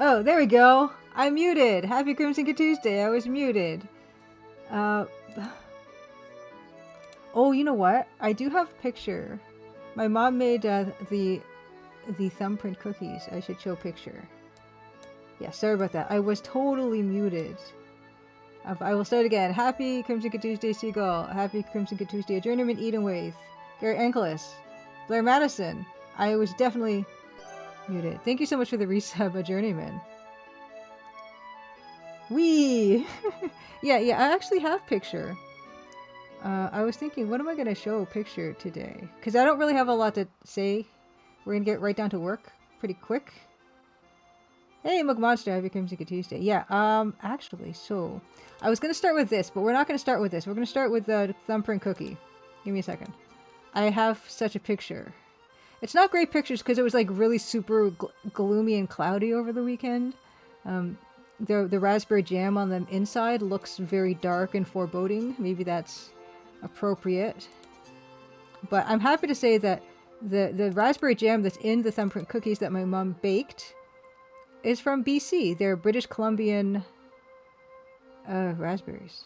Oh, there we go. I'm muted. Happy Crimson Tuesday. I was muted. Oh, you know what? I do have a picture. My mom made the thumbprint cookies. I should show a picture. Yeah, sorry about that. I was totally muted. I will start again. Happy Crimson Tuesday, Seagull. Happy Crimson Tuesday, Journeyman Edenwaith. Gary Ankelis. Blair Madison. I was definitely muted. Thank you so much for the resub, a Journeyman. Wee! yeah, I actually have picture. I was thinking, what am I going to show a picture today? Because I don't really have a lot to say. We're going to get right down to work pretty quick. Hey, McMonster, happy Crimson Tuesday. Yeah, actually, so... I was going to start with this, but we're not going to start with this. We're going to start with the thumbprint cookie. Give me a second. I have such a picture. It's not great pictures because it was like really super gloomy and cloudy over the weekend. The raspberry jam on the inside looks very dark and foreboding. Maybe that's appropriate. But I'm happy to say that the raspberry jam that's in the thumbprint cookies that my mom baked is from BC. They're British Columbian raspberries.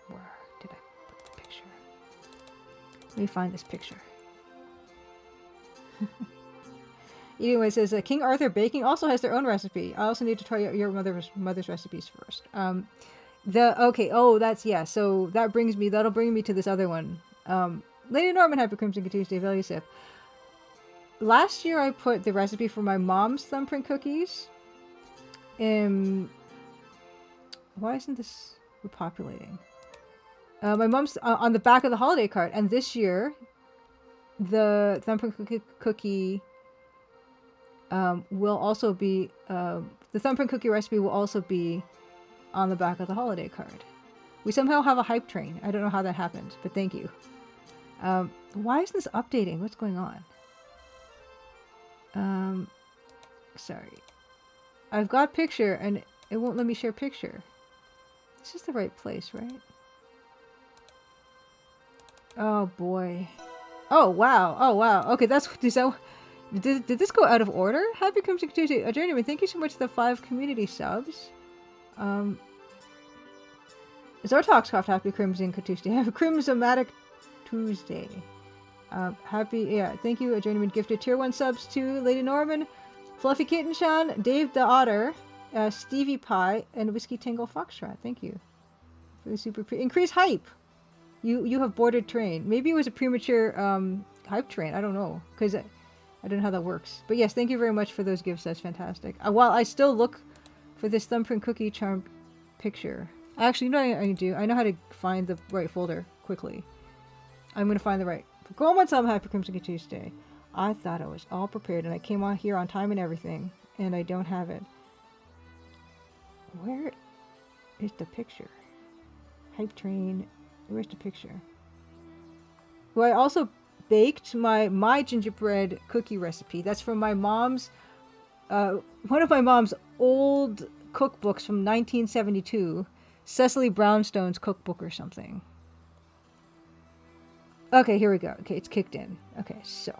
Where did I put the picture? Let me find this picture. Anyway, it says King Arthur Baking also has their own recipe. I also need to try your mother's recipes first. So that'll bring me to this other one. Lady Norman, happy Crimson Tuesday, Value Sip. Last year I put the recipe for my mom's thumbprint cookies. Why isn't this repopulating? My mom's on the back of the holiday card, and this year the thumbprint cookie will also be the thumbprint cookie recipe will also be on the back of the holiday card. We somehow have a hype train. I don't know how that happened, but thank you. Why isn't this updating? What's going on? Sorry. I've got picture and it won't let me share picture. This is the right place, right? Oh boy. Oh wow. Okay, did this go out of order? Happy Crimson Tuesday, a Journeyman. Thank you so much for the 5 community subs. Zartoxcroft, happy Crimson Tuesday. Happy Crimsomatic Tuesday. Thank you, a Journeyman gifted tier 1 subs to Lady Norman, Fluffy Kitten Sean, Dave the Otter, Stevie Pie, and Whiskey Tangle Foxtrot. Thank you for the super increase hype. You have boarded train. Maybe it was a premature hype train. I don't know, because I don't know how that works. But yes, thank you very much for those gifts. That's fantastic. While I still look for this thumbprint cookie charm picture. Actually, you know what I do? I know how to find the right folder quickly. I'm going to find the right. Go on some happy Crimson Tuesday. I thought I was all prepared and I came on here on time and everything. And I don't have it. Where is the picture? Hype train. Where's the picture? Well, I also baked my gingerbread cookie recipe. That's from my mom's, one of my mom's old cookbooks from 1972. Cecily Brownstone's cookbook or something. Okay, here we go. Okay, it's kicked in. Okay, so.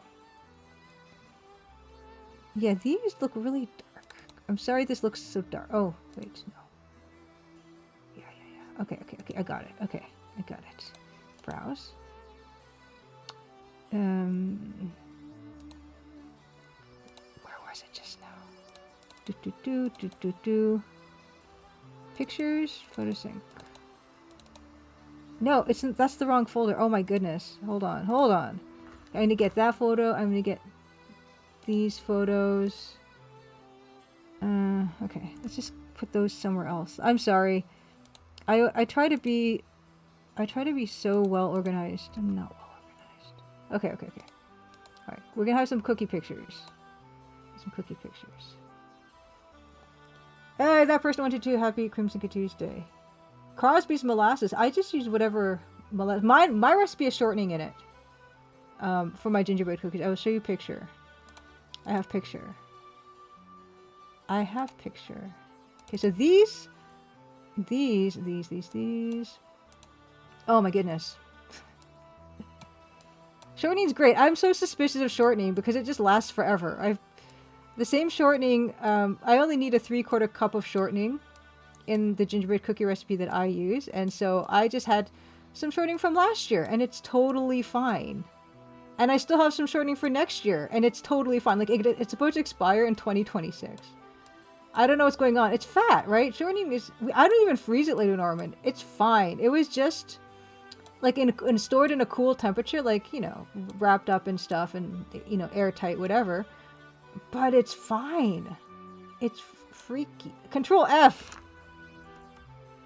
Yeah, these look really dark. I'm sorry this looks so dark. Oh, wait, no. Yeah. Okay, I got it. Okay, I got it. Browse. Where was it just now? Pictures, photosync. No, that's the wrong folder. Oh my goodness. Hold on. I'm going to get that photo. I'm going to get these photos. Okay, let's just put those somewhere else. I'm sorry. I try to be so well organized. I'm not well organized. Okay. Alright, we're going to have some cookie pictures. Hey, that person wanted to happy Crimson Tuesday. Crosby's molasses. I just use whatever molasses. My recipe is shortening in it. For my gingerbread cookies. I will show you a picture. I have picture. Okay, so these. Oh my goodness. Shortening's great. I'm so suspicious of shortening because it just lasts forever. The same shortening, I only need a 3/4 cup of shortening in the gingerbread cookie recipe that I use. And so I just had some shortening from last year and it's totally fine. And I still have some shortening for next year and it's totally fine. Like it's supposed to expire in 2026. I don't know what's going on. It's fat, right? Shortening is, I don't even freeze it, Lady Norman. It's fine. It was just like stored in a cool temperature, like, you know, wrapped up in stuff and, you know, airtight, whatever. But it's fine. It's freaky. Control F.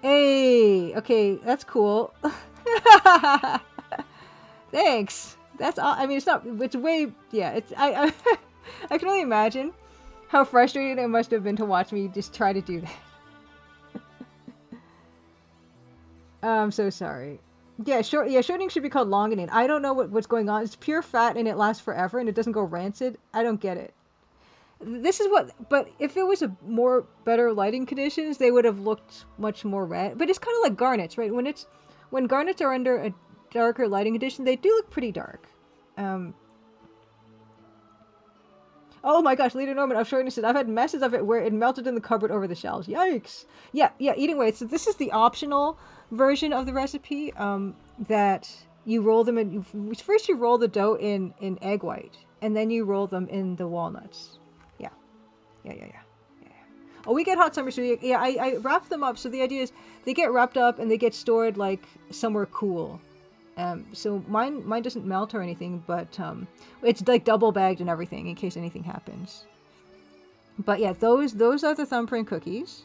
Hey, okay, that's cool. Thanks. That's all. I mean, it's not. It's way. Yeah. It's. I can only imagine how frustrating it must have been to watch me just try to do that. I'm so sorry. Yeah, shortening should be called longening. I don't know what's going on. It's pure fat and it lasts forever and it doesn't go rancid. I don't get it. This is what, but if it was a more better lighting conditions, they would have looked much more red. But it's kind of like garnets, right? When garnets are under a darker lighting condition, they do look pretty dark. Oh my gosh, Leader Norman, I've shortened it. I've had messes of it where it melted in the cupboard over the shelves. Yikes. Yeah, eating weights. So this is the optional version of the recipe, that you roll them in. First you roll the dough in egg white, and then you roll them in the walnuts. Yeah. Oh, we get hot summer, so yeah, I wrap them up. So the idea is they get wrapped up and they get stored like somewhere cool. So mine doesn't melt or anything, but it's like double bagged and everything in case anything happens. But yeah, those are the thumbprint cookies.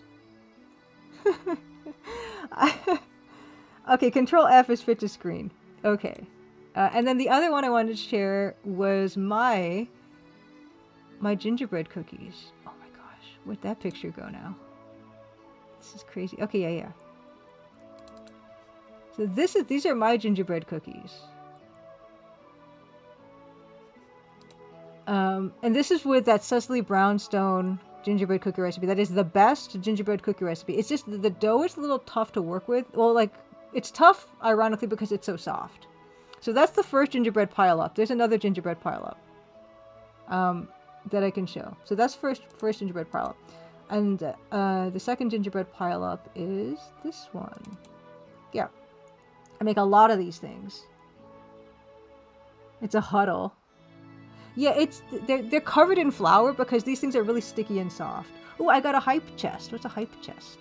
Okay, Control F is fit to screen. Okay, and then the other one I wanted to share was my gingerbread cookies. Oh my gosh, where'd that picture go now? This is crazy. Okay, yeah. So these are my gingerbread cookies. And this is with that Cecily Brownstone gingerbread cookie recipe. That is the best gingerbread cookie recipe. It's just the dough is a little tough to work with. Well, like, it's tough, ironically, because it's so soft. So that's the first gingerbread pile up. There's another gingerbread pile up that I can show. So that's first gingerbread pile up. And the second gingerbread pile up is this one. Yeah. I make a lot of these things. It's a huddle. Yeah, they're covered in flour because these things are really sticky and soft. Oh, I got a hype chest. What's a hype chest?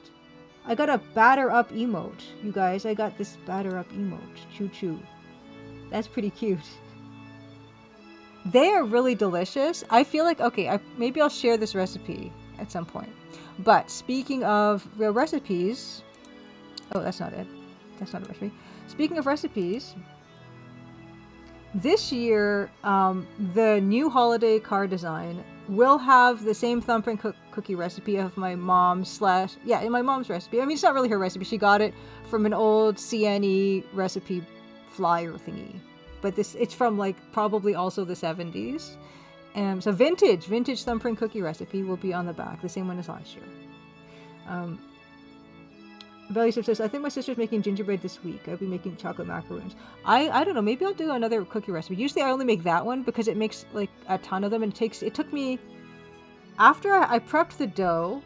I got a batter up emote, you guys. I got this batter up emote. Choo choo. That's pretty cute. They are really delicious. I feel like, okay, maybe I'll share this recipe at some point. But speaking of real recipes, oh, that's not it. That's not a recipe. Speaking of recipes, this year, the new holiday card design will have the same thumbprint cookie recipe of my mom's in my mom's recipe. I mean, it's not really her recipe. She got it from an old CNE recipe flyer thingy. But it's from like probably also the 70s. So vintage thumbprint cookie recipe will be on the back, the same one as last year. Belly says, I think my sister's making gingerbread this week. I'll be making chocolate macaroons. I don't know, maybe I'll do another cookie recipe. Usually I only make that one because it makes like a ton of them, and it took me, after I prepped the dough,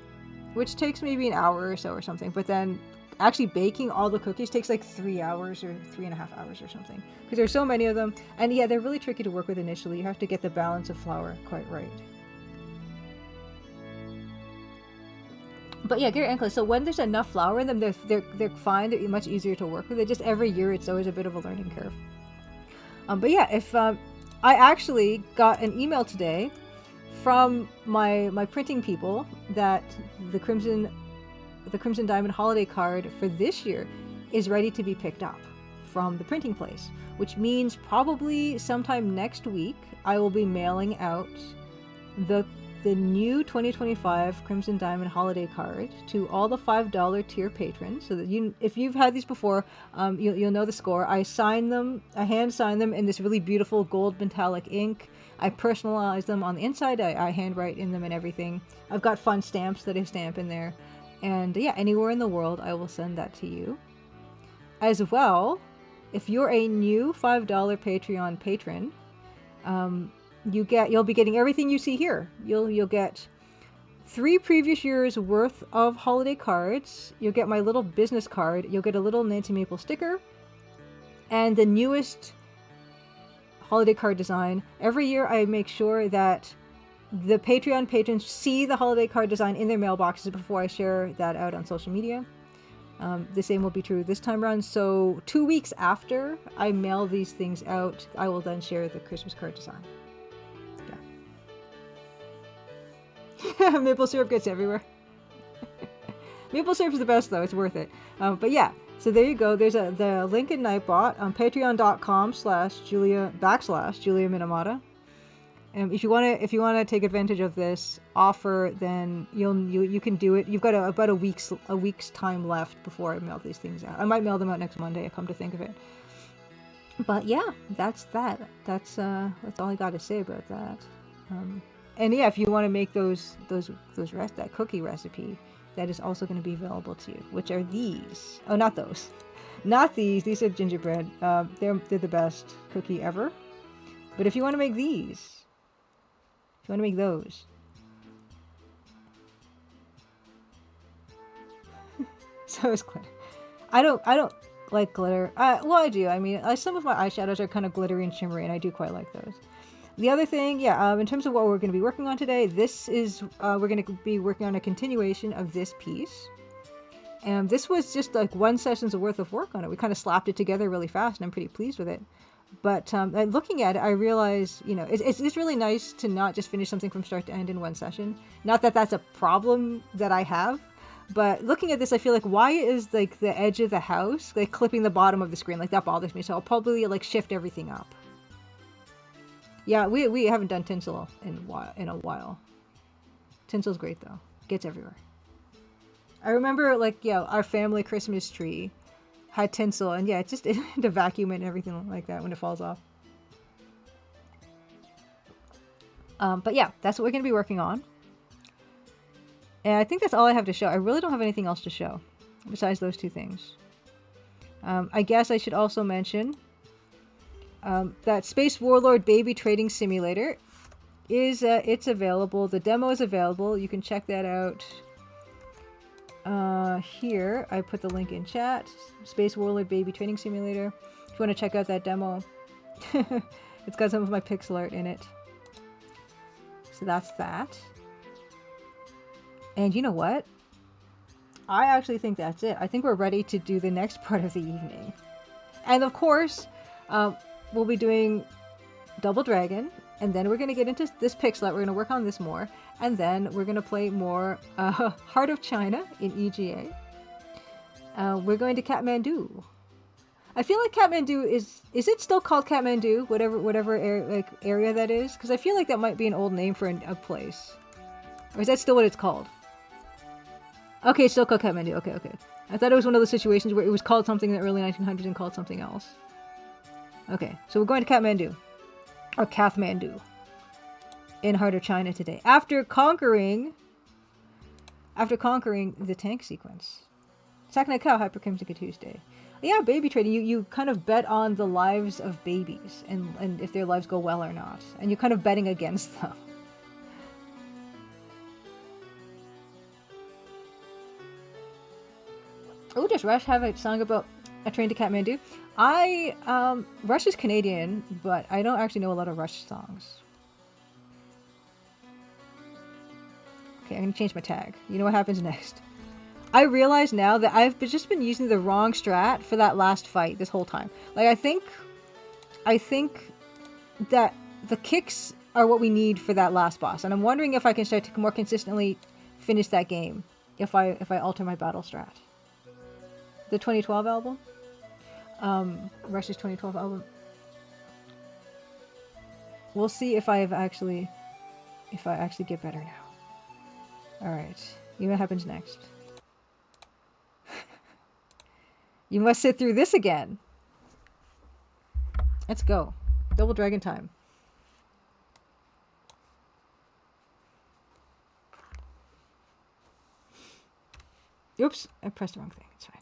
which takes maybe an hour or so or something, but then actually baking all the cookies takes like 3 hours or 3.5 hours or something, because there's so many of them. And yeah, they're really tricky to work with initially. You have to get the balance of flour quite right. But yeah, Gary Ankle. So when there's enough flour in them, they're fine. They're much easier to work with. It just every year it's always a bit of a learning curve. But yeah, if I actually got an email today from my printing people that the Crimson Diamond holiday card for this year is ready to be picked up from the printing place, which means probably sometime next week I will be mailing out the new 2025 Crimson Diamond holiday card to all the $5 tier patrons, so that if you've had these before, you'll know the score. I hand sign them in this really beautiful gold metallic ink. I personalize them on the inside. I handwrite in them and everything. I've got fun stamps that I stamp in there. And yeah, anywhere in the world, I will send that to you. As well, if you're a new $5 Patreon patron, you'll be getting everything you see here. You'll get 3 previous years worth of holiday cards. You'll get my little business card. You'll get a little Nancy Maple sticker, and the newest holiday card design. Every year I make sure that the Patreon patrons see the holiday card design in their mailboxes before I share that out on social media. The same will be true this time around. So 2 weeks after I mail these things out, I will then share the Christmas card design. Yeah. Maple syrup gets everywhere. Maple syrup is the best though. It's worth it. But yeah, so there you go. There's the link in Nightbot on patreon.com/Julia Minamata. If you want to take advantage of this offer, then you can do it. You've got about a week's time left before I mail these things out. I might mail them out next Monday. I come to think of it. But yeah, that's that. That's all I got to say about that. And yeah, if you want to make that cookie recipe, that is also going to be available to you. Which are these? Oh, not those. Not these. These are gingerbread. They're the best cookie ever. But if you want to make these. You want to make those. So is glitter. I don't like glitter. Well, I do. I mean, some of my eyeshadows are kind of glittery and shimmery, and I do quite like those. The other thing, yeah, in terms of what we're going to be working on today, this is we're going to be working on a continuation of this piece. And this was just like 1 session's worth of work on it. We kind of slapped it together really fast, and I'm pretty pleased with it. But looking at it, I realize, it's really nice to not just finish something from start to end in 1 session. Not that that's a problem that I have, but looking at this, I feel like, why is like the edge of the house like clipping the bottom of the screen? Like that bothers me. So I'll probably like shift everything up. Yeah, we haven't done tinsel in a while. Tinsel's great though. Gets everywhere. I remember like, yeah, our family Christmas tree had tinsel, and yeah, it's just to vacuum it and everything like that when it falls off. But yeah, that's what we're going to be working on. And I think that's all I have to show. I really don't have anything else to show besides those 2 things. I guess I should also mention that Space Warlord Baby Trading Simulator is it's available. The demo is available. You can check that out. Here, I put the link in chat. Space Warlord Baby Training Simulator. If you want to check out that demo. It's got some of my pixel art in it. So that's that. And you know what? I actually think that's it. I think we're ready to do the next part of the evening. And of course, we'll be doing Double Dragon. And then we're going to get into this pixel art. We're going to work on this more. And then we're going to play more Heart of China in EGA. We're going to Kathmandu. I feel like Kathmandu is it still called Kathmandu? Whatever area that is? Because I feel like that might be an old name for a place. Or is that still what it's called? Okay, it's still called Kathmandu. Okay. I thought it was one of those situations where it was called something in the early 1900s and called something else. Okay, so we're going to Kathmandu. Or Kathmandu. In Heart of China today. After conquering the tank sequence. Sakna Cow, Hyper Crimson Tuesday. Yeah, baby trading. You kind of bet on the lives of babies and if their lives go well or not. And you're kind of betting against them. Oh, does Rush have a song about a train to Kathmandu? Rush is Canadian, but I don't actually know a lot of Rush songs. Okay, I'm gonna change my tag. You know what happens next? I realize now that I've just been using the wrong strat for that last fight this whole time. Like, I think that the kicks are what we need for that last boss, and I'm wondering if I can start to more consistently finish that game if I alter my battle strat. The 2012 album? Rush's 2012 album. We'll see if I actually get better now. Alright. You know what happens next. You must sit through this again. Let's go. Double Dragon time. Oops, I pressed the wrong thing. It's fine.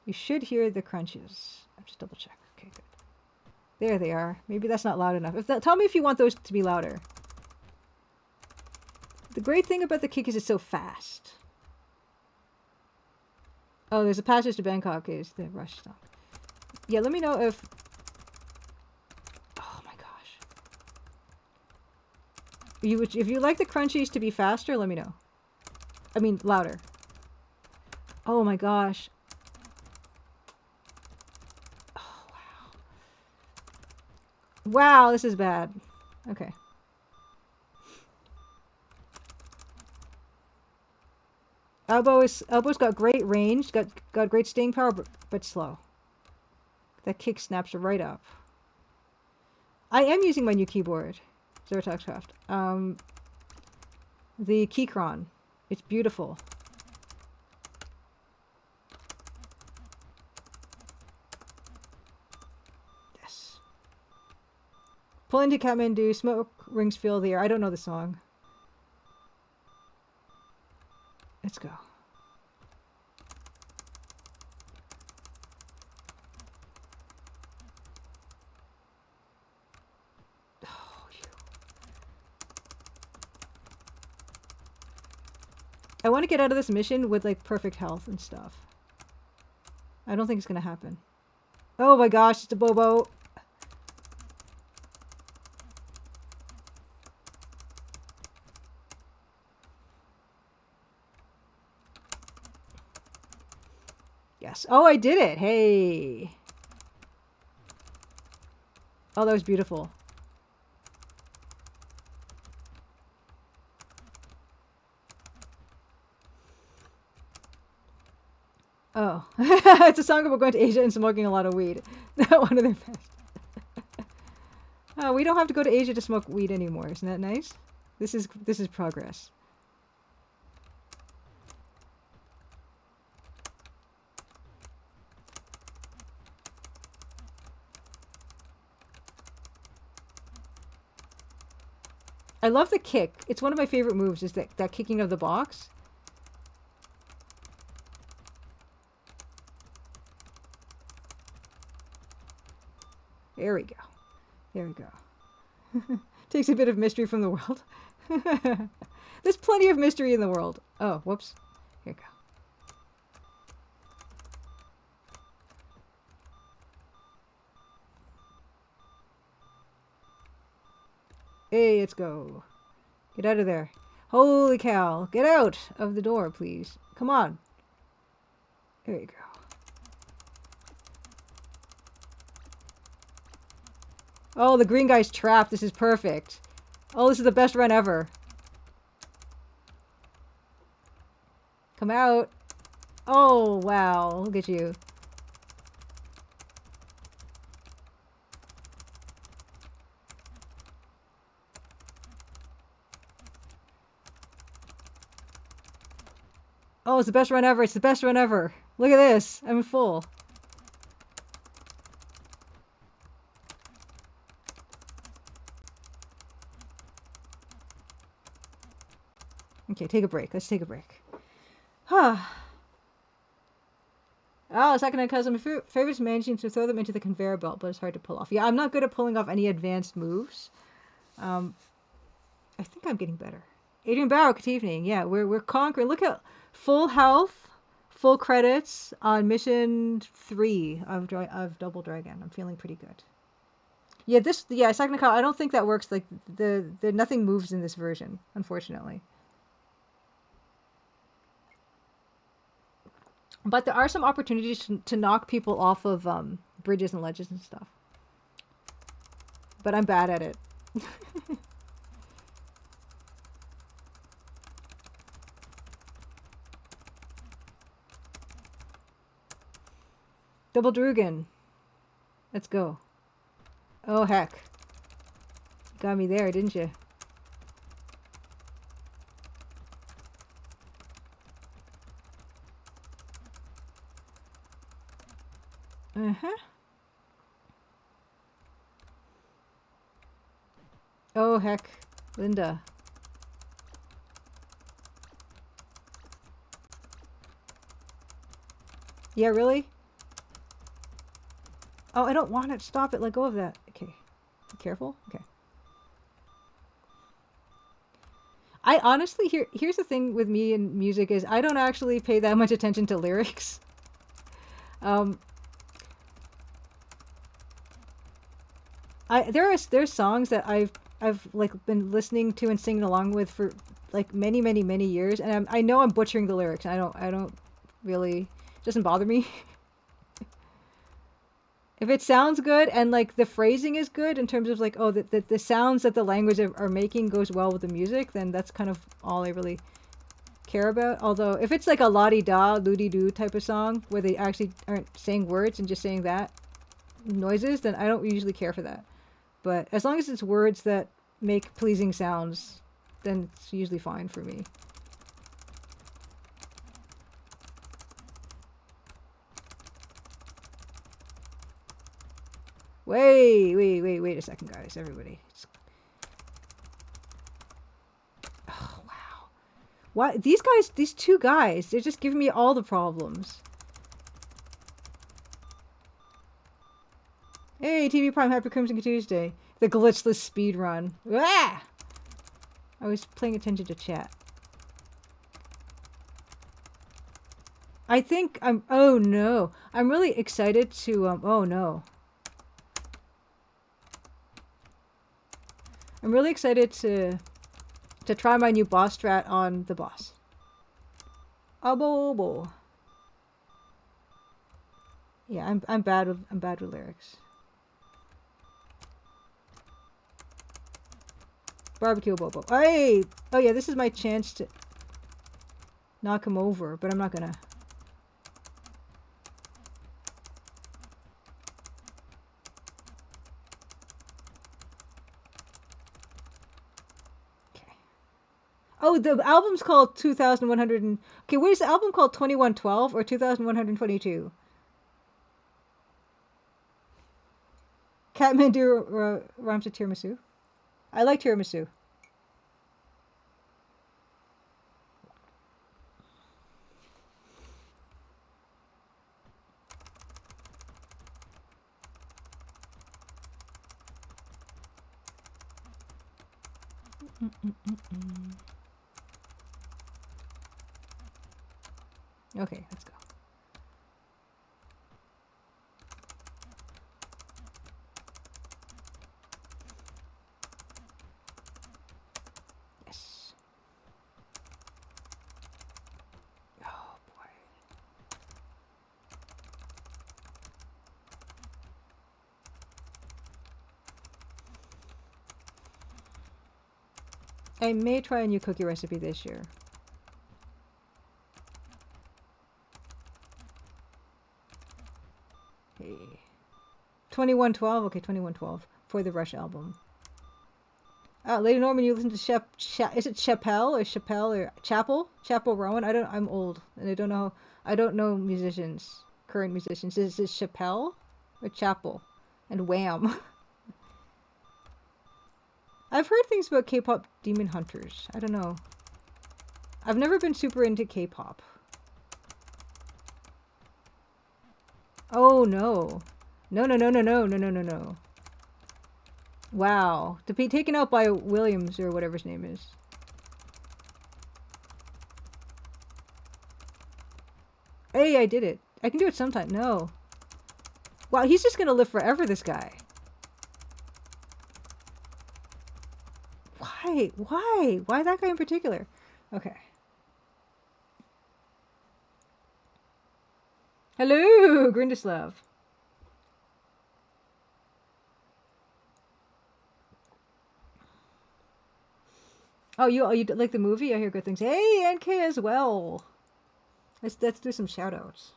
You should hear the crunches. I'll just double check. Okay, good. There they are. Maybe that's not loud enough. Tell me if you want those to be louder. The great thing about the kick is it's so fast. Oh, there's a passage to Bangkok is the rush stop. Yeah, let me know if... Oh my gosh. If you like the crunchies to be faster, let me know. I mean, louder. Oh my gosh. Oh, wow. Wow, this is bad. Okay. Elbow's got great range, got great staying power, but slow. That kick snaps right up. I am using my new keyboard, Zeratoxcraft. The Keychron. It's beautiful. Yes. Pull into Kathmandu, smoke rings fill the air. I don't know the song. Let's go. I want to get out of this mission with like perfect health and stuff. I don't think it's gonna happen. Oh my gosh, it's a Bobo. Yes. Oh, I did it. Hey. Oh, that was beautiful. Oh. It's a song about going to Asia and smoking a lot of weed. One of their best. We don't have to go to Asia to smoke weed anymore. Isn't that nice? This is progress. I love the kick. It's one of my favorite moves, is that kicking of the box. There we go. There we go. Takes a bit of mystery from the world. There's plenty of mystery in the world. Oh, whoops. Here we go. Hey, let's go. Get out of there. Holy cow. Get out of the door, please. Come on. There you go. Oh, the green guy's trapped. This is perfect. Oh, this is the best run ever. Come out. Oh, wow. Look at you. Oh, it's the best run ever. It's the best run ever. Look at this. I'm full. Okay, take a break. Let's take a break. Oh, second hand cousin. My favorite is managing to throw them into the conveyor belt, but it's hard to pull off. Yeah, I'm not good at pulling off any advanced moves. I think I'm getting better. Adrian Bauer, good evening. Yeah, we're conquering. Look at full health, full credits on mission 3 of Double Dragon. I'm feeling pretty good. Yeah, second account. I don't think that works. Like the nothing moves in this version, unfortunately. But there are some opportunities to knock people off of bridges and ledges and stuff. But I'm bad at it. Double Drugan. Let's go. Oh, heck. Got me there, didn't you? Uh-huh. Oh, heck. Linda. Yeah, really? Oh, I don't want it. Stop it. Let go of that. Okay. Be careful. Okay. I honestly, here's the thing with me and music is I don't actually pay that much attention to lyrics. Um, there's songs that I've like been listening to and singing along with for like many years, and I know I'm butchering the lyrics. I don't really, it doesn't bother me. If it sounds good and like the phrasing is good in terms of like, oh, the sounds that the language are making goes well with the music, then that's kind of all I really care about. Although if it's like a la-di-da, loo-di-doo type of song where they actually aren't saying words and just saying that noises, then I don't usually care for that. But as long as it's words that make pleasing sounds, then it's usually fine for me. Wait a second, guys, everybody. Oh, wow. Why, these guys, these two guys, they're just giving me all the problems. Hey, TV Prime, Happy Crimson Tuesday. The glitchless speed run. Ah! I was paying attention to chat. I think I'm, oh no. I'm really excited to, oh no. I'm really excited to try my new boss strat on the boss. Abobo. Yeah, I'm bad with lyrics. Barbecue Bobo. Hey! Oh yeah, this is my chance to knock him over, but I'm not gonna. Okay. Oh, the album's called 2100 and... Okay, what is the album called? 2112 or 2122? Kathmandu rhymes with tiramisu. I like tiramisu. Okay, let's go. Yes. Oh boy. I may try a new cookie recipe this year. Hey. 2112? Okay, 2112 for the Rush album. Lady Norman, you listen to is it Chappelle or Chapel? Chapel Rowan? I'm old and I don't know musicians, current musicians. Is it Chappelle or Chapel? And Wham. I've heard things about K-pop demon hunters. I don't know. I've never been super into K-pop. Oh no. No. Wow. To be taken out by Williams or whatever his name is. Hey, I did it. I can do it sometime. No. Wow, he's just gonna live forever, this guy. Why? Why? Why that guy in particular? Okay. Hello, Grindislav. Oh, you like the movie? I hear good things. Hey, NK as well. Let's do some shoutouts.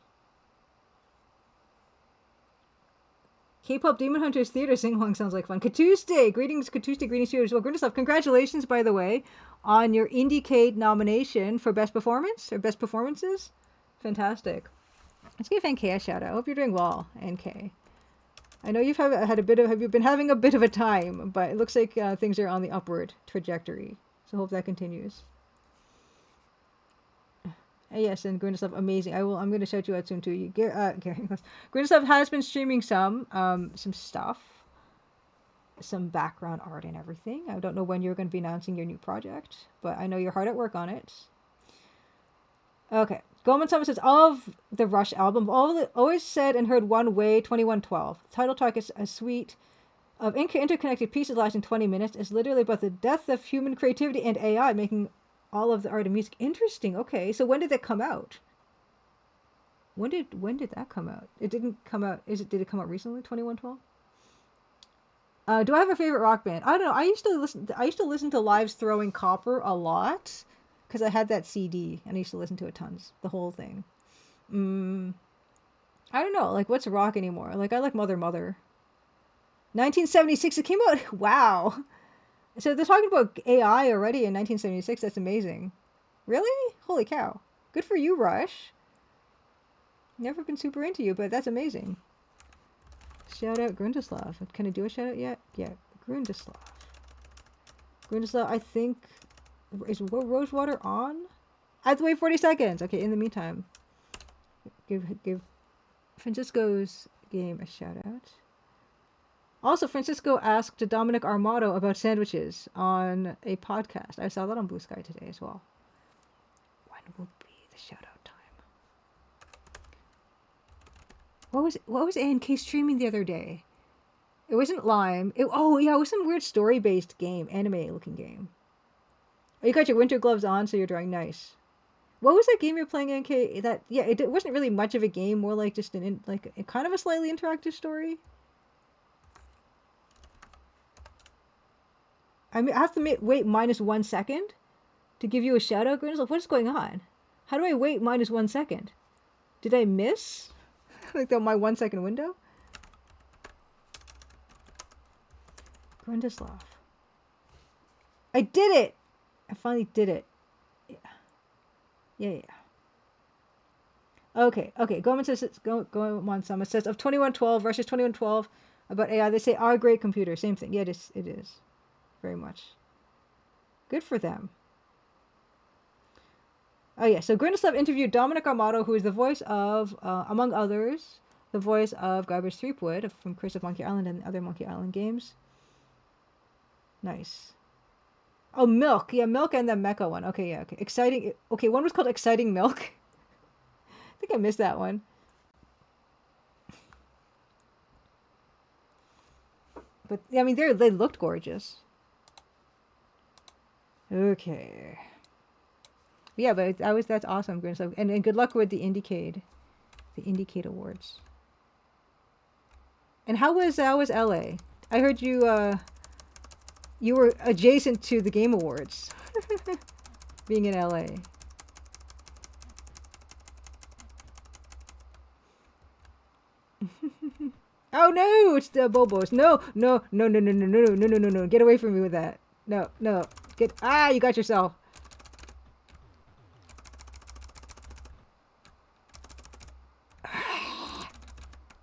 K-pop Demon Hunters Theater sing-along sounds like fun. Katuste! Greetings to you as well. Grindislav, congratulations, by the way, on your Indiecade nomination for Best Performance, or Best Performances. Fantastic. Let's give NK a shout-out. I hope you're doing well, NK. I know you've been having a bit of a time, but it looks like things are on the upward trajectory. So hope that continues. Yes, and Grindeslov, amazing. I'm going to shout you out soon too. Grindeslov has been streaming some stuff, some background art and everything. I don't know when you're going to be announcing your new project, but I know you're hard at work on it. Okay. Goldman Summit says, of the Rush album, always said and heard one way, 2112. The title track is a suite of interconnected pieces lasting 20 minutes. It's literally about the death of human creativity and AI making all of the art and music. Interesting. Okay, so when did that come out? When did that come out? It didn't come out. Did it come out recently? 2112. Do I have a favorite rock band? I don't know. I used to listen to Lives Throwing Copper a lot because I had that CD and I used to listen to it tons, the whole thing. I don't know. Like, what's rock anymore? Like, I like Mother Mother. 1976. It came out. Wow. So they're talking about AI already in 1976. That's amazing. Really? Holy cow. Good for you, Rush. Never been super into you, but that's amazing. Shout out Grundislav. Can I do a shout out yet? Yeah, Grundislav. Grundislav, I think. Is Rosewater on? I have to wait 40 seconds. Okay, in the meantime, give Francisco's game a shout out. Also, Francisco asked Dominic Armato about sandwiches on a podcast. I saw that on Blue Sky today as well. When will be the shout out time? What was ANK streaming the other day? It wasn't Lime. It was some weird story-based game, anime-looking game. Oh, you got your winter gloves on, so you're drawing nice. What was that game you're playing, ANK? It wasn't really much of a game, more like just kind of a slightly interactive story. I mean, I have to wait -1 second to give you a shout out, Grinz. Like, what is going on? How do I wait -1 second? Did I miss? Like my 1 second window? Grundislav. I did it! I finally did it. Yeah. Okay. Goldman says, Goldman Summit says, of 2112 versus 2112 about AI, they say, our great computer. Same thing. Yeah, it is. Very much. Good for them. Oh, yeah. So Grindeslav interviewed Dominic Armato, who is the voice of, among others, the voice of Guybrush Threepwood from Curse of Monkey Island and other Monkey Island games. Nice. Oh, Milk. Yeah, Milk and the Mecha one. Okay, yeah, okay. Exciting. Okay, one was called Exciting Milk. I think I missed that one. But, I mean, they looked gorgeous. Okay. Yeah, but that's awesome, Grindeslav. And good luck with the Indiecade Awards. And how was LA? I heard you you were adjacent to the Game Awards. Being in LA. Oh no, it's the Bobos. No. Get away from me with that. No. You got yourself.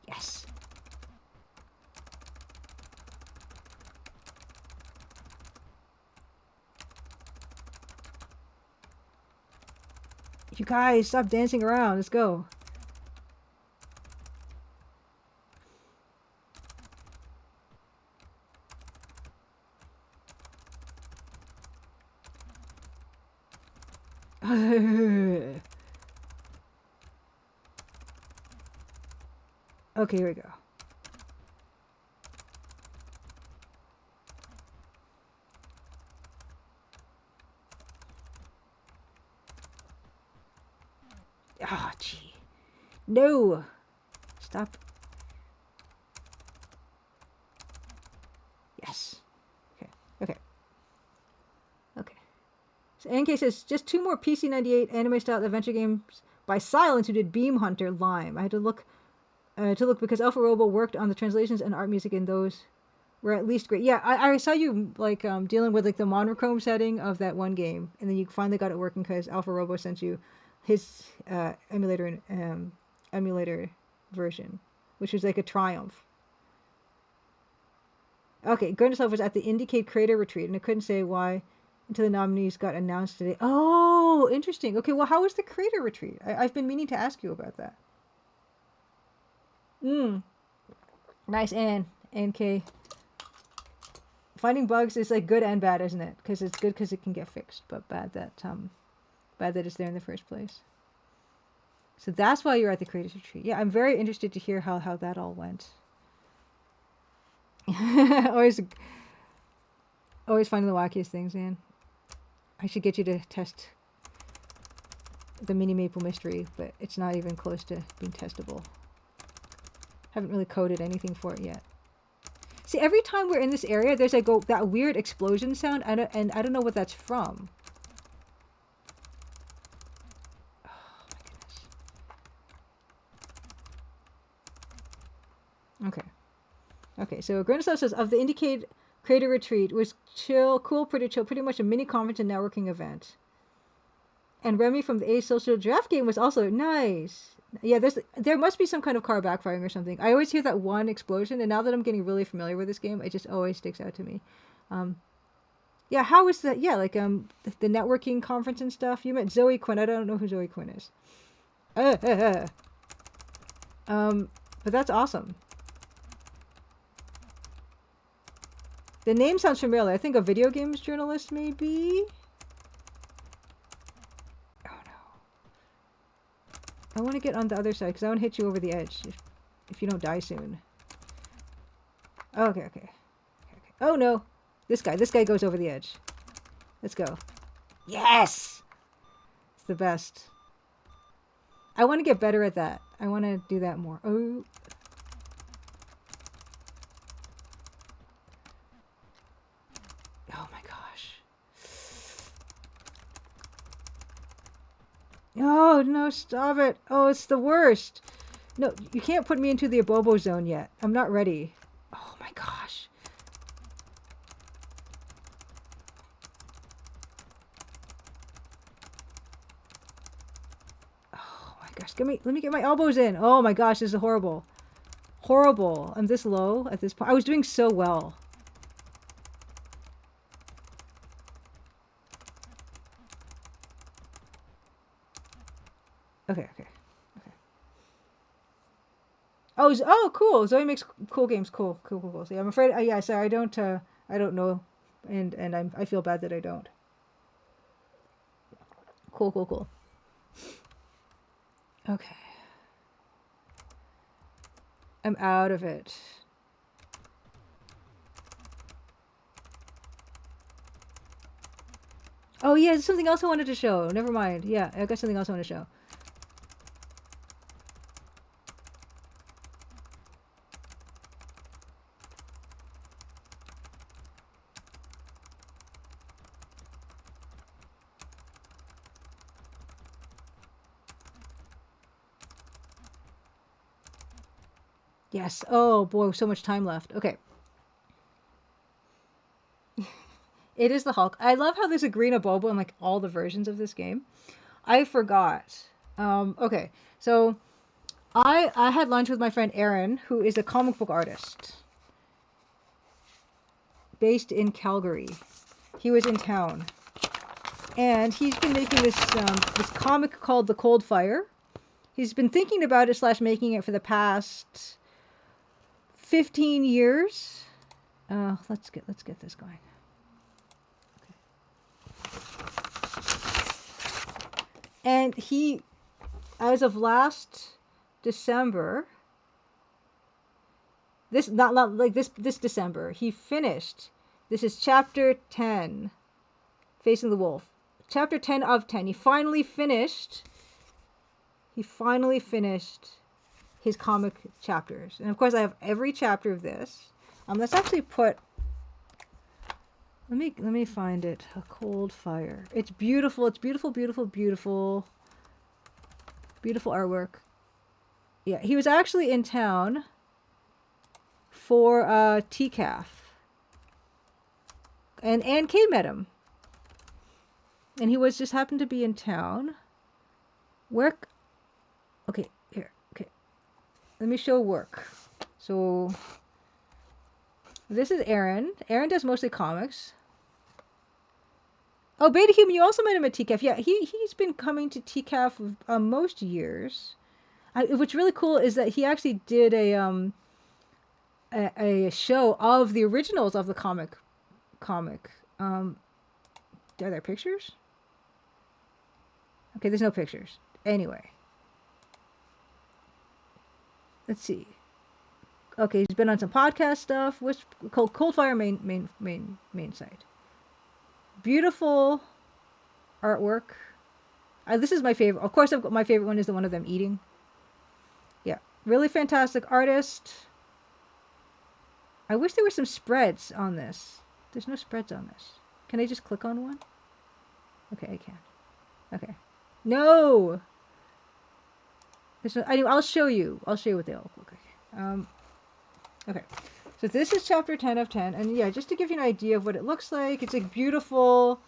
Yes. You guys, stop dancing around. Let's go. Okay, here we go. Ah, gee. No. Stop. Yes. Okay. So NK says, just 2 more PC98 anime-style adventure games by Silence, who did Beam Hunter, Lime. I had to look because Alpha Robo worked on the translations and art music in those were at least great. Yeah, I saw you like dealing with like the monochrome setting of that one game, and then you finally got it working because Alpha Robo sent you his emulator version, which was like a triumph. Okay, Grindeslav was at the Indiecade Creator Retreat, and I couldn't say why until the nominees got announced today. Oh, interesting. Okay, well, how was the creator retreat? I've been meaning to ask you about that. Nice, Ann K. Finding bugs is like good and bad, isn't it? Because it's good because it can get fixed, but bad that it's there in the first place. So that's why you're at the creators retreat. Yeah, I'm very interested to hear how that all went. always finding the wackiest things, man. I should get you to test the mini maple mystery, but it's not even close to being testable. Haven't really coded anything for it yet. See, every time we're in this area, there's like that weird explosion sound, and I don't know what that's from. Oh my goodness. Okay, so Granislav says, of the Indicate Creator Retreat was chill, pretty much a mini conference and networking event. And Remy from the Asocial Draft game was also nice. Yeah, there must be some kind of car backfiring or something. I always hear that one explosion, and now that I'm getting really familiar with this game, it just always sticks out to me. Yeah, how was that? Yeah, like the networking conference and stuff. You met Zoe Quinn. I don't know who Zoe Quinn is. But that's awesome. The name sounds familiar. I think a video games journalist, maybe? Oh no. I want to get on the other side because I want to hit you over the edge if you don't die soon. Okay. Oh no. This guy goes over the edge. Let's go. Yes! It's the best. I want to get better at that. I want to do that more. Oh. Oh my gosh. Oh, no, stop it. Oh, it's the worst. No, you can't put me into the Abobo zone yet. I'm not ready. Oh my gosh. Oh my gosh. Let me get my elbows in. Oh my gosh, this is horrible. Horrible. I'm this low at this point. I was doing so well. Okay. Oh, cool. Zoe makes cool games. Cool. So, yeah, I'm afraid. Yeah, sorry, I don't know, and I feel bad that I don't. Cool. Okay. I'm out of it. Oh yeah, there's something else I wanted to show. Never mind. Yeah, I got something else I want to show. Yes. Oh boy, so much time left. Okay. It is the Hulk. I love how there's a green Abobo in like all the versions of this game. I forgot. Okay. So I had lunch with my friend Aaron, who is a comic book artist based in Calgary. He was in town, and he's been making this comic called The Cold Fire. He's been thinking about it / making it for the past 15 years. Let's get this going. And he, as of last December, this December, he finished. This is chapter 10, Facing the Wolf. Chapter 10 of 10. He finally finished his comic chapters. And of course I have every chapter of this. Let's actually put, let me find it. A Cold Fire. It's beautiful. It's beautiful artwork. Yeah, he was actually in town for TCAF. And Ann K met him. And he was just happened to be in town. Work. Okay, here. Okay. Let me show work. So this is Aaron. Aaron does mostly comics. Oh, Beta Human, you also met him at TCAF. Yeah, he's been coming to TCAF most years. What's really cool is that he actually did a show of the originals of the comic. Are there pictures? Okay, there's no pictures. Anyway, let's see. Okay, he's been on some podcast stuff, which called Coldfire main site. Beautiful artwork. This is my favorite. Of course, my favorite one is the one of them eating. Yeah, really fantastic artist. I wish there were some spreads on this. There's no spreads on this. Can I just click on one? Okay, I can. Okay. No! There's no, I'll show you. I'll show you what they all look like. Okay. So this is chapter 10 of 10. And yeah, just to give you an idea of what it looks like, it's like beautiful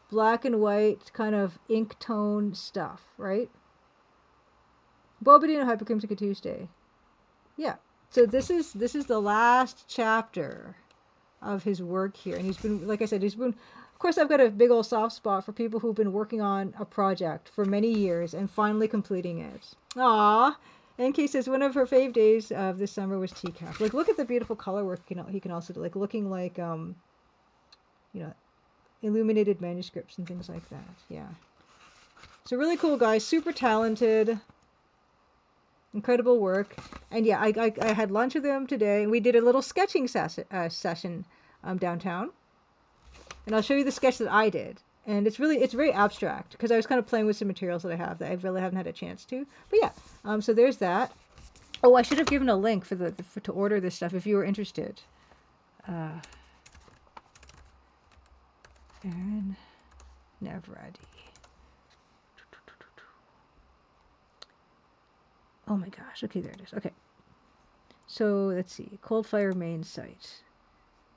black and white kind of ink tone stuff, right? Bobadino Hypercrimson Tuesday. Yeah. So this is the last chapter of his work here. And he's been, like I said, of course, I've got a big old soft spot for people who've been working on a project for many years and finally completing it. Aww. NK says one of her fave days of this summer was TCAF. Like, look at the beautiful color work he can also do. Like, looking like, you know, illuminated manuscripts and things like that. Yeah. So really cool guy. Super talented. Incredible work. And yeah, I had lunch with him today. We did a little sketching session downtown. And I'll show you the sketch that I did. And it's very abstract because I was kind of playing with some materials that I have that I really haven't had a chance to. But yeah, so there's that. Oh, I should have given a link to order this stuff if you were interested. Aaron Nevradi. Oh my gosh. Okay, there it is. Okay. So let's see. Coldfire main site.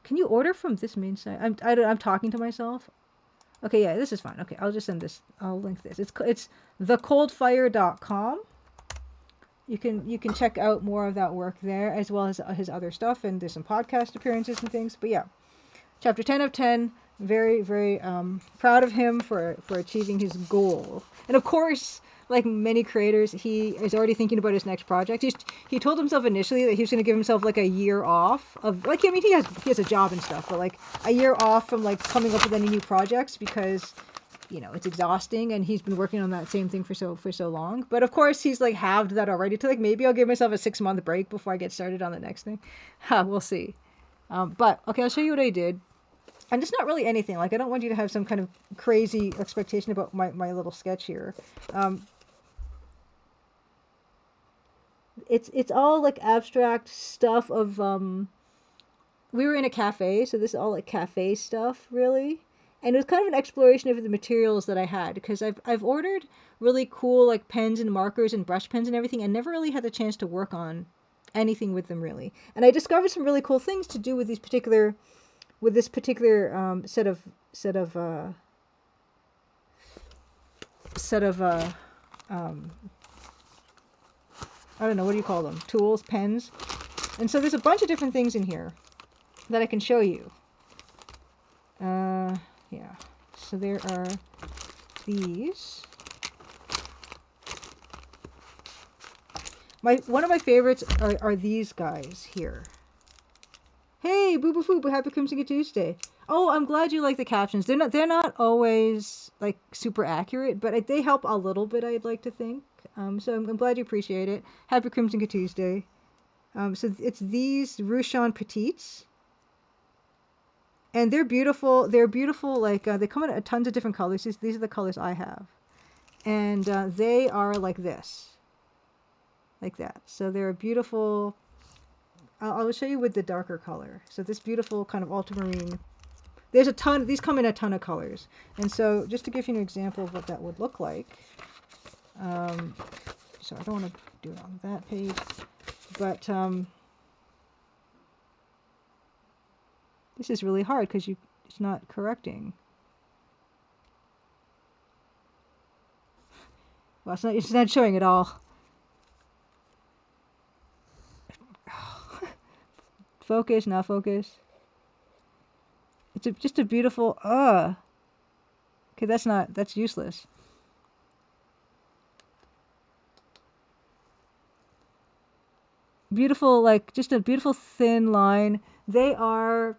Can you order from this main site? I'm talking to myself. Okay, yeah, this is fine. Okay, I'll just send this. I'll link this. It's thecoldfire.com. You can check out more of that work there as well as his other stuff, and there's some podcast appearances and things. But yeah, chapter 10 of 10. Very, very proud of him for achieving his goal. And of course, like many creators, he is already thinking about his next project. He told himself initially that he was going to give himself like a year off of, like, I mean, he has a job and stuff, but like a year off from like coming up with any new projects because, you know, it's exhausting, and he's been working on that same thing for so long. But of course, he's like halved that already to like, maybe I'll give myself a 6-month break before I get started on the next thing. We'll see. But okay, I'll show you what I did. And it's not really anything. Like, I don't want you to have some kind of crazy expectation about my little sketch here. It's all like abstract stuff of we were in a cafe, so this is all like cafe stuff, really. And it was kind of an exploration of the materials that I had, because I've ordered really cool like pens and markers and brush pens and everything, and never really had the chance to work on anything with them really. And I discovered some really cool things to do with this particular set of I don't know, what do you call them? Tools, pens. And so there's a bunch of different things in here that I can show you. Yeah. So there are these. One of my favorites are these guys here. Hey, Boo Boo Foo, happy Crimson Tuesday. Oh, I'm glad you like the captions. They're not always like super accurate, but they help a little bit, I'd like to think. So I'm glad you appreciate it. Happy Crimson Tuesday. So it's these Ruchon Petites. And they're beautiful. They're beautiful, like, they come in tons of different colors. These are the colors I have. And they are like this. Like that. So they're a beautiful... I'll show you with the darker color. So this beautiful kind of ultramarine... There's a ton... These come in a ton of colors. And so, just to give you an example of what that would look like... so I don't want to do it on that page. But... this is really hard because it's not correcting. Well, it's not showing at all. Focus, not focus. It's just a beautiful, Okay, that's useless. Beautiful, like just a beautiful thin line. They are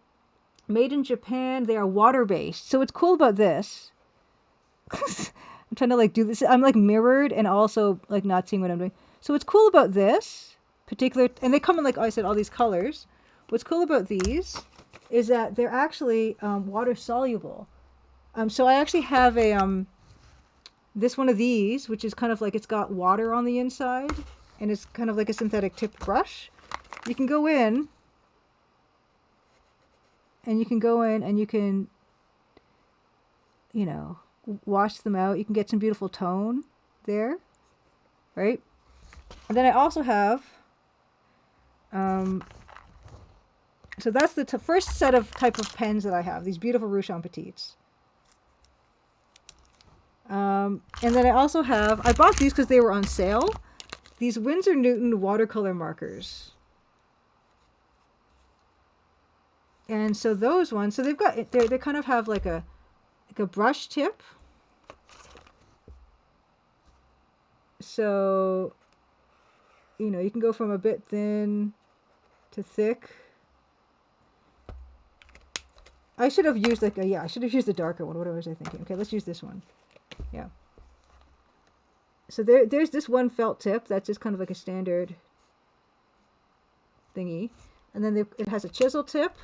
made in Japan. They are water-based. So what's cool about this, I'm trying to like do this. I'm like mirrored and also like not seeing what I'm doing. So what's cool about this particular, and they come in like I said, all these colors. What's cool about these is that they're actually water soluble. So I actually have a this one of these, which is kind of like it's got water on the inside, and it's kind of like a synthetic tipped brush. You can go in, and you can, you know, wash them out. You can get some beautiful tone there, right? And then I also have, so that's the first set of type of pens that I have, these beautiful Rouge Petites. And then I also have, I bought these because they were on sale, these Winsor Newton watercolor markers. And so those ones, so they've got, they kind of have like a brush tip. So, you know, you can go from a bit thin to thick. I should have used like I should have used the darker one. What was I thinking? Okay, let's use this one. Yeah. So there's this one felt tip that's just kind of like a standard thingy. And then it has a chisel tip.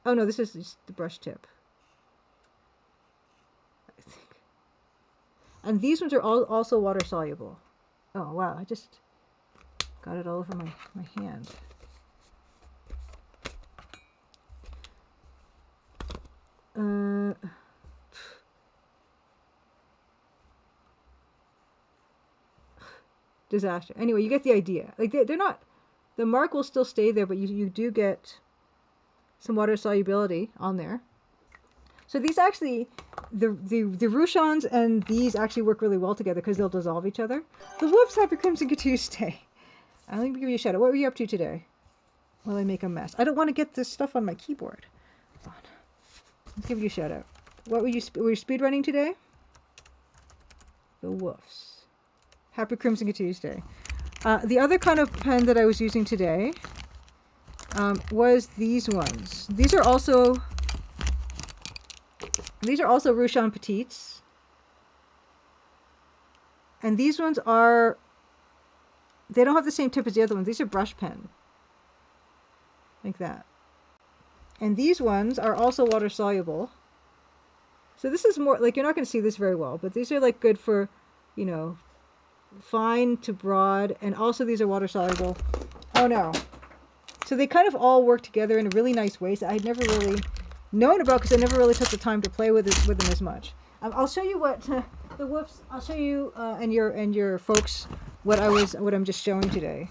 Oh no, this is just the brush tip, I think. And these ones are also water soluble. Oh wow, I just got it all over my hand. Disaster. Anyway, you get the idea. Like they're not, the mark will still stay there, but you do get some water solubility on there. So these actually, the Rouchons and these actually work really well together because they'll dissolve each other. The whoops, happy Crimson Tuesday. Let me give you a shout out. What were you up to today? While I make a mess. I don't want to get this stuff on my keyboard. Hold on. Let's give you a shout out. What were you speed running today? The woofs. Happy Crimson Tuesday. The other kind of pen that I was using today was these ones. These are also Rouge Petites. And these ones are, they don't have the same tip as the other ones. These are brush pen. Like that. And these ones are also water soluble. So this is more, like you're not going to see this very well, but these are like good for, you know, fine to broad, and also these are water soluble. Oh no. So they kind of all work together in a really nice ways that I'd never really known about because I never really took the time to play with them as much. I'll show you what the whoops. I'll show you and your folks what I'm just showing today.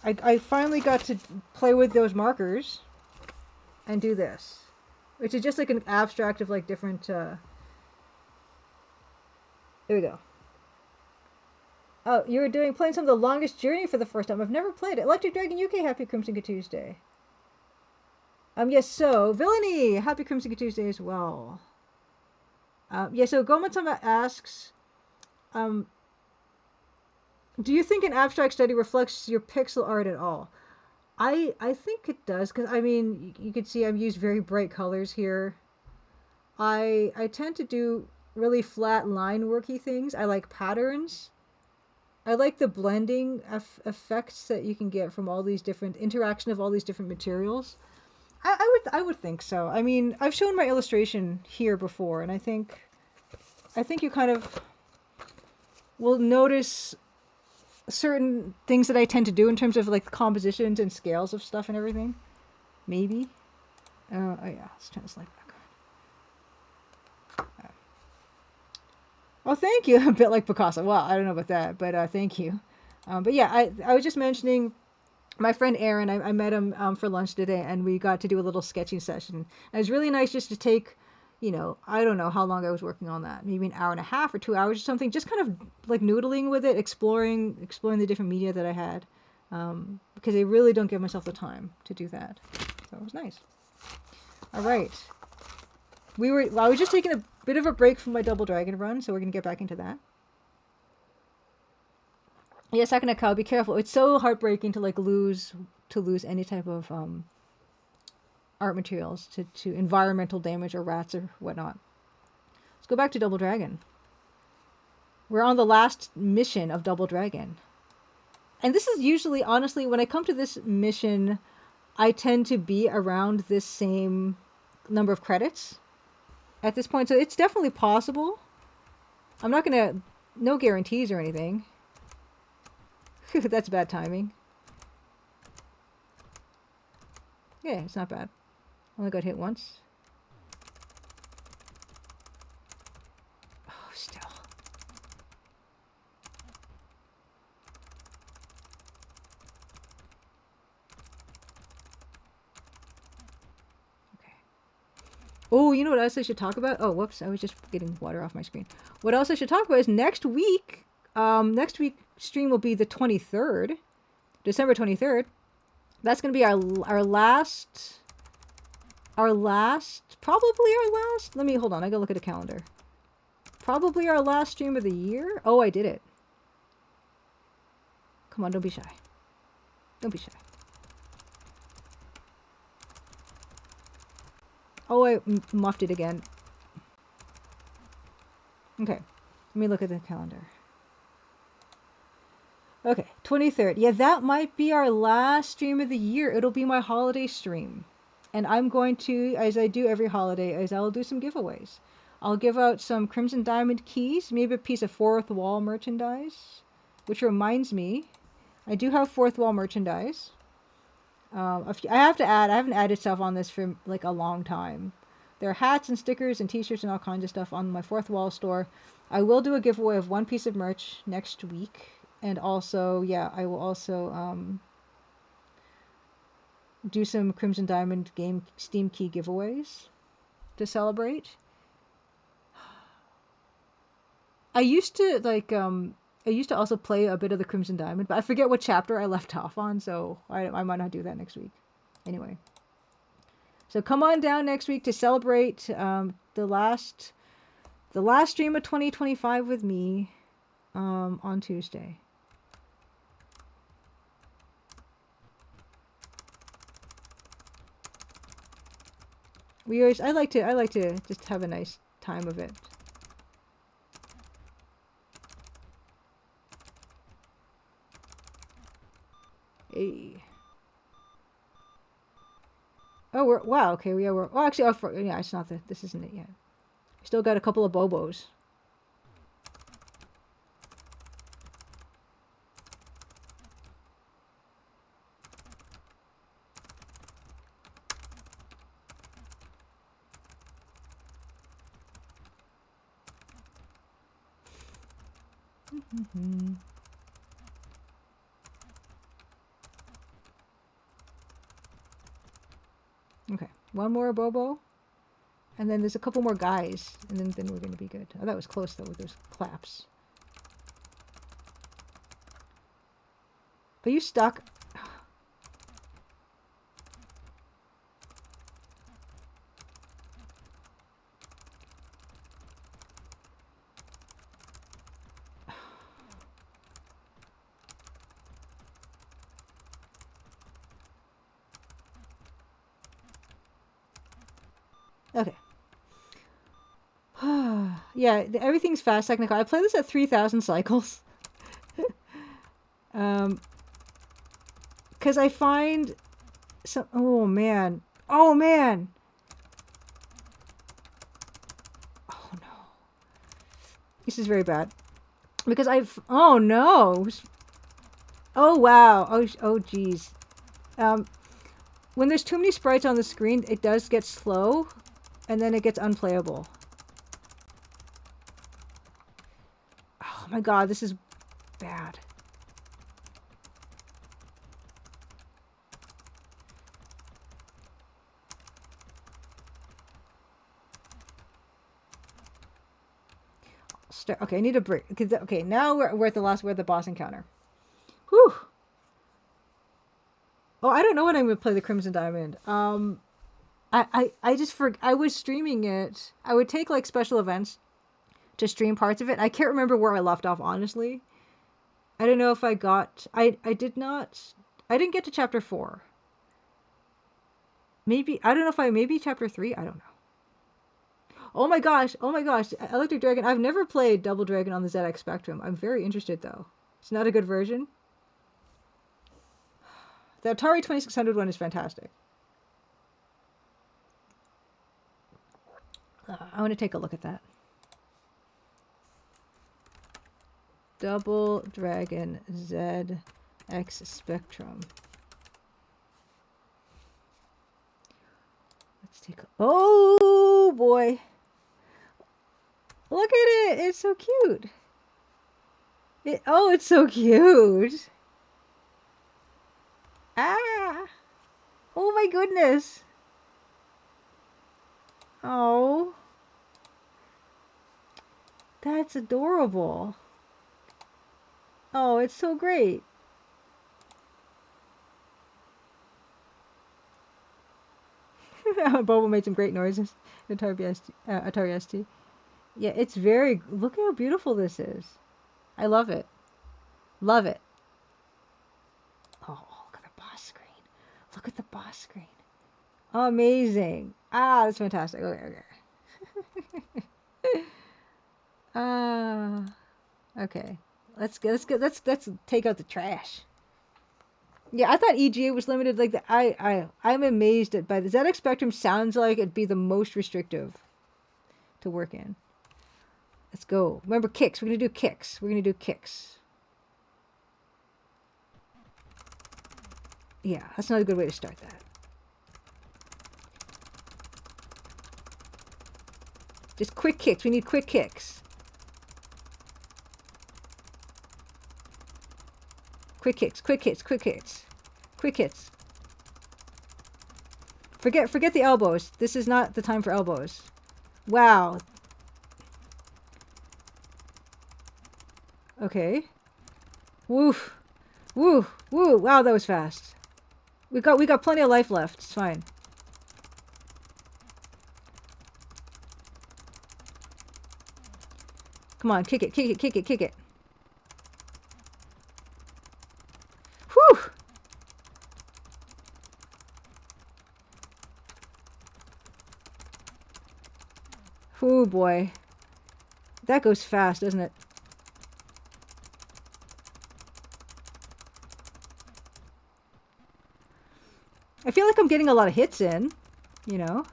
I finally got to play with those markers and do this, which is just like an abstract of like different. There we go. Oh, you were playing some of the Longest Journey for the first time. I've never played it. Electric Dragon UK, happy Crimson Tuesday. Yes, so, Villainy, happy Crimson Tuesday as well. Yeah, so Gomatsama asks, do you think an abstract study reflects your pixel art at all? I think it does, because, I mean, you can see I've used very bright colors here. I tend to do really flat line worky things. I like patterns. I like the blending effects that you can get from all these different interaction of all these different materials. I would think so. I mean, I've shown my illustration here before, and I think you kind of will notice certain things that I tend to do in terms of like compositions and scales of stuff and everything. Maybe. Oh yeah, let's turn this light back on. Oh, thank you. A bit like Picasso. Well, I don't know about that, but thank you. But yeah, I was just mentioning my friend Aaron. I met him for lunch today, and we got to do a little sketching session. And it was really nice just to take, you know, I don't know how long I was working on that. Maybe an hour and a half or 2 hours or something. Just kind of like noodling with it, exploring the different media that I had. Because I really don't give myself the time to do that. So it was nice. All right. I was just taking a bit of a break from my Double Dragon run, so we're gonna get back into that. Yeah, second cow, be careful. It's so heartbreaking to like lose any type of art materials to environmental damage or rats or whatnot. Let's go back to Double Dragon. We're on the last mission of Double Dragon. And this is usually, honestly, when I come to this mission, I tend to be around this same number of credits at this point. So it's definitely possible. I'm not going to, no guarantees or anything. That's bad timing. Yeah, it's not bad. Only got hit once. Oh, still. Okay. Oh, you know what else I should talk about? Oh, whoops. I was just getting water off my screen. What else I should talk about is next week. Next week stream will be the 23rd. December 23rd. That's going to be our last, probably our last. Let me, hold on. I gotta look at a calendar. Probably our last stream of the year. Oh, I did it. Come on, don't be shy. Don't be shy. Oh, I muffed it again. Okay, let me look at the calendar. Okay, 23rd. Yeah, that might be our last stream of the year. It'll be my holiday stream. And I'm going to, as I do every holiday, I'll do some giveaways. I'll give out some Crimson Diamond keys, maybe a piece of Fourth Wall merchandise. Which reminds me, I do have Fourth Wall merchandise. I have to add, I haven't added stuff on this for like a long time. There are hats and stickers and t-shirts and all kinds of stuff on my Fourth Wall store. I will do a giveaway of one piece of merch next week. And also, yeah, I will also do some Crimson Diamond game Steam key giveaways to celebrate. I used to like I used to also play a bit of the Crimson Diamond, but I forget what chapter I left off on, so I might not do that next week. Anyway, so come on down next week to celebrate the last stream of 2025 with me on Tuesday. I like to just have a nice time of it. Hey. Oh, wow. Okay, we're. Oh, actually, yeah, it's not this isn't it yet. Still got a couple of Bobos. Okay, one more Bobo, and then there's a couple more guys, and then we're gonna be good. Oh, that was close though with those claps. But you stuck. Okay. Yeah, everything's fast technical. I play this at 3,000 cycles. Because I find some. Oh man. Oh man. Oh no. This is very bad. Because I've. Oh no. Oh wow. Oh geez. When there's too many sprites on the screen, it does get slow, and then it gets unplayable. Oh my god, this is bad. Okay, I need a break. Okay, now we're at the boss encounter. Whew. Oh, I don't know when I'm gonna play the Crimson Diamond. I was streaming it. I would take like special events to stream parts of it. I can't remember where I left off, honestly. I don't know if I got. I did not. I didn't get to chapter 4. Maybe I don't know if I maybe chapter 3. I don't know. Oh my gosh! Oh my gosh! Electric Dragon. I've never played Double Dragon on the ZX Spectrum. I'm very interested though. It's not a good version. The Atari 2600 one is fantastic. I want to take a look at that. Double Dragon ZX Spectrum. Let's take a... Oh boy! Look at it! It's so cute! It's so cute! Ah! Oh my goodness! Oh! That's adorable! Oh, it's so great! Bobo made some great noises. Atari ST. Yeah, it's very... Look how beautiful this is. I love it. Love it. Oh, look at the boss screen. Look at the boss screen. Oh, amazing. Ah, that's fantastic. Okay. Okay. Let's take out the trash. Yeah, I thought EGA was limited like that. I'm amazed at by the ZX Spectrum sounds like it'd be the most restrictive to work in. Let's go. Remember kicks. We're gonna do kicks. Yeah, that's not a good way to start that. Just quick kicks. We need quick kicks. Quick hits. Forget the elbows. This is not the time for elbows. Wow. Okay. Woo. Wow, that was fast. We got plenty of life left. It's fine. Come on, kick it. Whew! Oh boy. That goes fast, doesn't it? I feel like I'm getting a lot of hits in, you know?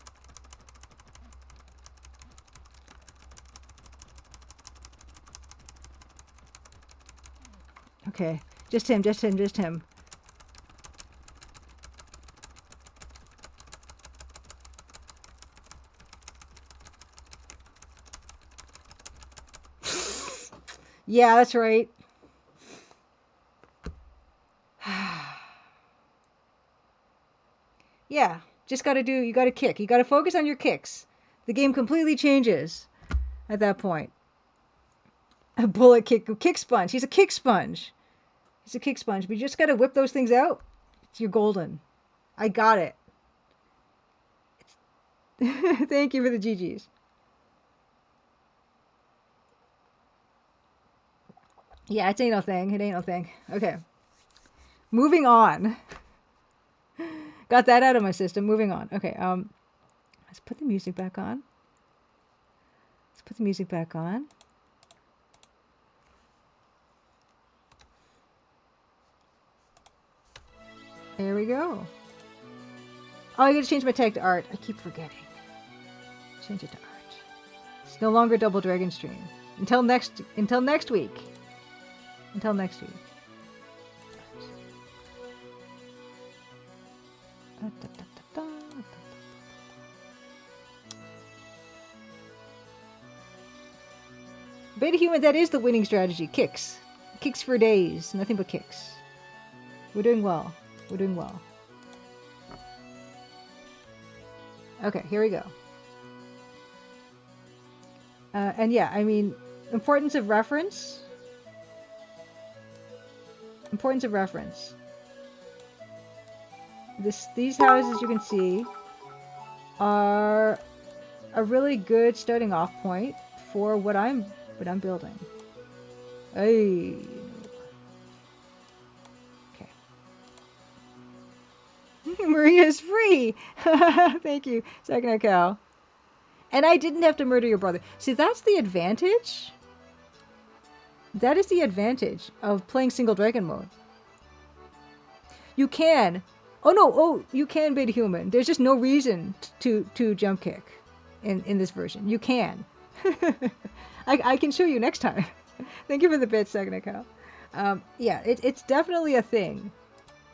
Okay. Just him. Yeah, that's right. Yeah, you gotta kick. You gotta focus on your kicks. The game completely changes at that point. A bullet kick sponge. He's a kick sponge. But you just gotta whip those things out. You're golden. I got it. Thank you for the GGs. Yeah, it ain't no thing. Okay. Moving on. Got that out of my system. Moving on. Okay, let's put the music back on. There we go. Oh, I gotta change my tag to art. I keep forgetting. Change it to art. It's no longer Double Dragon stream. Until next week. Beta Human, that is the winning strategy. Kicks. Kicks for days. Nothing but kicks. We're doing well. Okay, here we go. And yeah, I mean, importance of reference. These houses you can see. are a really good starting off point for what I'm building. Hey. Okay. Maria's free. Thank you, second cow. And I didn't have to murder your brother. See, that's the advantage. That is the advantage of playing single dragon mode. You can. Oh no, you can bait a human. There's just no reason to jump kick in this version. You can. I can show you next time. Thank you for the bit, second account. Yeah, it's definitely a thing.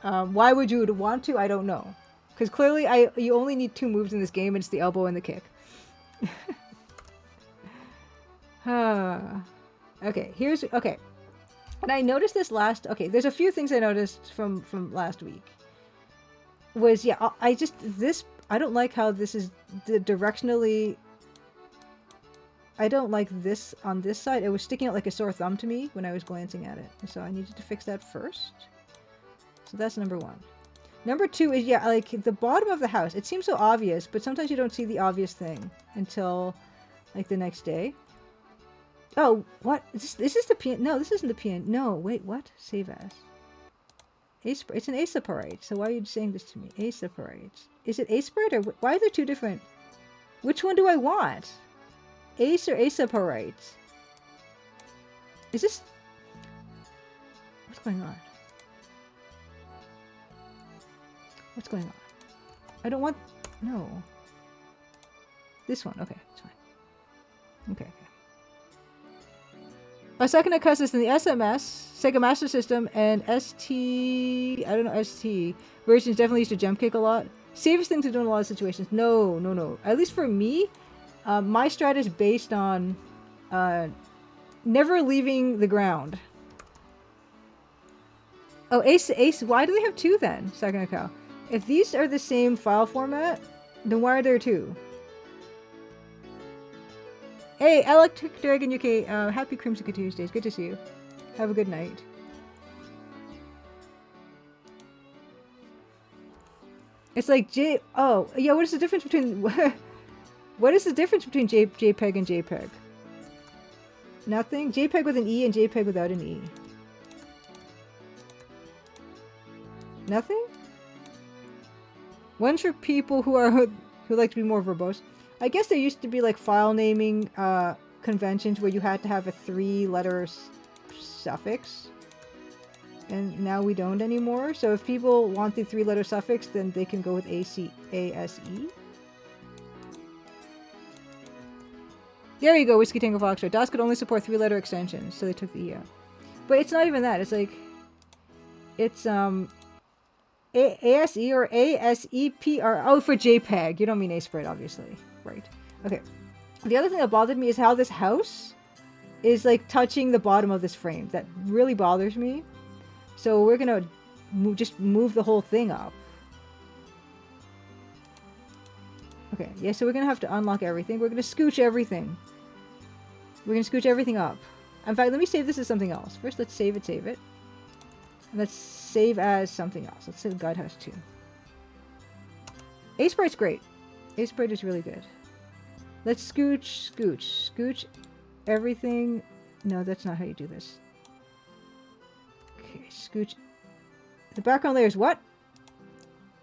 Why would you want to? I don't know. Because clearly you only need 2 moves in this game, and it's the elbow and the kick. Okay, okay. And I noticed this okay, there's a few things I noticed from last week. Was, yeah, I don't like how this is directionally. I don't like this on this side. It was sticking out like a sore thumb to me when I was glancing at it. So I needed to fix that first. So that's number 1. Number 2 is, yeah, like the bottom of the house. It seems so obvious, but sometimes you don't see the obvious thing until like the next day. Oh, what? This is the piano. No, this isn't the piano. No, wait, what? Save as. It's an asaparite. So why are you saying this to me? Asaparite. Is it asaparite or why are there 2 different? Which one do I want? Ace or asaparite? Is this? What's going on? What's going on? I don't want. No. This one. Okay, it's fine. Okay. Sakuna Cuss in the SMS, Sega Master System, and ST, I don't know, ST versions definitely used to jump kick a lot. Safest thing to do in a lot of situations. No. At least for me, my strat is based on never leaving the ground. Oh, Ace, why do they have 2 then, Sakuna Cow? If these are the same file format, then why are there 2? Hey, Electric Dragon UK, happy Crimson Tuesdays. Good to see you. Have a good night. It's like oh, yeah, what is the difference between... what is the difference between JPEG and JPEG? Nothing? JPEG with an E and JPEG without an E. Nothing? One's for people who like to be more verbose. I guess there used to be like file naming conventions where you had to have a 3-letter suffix, and now we don't anymore. So if people want the 3-letter suffix, then they can go with ASE. There you go, Whiskey Tango Foxtrot. DOS could only support 3-letter extensions, so they took the E out. But it's not even that. It's like it's ASE or ASEPR. Oh, for JPEG. You don't mean ASPRIT, obviously. Right. Okay. The other thing that bothered me is how this house is like touching the bottom of this frame. That really bothers me. So we're gonna just move the whole thing up. Okay. Yeah. So we're gonna have to unlock everything. We're gonna scooch everything. We're gonna scooch everything up. In fact, let me save this as something else. First, let's save it. And let's save as something else. Let's say Guidehouse 2. Sprite's great. Sprite is really good. Let's scooch everything. No, that's not how you do this. Okay, scooch. The background layer is what?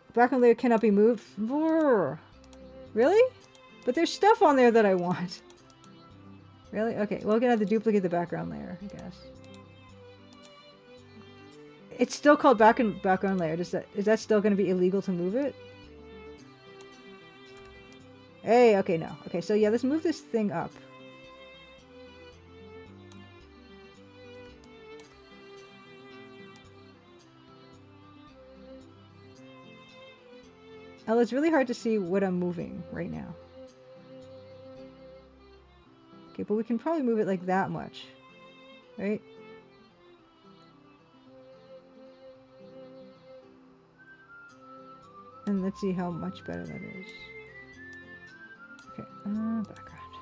The background layer cannot be moved. Really? But there's stuff on there that I want. Really? Okay, well, we're gonna have to duplicate the background layer, I guess. It's still called background layer. Is that still going to be illegal to move it? Hey, okay, no. Okay, so yeah, let's move this thing up. Oh, it's really hard to see what I'm moving right now. Okay, but we can probably move it like that much, right? And let's see how much better that is. Okay, background.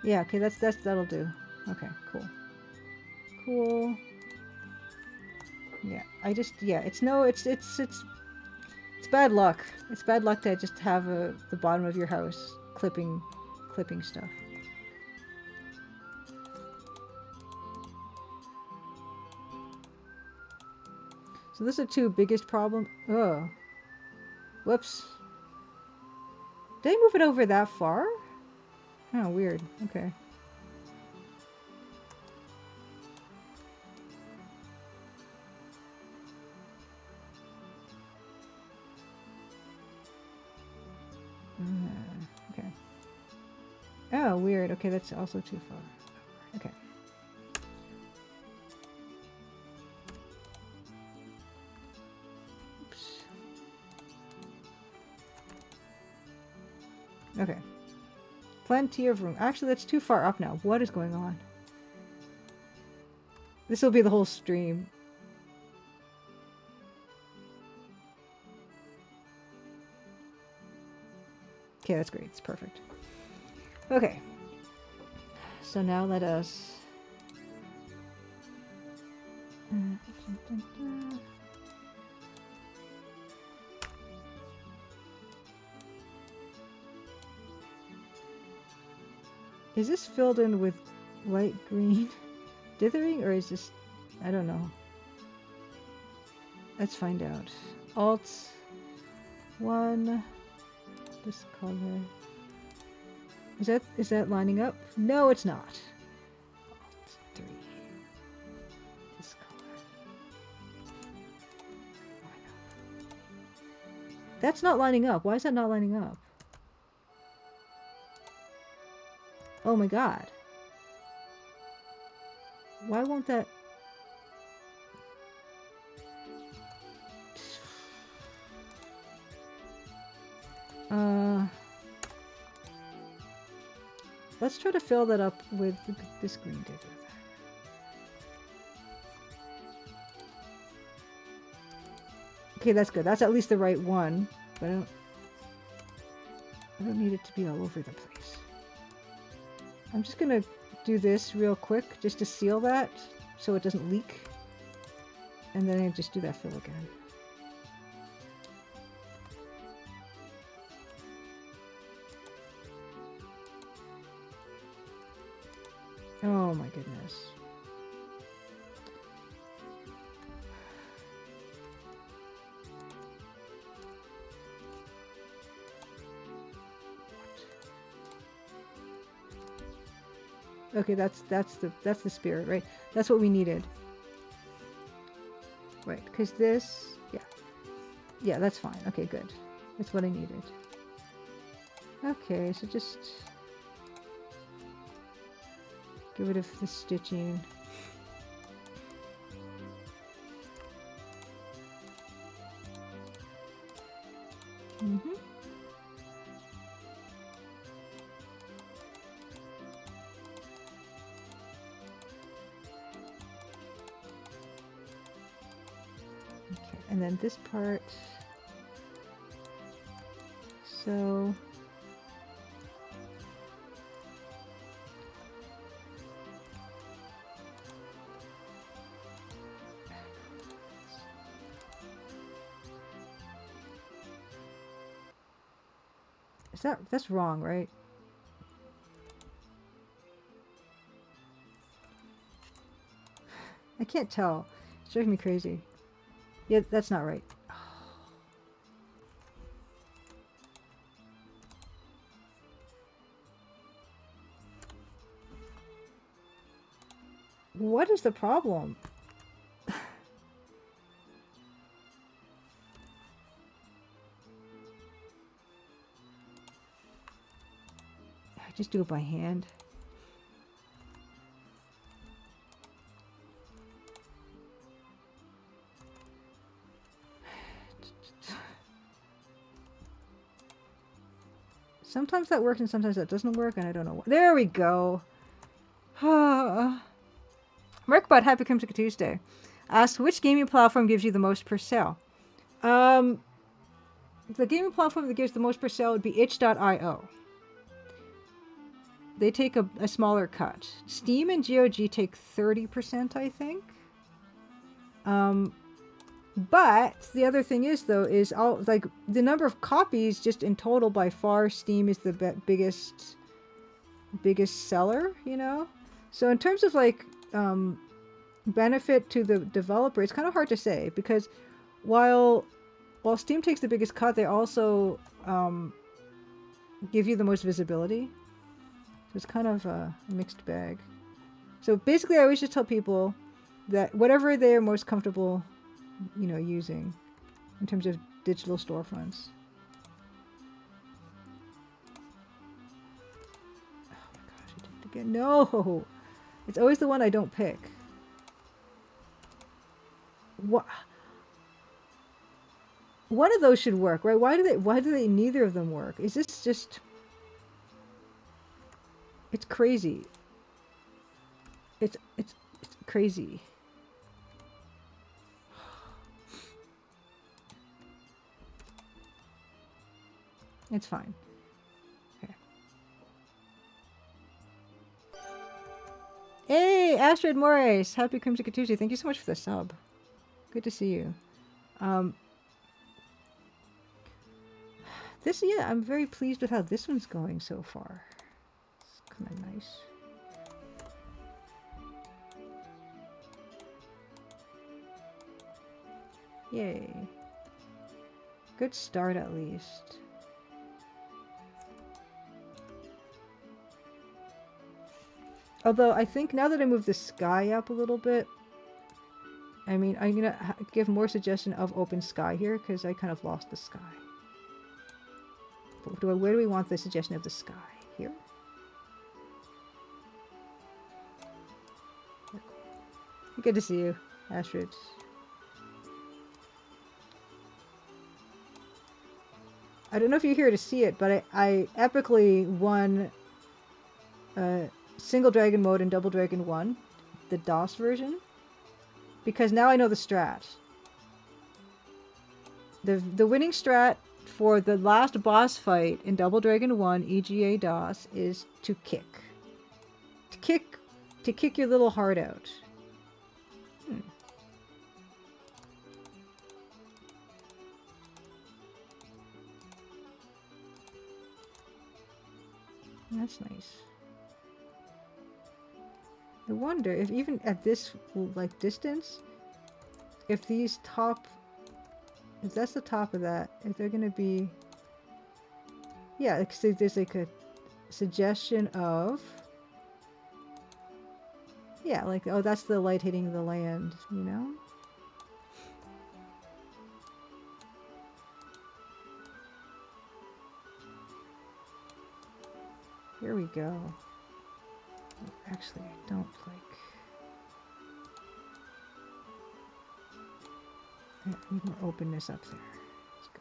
Yeah, okay, that'll do. Okay, cool. Yeah, yeah, it's bad luck. It's bad luck to just have the bottom of your house clipping stuff. So those are two biggest problem. Oh, whoops. Did I move it over that far? Oh, weird. Okay. Okay. Oh, weird. Okay, that's also too far. Okay. Oops. Okay. Plenty of room. Actually, that's too far up now. What is going on? This will be the whole stream. Okay, that's great. It's perfect. Okay. So now let us... Is this filled in with light green dithering, or is this... I don't know. Let's find out. Alt 1, this color. Is that lining up? No, it's not. Alt 3, this color. Line up. That's not lining up. Why is that not lining up? Oh my god. Why won't that... Let's try to fill that up with this green dither. Okay, that's good. That's at least the right one, but I don't need it to be all over the place. I'm just gonna do this real quick just to seal that so it doesn't leak. And then I just do that fill again. Oh my goodness. Okay, that's the spirit, right? That's what we needed. Right, because this, yeah, that's fine. Okay, good. That's what I needed. Okay, so just get rid of the stitching. Mm-hmm. Okay, and then this part. So that's wrong, right? I can't tell. It's driving me crazy. Yeah, that's not right. What is the problem? Just do it by hand. Sometimes that works and sometimes that doesn't work, and I don't know what. There we go. Merkbot, happy Crimson Tuesday. Asked, which gaming platform gives you the most per sale? The gaming platform that gives the most per sale would be itch.io. They take a smaller cut. Steam and GOG take 30%, I think. But the other thing is though is all like the number of copies just in total by far Steam is the biggest seller, you know? So in terms of like benefit to the developer, it's kind of hard to say because while Steam takes the biggest cut, they also give you the most visibility. So it's kind of a mixed bag. So basically I always just tell people that whatever they're most comfortable, you know, using in terms of digital storefronts. Oh my gosh, I did it again. No! It's always the one I don't pick. What? One of those should work, right? Why do they neither of them work? Is this just it's crazy. It's crazy. It's fine. Okay. Hey, Astrid Morris! Happy Crimson Tuesday. Thank you so much for the sub. Good to see you. Yeah, I'm very pleased with how this one's going so far. It's kind of nice. Yay. Good start at least. Although I think now that I move the sky up a little bit, I mean, I'm gonna give more suggestion of open sky here because I kind of lost the sky. Where do we want the suggestion of the sky? Here? Good to see you, Astrid. I don't know if you're here to see it, but I epically won single dragon mode and double dragon 1, the DOS version, because now I know the strat. The winning strat for the last boss fight in Double Dragon 1 EGA DOS is to kick. To kick your little heart out. That's nice. I wonder if even at this like distance, if these if that's the top of that, if they're gonna be, yeah, like, so there's like a suggestion of, yeah, like, oh, that's the light hitting the land, you know? Here we go. Actually, I don't like. I need more openness up there. Let's go.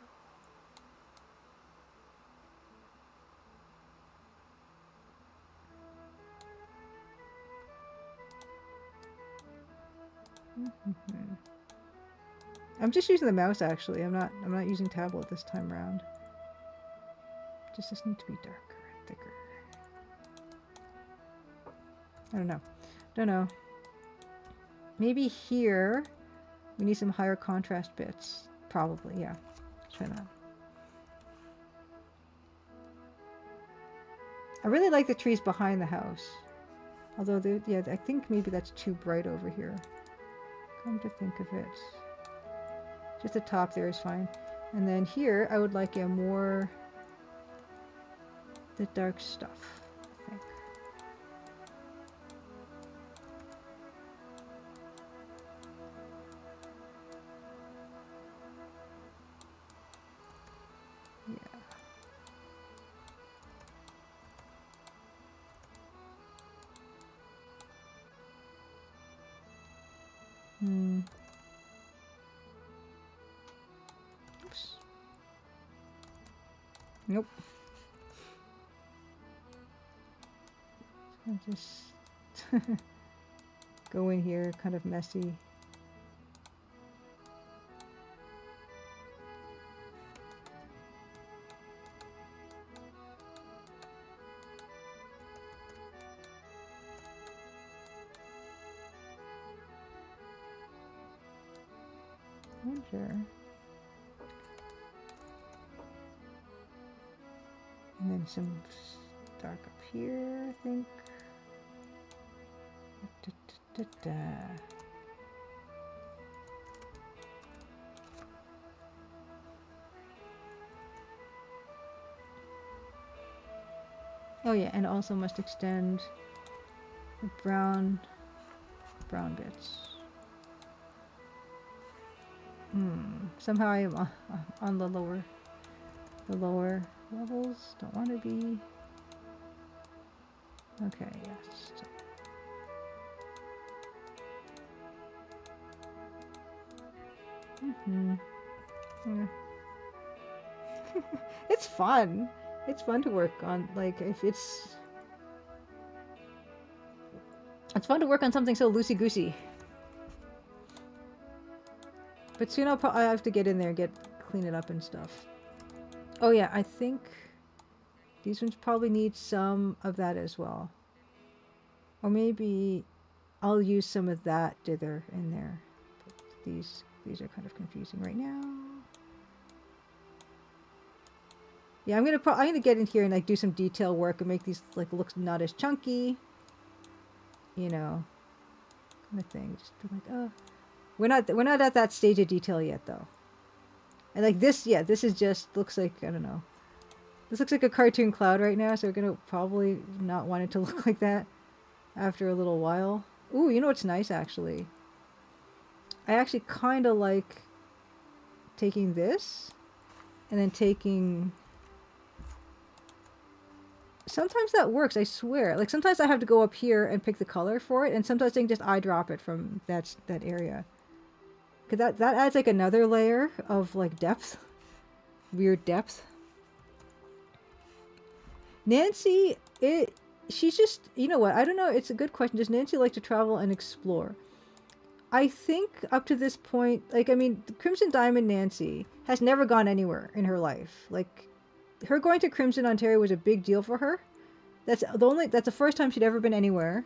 I'm just using the mouse actually. I'm not using tablet this time around. Just this need to be darker and thicker. I don't know. Don't know. Maybe here we need some higher contrast bits. Probably, yeah. Let's try that. I really like the trees behind the house. Although, yeah, I think maybe that's too bright over here. Come to think of it. Just the top there is fine. And then here, I would like, yeah, more the dark stuff, I think. Yeah. Oops. Nope. I'll just go in here, kind of messy. wonder. And then some dark up here, I think. Da, da, da, da. Oh yeah, and also must extend the brown bits. Somehow I am on the lower levels. Don't want to be. Okay, yes. Yeah. It's fun. It's fun to work on. Like if it's fun to work on something so loosey goosey. But soon I have to get in there and clean it up and stuff. Oh yeah, I think these ones probably need some of that as well. Or maybe I'll use some of that dither in there. But these are kind of confusing right now. Yeah, I'm gonna get in here and like do some detail work and make these like look not as chunky. You know, kind of thing. Just be like, oh, we're not at that stage of detail yet though. And like this, yeah, this is just looks like, I don't know. This looks like a cartoon cloud right now, so we're gonna probably not want it to look like that after a little while. Ooh, you know what's nice actually? I actually kind of like taking this and then taking. Sometimes that works, I swear. Like sometimes I have to go up here and pick the color for it, and sometimes I can just eyedrop it from that area. Cause that adds like another layer of like depth, weird depth. Nancy, she's just, you know what? I don't know. It's a good question. Does Nancy like to travel and explore? I think up to this point, like I mean, Crimson Diamond Nancy has never gone anywhere in her life. Like her going to Crimson Ontario was a big deal for her. That's the first time she'd ever been anywhere,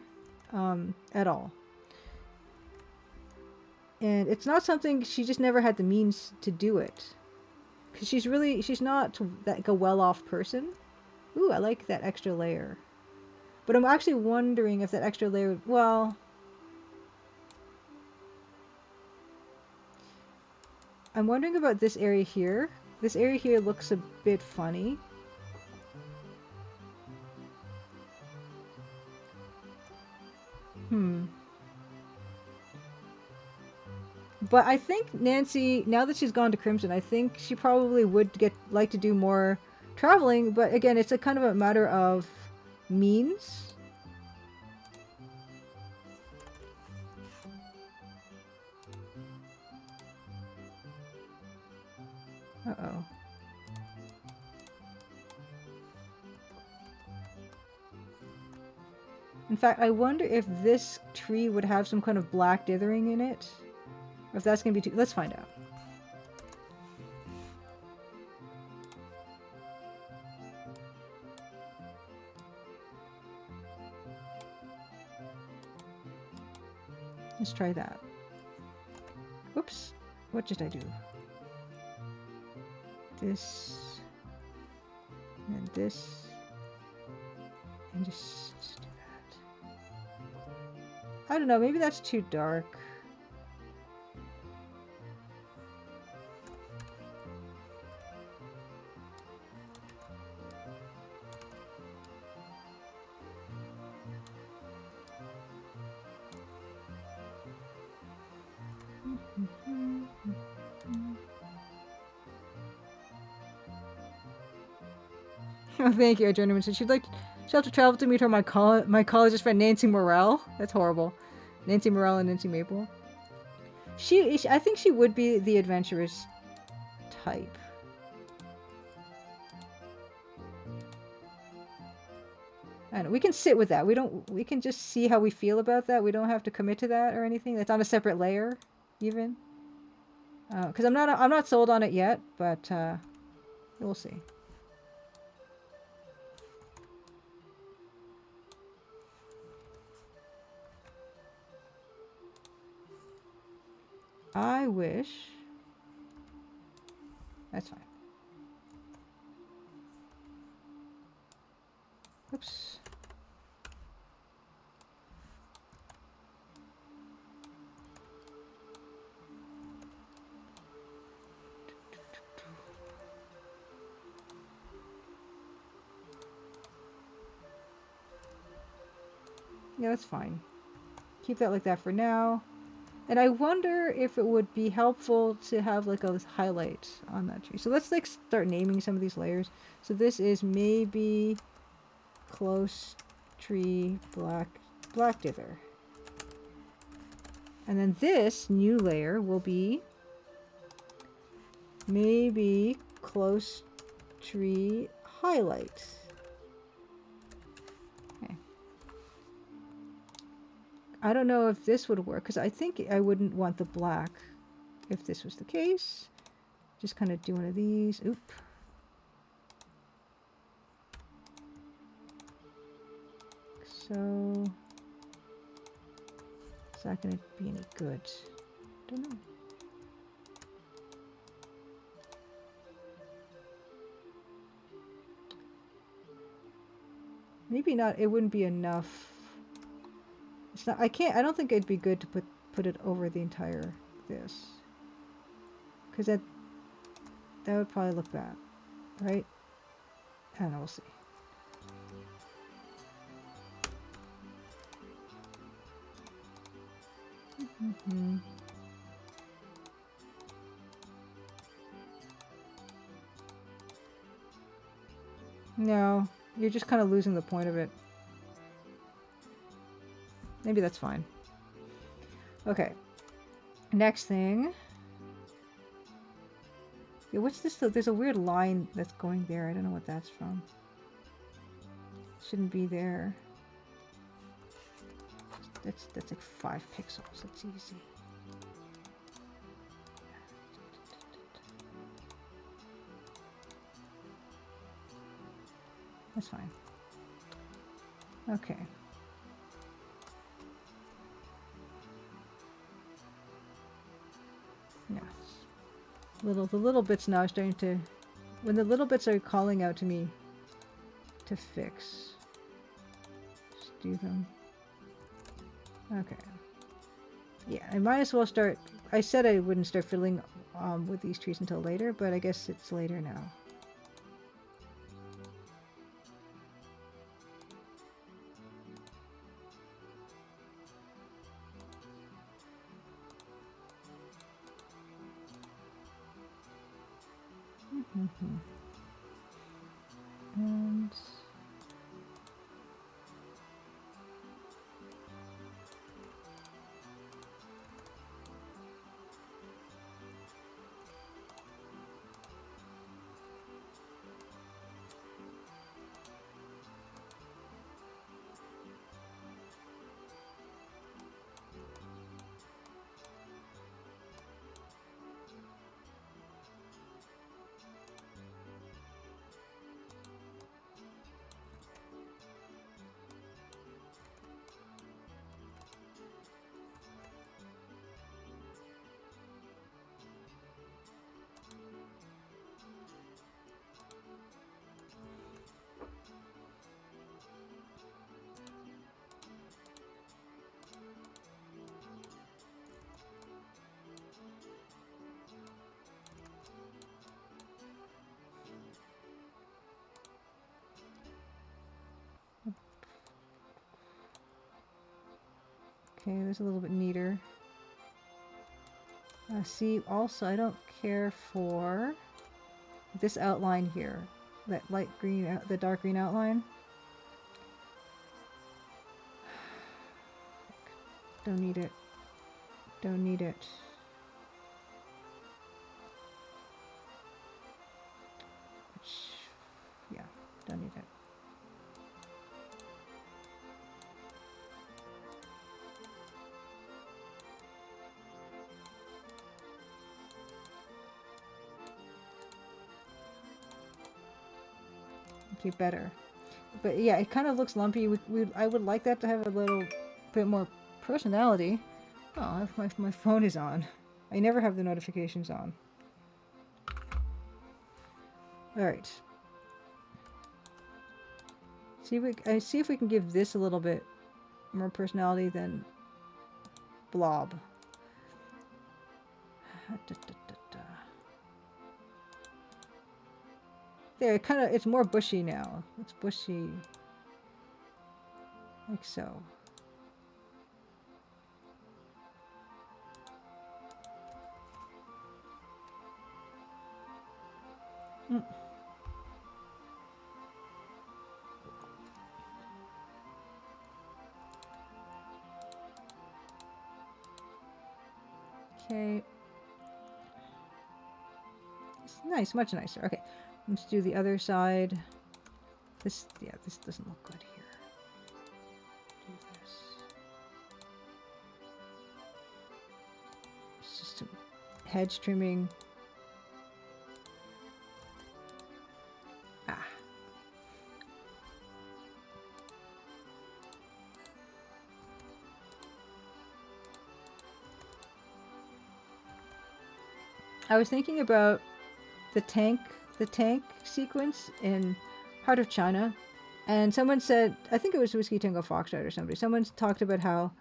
at all. And it's not something, she just never had the means to do it. Cause she's not like a well-off person. Ooh, I like that extra layer. But I'm actually wondering if that extra layer, well, I'm wondering about this area here. This area here looks a bit funny. But I think Nancy, now that she's gone to Crimson, I think she probably would like to do more traveling. But again, it's a kind of a matter of means. Uh-oh. In fact, I wonder if this tree would have some kind of black dithering in it. Or if that's going to be too... Let's find out. Let's try that. Whoops. What did I do? This. And this. And just do that. I don't know. Maybe that's too dark. Oh, thank you, Adrenaline. So she'll have to travel to meet her my college's friend Nancy Morel. That's horrible. Nancy Morel and Nancy Maple. I think she would be the adventurous type. I don't know. We can sit with that. We can just see how we feel about that. We don't have to commit to that or anything. That's on a separate layer, even. Because I'm not sold on it yet, but we'll see. I wish That's fine. Oops. Yeah, that's fine. Keep that like that for now. And I wonder if it would be helpful to have like a highlight on that tree. So let's like start naming some of these layers. So this is maybe close tree black dither. And then this new layer will be maybe close tree highlight. Okay. I don't know if this would work because I think I wouldn't want the black if this was the case. Just kind of do one of these. Oop. So is that going to be any good? Don't know. Maybe not. It wouldn't be enough. It's not. I can't. I don't think it'd be good to put it over the entire this, because that would probably look bad, right? I don't know. We'll see. Mm-hmm. No, you're just kind of losing the point of it. Maybe that's fine. Okay. Next thing. Yeah, what's this? There's a weird line that's going there. I don't know what that's from. Shouldn't be there. That's like 5 pixels. That's easy. That's fine. Okay. Yeah. The little bits now are starting to, when the little bits are calling out to me to fix, just do them. Okay. Yeah, I might as well start. I said I wouldn't start fiddling with these trees until later, but I guess it's later now. And okay, that's a little bit neater. See, also, I don't care for this outline here. That light green, the dark green outline. Don't need it. Don't need it. Which, yeah, don't need it. Okay, better. But yeah, it kind of looks lumpy. I would like that to have a little bit more personality. Oh, my phone is on. I never have the notifications on. All right. I see if we can give this a little bit more personality than Blob. There, it's more bushy now. It's bushy, like so. Mm. Okay. It's nice, much nicer. Okay, let's do the other side. This doesn't look good here. Do this. It's just some hedge trimming. Ah. I was thinking about the tank sequence in Heart of China, and someone said, I think it was Whiskey Tango Foxtrot or somebody, someone talked about how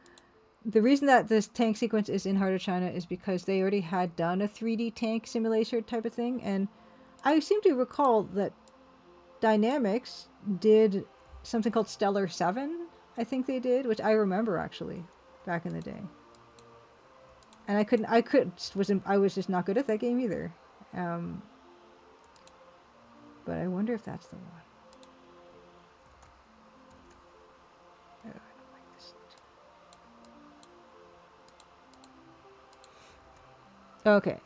the reason that this tank sequence is in Heart of China is because they already had done a 3D tank simulation type of thing, and I seem to recall that Dynamix did something called Stellar 7, I think they did, which I remember actually back in the day. And I was just not good at that game either. But I wonder if that's the one. Oh, I don't like this. Okay.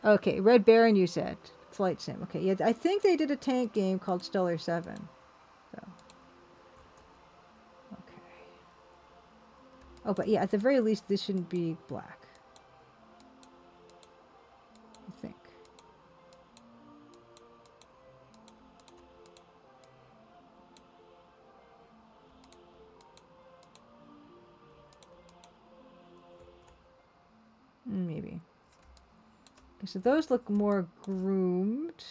Okay, Red Baron you said. Flight Sim. Okay, yeah, I think they did a tank game called Stellar 7. So, okay. Oh, but yeah, at the very least, this shouldn't be black. I think. Maybe. Okay, so those look more groomed.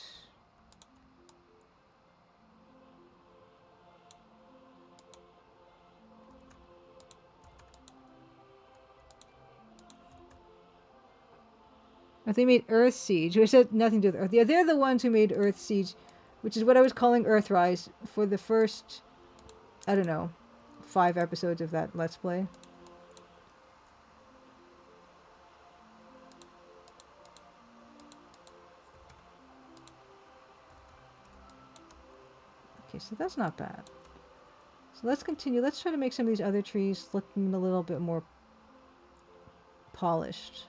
If they made Earth Siege, which had nothing to do with Earth. Yeah, they're the ones who made Earth Siege, which is what I was calling Earthrise for the first, I don't know, 5 episodes of that Let's Play. Okay, so that's not bad. So let's continue. Let's try to make some of these other trees looking a little bit more polished.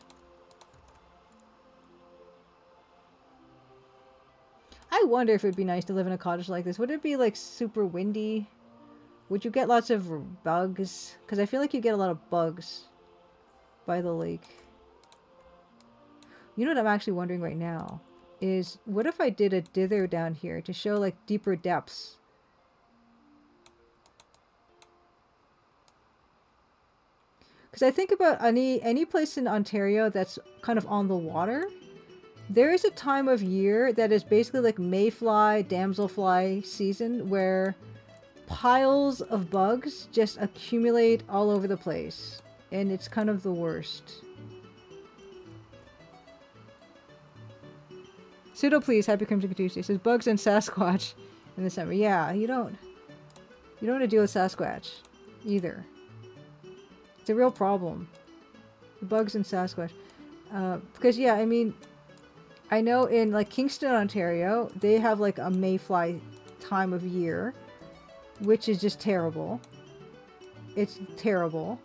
I wonder if it would be nice to live in a cottage like this. Would it be like super windy? Would you get lots of bugs? Because I feel like you get a lot of bugs by the lake. You know what I'm actually wondering right now is what if I did a dither down here to show like deeper depths? Because I think about any place in Ontario that's kind of on the water, there is a time of year that is basically like mayfly, damselfly season where piles of bugs just accumulate all over the place. And it's kind of the worst. Pseudo please, happy Crimson Tuesday. Says bugs and Sasquatch in the summer. Yeah, you don't want to deal with Sasquatch either. It's a real problem. The bugs and Sasquatch. Because yeah, I mean, I know in like Kingston, Ontario, they have like a mayfly time of year, which is just terrible. It's terrible.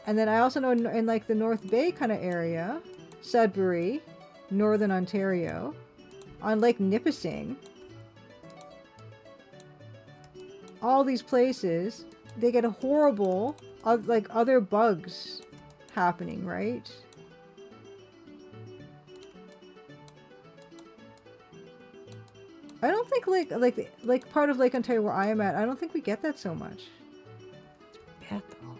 And then I also know in like the North Bay kind of area, Sudbury, Northern Ontario, on Lake Nipissing, all these places, they get a horrible, like other bugs happening, right? I don't think like part of Lake Ontario where I am at, I don't think we get that so much. It's bad though.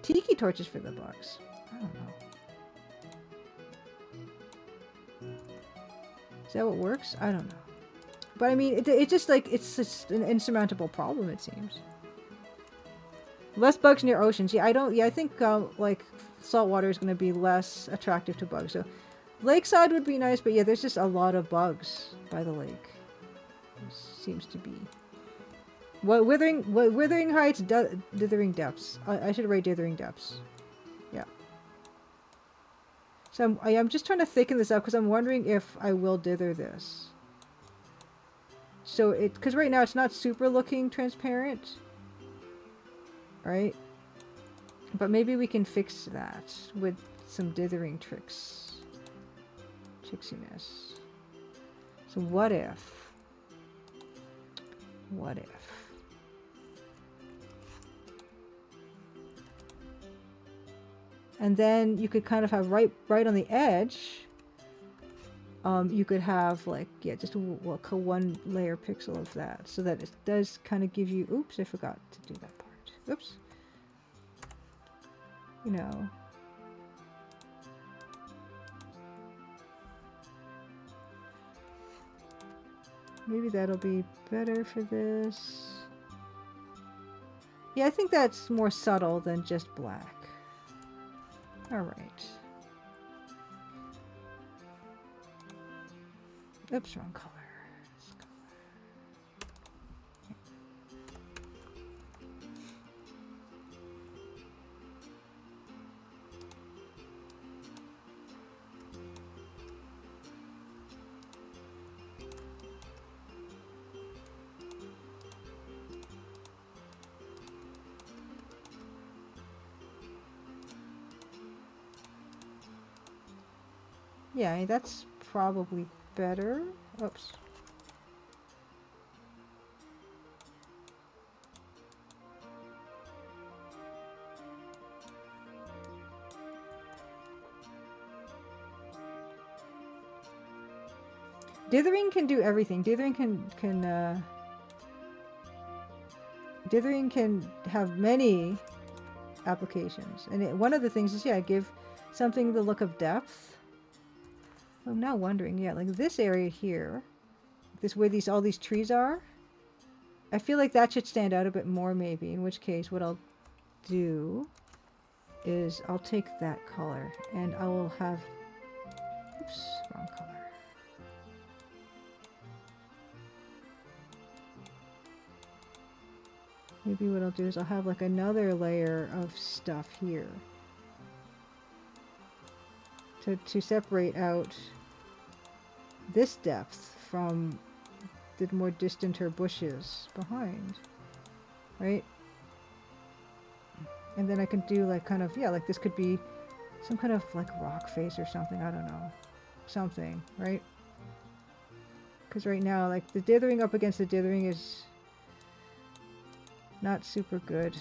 Tiki torches for the bugs. I don't know. that what works? I don't know. But I mean, it's just like, it's just an insurmountable problem, it seems. Less bugs near oceans. Yeah, I think, like, saltwater is going to be less attractive to bugs. So, lakeside would be nice, but yeah, there's just a lot of bugs by the lake. Seems to be. Withering heights, dithering depths. I should write dithering depths. Yeah. So I'm just trying to thicken this up because I'm wondering if I will dither this. So because right now it's not super looking transparent, right? But maybe we can fix that with some dithering tricks. Tricksiness. So what if? What if? And then you could kind of have right on the edge, you could have like, yeah, just one layer pixel of that, so that it does kind of give you, oops, I forgot to do that part. Oops. You know. Maybe that'll be better for this. Yeah, I think that's more subtle than just black. Alright. Oops, wrong color. Yeah, that's probably better. Oops. Dithering can do everything. Dithering dithering can have many applications, and one of the things is, yeah, give something the look of depth. I'm now wondering, yeah, like this area here, this where all these trees are, I feel like that should stand out a bit more, maybe. In which case, what I'll do is I'll take that color and I will have, oops, wrong color. Maybe what I'll do is I'll have like another layer of stuff here to separate out this depth from the more distanter bushes behind, right? And then I can do like kind of, yeah, like this could be some kind of like rock face or something, I don't know. Something, right? Because right now, like the dithering up against the dithering is not super good.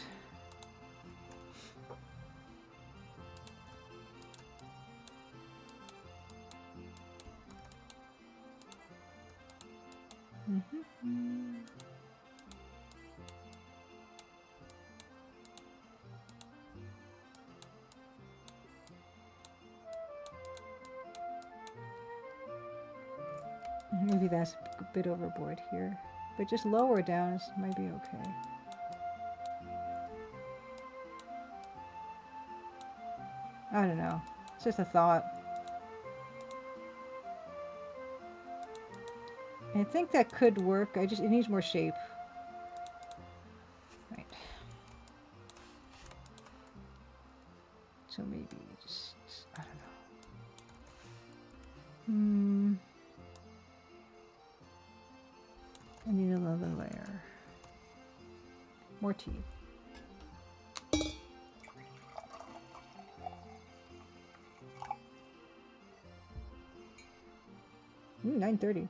Maybe that's a bit overboard here, but just lower down might be okay. I don't know. It's just a thought. I think that could work. It needs more shape. Right. So maybe just, I don't know. I need another layer. More tea. 9:30.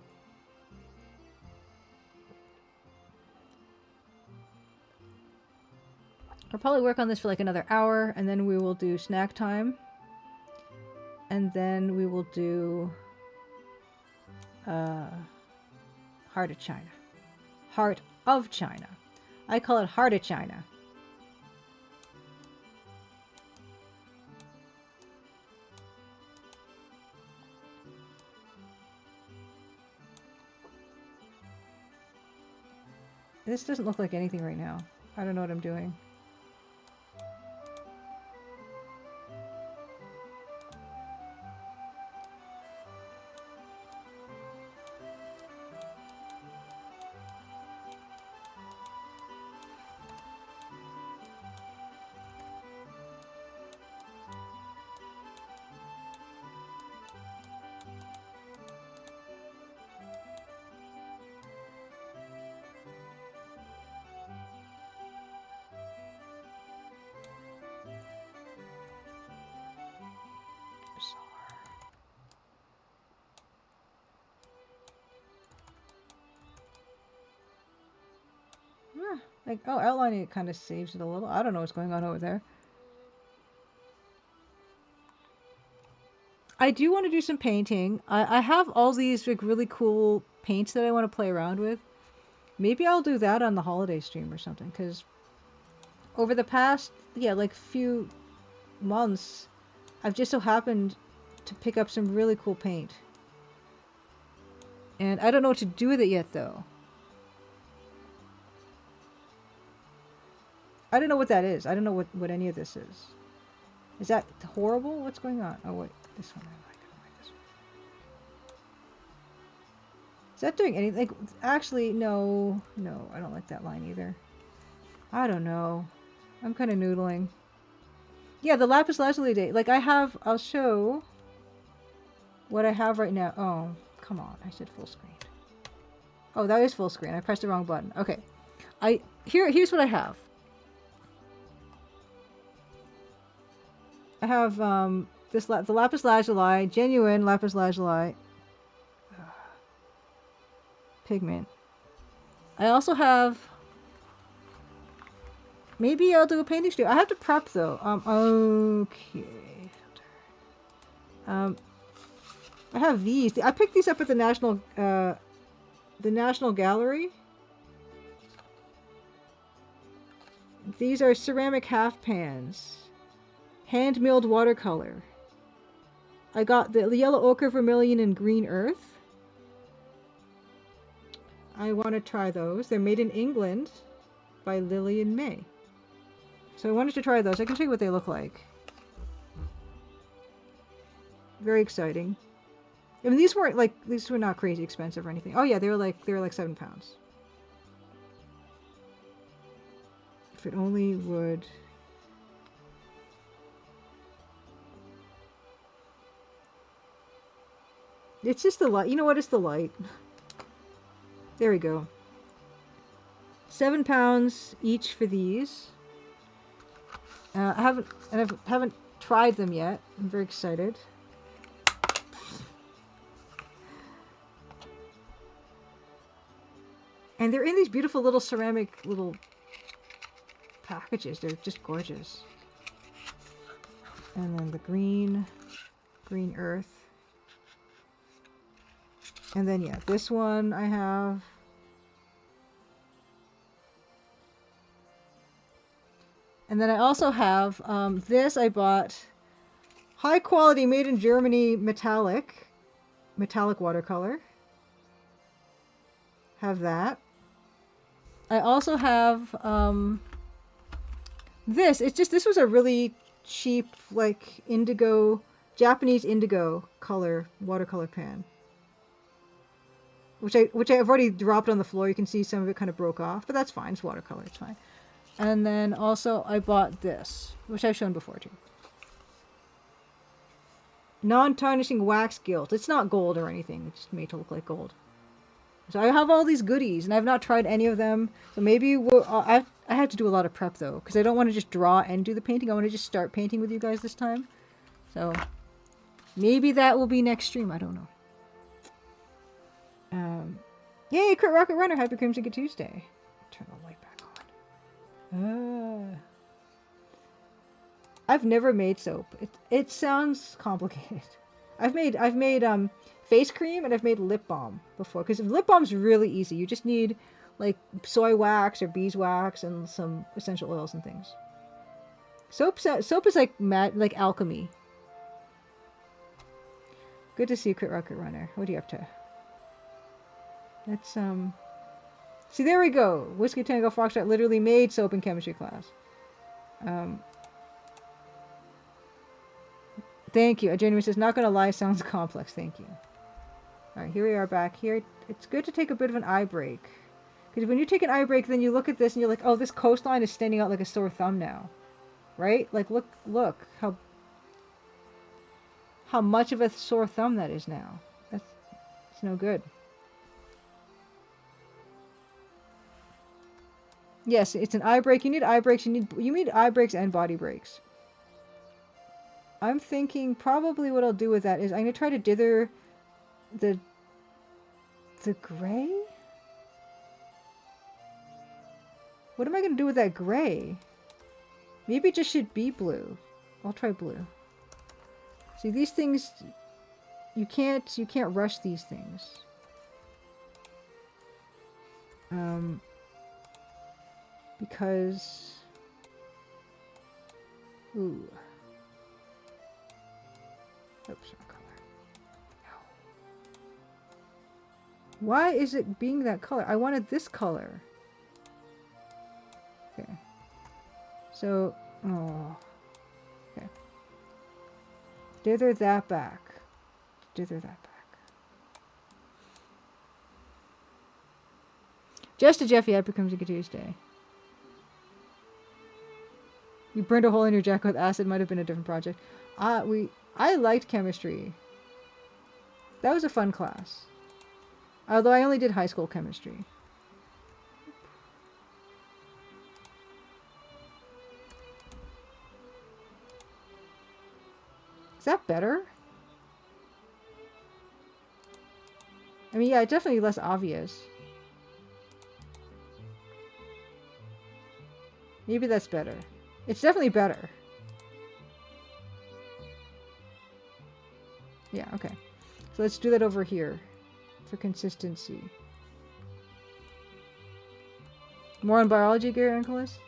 I'll probably work on this for like another hour, and then we will do snack time. And then we will do Heart of China. Heart of China. I call it Heart of China. This doesn't look like anything right now. I don't know what I'm doing. Like, oh, outlining it kind of saves it a little. I don't know what's going on over there. I do want to do some painting. I have all these like really cool paints that I want to play around with. Maybe I'll do that on the holiday stream or something, because over the past, like few months, I've just so happened to pick up some really cool paint. And I don't know what to do with it yet, though. I don't know what that is. I don't know what any of this is. Is that horrible? What's going on? Oh, wait. This one I like. I like this one. Is that doing anything? Like, actually, no. No, I don't like that line either. I don't know. I'm kind of noodling. Yeah, the lapis lazuli date. Like, I'll show what I have right now. Oh, come on. I said full screen. Oh, that is full screen. I pressed the wrong button. Okay. Here's what I have. I have the lapis lazuli, genuine lapis lazuli pigment. I also have. Maybe I'll do a painting studio. I have to prep though. Okay. I have these. I picked these up at the National Gallery. These are ceramic half pans. Hand milled watercolor. I got the yellow ochre, vermilion, and green earth. I want to try those. They're made in England by Lillian May. So I wanted to try those. I can show you what they look like. Very exciting. I mean, these were not crazy expensive or anything. Oh yeah, they were like £7. If it only would. It's just the light. You know what? It's the light. There we go. £7 each for these. I haven't tried them yet. I'm very excited. And they're in these beautiful little ceramic little packages. They're just gorgeous. And then the green earth. And then, yeah, this one I have. And then I also have this I bought. High quality, made in Germany, metallic watercolor. Have that. I also have this. This was a really cheap, like Japanese indigo color watercolor pan. Which I've already dropped on the floor. You can see some of it kind of broke off, but that's fine. It's watercolor. It's fine. And then also I bought this, which I've shown before too. Non-tarnishing wax gilt. It's not gold or anything. It's just made to look like gold. So I have all these goodies, and I've not tried any of them. So maybe I have to do a lot of prep though, because I don't want to just draw and do the painting. I want to just start painting with you guys this time. So maybe that will be next stream. I don't know. Yay, Crit Rocket Runner! Happy Crimson Tuesday. Turn the light back on. I've never made soap. It sounds complicated. I've made face cream and I've made lip balm before, because lip balm's really easy. You just need like soy wax or beeswax and some essential oils and things. Soap is like alchemy. Good to see you, Crit Rocket Runner. What are you up to? Let's See, there we go. Whiskey Tango Foxtrot literally made soap in chemistry class. Thank you. Jenny says, not gonna lie, sounds complex. Thank you. Alright, here we are back here. It's good to take a bit of an eye break. Because when you take an eye break, then you look at this and you're like, oh, this coastline is standing out like a sore thumb now. Right? Like, look how much of a sore thumb that is now. It's no good. Yes, it's an eye break. You need eye breaks. You need eye breaks and body breaks. I'm thinking probably what I'll do with that is I'm going to try to dither the gray? What am I going to do with that gray? Maybe it just should be blue. I'll try blue. See, these things, you can't rush these things. Because, ooh. Oops, wrong color. No. Why is it being that color? I wanted this color. Okay. So, oh. Okay. Dither that back. Dither that back. Just a Jeffy ad becomes a Tuesday. You burned a hole in your jacket with acid. Might have been a different project. I liked chemistry. That was a fun class. Although I only did high school chemistry. Is that better? I mean, yeah, it's definitely less obvious. Maybe that's better. It's definitely better. Yeah, okay. So let's do that over here for consistency. More on biology, Gary Nicholas?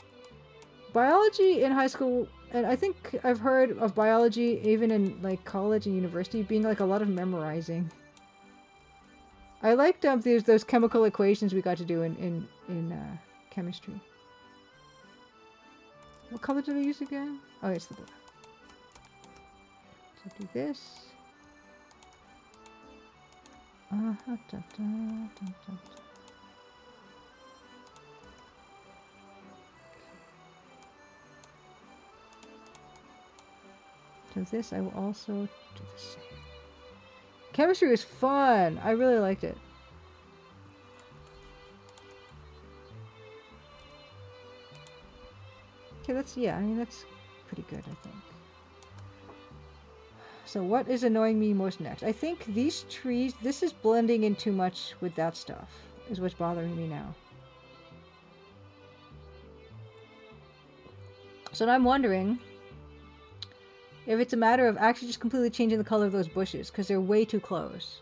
Biology in high school, and I think I've heard of biology even in like college and university being like a lot of memorizing. I liked those chemical equations we got to do in chemistry. What color did I use again? Oh, it's the blue. So do this. So this I will also do the same. Chemistry was fun. I really liked it. Okay, that's pretty good, I think. So what is annoying me most next? I think these trees, this is blending in too much with that stuff, is what's bothering me now. So now I'm wondering if it's a matter of actually just completely changing the color of those bushes, because they're way too close.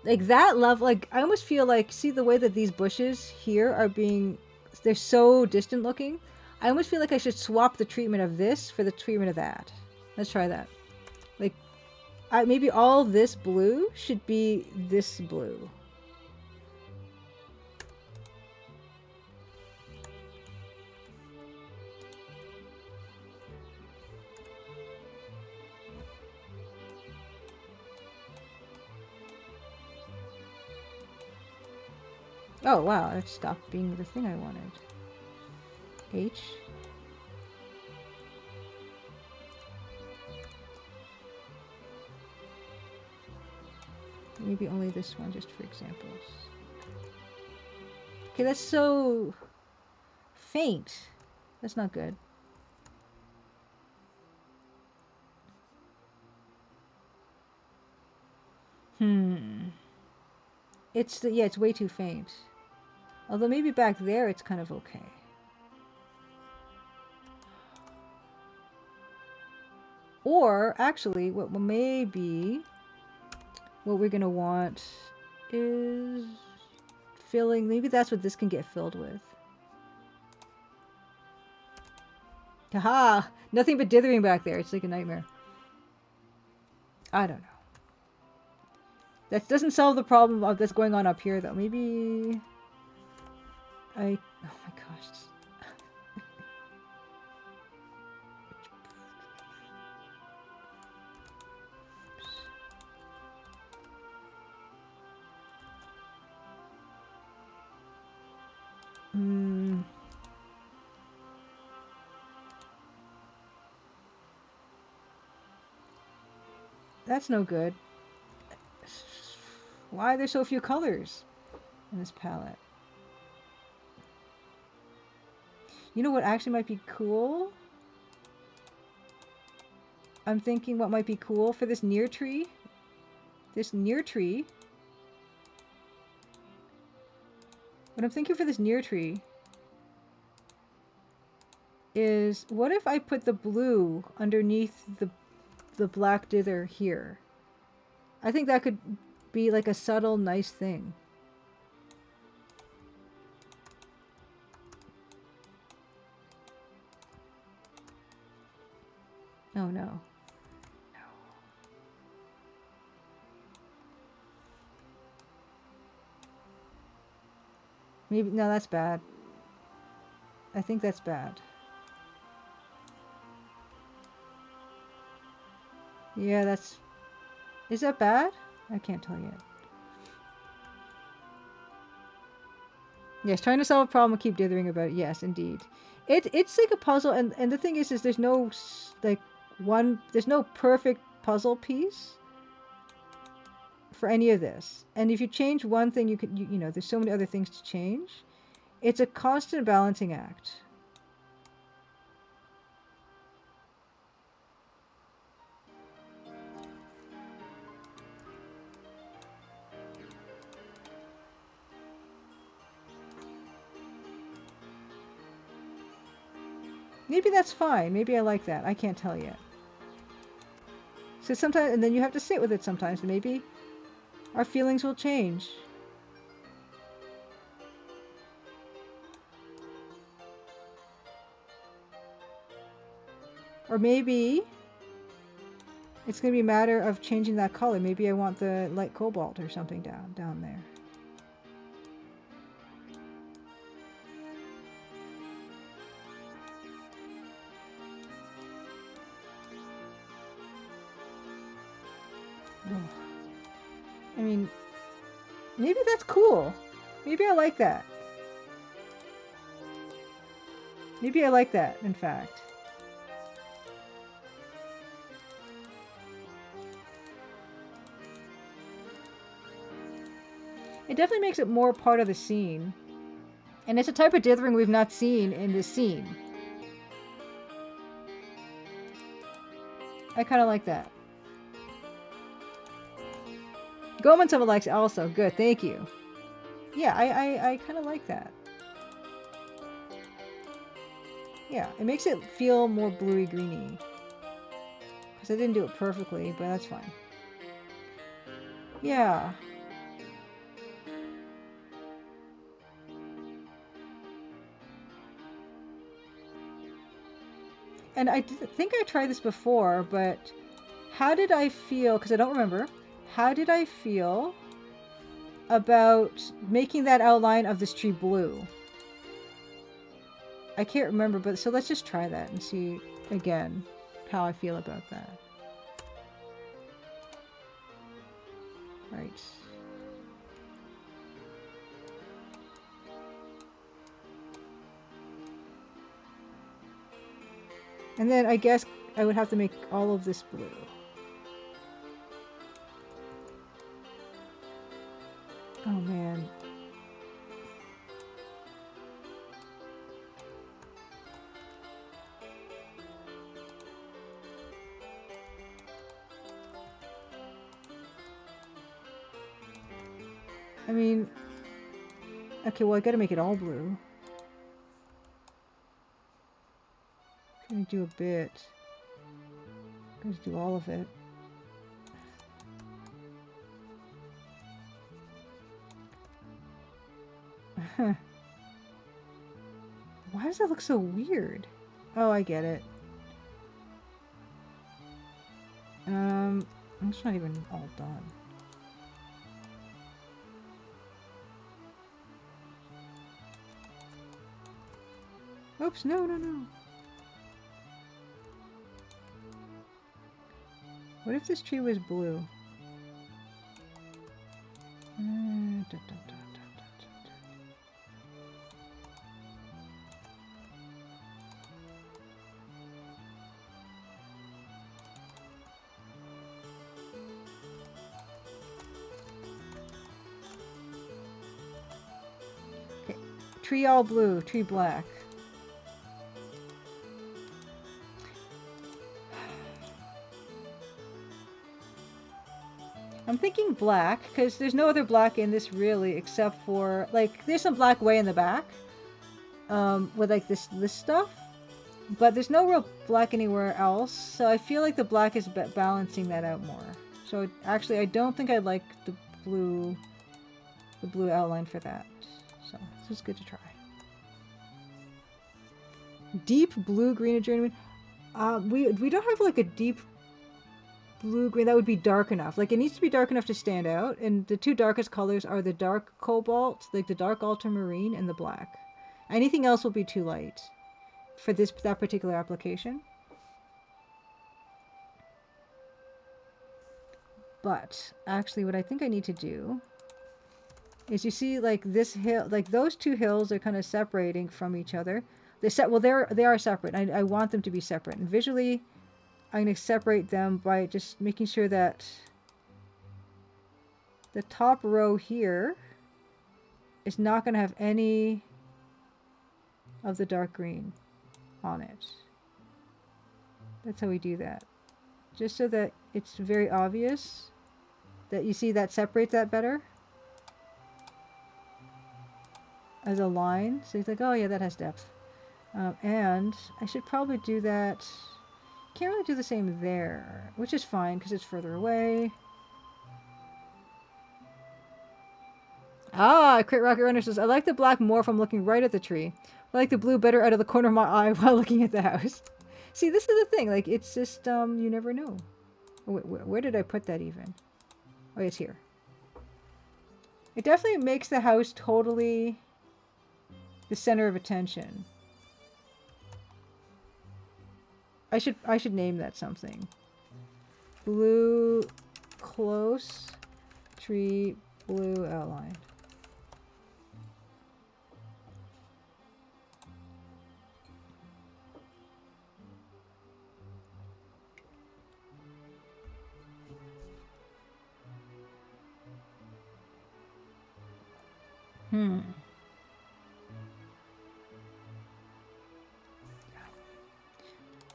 Like that level, like I almost feel like, see the way that these bushes here are being, they're so distant looking. I almost feel like I should swap the treatment of this for the treatment of that. Let's try that. Like, maybe all this blue should be this blue. Oh wow, it stopped being the thing I wanted. H. Maybe only this one, just for examples. Okay, that's so faint. That's not good. It's way too faint. Although maybe back there it's kind of okay. Or actually, what we're gonna want is filling. Maybe that's what this can get filled with. Haha! Nothing but dithering back there. It's like a nightmare. I don't know. That doesn't solve the problem of that's going on up here, though. Maybe Oh my gosh. That's no good. Why are there so few colors in this palette? You know what actually might be cool? I'm thinking what might be cool for this near tree. This near tree. What I'm thinking for this near tree is, what if I put the blue underneath the black dither here? I think that could be like a subtle, nice thing. Oh no. Maybe, no, that's bad. I think that's bad. Yeah, that's... Is that bad? I can't tell yet. Yes, trying to solve a problem, keep dithering about it. Yes, indeed. It's like a puzzle, and the thing is there's no, like, there's no perfect puzzle piece for any of this. And if you change one thing, you know, there's so many other things to change. It's a constant balancing act. Maybe that's fine. Maybe I like that. I can't tell yet. So sometimes, and then you have to sit with it sometimes. Maybe our feelings will change. Or maybe it's going to be a matter of changing that color. Maybe I want the light cobalt or something down there. I mean, maybe that's cool. Maybe I like that. Maybe I like that, in fact. It definitely makes it more part of the scene. And it's a type of dithering we've not seen in this scene. I kind of like that. Goman someone likes also. Good, thank you. Yeah, I kind of like that. Yeah, it makes it feel more bluey greeny. Because I didn't do it perfectly, but that's fine. Yeah. And I think I tried this before, but how did I feel? Because I don't remember. How did I feel about making that outline of this tree blue? I can't remember, but so let's just try that and see again how I feel about that. Right. And then I guess I would have to make all of this blue. Oh man. I mean, okay, well I gotta make it all blue. I'm gonna do a bit. I'm gonna do all of it. Why does that look so weird? Oh, I get it. It's not even all done. Oops, no, no, no. What if this tree was blue? Okay. Tree all blue, tree black. I'm thinking black, because there's no other black in this really, except for, like, there's some black way in the back, with, like, this stuff, but there's no real black anywhere else, so I feel like the black is balancing that out more. So, actually, I don't think I like the blue outline for that, so this is good to try. Deep blue, green adjournment. We don't have, like, a deep blue-green. That would be dark enough. Like, it needs to be dark enough to stand out, and the two darkest colors are the dark cobalt, like the dark ultramarine, and the black. Anything else will be too light for that particular application. But actually, what I think I need to do is, you see, like, this hill, like those two hills are kind of separating from each other. They are separate. I want them to be separate, and visually I'm going to separate them by just making sure that the top row here is not going to have any of the dark green on it. That's how we do that. Just so that it's very obvious that you see that separates that better as a line. So it's like, oh yeah, that has depth. And I should probably do that. Can't really do the same there, which is fine because it's further away. Ah, Crit Rocket Runner says, I like the black more if I'm looking right at the tree. I like the blue better out of the corner of my eye while looking at the house. See, this is the thing. Like, it's just, you never know. Oh, wait, where did I put that even? Oh, it's here. It definitely makes the house totally the center of attention. I should name that something. Blue close tree blue outline.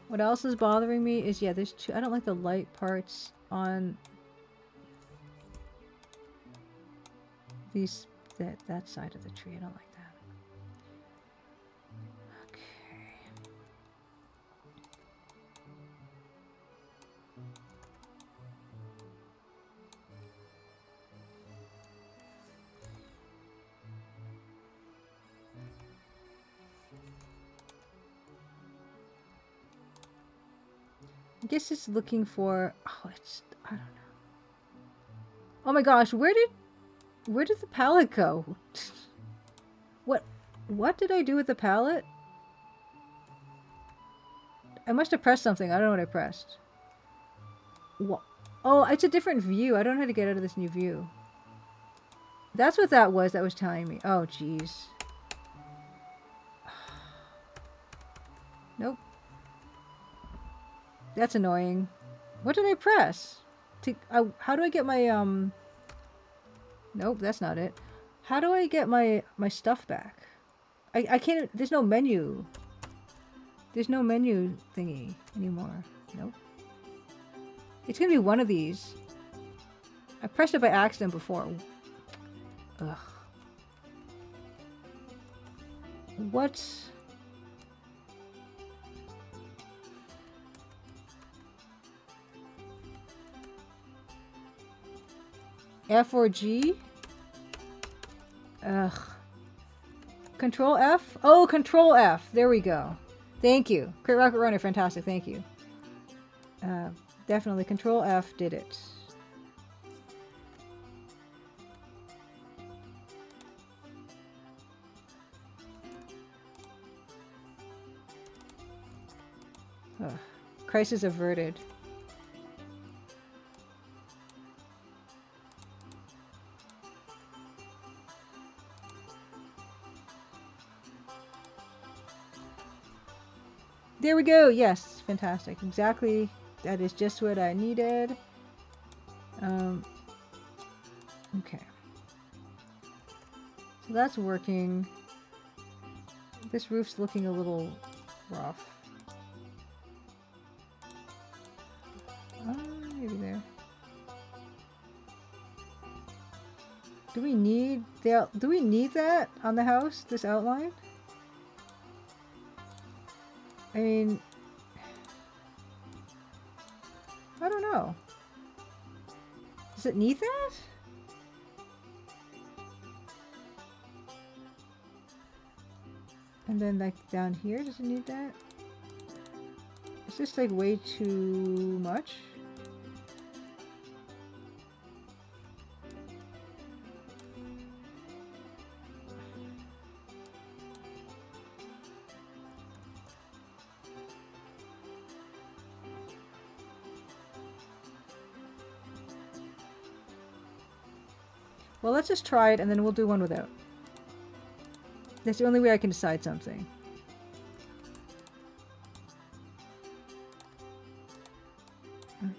What else is bothering me is, yeah, there's two. I don't like the light parts on that side of the tree. I don't like that. Okay. I guess it's looking for, oh, I don't know. Oh my gosh, where did the palette go? What did I do with the palette? I must have pressed something. I don't know what I pressed. What? Oh, it's a different view. I don't know how to get out of this new view. That's what that was telling me. Oh, jeez. Nope. That's annoying. What did I press? How do I get my, Nope, that's not it. How do I get my stuff back? I can't, there's no menu. There's no menu thingy anymore. Nope. It's gonna be one of these. I pressed it by accident before. Ugh. What? F or G? Ugh. Control F? Oh, Control F. There we go. Thank you. Crit Rocket Runner, fantastic. Thank you. Definitely Control F did it. Ugh. Crisis averted. There we go. Yes, fantastic. Exactly. That is just what I needed. Okay. So that's working. This roof's looking a little rough. Maybe there. Do we need that on the house? This outline? I mean, I don't know. Does it need that? And then like down here, does it need that? Is this like way too much? Well, let's just try it and then we'll do one without. That's the only way I can decide something. Okay.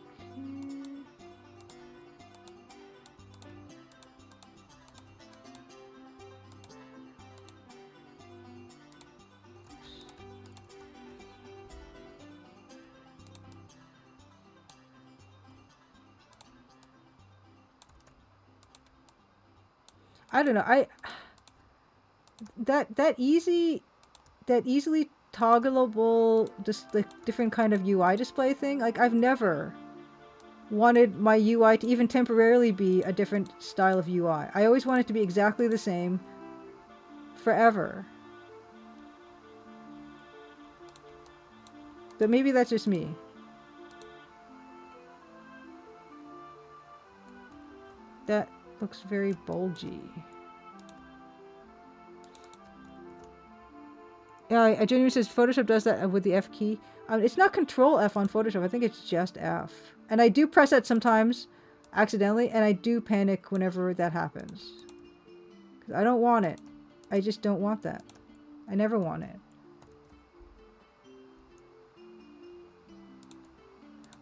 I don't know. That easily toggleable, just the different kind of UI display thing. Like I've never wanted my UI to even temporarily be a different style of UI. I always want it to be exactly the same forever. But maybe that's just me. That looks very bulgy. Yeah, Genuine says Photoshop does that with the F key. It's not Control F on Photoshop. I think it's just F. And I do press that sometimes accidentally, and I do panic whenever that happens. 'Cause I don't want it. I just don't want that. I never want it.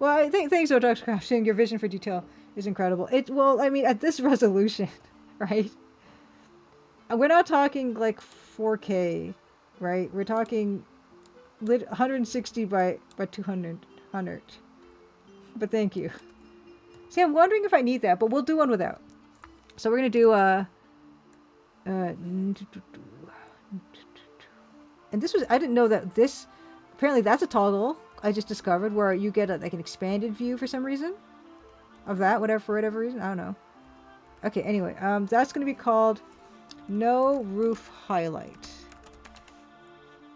Well, I think thanks, Otaxcraft, saying your vision for detail is incredible. Well, I mean, at this resolution, right? We're not talking like 4K, right? We're talking 160 by 200. But thank you. See, I'm wondering if I need that, but we'll do one without. So we're gonna do and this was, I didn't know that this, apparently that's a toggle I just discovered where you get like an expanded view for some reason of that, for whatever reason, I don't know. Okay, anyway, that's gonna be called no roof highlight.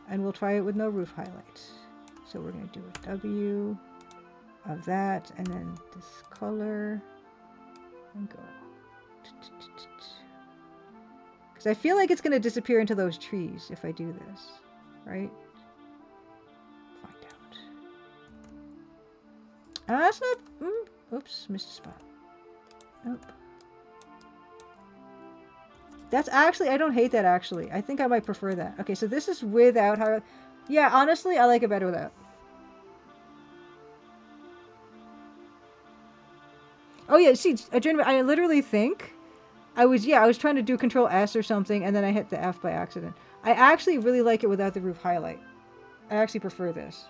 And we'll try it with no roof highlight. So we're gonna do a W of that, and then this color, and go. Because I feel like it's going to disappear into those trees if I do this, right? Find out. That's not... oops, missed a spot. Nope. That's actually... I don't hate that, actually. I think I might prefer that. Okay, so this is without... Yeah, honestly, I like it better without. Oh, yeah, see, I literally think... I was trying to do Control S or something, and then I hit the F by accident. I actually really like it without the roof highlight. I actually prefer this.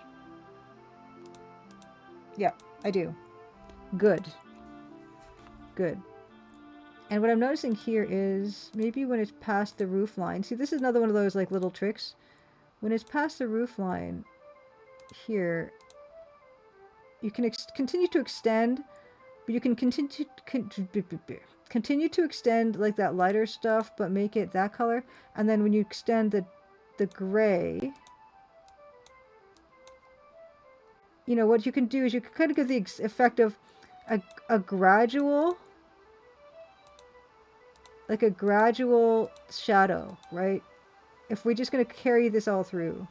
Yeah, I do. Good. Good. And what I'm noticing here is maybe when it's past the roof line. See, this is another one of those like little tricks. When it's past the roof line here, you can continue to extend, but you can continue to extend like that lighter stuff, but make it that color. And then when you extend the gray, you know, what you can do is you can kind of get the effect of a gradual, like a gradual shadow, right? If we're just going to carry this all through.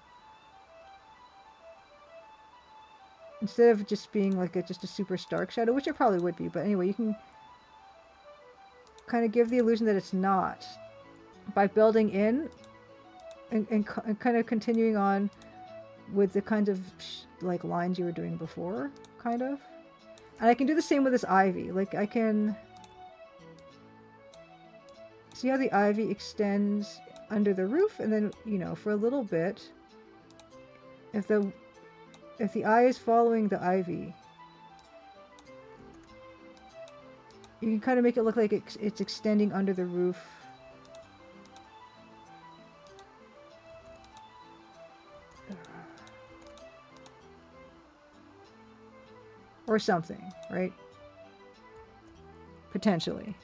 instead of just being like just a super stark shadow, which it probably would be, but anyway, you can kind of give the illusion that it's not by building in and kind of continuing on with the kind of like lines you were doing before, kind of. And I can do the same with this ivy. Like I can see how the ivy extends under the roof, and then, you know, for a little bit, if the eye is following the ivy, you can kind of make it look like it's extending under the roof. Or something, right? Potentially.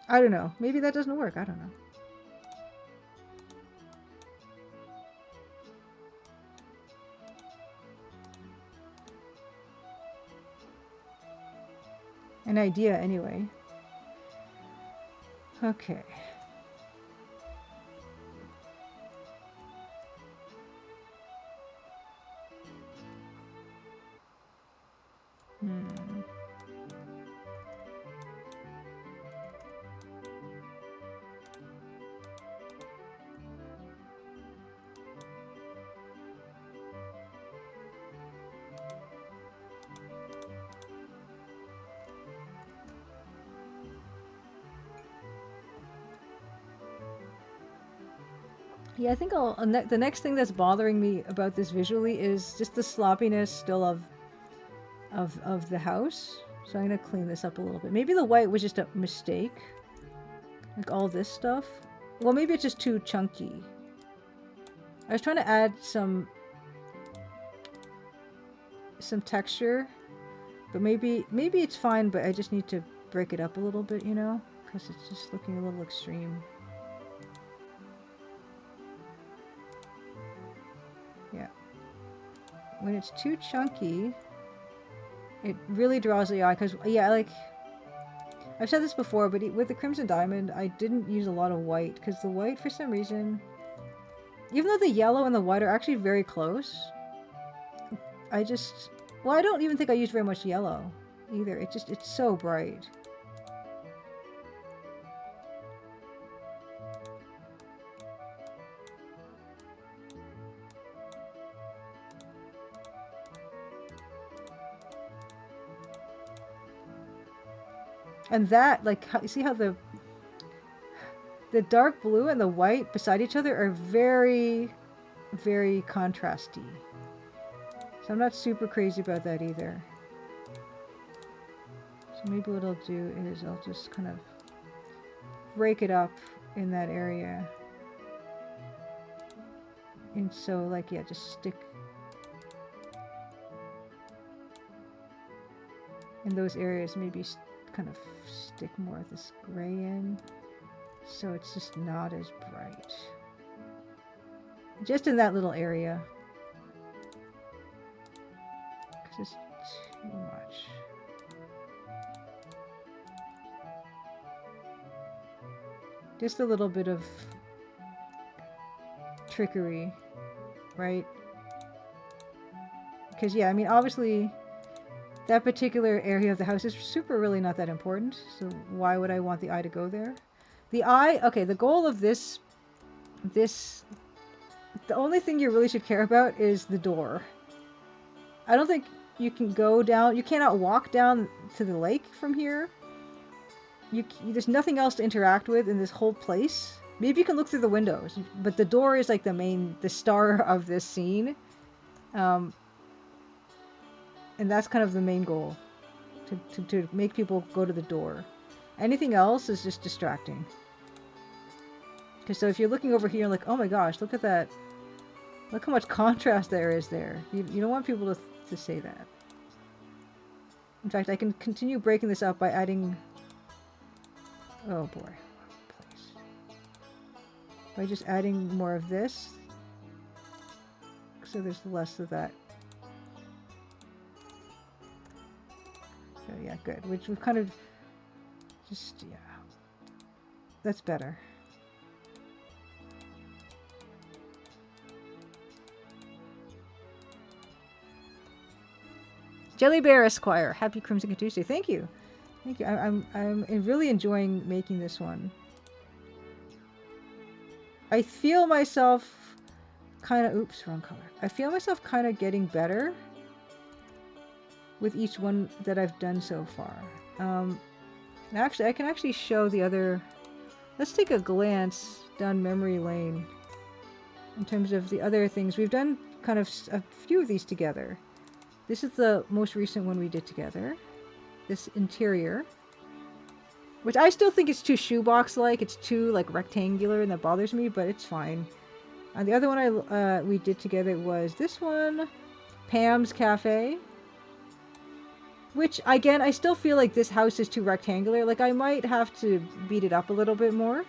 I don't know. Maybe that doesn't work. I don't know. An idea, anyway. Okay. Yeah, I think the next thing that's bothering me about this visually is just the sloppiness still of the house. So I'm gonna clean this up a little bit. Maybe the white was just a mistake. Like all this stuff. Well, maybe it's just too chunky. I was trying to add some texture, but maybe it's fine, but I just need to break it up a little bit, you know, because it's just looking a little extreme. Yeah. When it's too chunky, it really draws the eye, because, yeah, like, I've said this before, but with the Crimson Diamond, I didn't use a lot of white, because the white, for some reason, even though the yellow and the white are actually very close, well, I don't even think I used very much yellow, either. It's so bright. And that, like, you see how the dark blue and the white beside each other are very, very contrasty. So I'm not super crazy about that either. So maybe what I'll do is I'll just kind of break it up in that area. And so, like, yeah, just stick in those areas, maybe kind of stick more of this gray in, so it's just not as bright. Just in that little area, because it's too much. Just a little bit of trickery, right? Because, yeah, I mean, obviously, that particular area of the house is super really not that important, so why would I want the eye to go there? The eye, okay, the goal of this, the only thing you really should care about is the door. I don't think you can go down, you cannot walk down to the lake from here. There's nothing else to interact with in this whole place. Maybe you can look through the windows, but the door is like the star of this scene. And that's kind of the main goal, to make people go to the door. Anything else is just distracting. Because so if you're looking over here and like, oh my gosh, look at that. Look how much contrast there is there. You don't want people to say that. In fact, I can continue breaking this up by adding... Oh boy. Please. By just adding more of this. So there's less of that. So yeah, good. Which we've kind of just, yeah, that's better. Jelly Bear Esquire, happy Crimson Tuesday. Thank you. Thank you. I'm really enjoying making this one. I feel myself kind of, oops, wrong color. I feel myself kind of getting better with each one that I've done so far. Actually, I can actually show the other. Let's take a glance down memory lane in terms of the other things. We've done kind of a few of these together. This is the most recent one we did together. This interior, which I still think is too shoebox-like. It's too like rectangular, and that bothers me, but it's fine. The other one we did together was this one, Pam's Cafe. Which, again, I still feel like this house is too rectangular. Like, I might have to beat it up a little bit more.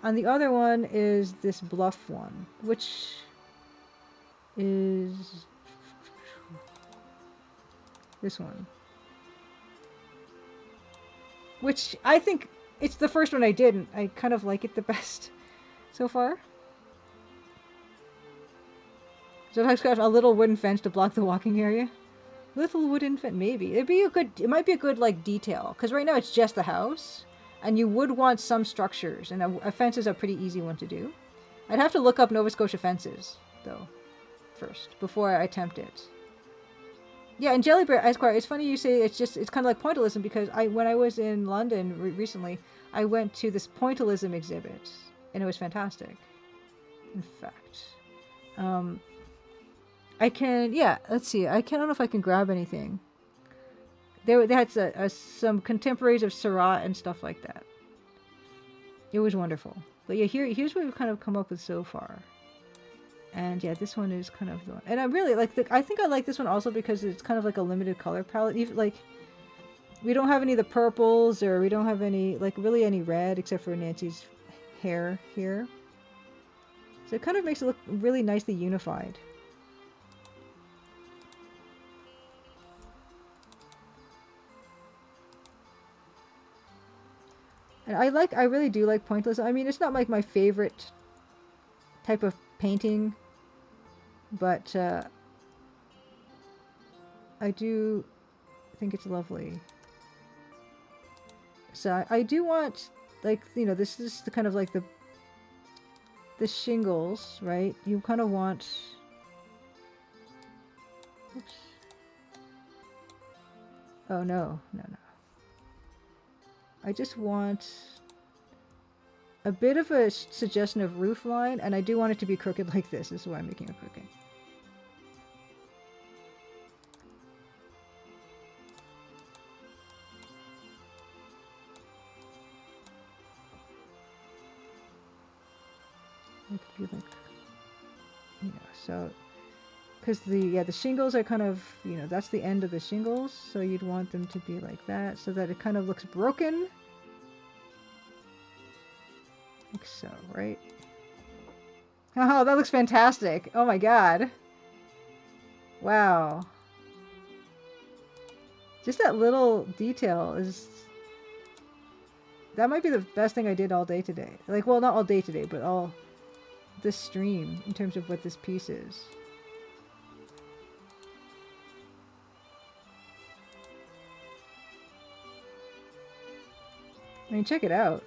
And the other one is this bluff one, which is this one. Which I think it's the first one I did, and I kind of like it the best so far. So I've got a little wooden fence to block the walking area. Little wooden fence, maybe. It might be a good, like, detail. Because right now it's just the house. And you would want some structures. And a fence is a pretty easy one to do. I'd have to look up Nova Scotia fences, though, first, before I attempt it. Yeah, and Jelly Bear Esquire, it's funny you say it's kind of like pointillism, because when I was in London recently, I went to this pointillism exhibit. And it was fantastic. In fact. I can, yeah, let's see. I don't know if I can grab anything. They had some contemporaries of Seurat and stuff like that. It was wonderful. But yeah, here's what we've kind of come up with so far. And yeah, this one is kind of the one. And I really like I think I like this one also because it's kind of like a limited color palette. Even like, we don't have any of the purples, or we don't have any, like, really any red except for Nancy's hair here. So it kind of makes it look really nicely unified. And I really do like pointillism. I mean, it's not like my favorite type of painting, but I do think it's lovely. So I do want, like, you know, this is the kind of like the shingles, right? You kind of want, oops. Oh no. I just want a bit of a suggestion of roof line, and I do want it to be crooked like this. This is why I'm making it crooked. It could be like, you know, so, because the shingles are kind of, you know, that's the end of the shingles, so you'd want them to be like that, so that it kind of looks broken. Like so, right? Oh, that looks fantastic. Oh my god. Wow. Just that little detail is... That might be the best thing I did all day today. Like, well, not all day today, but all this stream in terms of what this piece is. I mean, check it out.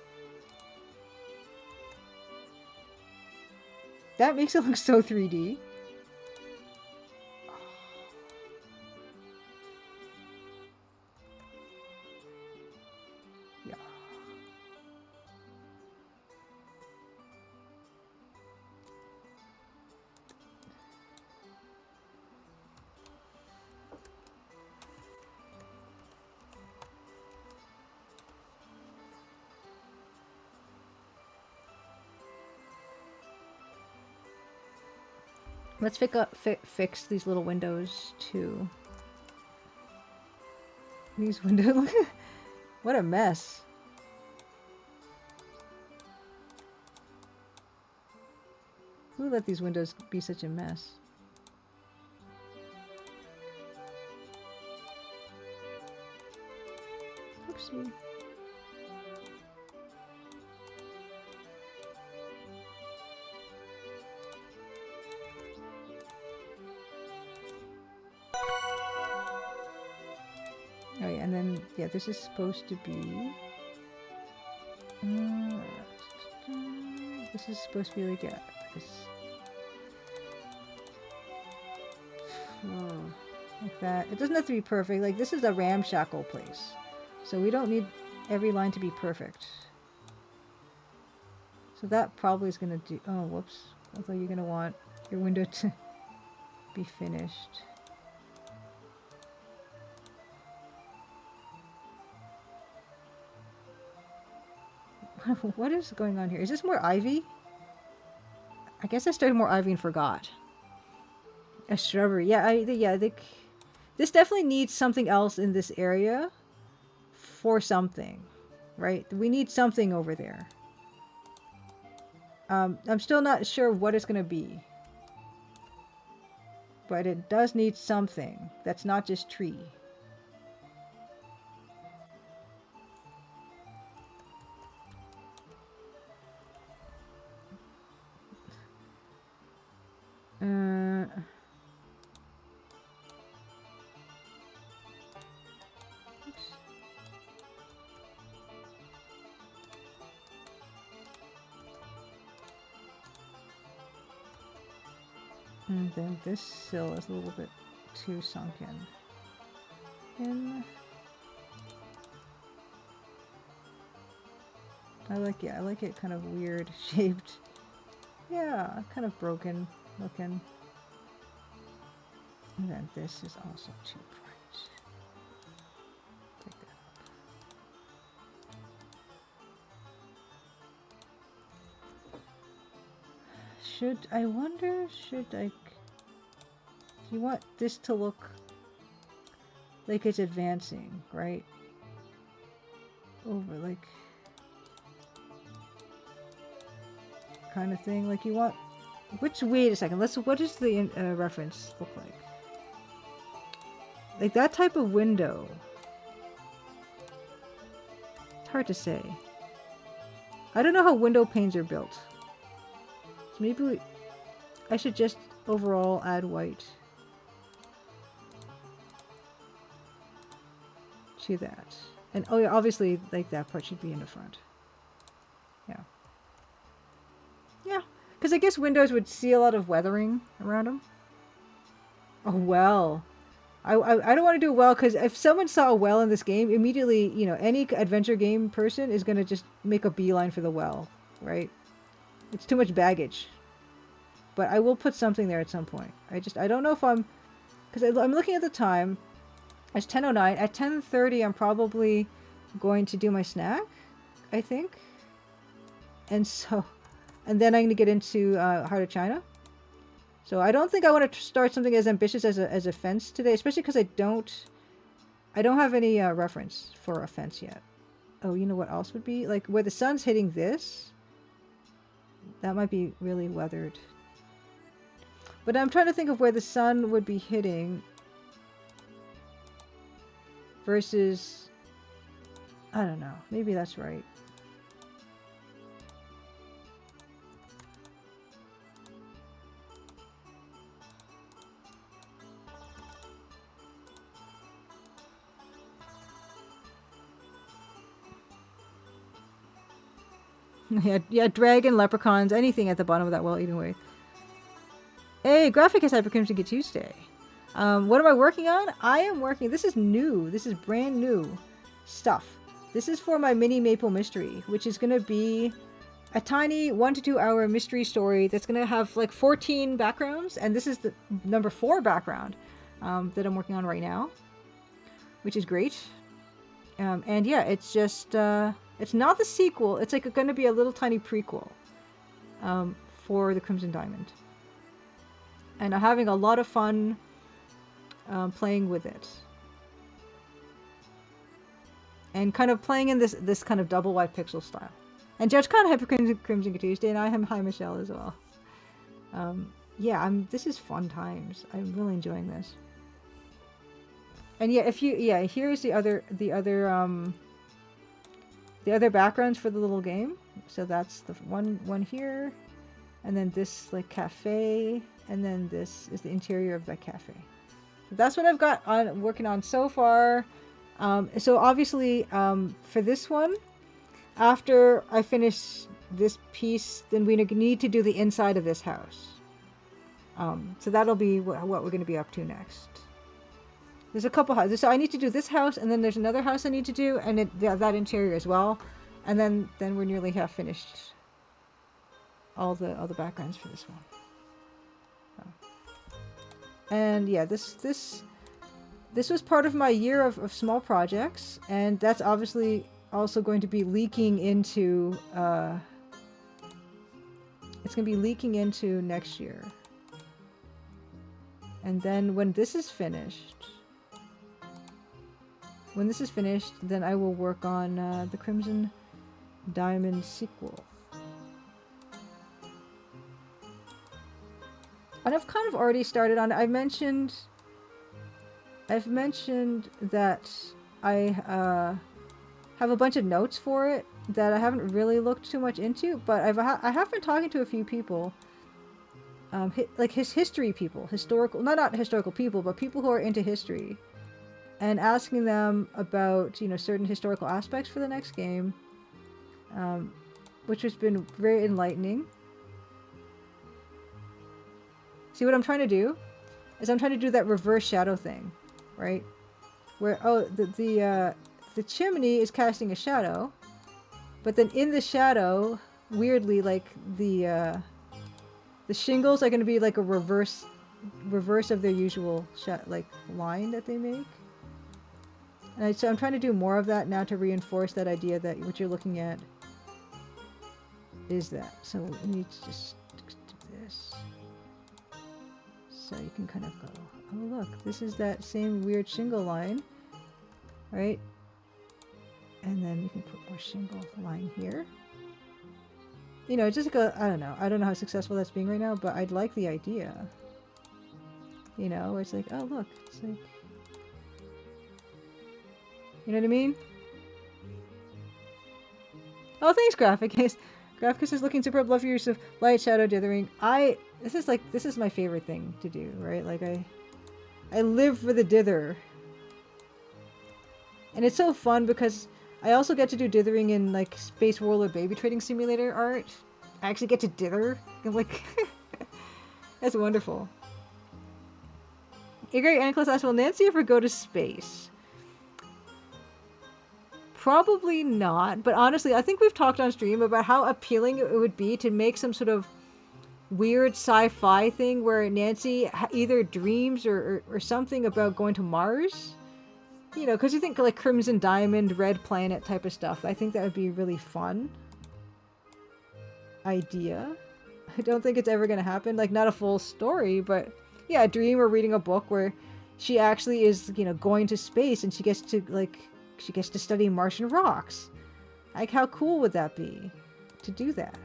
That makes it look so 3D. Yeah. Let's fix these little windows too. These windows, what a mess. Who let these windows be such a mess? Oopsie. Oh yeah, and then yeah, this is supposed to be. This is supposed to be like this. Oh, like that. It doesn't have to be perfect. Like this is a ramshackle place, so we don't need every line to be perfect. So that probably is gonna do. Oh, whoops! I thought you're gonna want your window to be finished. What is going on here? Is this more ivy? I guess I started more ivy and forgot. A shrubbery. Yeah, I think this definitely needs something else in this area for something, right? We need something over there. I'm still not sure what it's going to be. But it does need something that's not just tree. And then this sill is a little bit too sunken. I like it kind of weird shaped. Yeah, kind of broken looking. And then this is also too bright. Take that up. I wonder, do you want this to look like it's advancing, right? Over, like, kind of thing. Like you want, wait a second, what does the reference look like? Like that type of window. It's hard to say. I don't know how window panes are built. So maybe I should just overall add white to that. And oh yeah, obviously like that part should be in the front. Yeah. Yeah, because I guess windows would see a lot of weathering around them. A well. I don't want to do a well because if someone saw a well in this game, immediately, you know, any adventure game person is going to just make a beeline for the well, right? It's too much baggage. But I will put something there at some point. I don't know if because I'm looking at the time. It's 10:09. At 10:30, I'm probably going to do my snack, I think. And then I'm going to get into Heart of China. So I don't think I want to start something as ambitious as a fence today, especially because I don't have any reference for a fence yet. Oh, you know what else would be? Like where the sun's hitting this, that might be really weathered. But I'm trying to think of where the sun would be hitting versus, I don't know, maybe that's right. Yeah, dragon, leprechauns, anything at the bottom of that well eating way. Hey, Graphic has Hyper Crimson Get Tuesday. What am I working on? I am working, this is new, this is brand new stuff. This is for my mini Maple Mystery, which is going to be a tiny 1 to 2 hour mystery story that's going to have like 14 backgrounds, and this is the number 4 background that I'm working on right now, which is great. And yeah, it's just, it's not the sequel, it's like going to be a little tiny prequel for the Crimson Diamond. And I'm having a lot of fun playing with it. And kind of playing in this kind of double wide pixel style. And Judge Con Hyper Crimson Tuesday, and I am Hi Michelle as well. Yeah, this is fun times. I'm really enjoying this. And yeah, here's the other the other backgrounds for the little game. So that's the one here, and then this like cafe, and then this is the interior of the cafe. So that's what I've got on working on so far. So obviously for this one, after I finish this piece, then we need to do the inside of this house. So that'll be what we're going to be up to next. There's a couple houses. So I need to do this house, and then there's another house I need to do, and that interior as well. And then we're nearly half finished. All the backgrounds for this one. And yeah, this was part of my year of small projects, and that's obviously also going to be leaking into it's going to be leaking into next year. And then when this is finished, then I will work on the Crimson Diamond sequel. And I've kind of already started on it. I've mentioned that I have a bunch of notes for it that I haven't really looked too much into, but I have been talking to a few people, like history people, not historical people, but people who are into history, and asking them about, you know, certain historical aspects for the next game, which has been very enlightening. See, what I'm trying to do is I'm trying to do that reverse shadow thing, right? Where, oh, the chimney is casting a shadow, but then in the shadow, weirdly, like the shingles are going to be like a reverse of their usual like line that they make. And so I'm trying to do more of that now to reinforce that idea that what you're looking at is that. So we need to just do this. So you can kind of go, oh look, this is that same weird shingle line, right? And then you can put more shingle line here. You know, just go, I don't know how successful that's being right now, but I'd like the idea. You know, it's like, oh look, it's like, you know what I mean? Oh, thanks, Graphicus. Graphicus is looking superb. Love your use of light shadow dithering. This is my favorite thing to do, right? Like I live for the dither. And it's so fun because I also get to do dithering in like Space Warlord or Baby Trading Simulator art. I actually get to dither. I'm like, that's wonderful. Igor Ankles asks, will Nancy ever go to space? Probably not, but honestly, I think we've talked on stream about how appealing it would be to make some sort of weird sci-fi thing where Nancy either dreams or something about going to Mars. You know, because you think like Crimson Diamond, Red Planet type of stuff. I think that would be a really fun idea. I don't think it's ever going to happen. Like, not a full story, but yeah, a dream or reading a book where she actually is, you know, going to space and she gets to study Martian rocks. Like, how cool would that be to do that?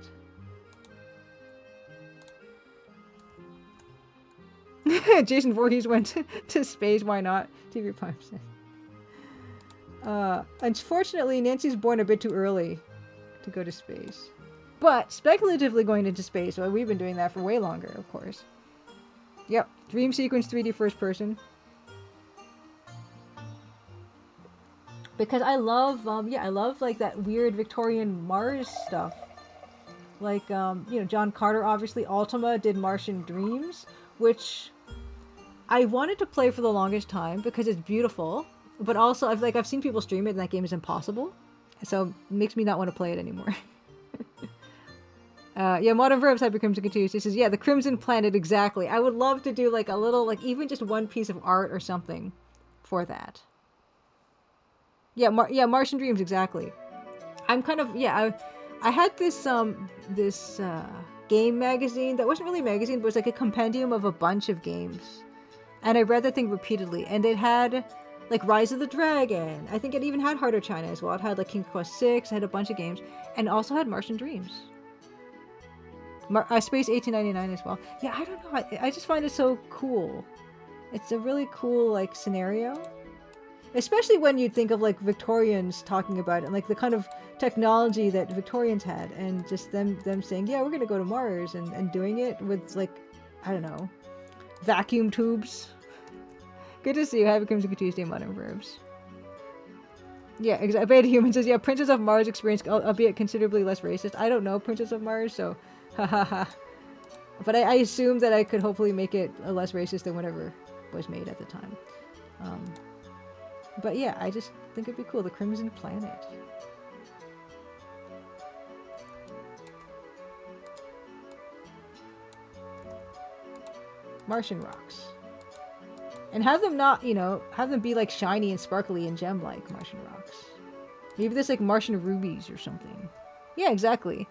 Jason Voorhees went to space, why not? TV Pipes. Unfortunately, Nancy's born a bit too early to go to space. But speculatively going into space, well, we've been doing that for way longer, of course. Yep, dream sequence 3D first person. Because I love, I love like that weird Victorian Mars stuff. Like, you know, John Carter, obviously, Ultima did Martian Dreams, which I wanted to play for the longest time because it's beautiful. But also, I've seen people stream it, and that game is impossible. So it makes me not want to play it anymore. Yeah, Modern Verbs Hyper Crimson continues. He says, yeah, the Crimson Planet, exactly. I would love to do like a little, like even just one piece of art or something for that. Yeah, Martian Dreams, exactly. I'm kind of, yeah, I had this game magazine that wasn't really a magazine, but it was like a compendium of a bunch of games. And I read that thing repeatedly, and it had like Rise of the Dragon. I think it even had Heart of China as well. It had like King Quest 6, it had a bunch of games, and also had Martian Dreams. Space 1899 as well. Yeah, I don't know. I just find it so cool. It's a really cool like scenario. Especially when you think of like Victorians talking about it, and like the kind of technology that Victorians had, and just them saying, yeah, we're gonna go to Mars, and doing it with like, I don't know, vacuum tubes. Good to see you. Happy Crimson Tuesday, Modern Verbs. Yeah, exactly. Beta Human says, yeah, Princess of Mars experience, albeit considerably less racist. I don't know Princess of Mars, so hahaha. But I assume that I could hopefully make it less racist than whatever was made at the time. Um, but yeah, I just think it'd be cool. The Crimson Planet. Martian rocks. And have them not, you know, have them be like shiny and sparkly and gem-like Martian rocks. Maybe there's like Martian rubies or something. Yeah, exactly.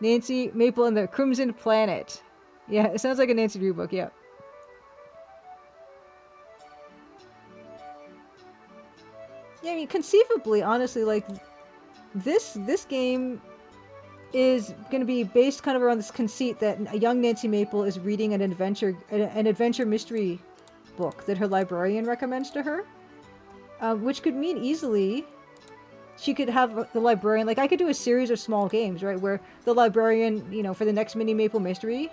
Nancy Maple and the Crimson Planet. Yeah, it sounds like a Nancy Drew book, yeah. Yeah, I mean, conceivably, honestly, like, this game is going to be based kind of around this conceit that a young Nancy Maple is reading an adventure mystery book that her librarian recommends to her, which could mean easily she could have the librarian, like I could do a series of small games, right, where the librarian, you know, for the next mini Maple mystery,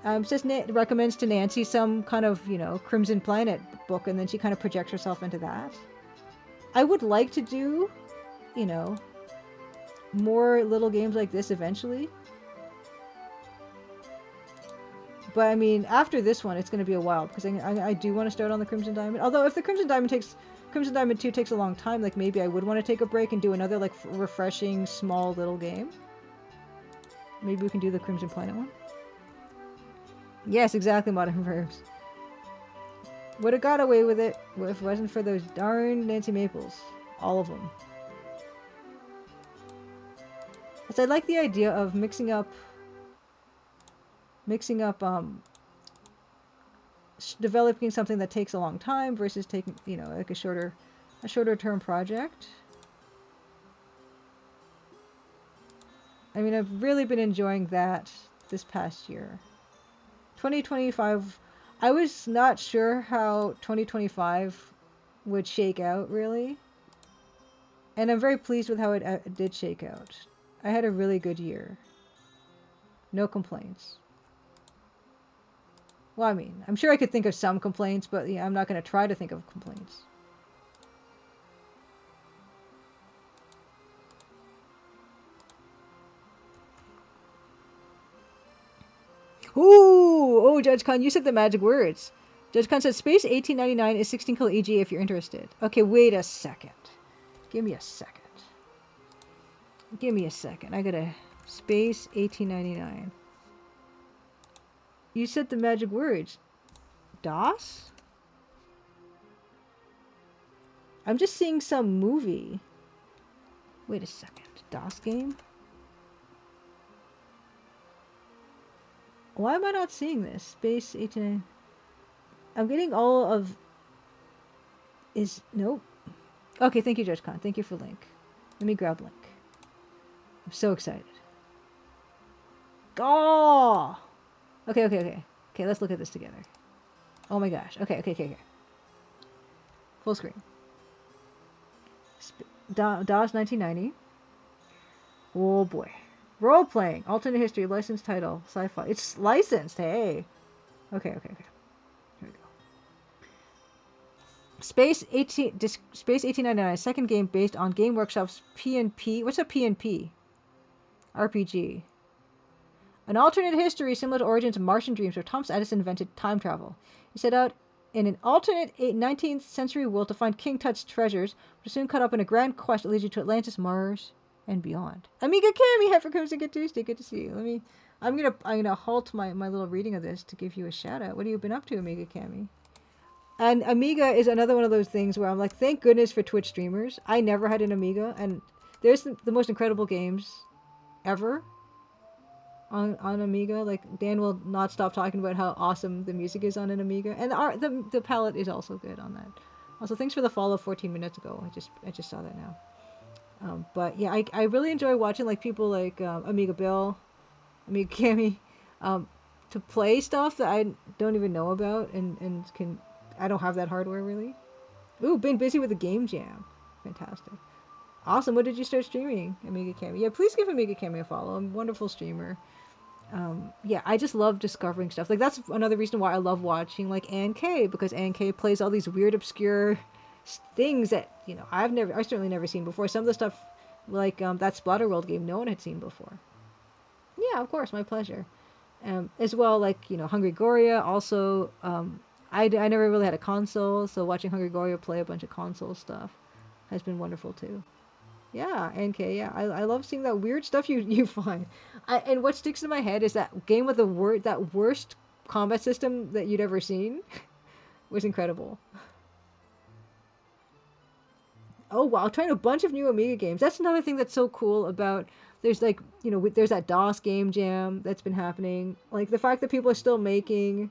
recommends to Nancy some kind of, you know, Crimson Planet book, and then she kind of projects herself into that. I would like to do, you know, more little games like this eventually. But I mean, after this one, it's going to be a while, because I do want to start on the Crimson Diamond. Although if the Crimson Diamond 2 takes a long time, like maybe I would want to take a break and do another like refreshing small little game. Maybe we can do the Crimson Planet one. Yes, exactly, Modern Verbs. Would have got away with it if it wasn't for those darn Nancy Maples. All of them. So I like the idea of mixing up developing something that takes a long time versus taking, you know, like a shorter term project. I mean, I've really been enjoying that this past year. 2025, I was not sure how 2025 would shake out, really. And I'm very pleased with how it did shake out. I had a really good year. No complaints. Well, I mean, I'm sure I could think of some complaints, but yeah, I'm not going to try to think of complaints. Ooh! Oh, Judge Khan, you said the magic words. Judge Khan said Space 1899 is 16 kill EG if you're interested. Okay, wait a second. Give me a second. Give me a second. I gotta... Space 1899. You said the magic words. DOS? I'm just seeing some movie. Wait a second. DOS game? Why am I not seeing this? Space 18... I'm getting all of... Is... Nope. Okay, thank you, Judge Khan. Thank you for link. Let me grab link. I'm so excited. Oh! Okay. Okay, let's look at this together. Oh my gosh. Okay. Full screen. DOS 1990. Oh boy. Role-playing. Alternate history. Licensed title. Sci-fi. It's licensed. Hey. Okay. Here we go. Space 1899. Second game based on Game Workshop's PNP. What's a PNP? RPG. An alternate history similar to Origins of Martian Dreams, where Thomas Edison invented time travel. He set out in an alternate 19th century world to find King Tut's treasures, but soon caught up in a grand quest that leads you to Atlantis, Mars, and beyond. Amiga Cami, hi for Crimson Good Tuesday. Good to see you. I'm gonna halt my little reading of this to give you a shout out. What have you been up to, Amiga Cami? And Amiga is another one of those things where I'm like, thank goodness for Twitch streamers. I never had an Amiga, and there's the most incredible games ever on Amiga. Like, Dan will not stop talking about how awesome the music is on an Amiga, and the palette is also good on that. Also, thanks for the follow 14 minutes ago. I just saw that now. But yeah, I really enjoy watching like people like Amiga Bill, Amiga Cami, to play stuff that I don't even know about, and I don't have that hardware really. Ooh, been busy with the game jam. Fantastic. Awesome. What did you start streaming? Amiga Cammy. Yeah, please give Amiga Cammy a follow. I'm a wonderful streamer. Yeah, I just love discovering stuff. Like that's another reason why I love watching like Ann K, because Ann K plays all these weird, obscure things that I certainly never seen before. Some of the stuff, like that Splatterworld game, no one had seen before. Yeah, of course, my pleasure. As well, like Hungry Goria. Also, I never really had a console, so watching Hungry Goria play a bunch of console stuff has been wonderful too. Yeah, NK. Yeah, I love seeing that weird stuff you find. And what sticks in my head is that game with that worst combat system that you'd ever seen was incredible. Oh wow, trying a bunch of new Amiga games. That's another thing that's so cool about. There's like there's that DOS game jam that's been happening. Like the fact that people are still making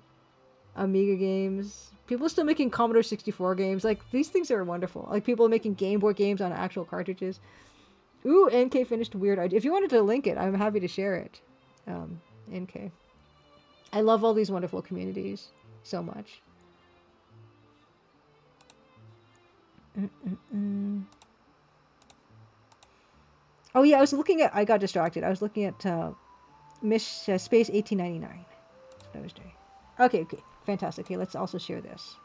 Amiga games. People are still making Commodore 64 games. Like these things are wonderful. Like people are making Game Boy games on actual cartridges. Ooh, NK finished Weird Idea. If you wanted to link it, I'm happy to share it. NK. I love all these wonderful communities so much. Oh yeah, I got distracted. I was looking at Space 1899. That's what I was doing. Okay, fantastic. Okay, let's also share this.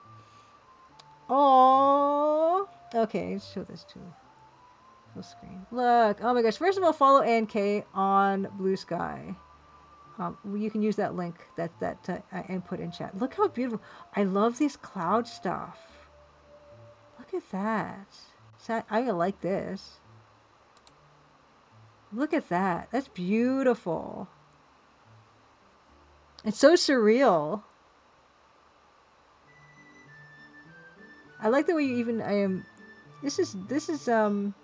Oh, okay, let's show this too. Full screen. Look, oh my gosh. First of all, follow NK on Blue Sky. You can use that link that I input in chat. Look how beautiful. I love this cloud stuff. Look at that. I like this. Look at that. That's beautiful. It's so surreal. I like the way you even This is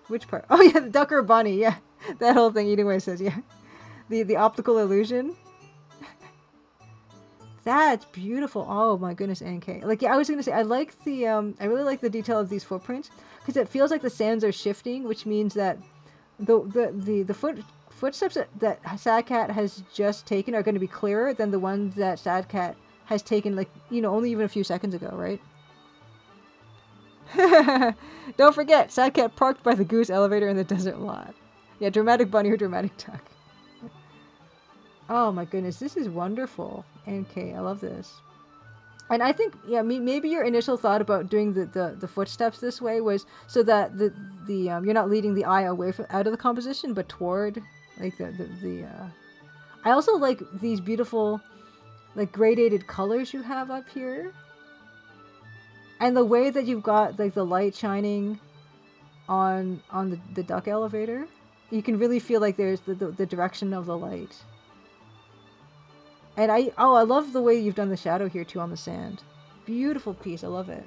which part? Oh yeah, the duck or bunny. Yeah, that whole thing. Eating what it says. Yeah, the optical illusion. That's beautiful. Oh my goodness, NK. Like yeah, I was gonna say I like the I really like the detail of these footprints because it feels like the sands are shifting, which means that the footsteps that Sadcat has just taken are going to be clearer than the ones that Sadcat has taken, like only even a few seconds ago, right? Don't forget, Sadcat parked by the goose elevator in the desert lot. Yeah, dramatic bunny or dramatic duck. Oh my goodness, this is wonderful. NK, I love this. And I think, yeah, maybe your initial thought about doing the footsteps this way was so that you're not leading the eye away out of the composition, but toward like I also like these beautiful like gradated colors you have up here, and the way that you've got like the light shining on the duck elevator. You can really feel like there's the direction of the light. And I love the way you've done the shadow here too on the sand. Beautiful piece. I love it.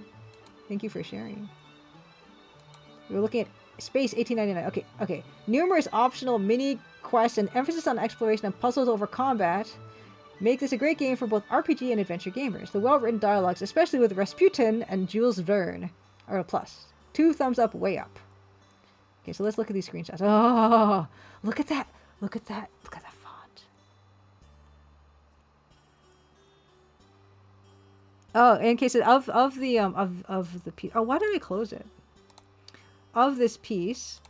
Thank you for sharing. We're looking at Space 1899. Okay. Numerous optional mini quests and emphasis on exploration and puzzles over combat make this a great game for both RPG and adventure gamers. The well-written dialogues, especially with Rasputin and Jules Verne, are a plus. 2 thumbs up, way up. Okay, so let's look at these screenshots. Oh, look at that. Look at that. Look at that font. Oh, in case of the piece. Oh, why did I close it? Of this piece,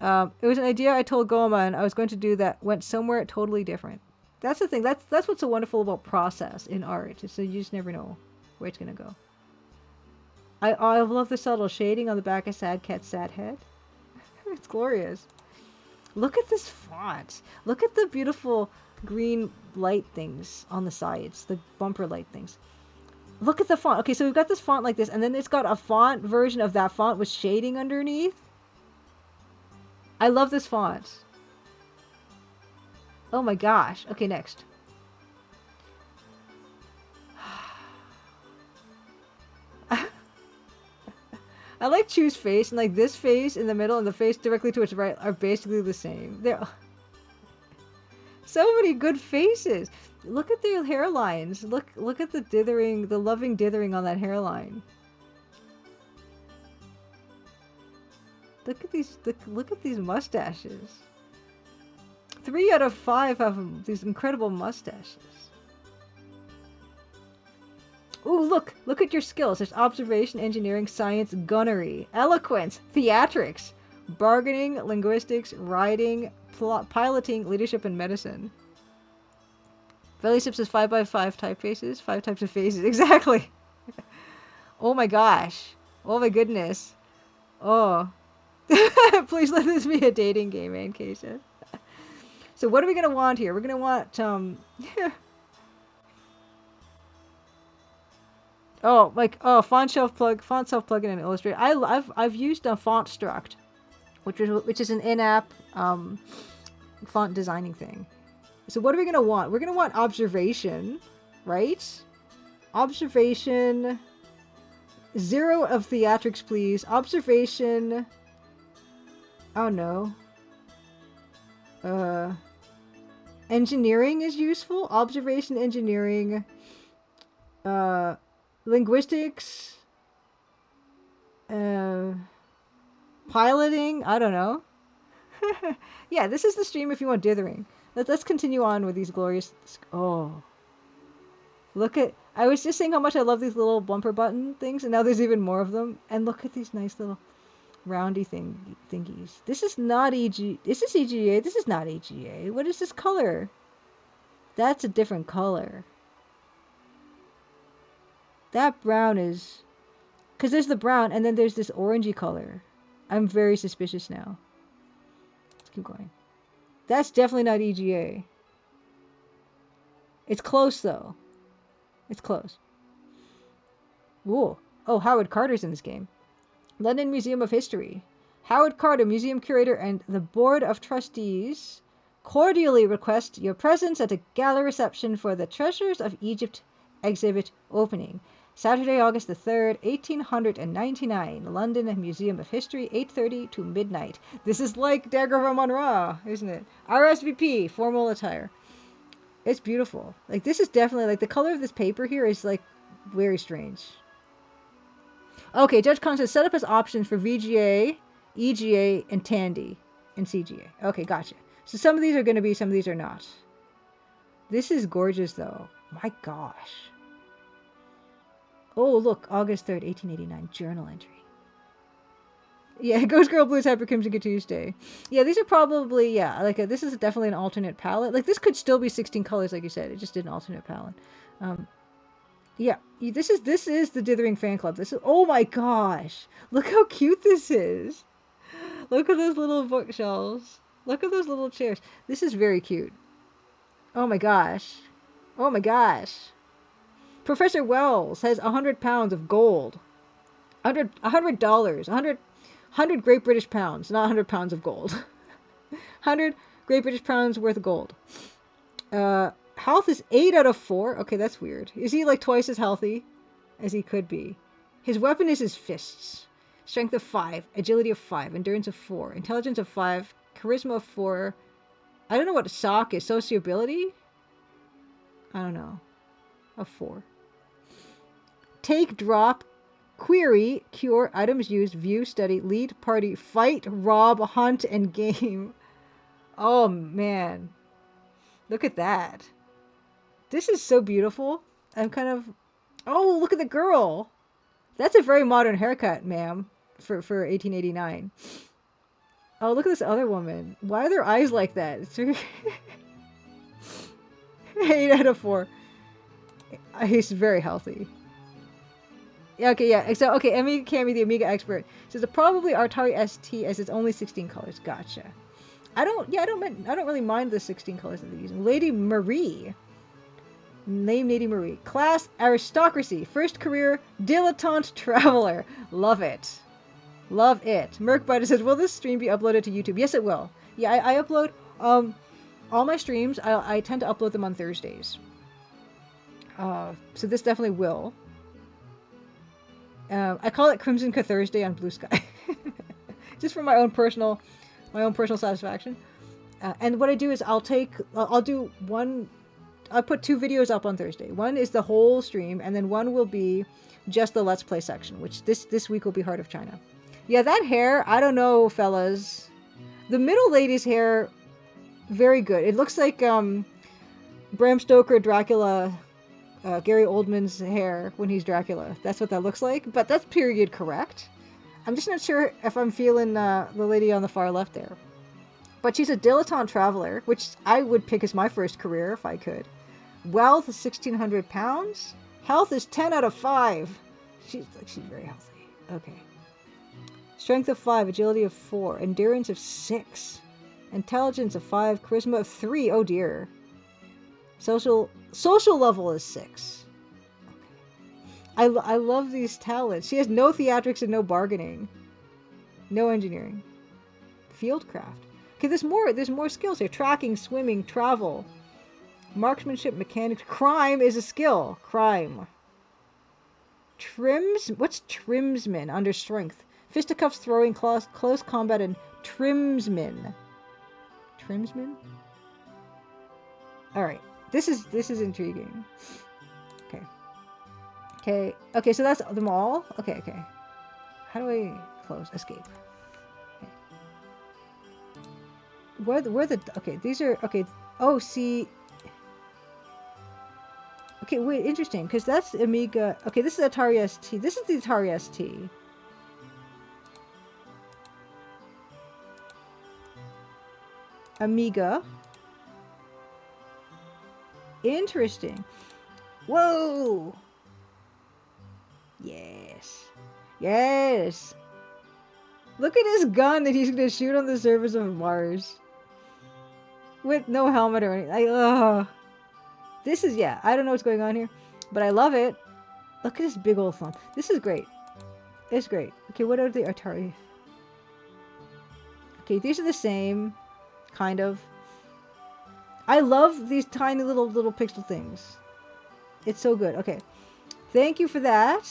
it was an idea I told Goma, and I was going to do that went somewhere totally different. That's the thing. That's what's so wonderful about process in art. So you just never know where it's gonna go. I love the subtle shading on the back of Sadcat's sad head. It's glorious. Look at this font. Look at the beautiful green light things on the sides, the bumper light things. Look at the font. Okay, so we've got this font like this, and then it's got a font version of that font with shading underneath. I love this font. Oh my gosh. Okay, next. I like Chu's face, and like this face in the middle and the face directly to its right are basically the same. They're so many good faces. Look at their hairlines. Look at the dithering, the loving dithering on that hairline. Look at these mustaches. 3 out of 5 have these incredible mustaches. Ooh, Ooh, look at your skills. There's observation, engineering, science, gunnery, eloquence, theatrics, bargaining, linguistics, writing, piloting, leadership, and medicine. Velocips is 5x5 typefaces, 5 types of faces. Exactly. Oh my gosh. Oh my goodness. Oh. Please let this be a dating game, man, Keisha. So what are we gonna want here? We're gonna want oh, like font self plugin in Illustrator. I've used a font struct, which is an in-app font designing thing. So what are we gonna want? We're gonna want observation, right? Observation. 0 of theatrics, please. Observation. Oh no. Engineering is useful. Observation, engineering. Linguistics. Piloting. I don't know. Yeah, this is the stream if you want dithering. Let's continue on with these glorious. Oh. Look at. I was just saying how much I love these little bumper button things, and now there's even more of them. And look at these nice little roundy thingies. This is not EG. This is EGA. This is not EGA. What is this color? That's a different color. That brown is... Because there's the brown, and then there's this orangey color. I'm very suspicious now. Let's keep going. That's definitely not EGA. It's close, though. It's close. Ooh. Oh, Howard Carter's in this game. London Museum of History. Howard Carter, museum curator, and the Board of Trustees cordially request your presence at a gala reception for the Treasures of Egypt exhibit opening. Saturday, August the 3rd, 1899. London Museum of History, 8:30 to midnight. This is like Dagger of Amon-Ra, isn't it? RSVP, formal attire. It's beautiful. Like, this is definitely, like, the color of this paper here is, like, very strange. Okay, Judge Khan says set up as options for VGA, EGA, and Tandy, and CGA. Okay, gotcha. So some of these are going to be, some of these are not. This is gorgeous, though. My gosh. Oh, look, August 3rd, 1889, journal entry. Yeah, Ghost Girl Blues Hyper Crimson Tuesday. Yeah, these are probably, yeah, like, this is definitely an alternate palette. Like, this could still be 16 colors, like you said. It just did an alternate palette. Yeah, this is the Dithering Fan Club. This is, oh my gosh. Look how cute this is. Look at those little bookshelves. Look at those little chairs. This is very cute. Oh my gosh. Oh my gosh. Professor Wells has 100 pounds of gold. $100, 100 Great British pounds, not 100 pounds of gold. 100 Great British pounds worth of gold. Health is 8 out of 4. Okay, that's weird. Is he like twice as healthy as he could be? His weapon is his fists. Strength of 5, agility of 5, endurance of 4, intelligence of 5, charisma of 4. I don't know what sock is. Sociability? I don't know. Of 4. Take, drop, query, cure, items used, view, study, lead, party, fight, rob, hunt, and game. Oh, man. Look at that. This is so beautiful. I'm kind of... Oh, look at the girl. That's a very modern haircut, ma'am, for 1889. Oh, look at this other woman. Why are their eyes like that? It's very... 8 out of 4. He's very healthy. Okay, yeah. So, okay, Amiga Cammy, the Amiga expert, says it probably Atari ST as it's only 16 colors. Gotcha. I don't really mind the 16 colors that they're using. Lady Marie. Name Lady Marie. Class aristocracy. First career dilettante traveler. Love it. Love it. Merkbiter says, will this stream be uploaded to YouTube? Yes, it will. Yeah, I upload all my streams. I tend to upload them on Thursdays. So this definitely will. I call it Crimson Thursday on Blue Sky. Just for my own personal satisfaction. And what I do is I'll do one. I'll put 2 videos up on Thursday. One is the whole stream, and then one will be just the Let's Play section, which this week will be Heart of China. Yeah, that hair, I don't know, fellas. The middle lady's hair, very good. It looks like Bram Stoker Dracula Gary Oldman's hair when he's Dracula. That's what that looks like, but that's period correct. I'm just not sure if I'm feeling the lady on the far left there. But she's a dilettante traveler, which I would pick as my first career if I could. Wealth is 1,600 pounds. Health is 10 out of 5. She's very healthy. Okay. Strength of 5, agility of 4, endurance of 6, intelligence of 5, charisma of 3. Oh dear. Social level is 6. Okay. I love these talents. She has no theatrics and no bargaining. No engineering. Fieldcraft. Okay, there's more skills here. Tracking, swimming, travel. Marksmanship, mechanics. Crime is a skill. Crime. What's trimsman under strength? Fisticuffs, throwing, close combat, and trimsman. Trimsman? Alright. This is intriguing. Okay. Okay, so that's them all? Okay. How do I close? Escape. Okay. Where the okay, these are okay. Oh, see. Okay, wait, interesting, because that's Amiga. Okay, this is Atari ST. This is the Atari ST. Amiga. Interesting. Whoa! Yes! Look at his gun that he's gonna shoot on the surface of Mars. With no helmet or anything. This is, yeah, I don't know what's going on here, but I love it. Look at this big old thumb. This is great. It's great. Okay, what are the Atari? Okay, these are the same, kind of. I love these tiny little pixel things. It's so good. Okay, thank you for that.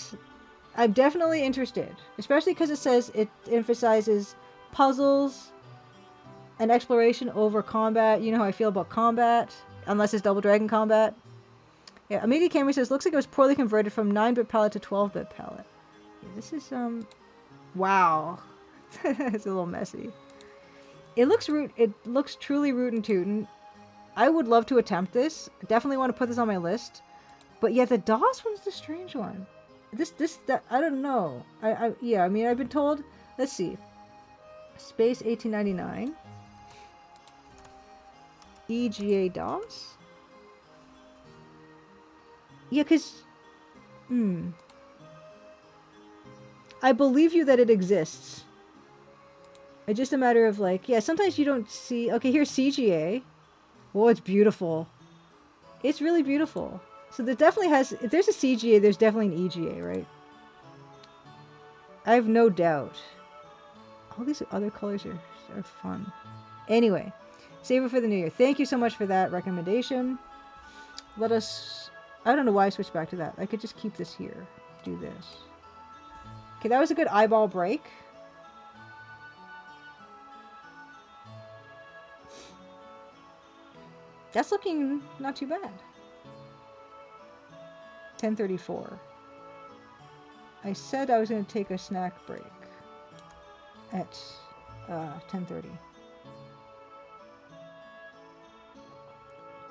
I'm definitely interested, especially because it says it emphasizes puzzles and exploration over combat. You know how I feel about combat, unless it's Double Dragon combat. Yeah, Amiga Camera says, looks like it was poorly converted from 9-bit palette to 12-bit palette. Yeah, this is, wow. It's a little messy. It looks truly rootin' tootin'. I would love to attempt this. I definitely want to put this on my list. But yeah, the DOS one's the strange one. That, I don't know. Yeah, I mean, I've been told, let's see. Space 1899. EGA DOS? Yeah, because... I believe you that it exists. It's just a matter of, like... Yeah, sometimes you don't see... Okay, here's CGA. Whoa, it's beautiful. It's really beautiful. So there definitely has... If there's a CGA, there's definitely an EGA, right? I have no doubt. All these other colors are fun. Anyway, save it for the new year. Thank you so much for that recommendation. Let us... I don't know why I switched back to that. I could just keep this here. Do this. Okay, that was a good eyeball break. That's looking not too bad. 10:34. I said I was going to take a snack break at 10:30.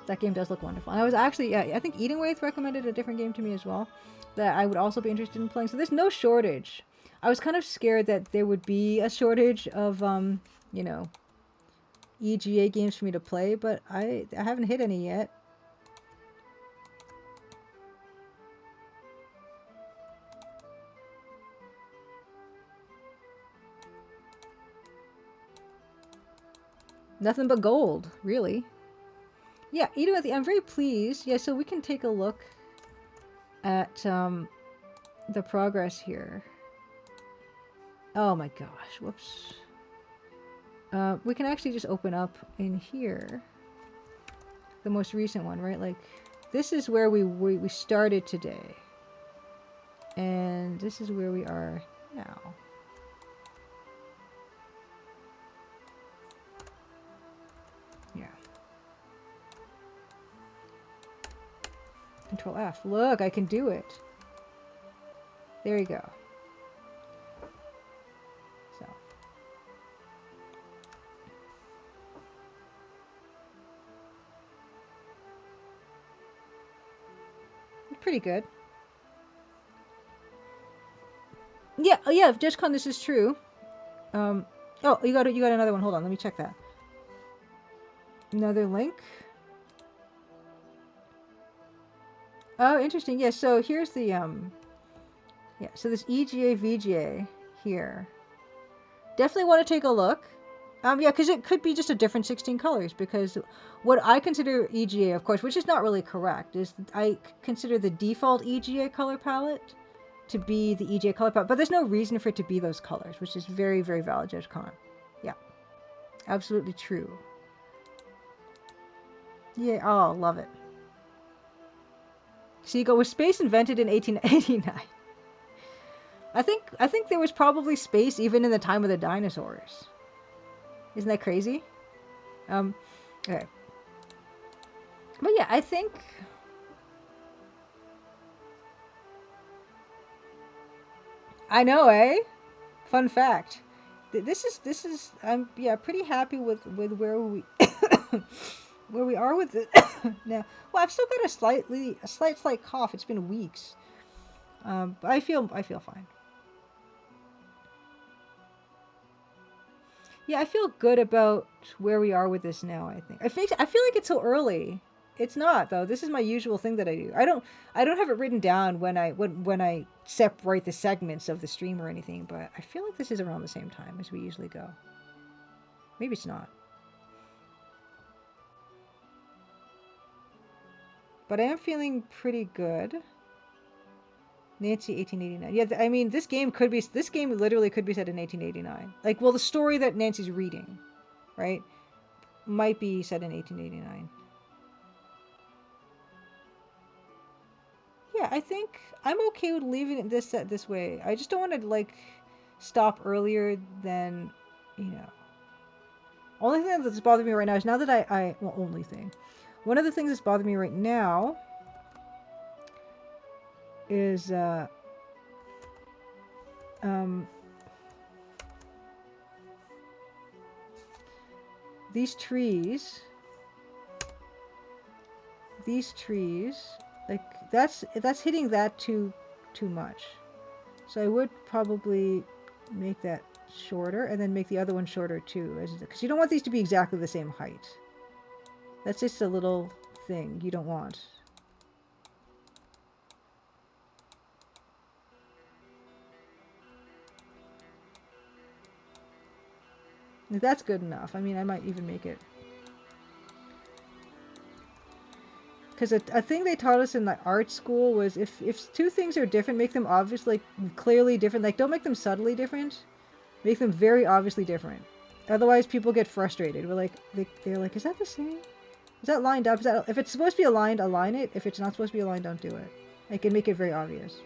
That game does look wonderful. And I was actually, yeah, I think Eating Wraith recommended a different game to me as well that I would also be interested in playing. So there's no shortage. I was kind of scared that there would be a shortage of, you know, EGA games for me to play, but I haven't hit any yet. Nothing but gold, really. Yeah, Eating Wraith, I'm very pleased. Yeah, so we can take a look at the progress here. Oh my gosh, whoops. We can actually just open up in here the most recent one, right? Like, this is where we started today. And this is where we are now. Yeah. Control F. Look, I can do it. There you go. So. pretty good. Yeah, yeah. If JustCon, this is true. Oh, you got another one. Hold on, let me check that. Another link. Oh, interesting. Yeah. So here's the yeah. So this EGA VGA here. Definitely want to take a look. Yeah, because it could be just a different 16 colors. Because what I consider EGA, of course, which is not really correct, is I consider the default EGA color palette to be the EGA color palette. But there's no reason for it to be those colors, which is very, very valid, JudgeCon. Yeah, absolutely true. Yeah, oh, love it. Seagull was space invented in 1889. I think there was probably space even in the time of the dinosaurs. Isn't that crazy? Okay. But yeah, I think I know, eh? Fun fact. This is I'm yeah, pretty happy with where we where we are with it now. Well, I've still got a slight cough. It's been weeks. But I feel fine. Yeah, I feel good about where we are with this now, I think. I feel like it's so early. It's not though. This is my usual thing that I do. I don't have it written down when I separate the segments of the stream or anything, but I feel like this is around the same time as we usually go. Maybe it's not. But I am feeling pretty good. Nancy 1889. Yeah, I mean this game literally could be set in 1889. Like, well, the story that Nancy's reading, right, might be set in 1889. Yeah, I think I'm okay with leaving it this set this way. I just don't want to like stop earlier than, you know. Only thing that's bothering me right now is now that well, only thing. One of the things that's bothering me right now is these trees. These trees, like that's hitting that too much. So I would probably make that shorter and then make the other one shorter too, because you don't want these to be exactly the same height. That's just a little thing you don't want. That's good enough. I mean, I might even make it. Because a thing they taught us in the art school was if two things are different, make them obviously, like, clearly different. Like, don't make them subtly different. Make them very obviously different. Otherwise, people get frustrated. We're like, they're like, is that the same? Is that lined up? If it's supposed to be aligned, align it. If it's not supposed to be aligned, don't do it. Like, and make it very obvious.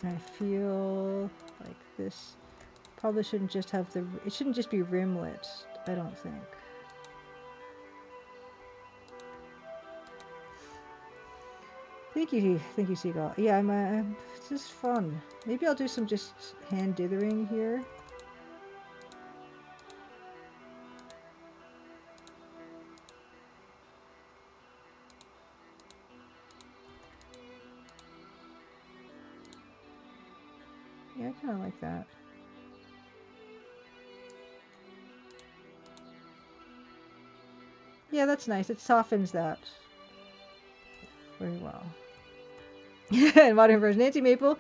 I feel like this probably shouldn't just have it shouldn't just be rimlet, I don't think. Thank you, Seagull. Yeah, it's just fun. Maybe I'll do some just hand dithering here. Yeah, I kind of like that. Yeah, that's nice. It softens that very well. In modern version, Nancy Maple,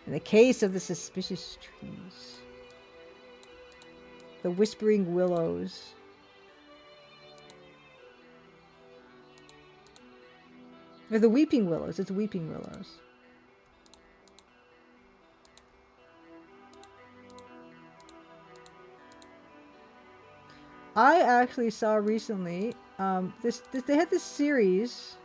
in the case of the suspicious trees. The whispering willows. Or the weeping willows. It's weeping willows. I actually saw recently, they had this series,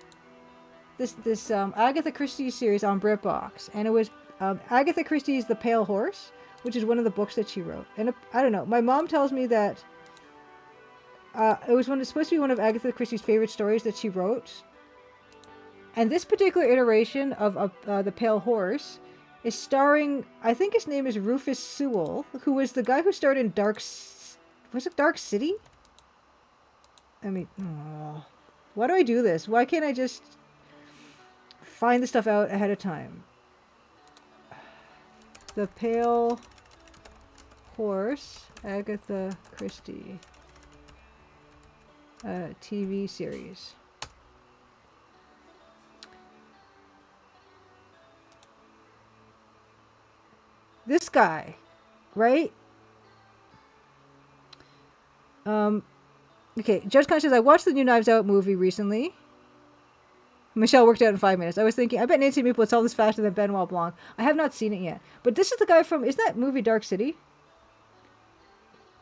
this Agatha Christie series on BritBox, and it was Agatha Christie's The Pale Horse, which is one of the books that she wrote. And I don't know, my mom tells me that It was supposed to be one of Agatha Christie's favorite stories that she wrote. And this particular iteration of The Pale Horse is starring, I think his name is Rufus Sewell, who was the guy who starred in was it Dark City? I mean, oh, why do I do this? Why can't I just find the stuff out ahead of time? The Pale Horse, Agatha Christie, TV series. This guy, right? Okay, Judge Con says, I watched the new Knives Out movie recently. Michelle worked out in 5 minutes. I was thinking, I bet Nancy Meeple would solve this faster than Benoit Blanc. I have not seen it yet. But this is the guy from, isn't that movie Dark City?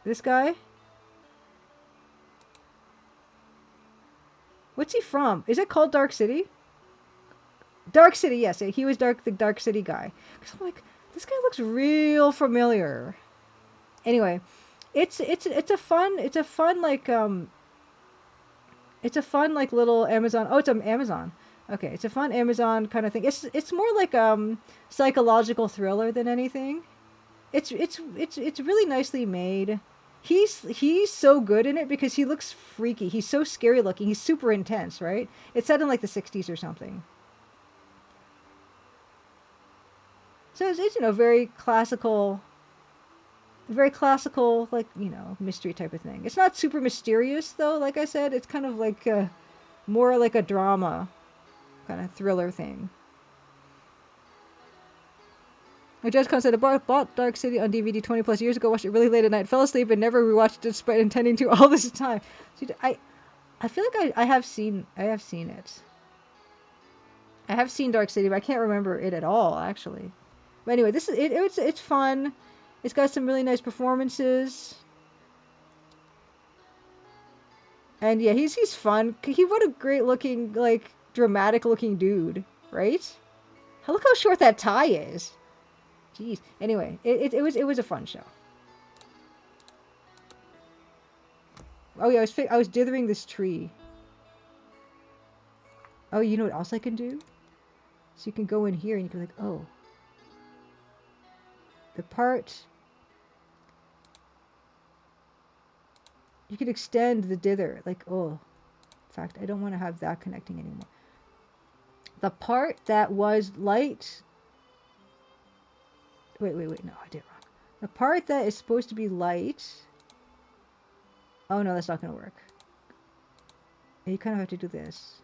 This guy? What's he from? Is it called Dark City? Dark City, yes. He was the Dark City guy. Because I'm like, this guy looks real familiar. Anyway, it's a fun like little Amazon. Oh, it's an Amazon. Okay, it's a fun Amazon kind of thing. It's more like psychological thriller than anything. It's really nicely made. He's so good in it because he looks freaky. He's so scary looking. He's super intense, right? It's set in like the 60s or something. So it's very classical, like, mystery type of thing. It's not super mysterious though. Like I said, it's kind of like more like a drama kind of thriller thing. I just said I bought Dark City on DVD 20 plus years ago, watched it really late at night, fell asleep, and never rewatched it despite intending to all this time. So I feel like I have seen it. I have seen Dark City, but I can't remember it at all, actually. But anyway, this is it's fun. It's got some really nice performances. And yeah, he's fun. What a great looking, like, dramatic looking dude, right? Look how short that tie is. Jeez. Anyway, it was a fun show. Oh yeah, I was dithering this tree. Oh, you know what else I can do? So you can go in here and you can be like, oh, the part. You could extend the dither, like, oh, in fact, I don't want to have that connecting anymore. The part that was light. Wait, no, I did it wrong. The part that is supposed to be light. Oh no, that's not going to work. You kind of have to do this.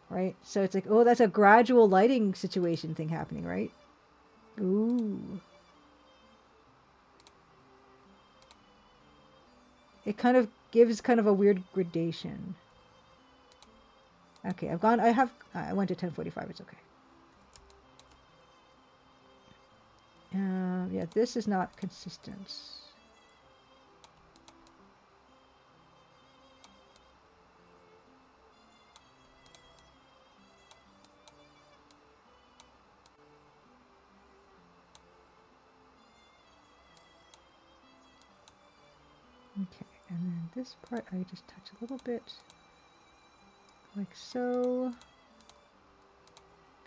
Right? So it's like, oh, that's a gradual lighting situation thing happening, right? Ooh. It kind of gives kind of a weird gradation. Okay, I went to 1045, it's okay. Yeah, this is not consistent. Okay, and then this part I just touch a little bit, like so,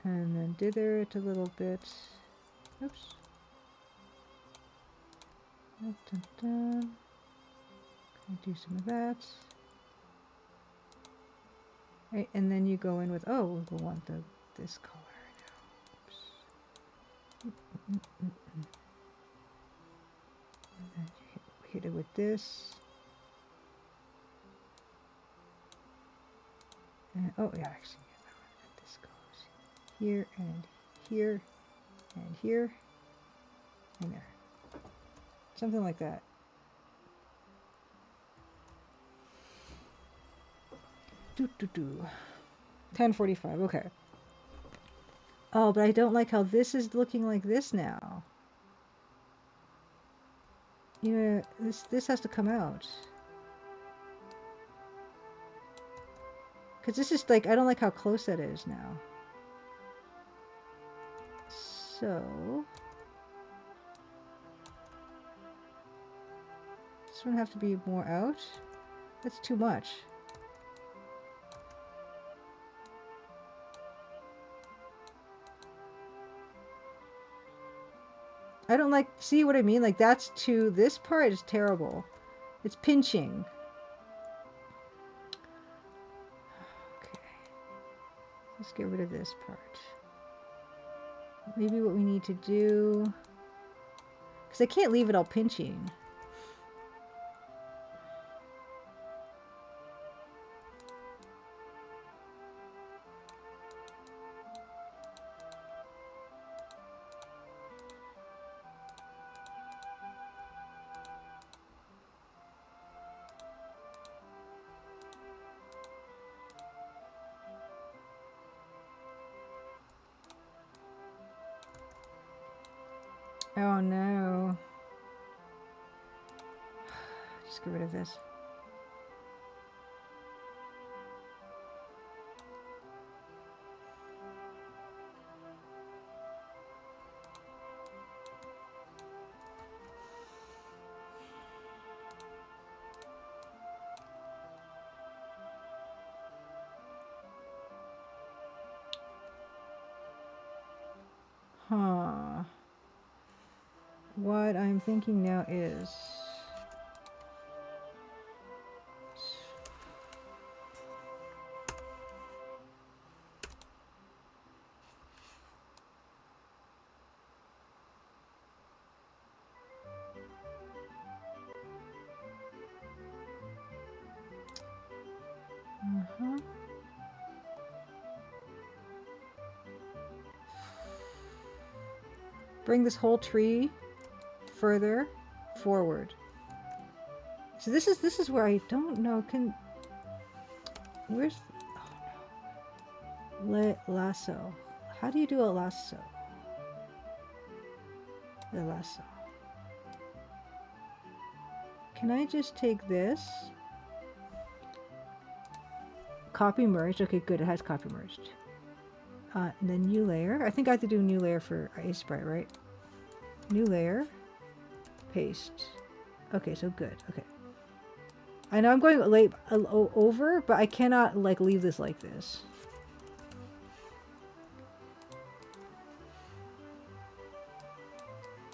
and then dither it a little bit. Oops. Dun, dun, dun. Do some of that. Right, and then you go in with, oh, we'll want this color now. Oops. And then you hit it with this. And, oh yeah, actually, this goes here and here and here and there. Something like that. Do 1045. Okay. Oh, but I don't like how this is looking like this now. You know, this has to come out. Because this is like, I don't like how close that is now. So This one have to be more out. That's too much. I don't like, see what I mean? Like that's too, this part is terrible. It's pinching. Okay. Let's get rid of this part. Maybe what we need to do, because I can't leave it all pinching. Oh no. Just get rid of this. Huh. What I'm thinking now is... Bring this whole tree further forward. So this is where I don't know. Where's, oh no. Lasso. How do you do a lasso? The lasso. Can I just take this? Copy merged. Okay, good. It has copy merged. And then new layer. I think I have to do a new layer for Sprite, right? New layer. Paste. Okay, so good. Okay. I know I'm going late over, but I cannot like leave this like this.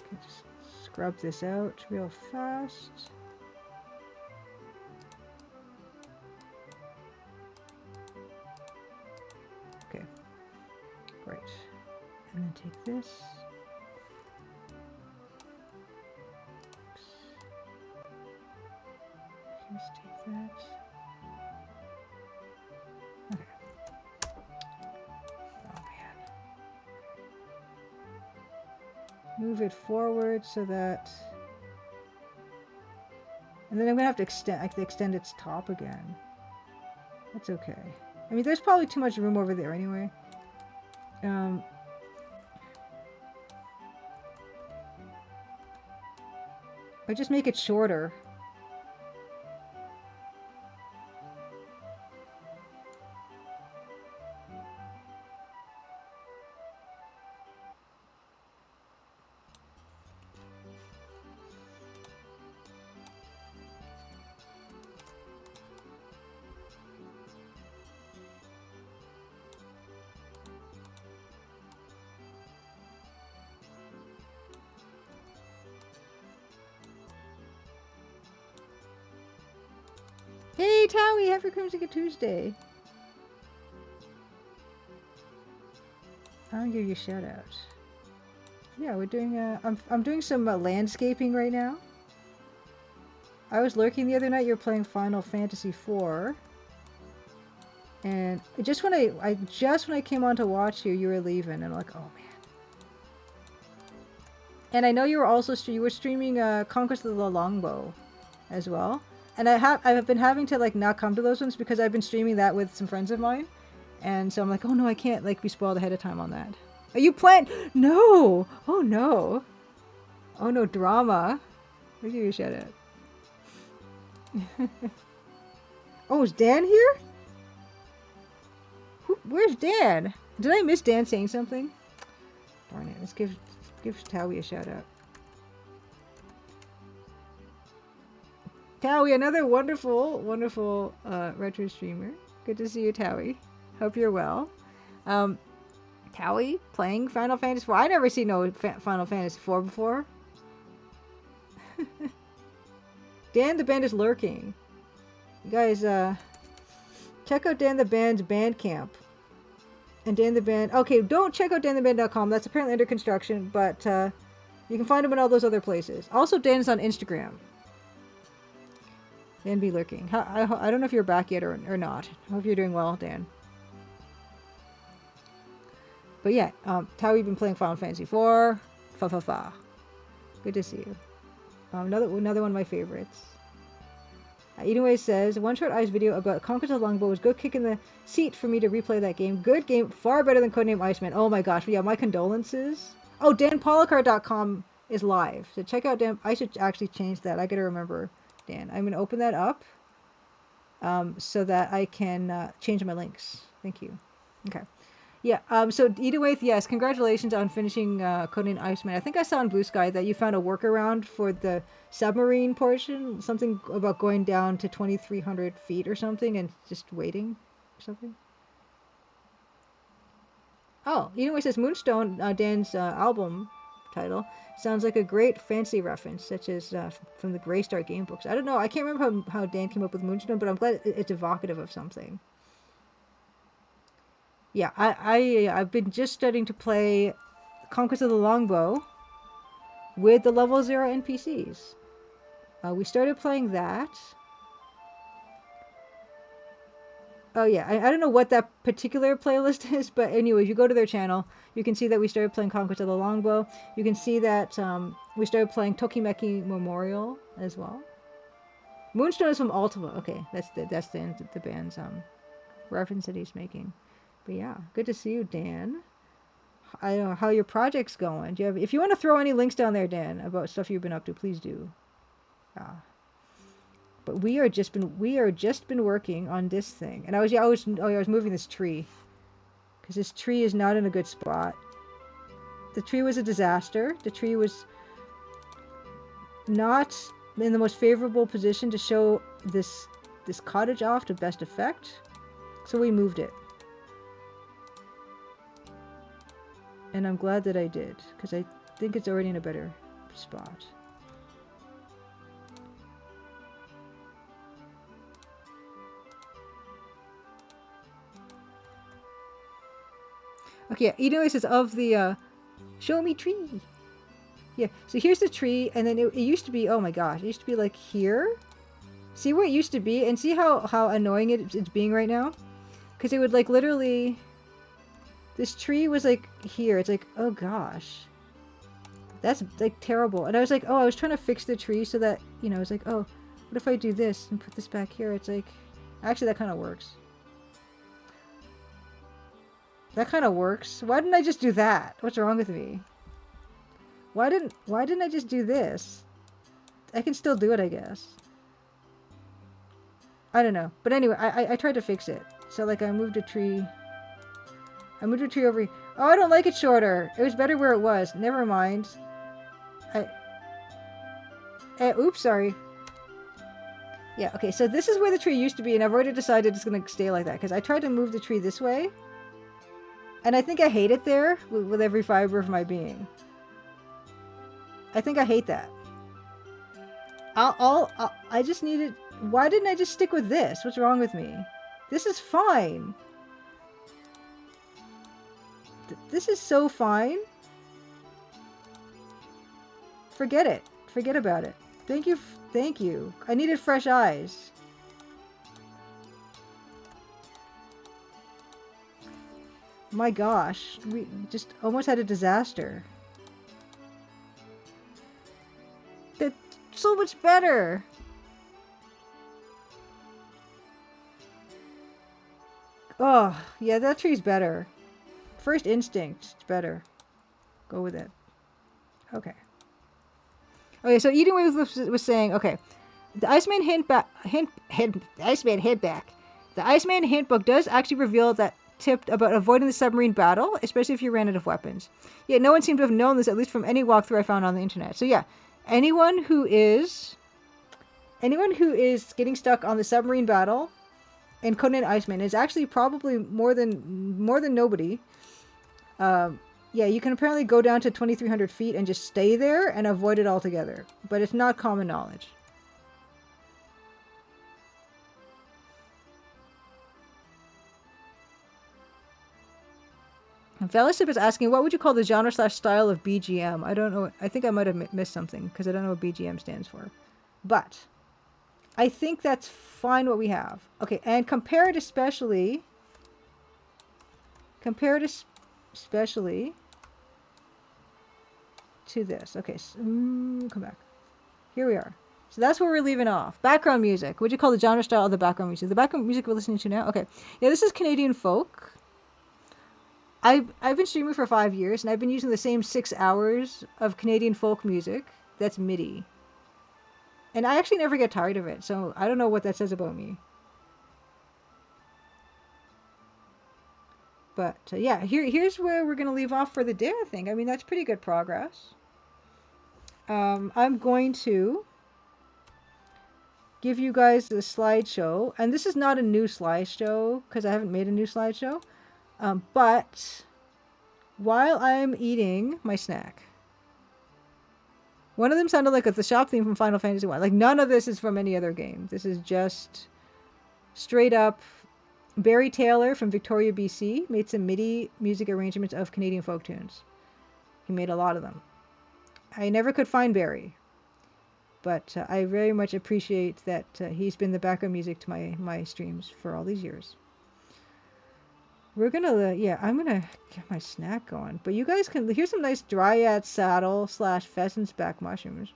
Okay, just scrub this out real fast. Okay. Right. And then take this. Let's take that. Okay. Oh man. Move it forward so that, and then I'm gonna have to extend its top again. That's okay. I mean, there's probably too much room over there anyway. I just make it shorter. Hey, Towie, happy Crimson Tuesday. I'll give you a shout out. Yeah, we're doing I'm doing some landscaping right now. I was lurking the other night. You're playing Final Fantasy IV, and just when I came on to watch you, you were leaving, and I'm like, oh man. And I know you were also streaming Conquest of the Longbow, as well. And I've been having to like not come to those ones because I've been streaming that with some friends of mine, and so I'm like, oh no, I can't like be spoiled ahead of time on that. Are you playing? No! Oh no! Oh no, drama! I'll give you a shout out. Oh, is Dan here? Where's Dan? Did I miss Dan saying something? Darn it! Let's give Towie a shout out. Towie, another wonderful, wonderful retro streamer. Good to see you, Towie. Hope you're well. Towie playing Final Fantasy IV. I never seen no Final Fantasy IV before. Dan the Band is lurking. You guys, check out Dan the Band's Bandcamp. And Dan the Band... Okay, don't check out dantheband.com. That's apparently under construction, but you can find him in all those other places. Also, Dan is on Instagram. Dan be lurking. I don't know if you're back yet or not. I hope you're doing well, Dan. But yeah, Towie been playing Final Fantasy IV. Fa. Good to see you. Another one of my favorites. Edenway says, One Shot Eyes video about Conquest of the Longbow was good kick in the seat for me to replay that game. Good game, far better than Codename Iceman. Oh my gosh, yeah, my condolences. Oh, danpolicar.com is live. So check out Dan. I should actually change that. I gotta remember, Dan. I'm gonna open that up so that I can change my links. Thank you. Okay. Yeah, so Edenwaith, yes, congratulations on finishing Codename Iceman. I think I saw on Blue Sky that you found a workaround for the submarine portion, something about going down to 2,300 feet or something and just waiting or something. Oh, Edenwaith says Moonstone, Dan's album title, sounds like a great fantasy reference, such as from the Greystar game books. I don't know, I can't remember how Dan came up with Moonstone, but I'm glad it's evocative of something. Yeah, I've been just starting to play Conquest of the Longbow with the level 0 NPCs. We started playing that. Oh yeah, I don't know what that particular playlist is, but anyway, if you go to their channel, you can see that we started playing Conquest of the Longbow. You can see that we started playing Tokimeki Memorial as well. Moonstone is from Ultima. Okay, that's the band's reference that he's making. But yeah, good to see you, Dan. I don't know how your project's going. Do you have, if you want to throw any links down there, Dan, about stuff you've been up to, please do. But we are just been working on this thing, and I was moving this tree because this tree is not in a good spot. The tree was a disaster. The tree was not in the most favorable position to show this cottage off to best effect, so we moved it. And I'm glad that I did, because I think it's already in a better spot. Okay, yeah, Eno says of the show me tree. Yeah, so here's the tree, and then it used to be, oh my gosh, it used to be like here. See where it used to be, and see how annoying it's being right now? Because it would like literally... This tree was like here. It's like, oh gosh. That's like terrible. And I was like, oh, I was trying to fix the tree so that, you know, I was like, oh, what if I do this and put this back here? It's like, actually that kind of works. That kind of works. Why didn't I just do that? What's wrong with me? Why didn't I just do this? I can still do it, I guess. I don't know. But anyway, I tried to fix it. So like I moved a tree... over here. Oh, I don't like it shorter. It was better where it was. Never mind. Oops, sorry. Yeah, okay, so this is where the tree used to be, and I've already decided it's going to stay like that, because I tried to move the tree this way, and I think I hate it there with every fiber of my being. I think I hate that. I just needed... Why didn't I just stick with this? What's wrong with me? This is fine. This is so fine. Forget it. Forget about it. Thank you. Thank you. I needed fresh eyes. My gosh. We just almost had a disaster. That's so much better. Oh, yeah, that tree's better. First instinct, it's better. Go with it. Okay. Okay, so Eden was saying, okay, the Iceman the Iceman hint book does actually reveal that tip about avoiding the submarine battle, especially if you ran out of weapons. Yet no one seemed to have known this, at least from any walkthrough I found on the internet. So yeah, anyone who is anyone who is getting stuck on the submarine battle and Conan Iceman is actually probably more than nobody. Yeah, you can apparently go down to 2,300 feet and just stay there and avoid it altogether. But it's not common knowledge. Fellowship is asking, what would you call the genre/style of BGM? I don't know. I think I might have missed something because I don't know what BGM stands for. But I think that's fine what we have. Okay, and compare it especially to this. Okay, so, come back. Here we are. So that's where we're leaving off. Background music. What would you call the genre style of the background music? The background music we're listening to now? Okay. Yeah, this is Canadian folk. I've been streaming for 5 years, and I've been using the same 6 hours of Canadian folk music. That's MIDI. And I actually never get tired of it, so I don't know what that says about me. But yeah, here's where we're going to leave off for the day, I think. I mean, that's pretty good progress. I'm going to give you guys the slideshow. And this is not a new slideshow, because I haven't made a new slideshow. But while I'm eating my snack, one of them sounded like the shop theme from Final Fantasy 1. Like, none of this is from any other game. This is just straight up Barry Taylor from Victoria, BC, made some MIDI music arrangements of Canadian folk tunes. He made a lot of them. I never could find Barry, but I very much appreciate that he's been the background music to my streams for all these years. We're gonna, yeah, I'm gonna get my snack going. But you guys can, here's some nice dryad saddle / pheasant's back mushrooms.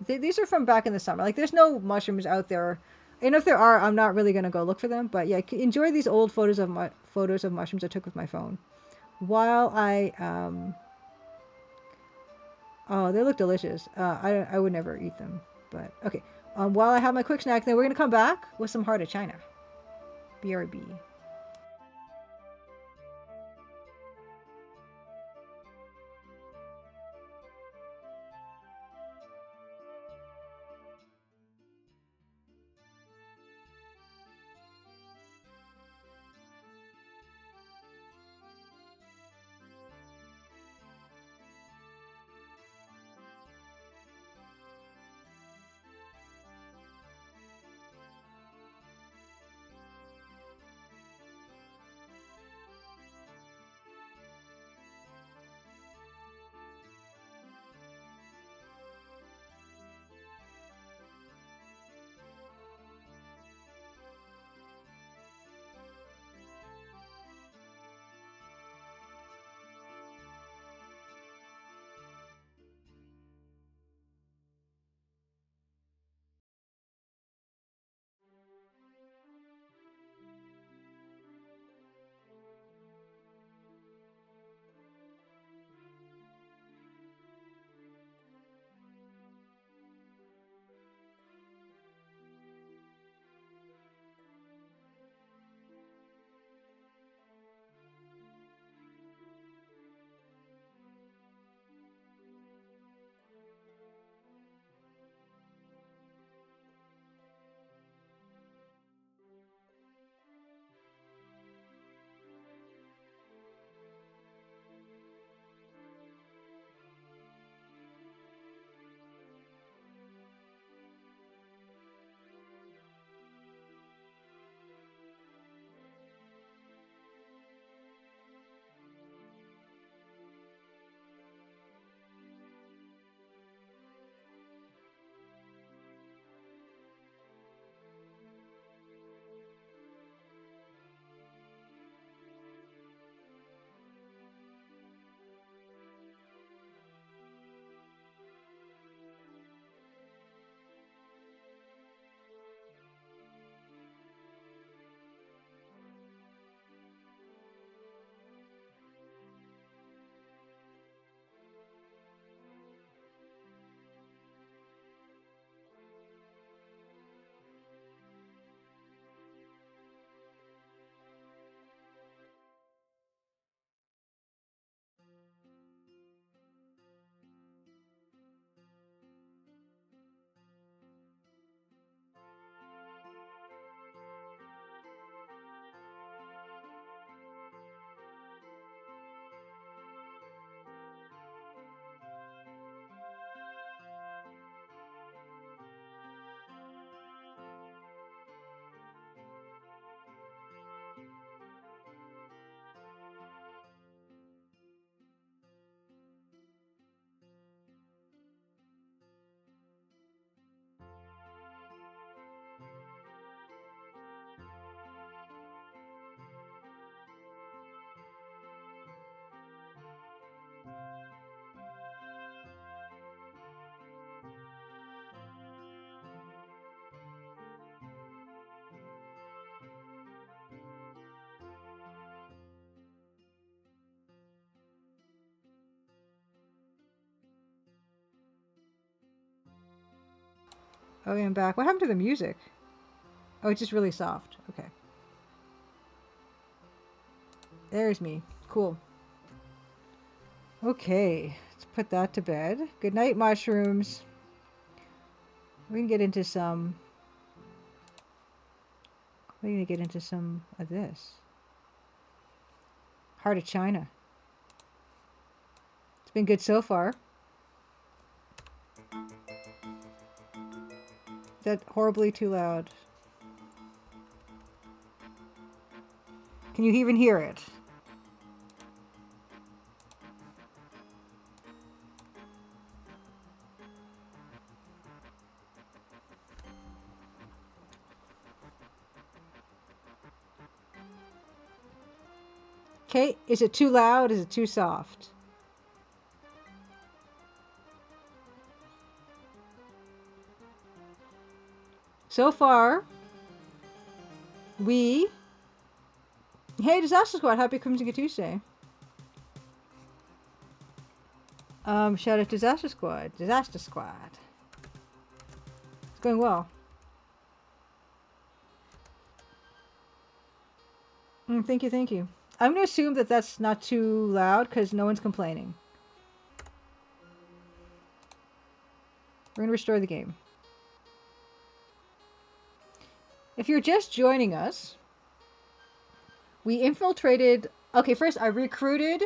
These are from back in the summer. Like, there's no mushrooms out there. And if there are, I'm not really gonna go look for them. But yeah, enjoy these old photos of mushrooms I took with my phone. While I, oh, they look delicious. I would never eat them. But okay. While I have my quick snack, then we're gonna come back with some Heart of China. BRB. Oh, yeah, I'm back. What happened to the music? Oh, it's just really soft. Okay. There's me. Cool. Okay, let's put that to bed. Good night, mushrooms. We can get into some... We're going to get into some of this. Heart of China. It's been good so far. Is that horribly too loud? Can you even hear it? Okay, is it too loud? Is it too soft? So far, we... Hey, Disaster Squad, happy Crimson Tuesday. Shout out Disaster Squad. Disaster Squad. It's going well. Thank you, thank you. I'm going to assume that that's not too loud because no one's complaining. We're going to restore the game. If you're just joining us, we infiltrated... Okay, first I recruited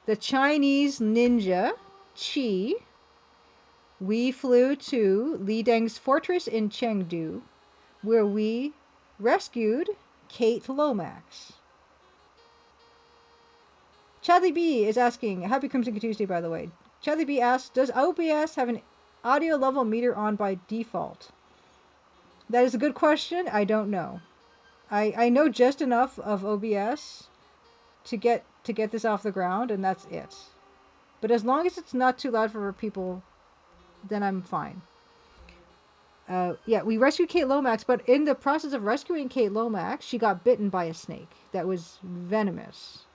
the Chinese ninja, Qi. We flew to Li Deng's fortress in Chengdu, where we rescued Kate Lomax. Chadley B is asking, happy Crimson Tuesday, by the way. Chadley B asks, does OBS have an audio level meter on by default? That is a good question. I don't know. I know just enough of OBS to get this off the ground, and that's it. But as long as it's not too loud for people, then I'm fine. Yeah, we rescued Kate Lomax, but in the process of rescuing Kate Lomax, she got bitten by a snake that was venomous.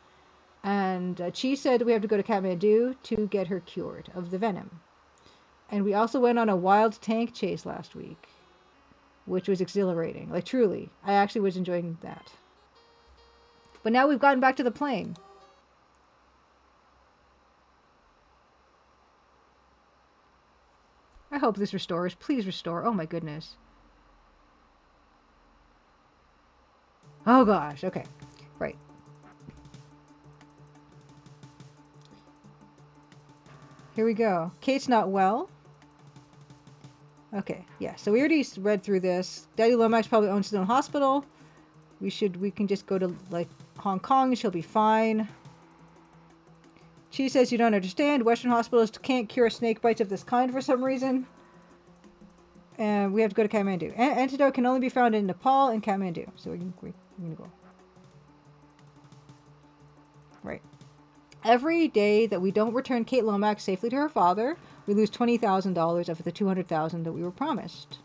And Chi said we have to go to Kathmandu to get her cured of the venom. And we also went on a wild tank chase last week, which was exhilarating. Like, truly, I actually was enjoying that. But now we've gotten back to the plane. I hope this restores. Please restore. Oh my goodness. Oh gosh. Okay. Right. Here we go. Kate's not well. Okay. Yeah. So we already read through this. Daddy Lomax probably owns his own hospital. We can just go to like Hong Kong and she'll be fine. She says you don't understand. Western hospitals can't cure snake bites of this kind for some reason. And we have to go to Kathmandu. Antidote can only be found in Nepal and Kathmandu. So we're gonna go. Right. Every day that we don't return Kate Lomax safely to her father, we lose $20,000 of the $200,000 that we were promised.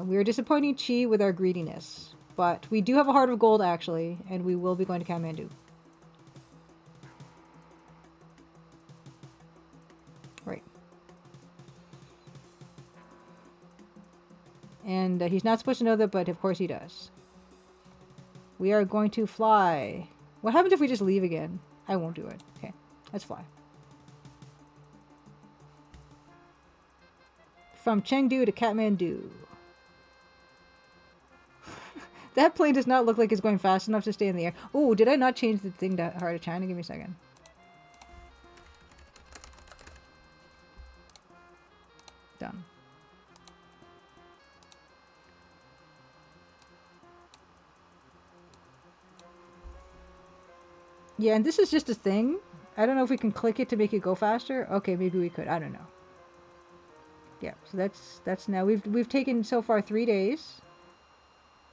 We are disappointing Chi with our greediness, but we do have a heart of gold actually, and we will be going to Kathmandu. Right. And he's not supposed to know that, but of course he does. We are going to fly. What happens if we just leave again? I won't do it. Okay, let's fly. From Chengdu to Kathmandu. That plane does not look like it's going fast enough to stay in the air. Oh, did I not change the thing to Heart of China? Give me a second. Done. Yeah, and this is just a thing. I don't know if we can click it to make it go faster. Okay, maybe we could. I don't know. Yeah, so that's now. We've taken so far 3 days.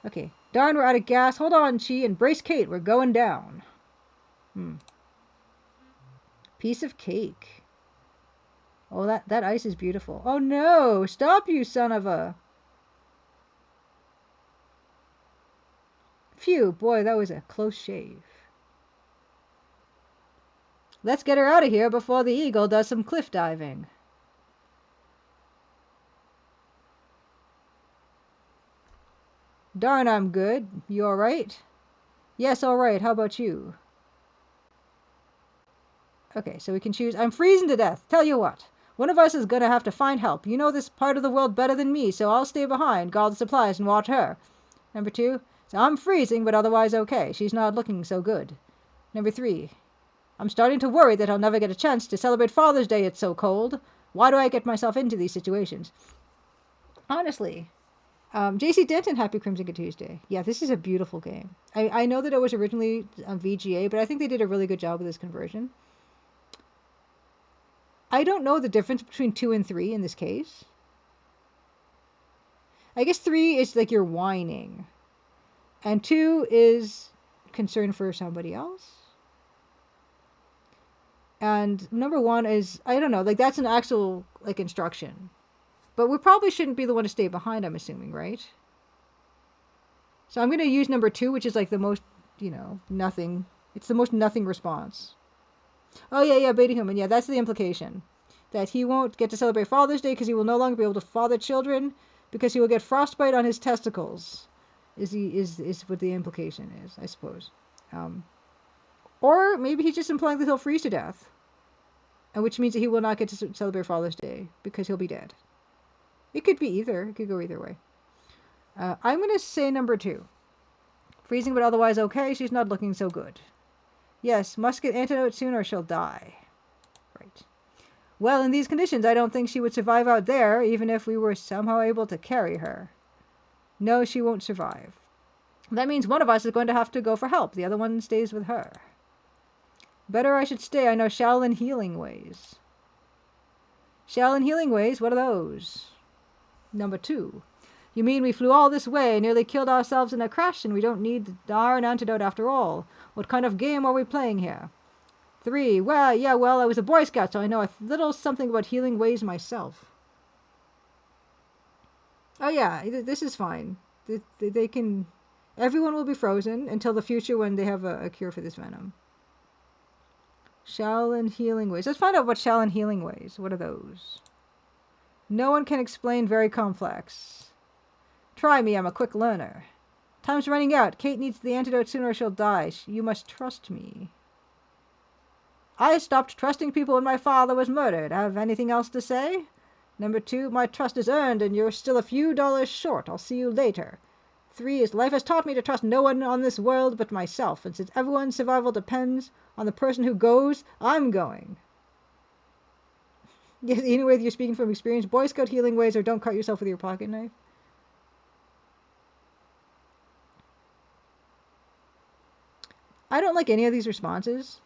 Okay. Darn, we're out of gas. Hold on, Chi, and brace Kate. We're going down. Piece of cake. Oh, that ice is beautiful. Oh no! Stop, you son of a... Phew, boy, that was a close shave. Let's get her out of here before the Eagle does some cliff diving. Darn, I'm good. You alright? Yes, alright. How about you? Okay, so we can choose. I'm freezing to death. Tell you what. One of us is gonna have to find help. You know this part of the world better than me, so I'll stay behind, guard the supplies, and watch her. Number 2. So I'm freezing, but otherwise okay. She's not looking so good. Number 3. I'm starting to worry that I'll never get a chance to celebrate Father's Day. It's so cold. Why do I get myself into these situations? Honestly. JC Denton, Happy Crimson Tuesday. Yeah, this is a beautiful game. I know that it was originally on VGA, but I think they did a really good job with this conversion. I don't know the difference between 2 and 3 in this case. I guess 3 is like you're whining. And 2 is concern for somebody else. And number 1 is, I don't know, like that's an actual like instruction. But we probably shouldn't be the one to stay behind, I'm assuming, right? So I'm going to use number 2, which is like the most, nothing. It's the most nothing response. Oh, yeah, beta human. Yeah, that's the implication. That he won't get to celebrate Father's Day because he will no longer be able to father children because he will get frostbite on his testicles. Is what the implication is, I suppose. Or maybe he's just implying that he'll freeze to death. And which means that he will not get to celebrate Father's Day because he'll be dead. It could be either. It could go either way. I'm going to say number 2. Freezing but otherwise okay. She's not looking so good. Yes, must get antidote soon or she'll die. Right. Well, in these conditions, I don't think she would survive out there, even if we were somehow able to carry her. No, she won't survive. That means one of us is going to have to go for help. The other one stays with her. Better I should stay. I know Shaolin healing ways. Shaolin healing ways? What are those? Number 2. You mean we flew all this way, nearly killed ourselves in a crash, and we don't need the darn antidote after all? What kind of game are we playing here? 3. Well, I was a Boy Scout, so I know a little something about healing ways myself. Oh yeah, this is fine. They can... Everyone will be frozen until the future when they have a cure for this venom. Shaolin healing ways. Let's find out what Shaolin healing ways. What are those? No one can explain, very complex. Try me, I'm a quick learner. Time's running out. Kate needs the antidote sooner or she'll die. You must trust me. I stopped trusting people when my father was murdered. Have anything else to say? Number 2, my trust is earned and you're still a few dollars short. I'll see you later. 3 is life has taught me to trust no one on this world but myself. And since everyone's survival depends on the person who goes, I'm going. Yes, anyway, you're speaking from experience. Boy Scout healing ways or don't cut yourself with your pocket knife. I don't like any of these responses.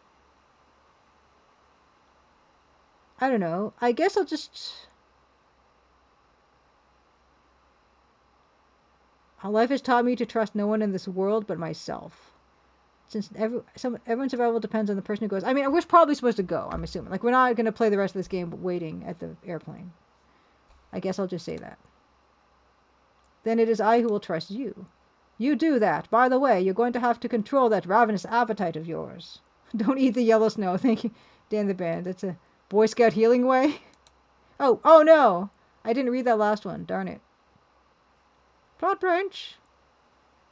I don't know. I guess I'll just... Life has taught me to trust no one in this world but myself. Since everyone's survival depends on the person who goes. I mean, we're probably supposed to go, I'm assuming. Like, we're not going to play the rest of this game waiting at the airplane. I guess I'll just say that. Then it is I who will trust you. You do that. By the way, you're going to have to control that ravenous appetite of yours. Don't eat the yellow snow. Thank you, Dan the Band. That's a Boy Scout healing way. Oh no! I didn't read that last one. Darn it. Plot branch.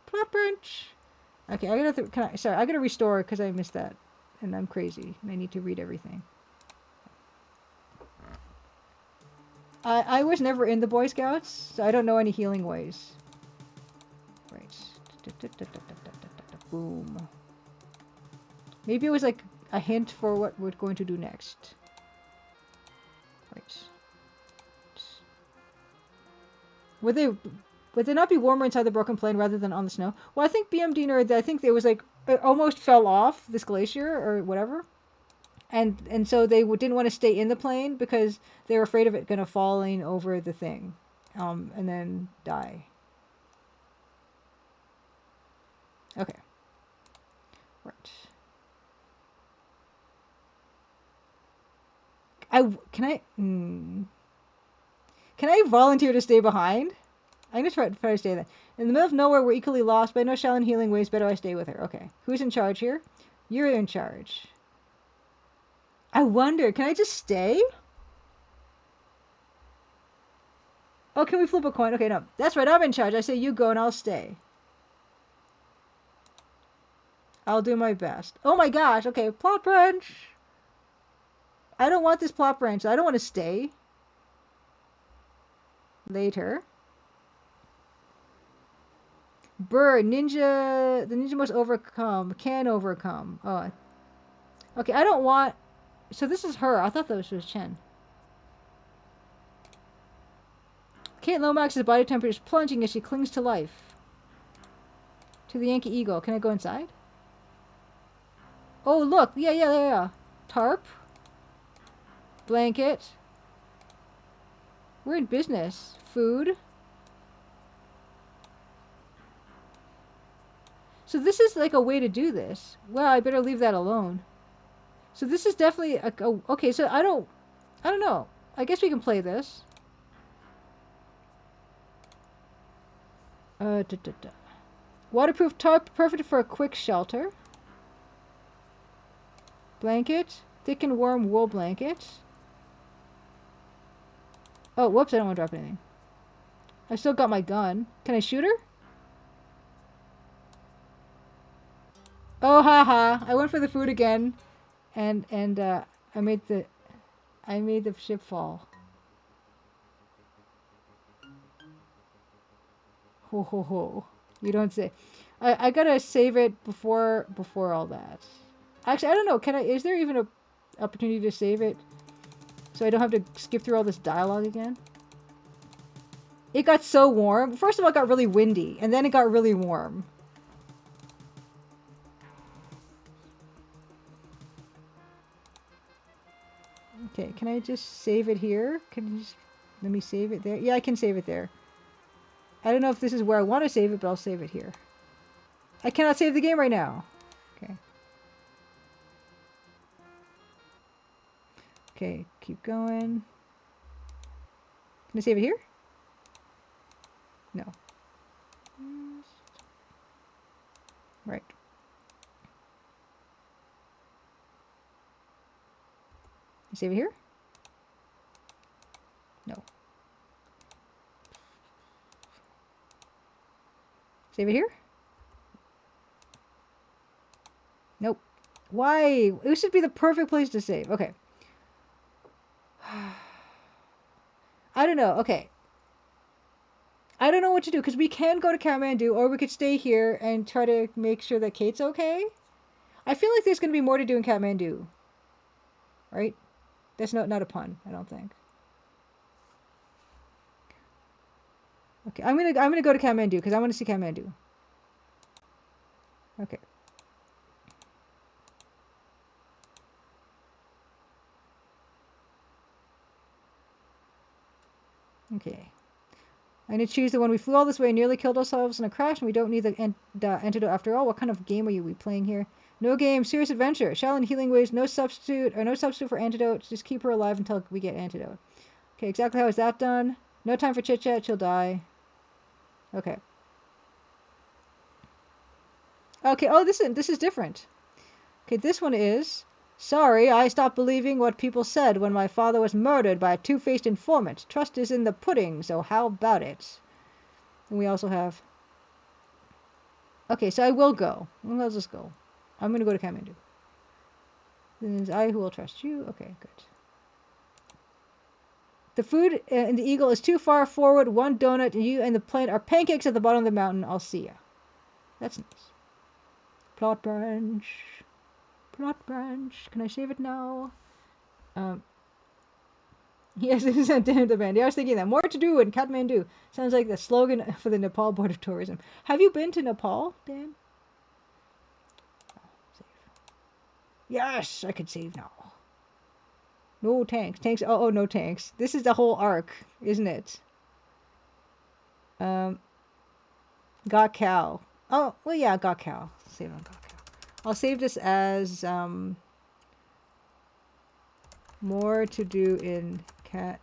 Plot branch. Okay, I gotta restore because I missed that. And I'm crazy. And I need to read everything. I was never in the Boy Scouts, so I don't know any healing ways. Right. Boom. Maybe it was like a hint for what we're going to do next. Right. Would they not be warmer inside the broken plane rather than on the snow? Well, I think BMD Nerd, I think there was like, it almost fell off this glacier or whatever. And so they didn't want to stay in the plane because they were afraid of it going to falling over the thing. And then die. Okay. Right. Can I volunteer to stay behind? I'm going to try to stay there. In the middle of nowhere, we're equally lost, but I know Shaolin healing ways. Better I stay with her. Okay. Who's in charge here? You're in charge. I wonder, can I just stay? Oh, can we flip a coin? Okay, no. That's right, I'm in charge. I say you go and I'll stay. I'll do my best. Oh my gosh. Okay, plot branch. I don't want this plot branch. I don't want to stay. Later. Bird. Ninja. The ninja must overcome. Can overcome. Oh. Okay, I don't want... So this is her. I thought that was Chen. Kate Lomax's body temperature is plunging as she clings to life. To the Yankee Eagle. Can I go inside? Oh, look. Yeah. Tarp. Blanket. We're in business. Food. So this is like a way to do this. Well, I better leave that alone. So this is definitely okay, so I don't know. I guess we can play this. Waterproof tarp, perfect for a quick shelter. Blanket. Thick and warm wool blanket. Oh, whoops, I don't want to drop anything. I still got my gun. Can I shoot her? Oh, haha. I went for the food again. And I made the ship fall. Ho ho ho. You don't say. I gotta save it before all that. Actually, I don't know. Is there even a opportunity to save it? So I don't have to skip through all this dialogue again? It got so warm. First of all, it got really windy, and then it got really warm. Okay, can I just save it here? Can you just let me save it there? Yeah, I can save it there. I don't know if this is where I want to save it, but I'll save it here. I cannot save the game right now. Okay. Okay, keep going. Can I save it here? No. Right. Save it here? No. Save it here? Nope. Why? It should be the perfect place to save. Okay. I don't know. Okay. I don't know what to do, because we can go to Kathmandu, or we could stay here and try to make sure that Kate's okay. I feel like there's going to be more to do in Kathmandu. Right? That's not a pun, I don't think. Okay, I'm gonna go to Kathmandu, because I want to see Kathmandu. Okay. Okay. I'm going to choose the one. We flew all this way and nearly killed ourselves in a crash, and we don't need the antidote after all. What kind of game are we playing here? No game, serious adventure. Shaolin healing ways, no substitute for antidote. Just keep her alive until we get antidote. Okay, exactly how is that done? No time for chit-chat, she'll die. Okay. Okay, oh, this is different. Okay, this one is... Sorry, I stopped believing what people said when my father was murdered by a two-faced informant. Trust is in the pudding, so how about it? And we also have... Okay, so I will go. Well, let's just go. I'm going to go to Kathmandu. This is I who will trust you. Okay, good. The food in the Eagle is too far forward. One donut, and you and the plane are pancakes at the bottom of the mountain. I'll see ya. That's nice. Plot branch. Plot branch. Can I save it now? Yes, it is at the band. Yeah, I was thinking that. More to do in Kathmandu. Sounds like the slogan for the Nepal Board of Tourism. Have you been to Nepal, Dan? Oh, save. Yes, I can save now. No tanks. Tanks. Oh, no tanks. This is the whole arc, isn't it? Got cow. Oh, well, yeah, got cow. Save on got cow. I'll save this as more to do in Kathmandu.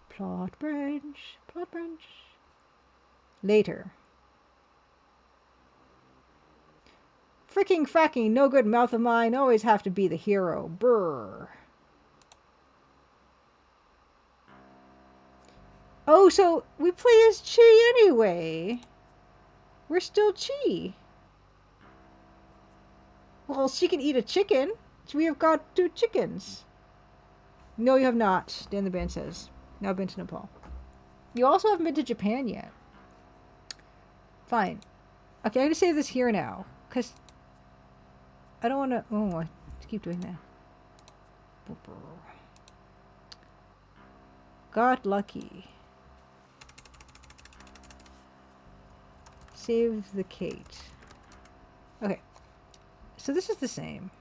Plot branch. Plot branch. Later. Fricking fracking, no good mouth of mine, always have to be the hero. Brr. Oh, so we play as Chi anyway. We're still Chi. Well, she can eat a chicken. We have got 2 chickens. No, you have not, Dan the Band says. Now I've been to Nepal. You also haven't been to Japan yet. Fine. Okay, I'm going to save this here now. Because I don't want to... Oh, I keep doing that. Got lucky. Save the Kate. Okay. So this is the same.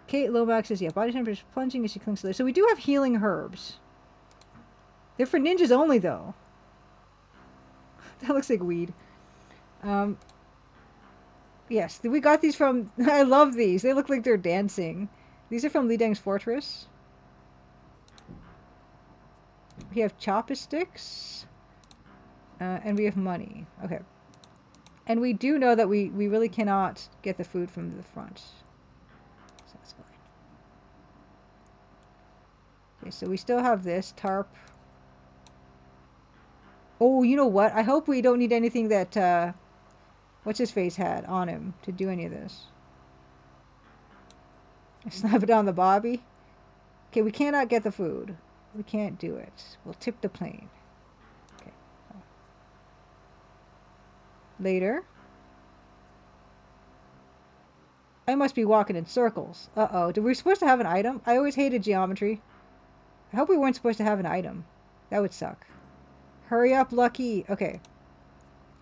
Kate Lomax says, yeah, body temperature is plunging as she clings to her. So we do have healing herbs. They're for ninjas only, though. That looks like weed. Yes, we got these from... I love these. They look like they're dancing. These are from Li Deng's Fortress. We have chopsticks. And we have money. Okay. And we do know that we really cannot get the food from the front. So that's fine. Okay, so we still have this. Tarp. Oh, you know what? I hope we don't need anything that... what's-his-face had on him to do any of this. Slap it on the Bobby. Okay, we cannot get the food. We can't do it. We'll tip the plane. Okay. Later. I must be walking in circles. Uh-oh. Were we supposed to have an item? I always hated geometry. I hope we weren't supposed to have an item. That would suck. Hurry up, Lucky. Okay.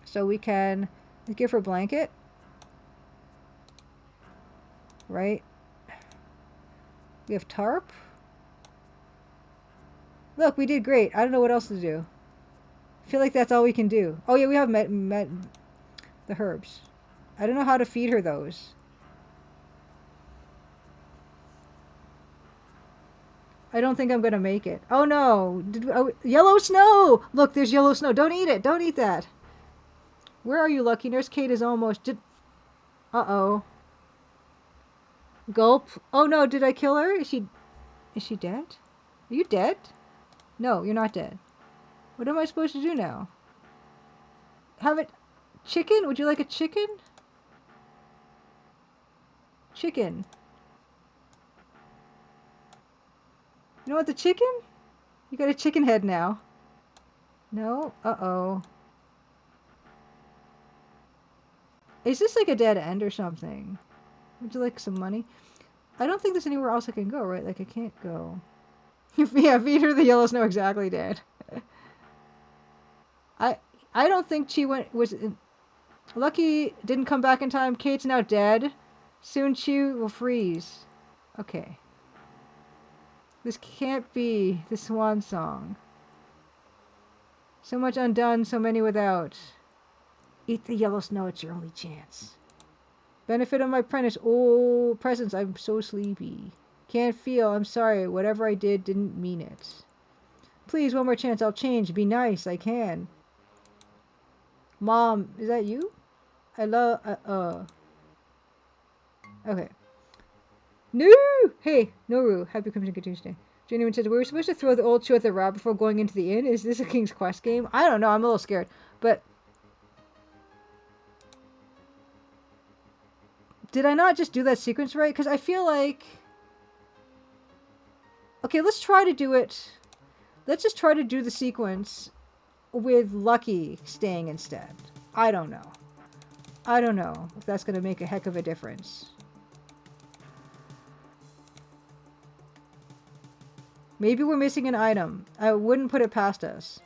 So we can give her a blanket. Right. We have tarp. Look, we did great. I don't know what else to do. I feel like that's all we can do. Oh, yeah, we have the herbs. I don't know how to feed her those. I don't think I'm going to make it. Oh, no. Yellow snow! Look, there's yellow snow. Don't eat it. Don't eat that. Where are you, Lucky? Nurse Kate is almost... Uh-oh. Gulp. Oh, no. Did I kill her? Is she dead? Are you dead? No, you're not dead. What am I supposed to do now? Have it... Chicken? Would you like a chicken? Chicken. You know what, the chicken? You got a chicken head now. No? Uh-oh. Is this like a dead end or something? Would you like some money? I don't think there's anywhere else I can go, right? Like, I can't go. Yeah, feed her the yellow snow, exactly, Dad. I don't think she was... Lucky didn't come back in time. Kate's now dead. Soon she will freeze. Okay. This can't be the swan song. So much undone, so many without. Eat the yellow snow, it's your only chance. Benefit of my apprentice. Oh, presents, I'm so sleepy. Can't feel, I'm sorry. Whatever I did didn't mean it. Please, one more chance, I'll change. Be nice, I can. Mom, is that you? I love, Okay. No! Hey, Noru, happy coming to Tuesday. Genuine says, were we supposed to throw the old shoe at the rat before going into the inn? Is this a King's Quest game? I don't know, I'm a little scared. But... did I not just do that sequence right? Because I feel like... Okay, let's try to do it... Let's just try to do the sequence with Lucky staying instead. I don't know. I don't know if that's going to make a heck of a difference. Maybe we're missing an item. I wouldn't put it past us.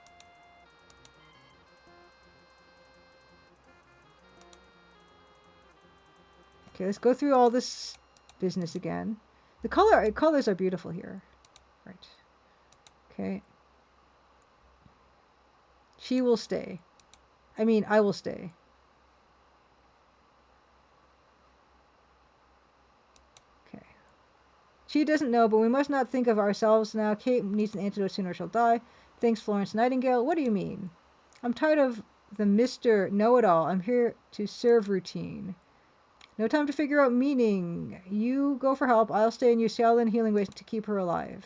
Okay, let's go through all this business again. The colors are beautiful here. Right. Okay. She will stay. I mean, I will stay. Okay. She doesn't know, but we must not think of ourselves now. Kate needs an antidote sooner or she'll die. Thanks, Florence Nightingale. What do you mean? I'm tired of the Mr. Know-It-All. I'm here to serve routine. No time to figure out meaning. You go for help. I'll stay and use Shaolin healing ways to keep her alive.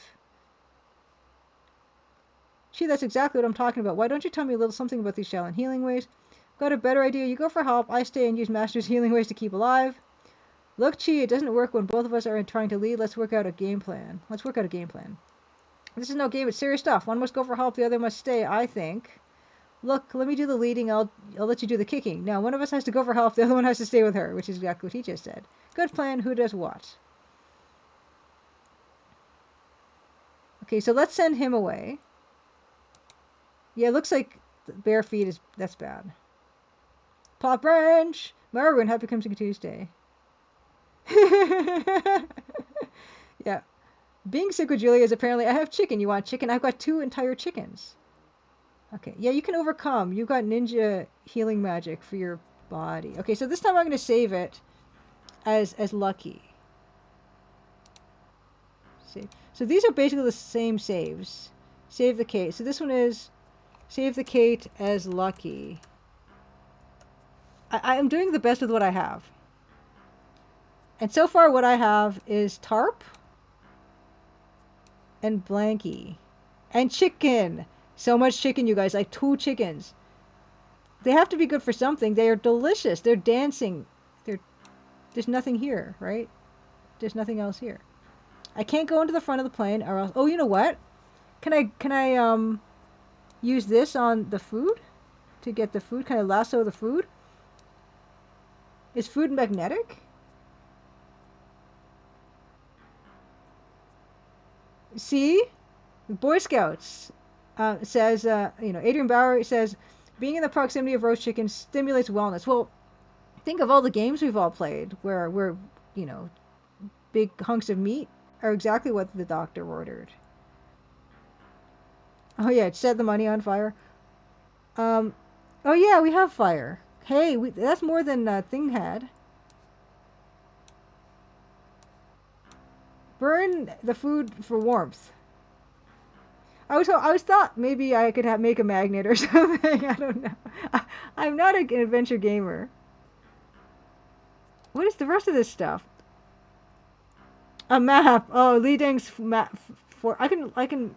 Gee, that's exactly what I'm talking about. Why don't you tell me a little something about these Shaolin healing ways? Got a better idea. You go for help. I stay and use Master's healing ways to keep alive. Look, Chi, it doesn't work when both of us are trying to lead. Let's work out a game plan. Let's work out a game plan. This is no game. It's serious stuff. One must go for help. The other must stay, I think. Look, let me do the leading. I'll let you do the kicking. Now, one of us has to go for help. The other one has to stay with her, which is exactly what he just said. Good plan. Who does what? Okay, so let's send him away. Yeah, it looks like bare feet is... That's bad. Pop branch! Margaret, happy comes to Tuesday. Yeah. Being sick with Julia is apparently... I have chicken. You want chicken? I've got 2 entire chickens. Okay. Yeah, you can overcome. You've got ninja healing magic for your body. Okay, so this time I'm going to save it as lucky. Save. So these are basically the same saves. Save the Kate. So this one is save the Kate as lucky. I am doing the best with what I have. And so far what I have is tarp and blankie and chicken. So much chicken, you guys. Like 2 chickens. They have to be good for something. They are delicious. They're dancing. There's nothing here, right? There's nothing else here. I can't go into the front of the plane or else... Oh, you know what? Can I use this on the food to get the food? Can I lasso the food? Is food magnetic? See? Boy Scouts says, Adrian Bauer says, being in the proximity of roast chicken stimulates wellness. Well, think of all the games we've all played where we're, big hunks of meat are exactly what the doctor ordered. Oh yeah, it set the money on fire. Oh yeah, we have fire. Hey, that's more than Thing had. Burn the food for warmth. I was thought maybe I could make a magnet or something. I don't know. I'm not an adventure gamer. What is the rest of this stuff? A map. Oh, Li Deng's map. For I can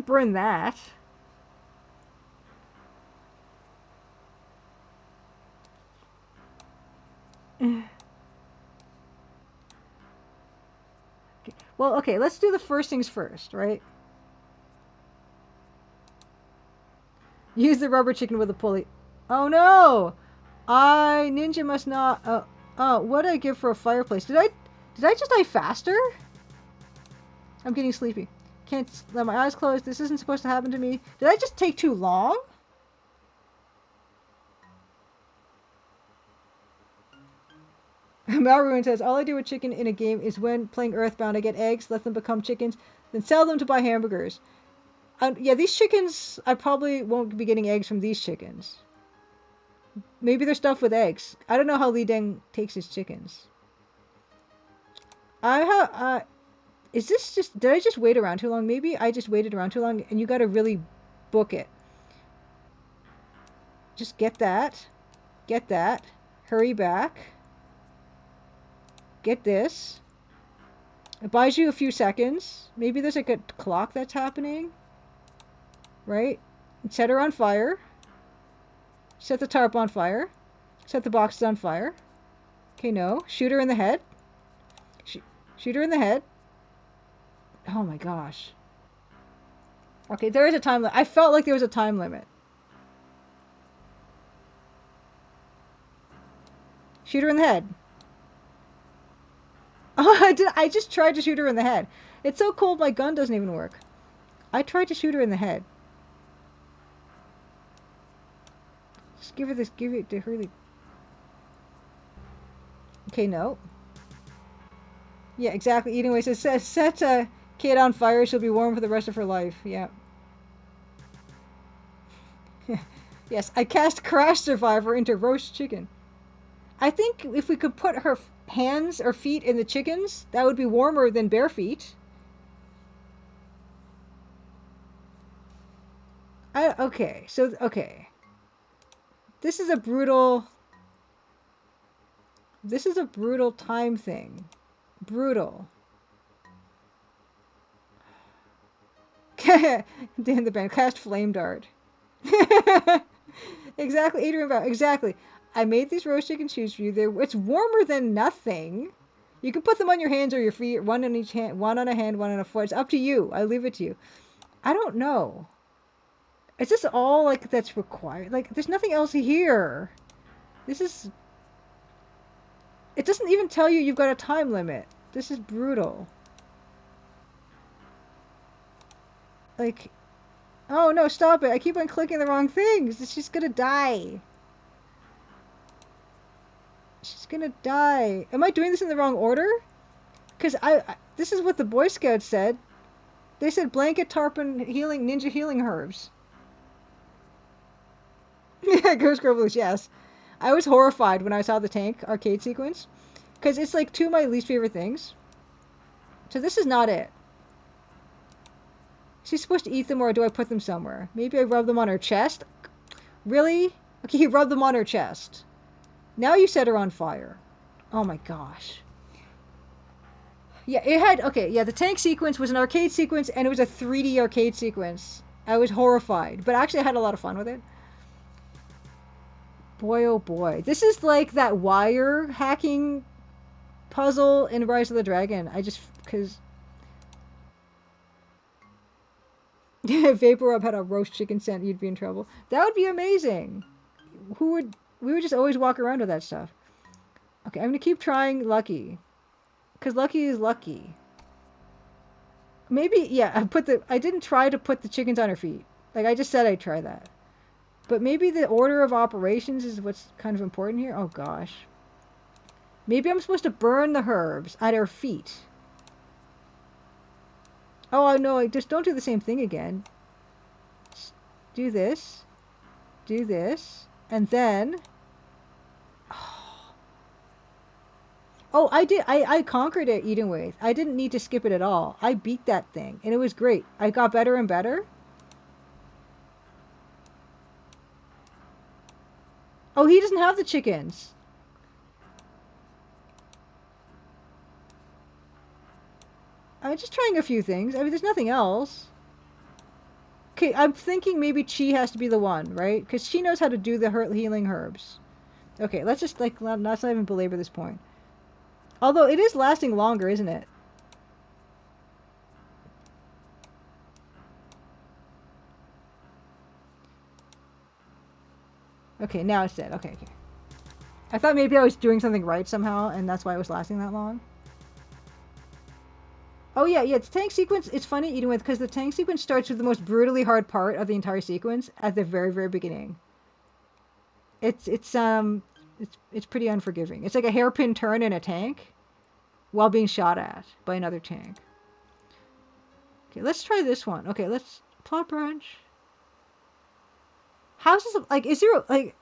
burn that. Okay. Well, okay, let's do the first things first, right? Use the rubber chicken with a pulley. Oh no! Ninja must not... what did I give for a fireplace? Did I just die faster? I'm getting sleepy. Can't let my eyes close. This isn't supposed to happen to me. Did I just take too long? Malruin says, all I do with chicken in a game is when playing Earthbound, I get eggs, let them become chickens, then sell them to buy hamburgers. Yeah, these chickens, I probably won't be getting eggs from these chickens. Maybe they're stuffed with eggs. I don't know how Li Deng takes his chickens. Is this just... Did I just wait around too long? Maybe I just waited around too long and you gotta really book it. Just get that. Get that. Hurry back. Get this. It buys you a few seconds. Maybe there's like a clock that's happening. Right? Set her on fire. Set the tarp on fire. Set the boxes on fire. Okay, no. Shoot her in the head. Shoot her in the head. Oh my gosh. Okay, there is a time limit. I felt like there was a time limit. Shoot her in the head. Oh, I just tried to shoot her in the head. It's so cold my gun doesn't even work. I tried to shoot her in the head. Just give it to Hurley. Okay, no. Yeah, exactly. Eating away says, set Kate on fire, she'll be warm for the rest of her life. Yeah. Yes, I cast Crash Survivor into roast chicken. I think if we could put her hands or feet in the chickens, that would be warmer than bare feet. Okay, so, okay. This is a brutal time thing. Brutal. Dan the band cast flame dart. Exactly, Adrian. Exactly. I made these roast chicken shoes for you. It's warmer than nothing. You can put them on your hands or your feet, one on each hand, one on a hand, one on a foot. It's up to you. I leave it to you. I don't know. Is this all like that's required? Like, there's nothing else here. This is. It doesn't even tell you you've got a time limit. This is brutal. Like, oh no, stop it. I keep on clicking the wrong things. She's gonna die. She's gonna die. Am I doing this in the wrong order? Because this is what the Boy Scouts said. They said blanket, tarpon, healing, ninja healing herbs. Yeah, Ghost Grove, yes. I was horrified when I saw the tank arcade sequence. Because it's like two of my least favorite things. So this is not it. She's supposed to eat them, or do I put them somewhere? Maybe I rub them on her chest? Really? Okay, he rubbed them on her chest. Now you set her on fire. Oh my gosh. Yeah, it had, okay, yeah, the tank sequence was an arcade sequence, and it was a 3D arcade sequence. I was horrified, but actually I had a lot of fun with it. Boy, oh boy. This is like that wire hacking puzzle in Rise of the Dragon. I just, because... if Vapor Rub had a roast chicken scent, you'd be in trouble. That would be amazing. Who would... We would just always walk around with that stuff. Okay, I'm going to keep trying Lucky. Because Lucky is lucky. Maybe, yeah, I didn't try to put the chickens on her feet. Like, I just said I'd try that. But maybe the order of operations is what's kind of important here. Oh, gosh. Maybe I'm supposed to burn the herbs at her feet. Oh, no, I just don't do the same thing again. Just do this. Do this. And then... Oh, I did. I conquered it eating with. I didn't need to skip it at all. I beat that thing, and it was great. I got better and better. Oh, he doesn't have the chickens. I'm just trying a few things. I mean, there's nothing else. Okay, I'm thinking maybe Chi has to be the one, right? Because she knows how to do the healing herbs. Okay, let's just, like, let's not even belabor this point. Although, it is lasting longer, isn't it? Okay, now it's dead. Okay, okay. I thought maybe I was doing something right somehow, and that's why it was lasting that long. Oh yeah, yeah, it's tank sequence. It's funny eating with because the tank sequence starts with the most brutally hard part of the entire sequence at the very, very beginning. It's pretty unforgiving. It's like a hairpin turn in a tank while being shot at by another tank. Okay, let's try this one. Okay, let's plot branch. How's this like? Is there like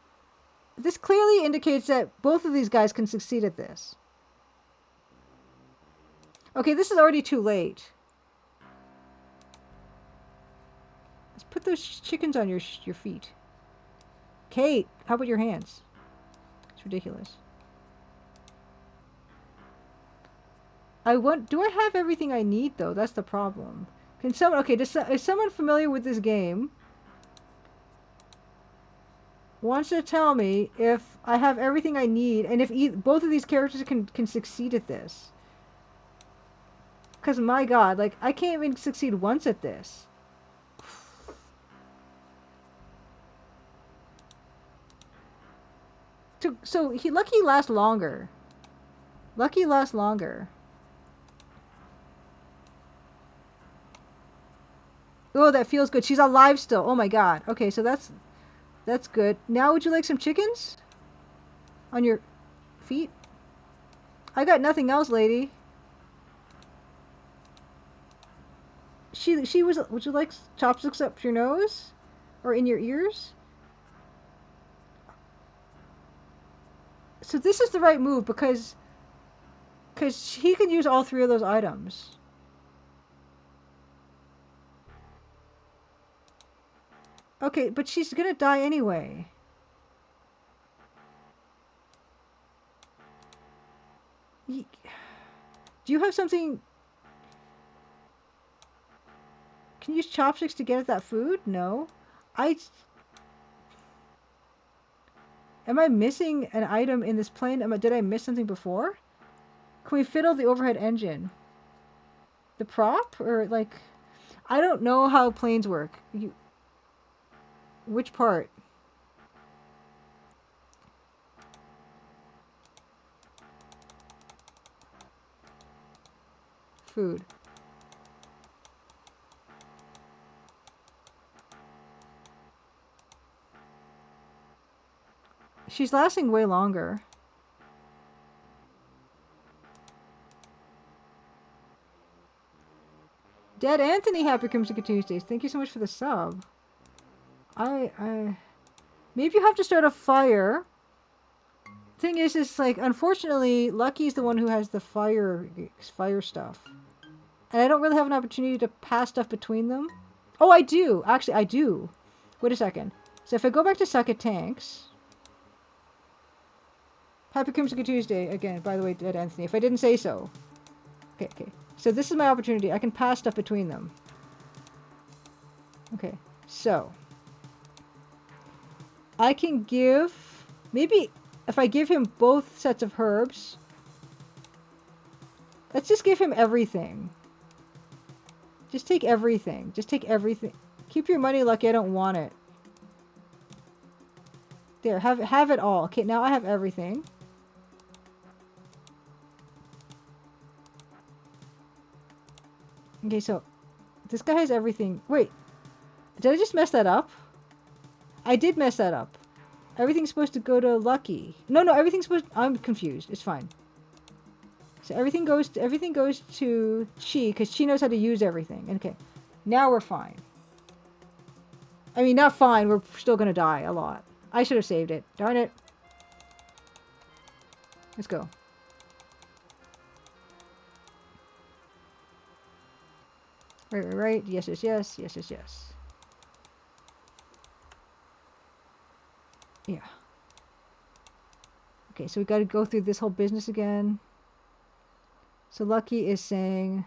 this clearly indicates that both of these guys can succeed at this. Okay, this is already too late. Let's put those chickens on your feet. Kate, how about your hands? It's ridiculous. Do I have everything I need though? That's the problem. Can someone, okay, is someone familiar with this game? Wants to tell me if I have everything I need and if both of these characters can succeed at this. Because my god, like, I can't even succeed once at this. So Lucky lasts longer. Lucky lasts longer. Oh, that feels good. She's alive still. Oh my god. Okay, so that's good. Now would you like some chickens? On your feet? I got nothing else, lady. She was, would you like chopsticks up your nose? Or in your ears? So this is the right move because he can use all three of those items. Okay, but she's gonna die anyway. Do you have something? Can you use chopsticks to get at that food? No. Am I missing an item in this plane? Did I miss something before? Can we fiddle the overhead engine? The prop? Or, like... I don't know how planes work. Which part? Food. She's lasting way longer. Dead Anthony, happy Crimson Tuesdays. Thank you so much for the sub. Maybe you have to start a fire. Thing is like, unfortunately, Lucky's the one who has the fire stuff. And I don't really have an opportunity to pass stuff between them. Oh, I do. Actually, I do. Wait a second. So if I go back to Suck at Tanks... Happy Crimson Tuesday, again, by the way, Dead Anthony, if I didn't say so. Okay. So this is my opportunity. I can pass stuff between them. Okay, so... I can give... Maybe if I give him both sets of herbs... Let's just give him everything. Just take everything. Just take everything. Keep your money, Lucky. I don't want it. There, have it all. Okay, now I have everything. Okay, so this guy has everything. Wait, did I just mess that up? I did mess that up. Everything's supposed to go to Lucky. No, everything's supposed... I'm confused. It's fine. So everything goes to Chi, because Chi knows how to use everything. Okay, now we're fine. I mean, not fine. We're still going to die a lot. I should have saved it. Darn it. Let's go. Right. Yes. Yeah. Okay, so we got to go through this whole business again. So Lucky is saying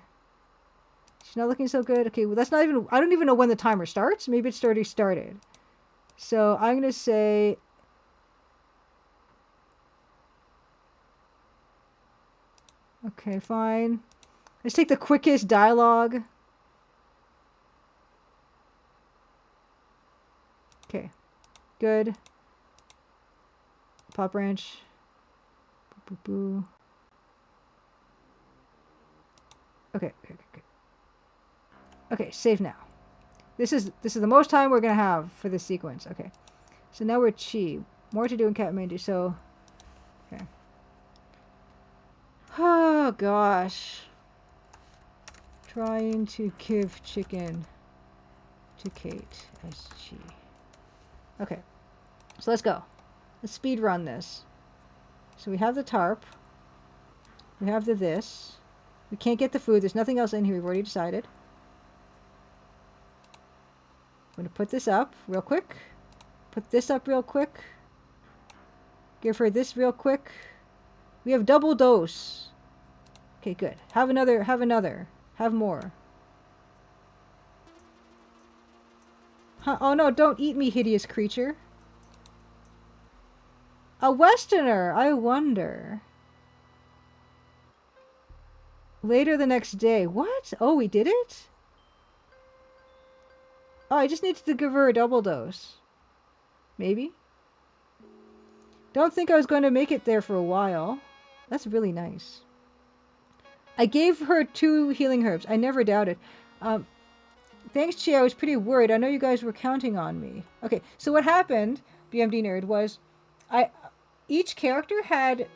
she's not looking so good. Okay, well that's not even... I don't even know when the timer starts. Maybe it's already started. So I'm going to say... Okay, fine. Let's take the quickest dialogue. Okay, good. Pop Ranch. Boo, boo, boo. Okay. Okay, save now. This is the most time we're gonna have for this sequence. Okay, so now we're Chi. More to do in Kathmandu. So, okay. Oh gosh. Trying to give chicken to Kate as Chi. Okay, so let's go. Let's speed run this. So we have the tarp. We have this. We can't get the food. There's nothing else in here. We've already decided. I'm going to put this up real quick. Put this up real quick. Give her this real quick. We have double dose. Okay, good. Have another. Have more. Huh? Oh no, don't eat me, hideous creature. A Westerner, I wonder. Later the next day. What? Oh, we did it? Oh, I just needed to give her a double dose. Maybe? Don't think I was going to make it there for a while. That's really nice. I gave her 2 healing herbs. I never doubted. Thanks, Chi. I was pretty worried. I know you guys were counting on me. Okay, so what happened, BMD Nerd, was each character had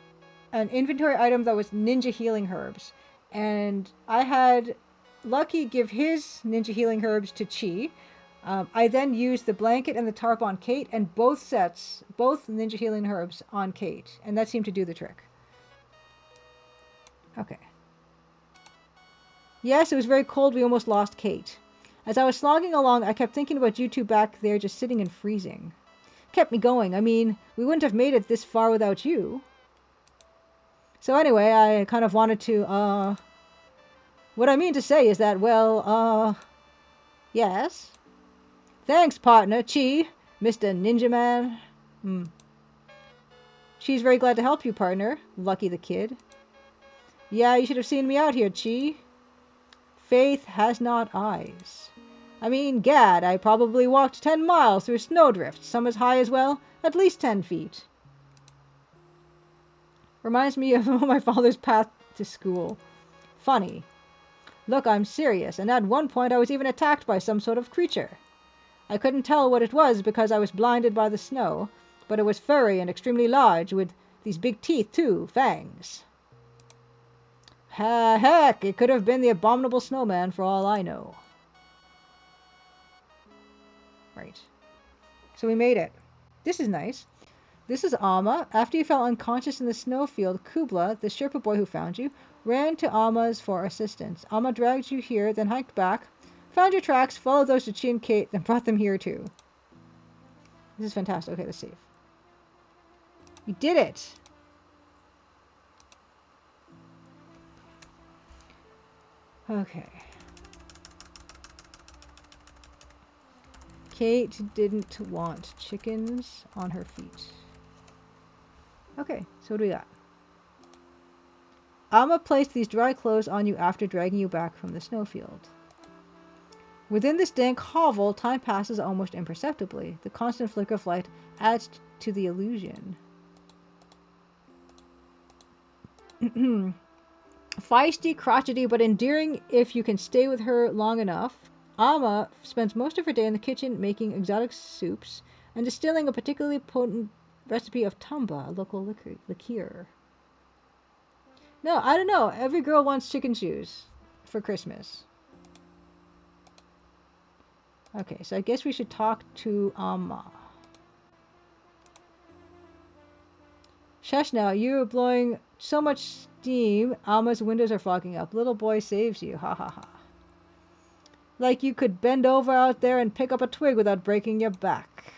an inventory item that was ninja healing herbs. And I had Lucky give his ninja healing herbs to Chi. I then used the blanket and the tarp on Kate, and both ninja healing herbs on Kate. And that seemed to do the trick. Okay. Yes, it was very cold. We almost lost Kate. As I was slogging along, I kept thinking about you two back there just sitting and freezing. Kept me going. I mean, we wouldn't have made it this far without you. So anyway, I kind of wanted to, what I mean to say is that, well, yes. Thanks, partner, Chi, Mr. Ninja Man. She's very glad to help you, partner. Lucky the kid. Yeah, you should have seen me out here, Chi. Faith has not eyes. I mean, gad, I probably walked 10 miles through snowdrifts, some as high as, well, at least 10 feet. Reminds me of my father's path to school. Funny. Look, I'm serious, and at one point I was even attacked by some sort of creature. I couldn't tell what it was because I was blinded by the snow, but it was furry and extremely large, with these big teeth too, fangs. Heck, it could have been the abominable snowman for all I know. Right. So we made it. This is nice. This is Alma. After you fell unconscious in the snowfield, Kubla, the Sherpa boy who found you, ran to Alma's for assistance. Alma dragged you here, then hiked back, found your tracks, followed those to Chi and Kate, then brought them here too. This is fantastic. Okay, let's save. We did it! Okay. Kate didn't want chickens on her feet. Okay, so what do we got? Alma placed these dry clothes on you after dragging you back from the snowfield. Within this dank hovel, time passes almost imperceptibly. The constant flicker of light adds to the illusion. Feisty, crotchety, but endearing if you can stay with her long enough, Alma spends most of her day in the kitchen making exotic soups and distilling a particularly potent recipe of tumba, a local liqueur. No, I don't know. Every girl wants chicken shoes for Christmas. Okay, so I guess we should talk to Alma. Shush now, you're blowing so much steam, Alma's windows are fogging up. Little boy saves you, ha ha ha. Like you could bend over out there and pick up a twig without breaking your back.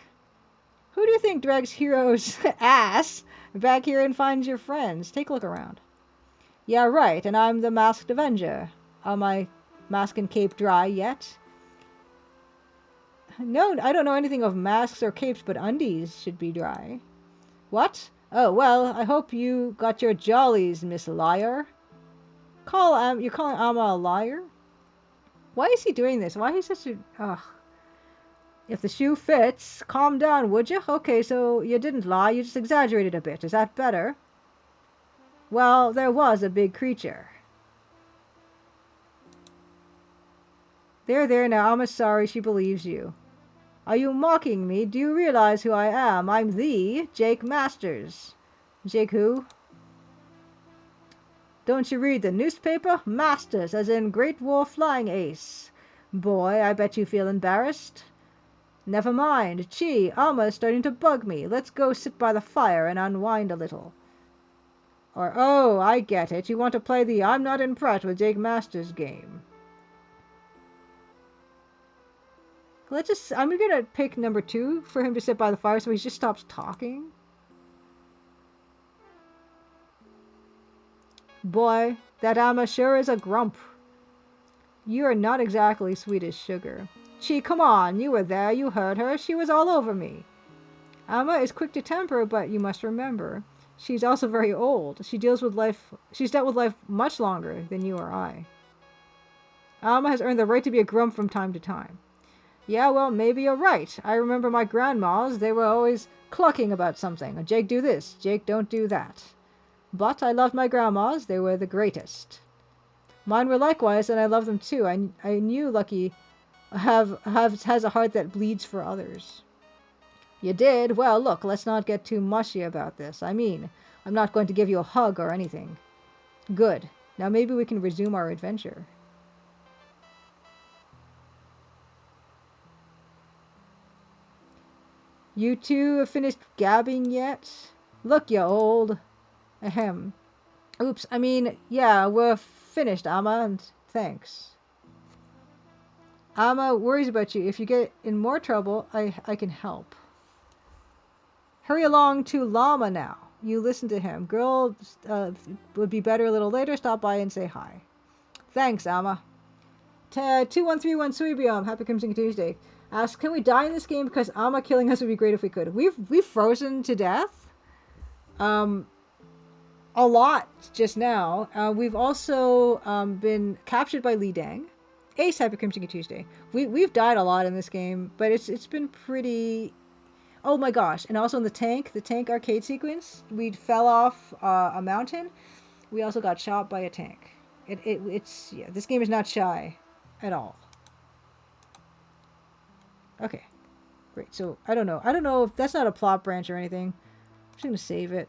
Who do you think drags Hero's ass back here and finds your friends? Take a look around. Yeah, right, and I'm the Masked Avenger. Are my mask and cape dry yet? No, I don't know anything of masks or capes, but undies should be dry. What? Oh, well, I hope you got your jollies, Miss Liar. You're calling Alma a liar? Why is he doing this? Why is he such a... Ugh. If the shoe fits, calm down, would you? Okay, so you didn't lie, you just exaggerated a bit. Is that better? Well, there was a big creature. There, now Alma's sorry, she believes you. Are you mocking me? Do you realize who I am? I'm the Jake Masters. Jake who? Don't you read the newspaper? Masters, as in Great War Flying Ace. Boy, I bet you feel embarrassed. Never mind. Chi, Alma's starting to bug me. Let's go sit by the fire and unwind a little. Or, oh, I get it. You want to play the I'm not impressed with Jake Masters game. I'm gonna pick number 2 for him to sit by the fire so he just stops talking. Boy, that Alma sure is a grump. You are not exactly sweet as sugar. Chi, come on, you were there, you heard her, she was all over me. Alma is quick to temper, but you must remember, she's also very old. She's dealt with life much longer than you or I. Alma has earned the right to be a grump from time to time. Yeah, well, maybe you're right. I remember my grandmas, they were always clucking about something. Jake do this, Jake don't do that. But I loved my grandmas, they were the greatest. Mine were likewise, and I love them too. I knew Lucky has a heart that bleeds for others. You did? Well, look, let's not get too mushy about this. I mean, I'm not going to give you a hug or anything. Good. Now maybe we can resume our adventure. You two have finished gabbing yet? Look, you old... Ahem. Oops, I mean, yeah, we're finished, Alma, and thanks. Alma worries about you. If you get in more trouble, I can help. Hurry along to Llama now. You listen to him. Girl would be better a little later. Stop by and say hi. Thanks, Alma. 2131 Suibium. Happy Crimson Tuesday. Asks, can we die in this game? Because Alma killing us would be great if we could. We've frozen to death? Um, a lot just now. We've also been captured by Li Dang. Ace Hyper Crimson Tuesday. We've died a lot in this game, but it's been pretty. Oh my gosh! And also in the tank arcade sequence, we fell off a mountain. We also got shot by a tank. It's yeah. This game is not shy, at all. Okay, great. So I don't know. I don't know if that's not a plot branch or anything. I'm just gonna save it.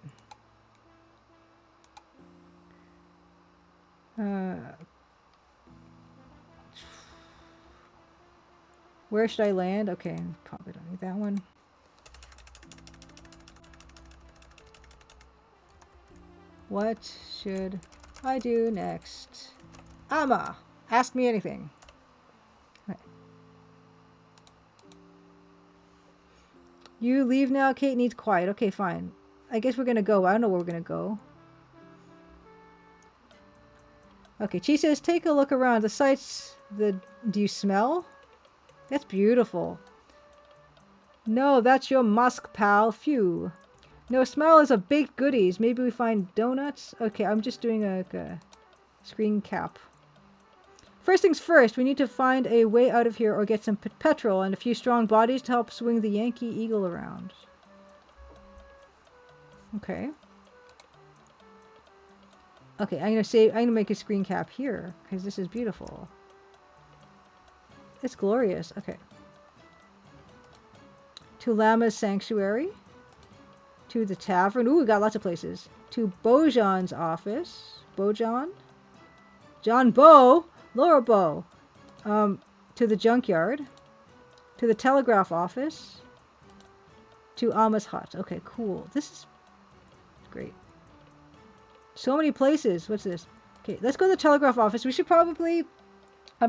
Where should I land? Okay, probably don't need that one. What should I do next? Amma, ask me anything. Okay. You leave now. Kate needs quiet. Okay, fine. I guess we're gonna go. I don't know where we're gonna go. Okay, she says, take a look around. The sights. Do you smell? That's beautiful. No, that's your musk, pal. Phew. No, smell is of baked goodies. Maybe we find donuts? Okay, I'm just doing a screen cap. First things first, we need to find a way out of here or get some petrol and a few strong bodies to help swing the Yankee Eagle around. Okay. Okay, I'm gonna make a screen cap here because this is beautiful. It's glorious. Okay. To Lama's Sanctuary. To the tavern. Ooh, we got lots of places. To Bojan's office. Bojan? John Bow? Laura Bow. To the junkyard. To the telegraph office. To Alma's hut. Okay, cool. This is great. So many places. What's this? Okay, let's go to the telegraph office. We should probably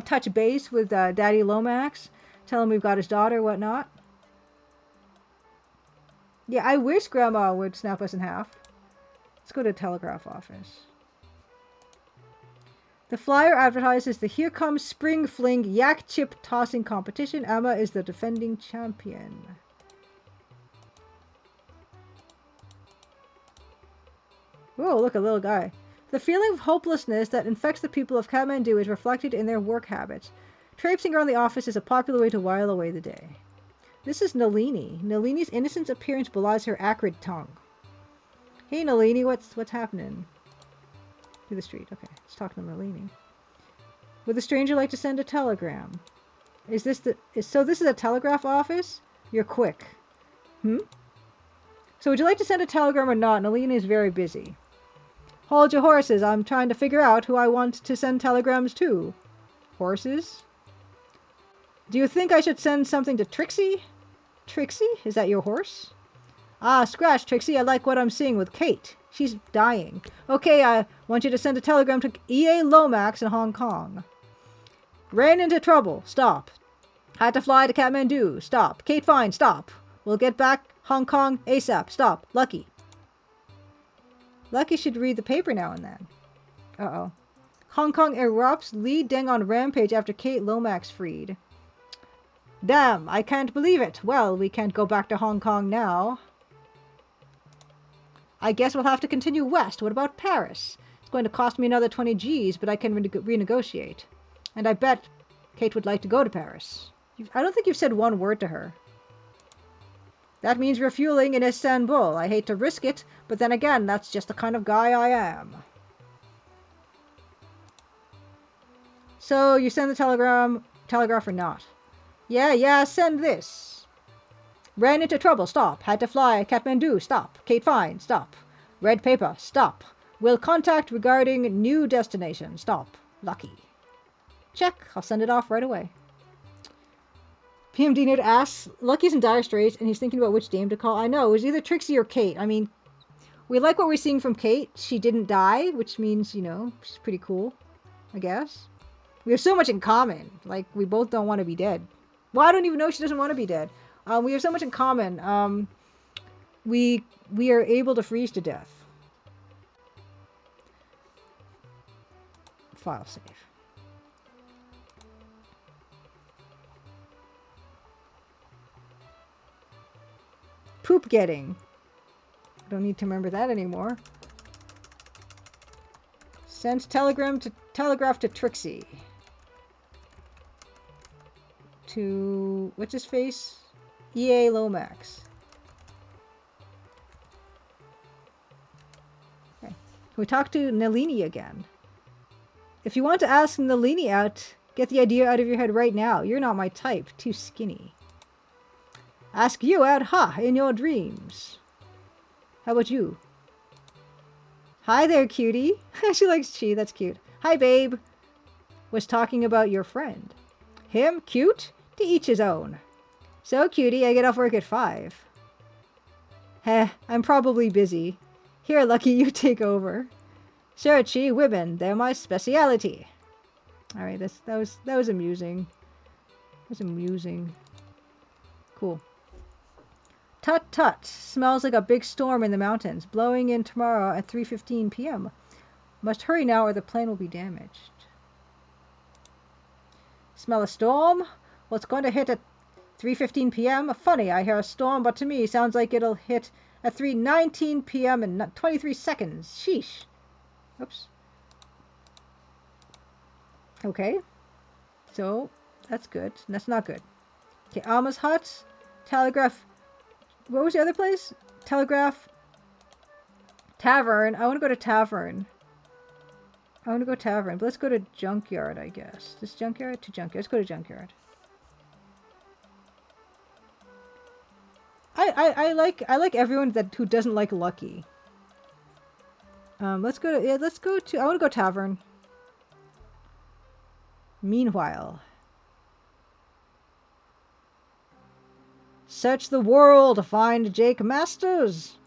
touch base with Daddy Lomax. Tell him we've got his daughter, whatnot. Yeah, I wish Grandma would snap us in half. Let's go to the telegraph office. The flyer advertises the Here Comes Spring Fling Yak Chip Tossing Competition. Emma is the defending champion. Whoa, look, a little guy. The feeling of hopelessness that infects the people of Kathmandu is reflected in their work habits. Traipsing around the office is a popular way to while away the day. This is Nalini. Nalini's innocent appearance belies her acrid tongue. Hey, Nalini, what's happening? Through the street. Okay, let's talk to Nalini. Would the stranger like to send a telegram? So this is a telegraph office? You're quick. So would you like to send a telegram or not? Nalini is very busy. Hold your horses. I'm trying to figure out who I want to send telegrams to. Horses? Do you think I should send something to Trixie? Trixie? Is that your horse? Ah, scratch, Trixie. I like what I'm seeing with Kate. She's dying. Okay, I want you to send a telegram to E.A. Lomax in Hong Kong. Ran into trouble. Stop. Had to fly to Kathmandu. Stop. Kate fine. Stop. We'll get back Hong Kong ASAP. Stop. Lucky. Lucky should read the paper now and then. Uh-oh. Hong Kong erupts. Li Deng on rampage after Kate Lomax freed. Damn, I can't believe it. Well, we can't go back to Hong Kong now. I guess we'll have to continue west. What about Paris? It's going to cost me another 20 Gs, but I can renegotiate. And I bet Kate would like to go to Paris. I don't think you've said one word to her. That means refueling in Istanbul. I hate to risk it, but then again, that's just the kind of guy I am. So, you send the telegraph or not? Yeah, send this. Ran into trouble, stop. Had to fly, Kathmandu, stop. Kate fine, stop. Red paper, stop. Will contact regarding new destination, stop. Lucky. Check, I'll send it off right away. PMD Nerd asks, Lucky's in dire straits and he's thinking about which dame to call. I know, it was either Trixie or Kate. I mean, we like what we're seeing from Kate. She didn't die, which means, you know, she's pretty cool, I guess. We have so much in common. Like, we both don't want to be dead. Well, I don't even know she doesn't want to be dead. We have so much in common. We are able to freeze to death. File save. Poop getting. Don't need to remember that anymore. Sends telegraph to Trixie. To what's his face? EA Lomax. Okay. We talk to Nalini again. If you want to ask Nalini out, get the idea out of your head right now. You're not my type. Too skinny. Ask you out, in your dreams. How about you? Hi there, cutie. She likes chi. That's cute. Hi, babe. Was talking about your friend. Him? Cute? To each his own. So, cutie, I get off work at 5. Heh, I'm probably busy. Here, Lucky, you take over. Sure, chi, women, they're my speciality. Alright, that was amusing. That was amusing. Cool. Tut tut. Smells like a big storm in the mountains. Blowing in tomorrow at 3:15 p.m. Must hurry now or the plane will be damaged. Smell a storm? Well, it's going to hit at 3:15 p.m. Funny, I hear a storm, but to me sounds like it'll hit at 3:19 p.m. in 23 seconds. Sheesh. Oops. Okay. So, that's good. That's not good. Okay, Alma's hut. Telegraph. What was the other place? Telegraph. Tavern. I want to go to Tavern. I want to go Tavern. But let's go to Junkyard, I guess. This Junkyard? To Junkyard. Let's go to Junkyard. I like everyone who doesn't like Lucky. Let's go to I want to go Tavern. Meanwhile, search the world to find Jake Masters.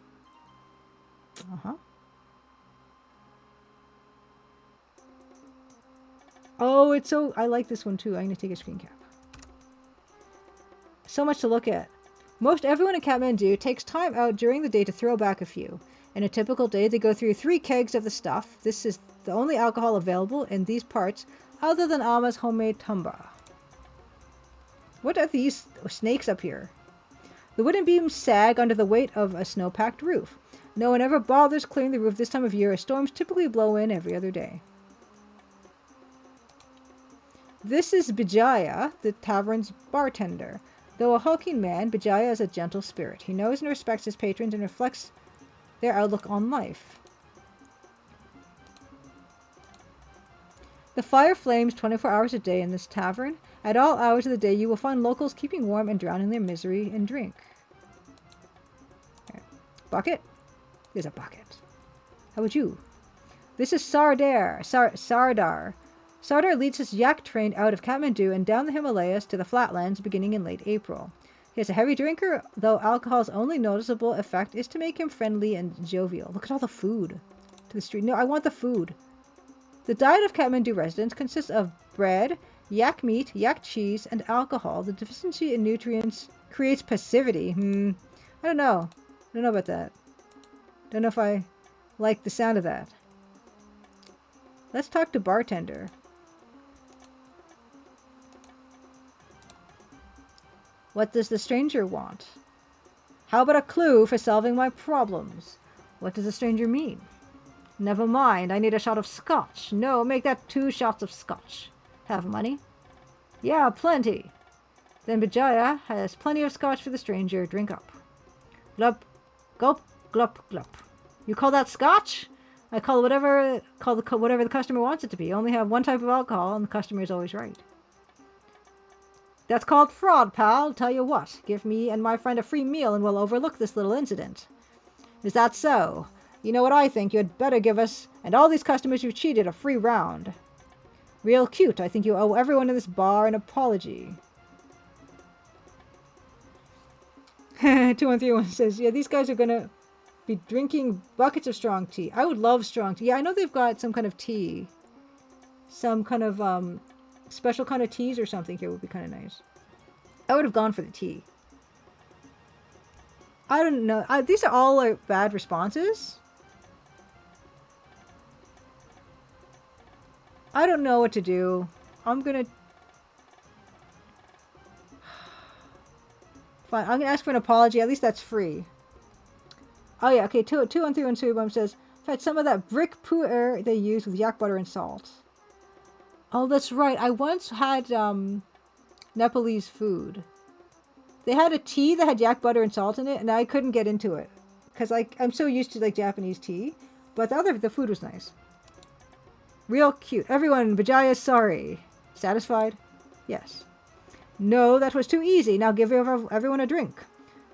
Oh, it's so I like this one too. I'm gonna take a screen cap. So much to look at. Most everyone in Kathmandu takes time out during the day to throw back a few. In a typical day, they go through 3 kegs of the stuff. This is the only alcohol available in these parts other than Alma's homemade tumba. What are these snakes up here? The wooden beams sag under the weight of a snow-packed roof. No one ever bothers clearing the roof this time of year, as storms typically blow in every other day. This is Bijaya, the tavern's bartender. Though a hulking man, Bijaya is a gentle spirit. He knows and respects his patrons and reflects their outlook on life. The fire flames 24 hours a day in this tavern. At all hours of the day, you will find locals keeping warm and drowning their misery in drink. Right. Bucket? There's a bucket. How about you? This is Sardar. Sardar leads his yak train out of Kathmandu and down the Himalayas to the flatlands beginning in late April. He is a heavy drinker, though alcohol's only noticeable effect is to make him friendly and jovial. Look at all the food to the street. No, I want the food. The diet of Kathmandu residents consists of bread, yak meat, yak cheese, and alcohol. The deficiency in nutrients creates passivity. I don't know. I don't know about that. Don't know if I like the sound of that. Let's talk to bartender. What does the stranger want? How about a clue for solving my problems? What does the stranger mean? Never mind, I need a shot of scotch. No, make that 2 shots of scotch. Have money? Yeah, plenty. Then Bijaya has plenty of scotch for the stranger. Drink up. Glup, gulp, glup, glup. You call that scotch? I call whatever the customer wants it to be. Only have one type of alcohol, and the customer is always right. That's called fraud, pal. Tell you what, give me and my friend a free meal and we'll overlook this little incident. Is that so? You know what I think? You'd better give us and all these customers you've cheated a free round. Real cute. I think you owe everyone in this bar an apology. 2131 says, yeah, these guys are gonna be drinking buckets of strong tea. I would love strong tea. Yeah, I know they've got some kind of tea. Some kind of, special kind of teas or something here would be kind of nice. I would have gone for the tea. I don't know. These are all like bad responses. I don't know what to do. I'm gonna... Fine, I'm gonna ask for an apology. At least that's free. Oh yeah, okay, 213 Suibum says, fetch some of that brick pu'er they use with yak butter and salt. Oh, that's right. I once had Nepalese food. They had a tea that had yak butter and salt in it, and I couldn't get into it. Because I'm so used to like Japanese tea. But the food was nice. Real cute. Everyone, Vijaya's sorry. Satisfied? Yes. No, that was too easy. Now give everyone a drink.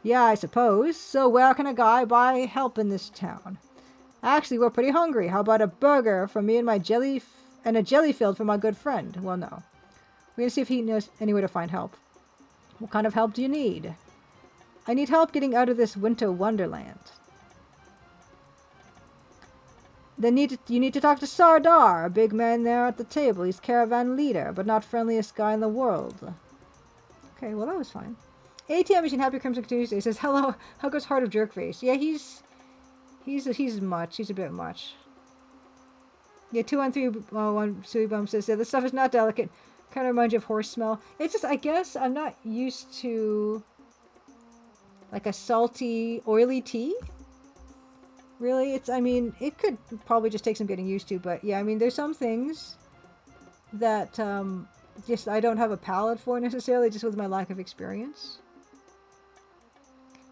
Yeah, I suppose. So where can a guy buy help in this town? Actually, we're pretty hungry. How about a burger for me and my jelly and a jelly filled for my good friend? Well, no. We're gonna see if he knows any way to find help. What kind of help do you need? I need help getting out of this winter wonderland. Then you need to talk to Sardar, a big man there at the table. He's caravan leader, but not friendliest guy in the world. Okay, well that was fine. ATM machine Happy Crimson Tuesday says, hello, how goes Heart of Jerkface? Yeah, he's much. He's a bit much. Yeah, 213 Suibum says, yeah, this stuff is not delicate. Kind of reminds you of horse smell. It's just, I guess I'm not used to like a salty, oily tea. Really, I mean, it could probably just take some getting used to, but yeah, I mean, there's some things that just I don't have a palate for necessarily, just with my lack of experience.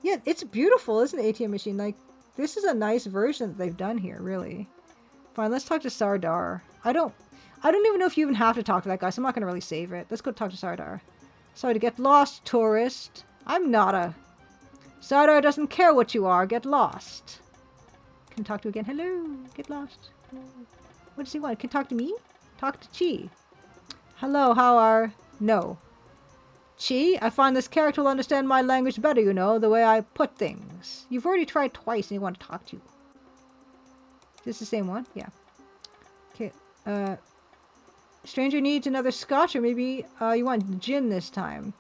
Yeah, it's beautiful, isn't it, ATM machine? Like, this is a nice version that they've done here, really. Fine, let's talk to Sardar. I don't even know if you even have to talk to that guy, so I'm not going to really save it. Let's go talk to Sardar. Sorry to get lost, tourist. I'm not a... Sardar doesn't care what you are. Get lost. Can talk to you again. Hello. Get lost. What does he want? Can talk to me? Talk to Chi. Hello, how are... No. Chi, I find this character will understand my language better, you know, the way I put things. You've already tried twice and you want to talk to you. Is this the same one? Yeah. Okay, stranger needs another scotch, or maybe you want gin this time.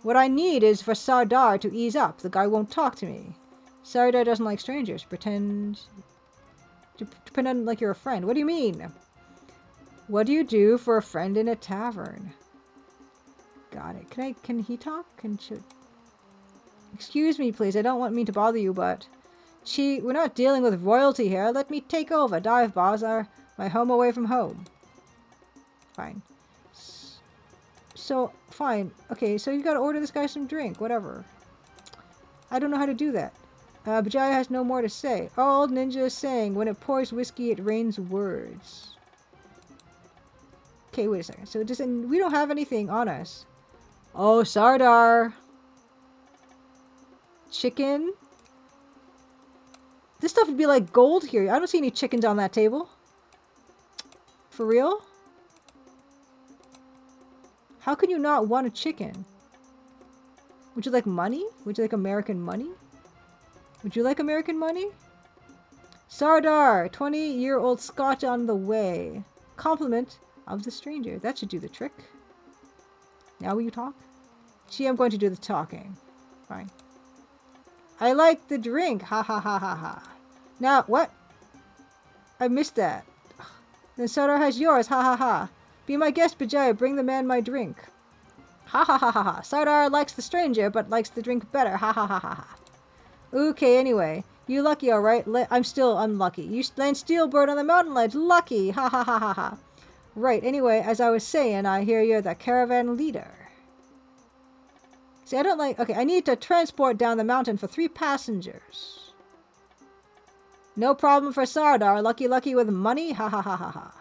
What I need is for Sardar to ease up. The guy won't talk to me. Sardar doesn't like strangers. Pretend like you're a friend. What do you mean? What do you do for a friend in a tavern? Got it. Can he talk? Excuse me, please. I don't want me to bother you, but... we're not dealing with royalty here. Let me take over. Dive bars are my home away from home. Fine. So, fine. Okay, so you gotta order this guy some drink. Whatever. I don't know how to do that. Bajaya has no more to say. Old ninja is saying, when it pours whiskey, it rains words. Okay, wait a second. So we don't have anything on us. Oh, Sardar. Chicken. This stuff would be like gold here. I don't see any chickens on that table. For real? How can you not want a chicken? Would you like money? Would you like American money? Would you like American money? Sardar, 20-year-old Scotch on the way. Compliment of the stranger. That should do the trick. Now will you talk? Gee, I'm going to do the talking. Fine. I like the drink. Ha ha ha ha ha. Now, what? I missed that. Then Sardar has yours. Ha ha ha. Be my guest, Bajaya. Bring the man my drink. Ha ha ha ha ha. Sardar likes the stranger, but likes the drink better. Ha ha ha ha ha. Okay, anyway. You lucky, alright? I'm still unlucky. You land steelbird on the mountain ledge. Lucky. Ha ha ha ha ha. Right, anyway, as I was saying, I hear you're the caravan leader. See, I don't like... Okay, I need to transport down the mountain for 3 passengers. No problem for Sardar. Lucky with money. Ha ha ha ha ha.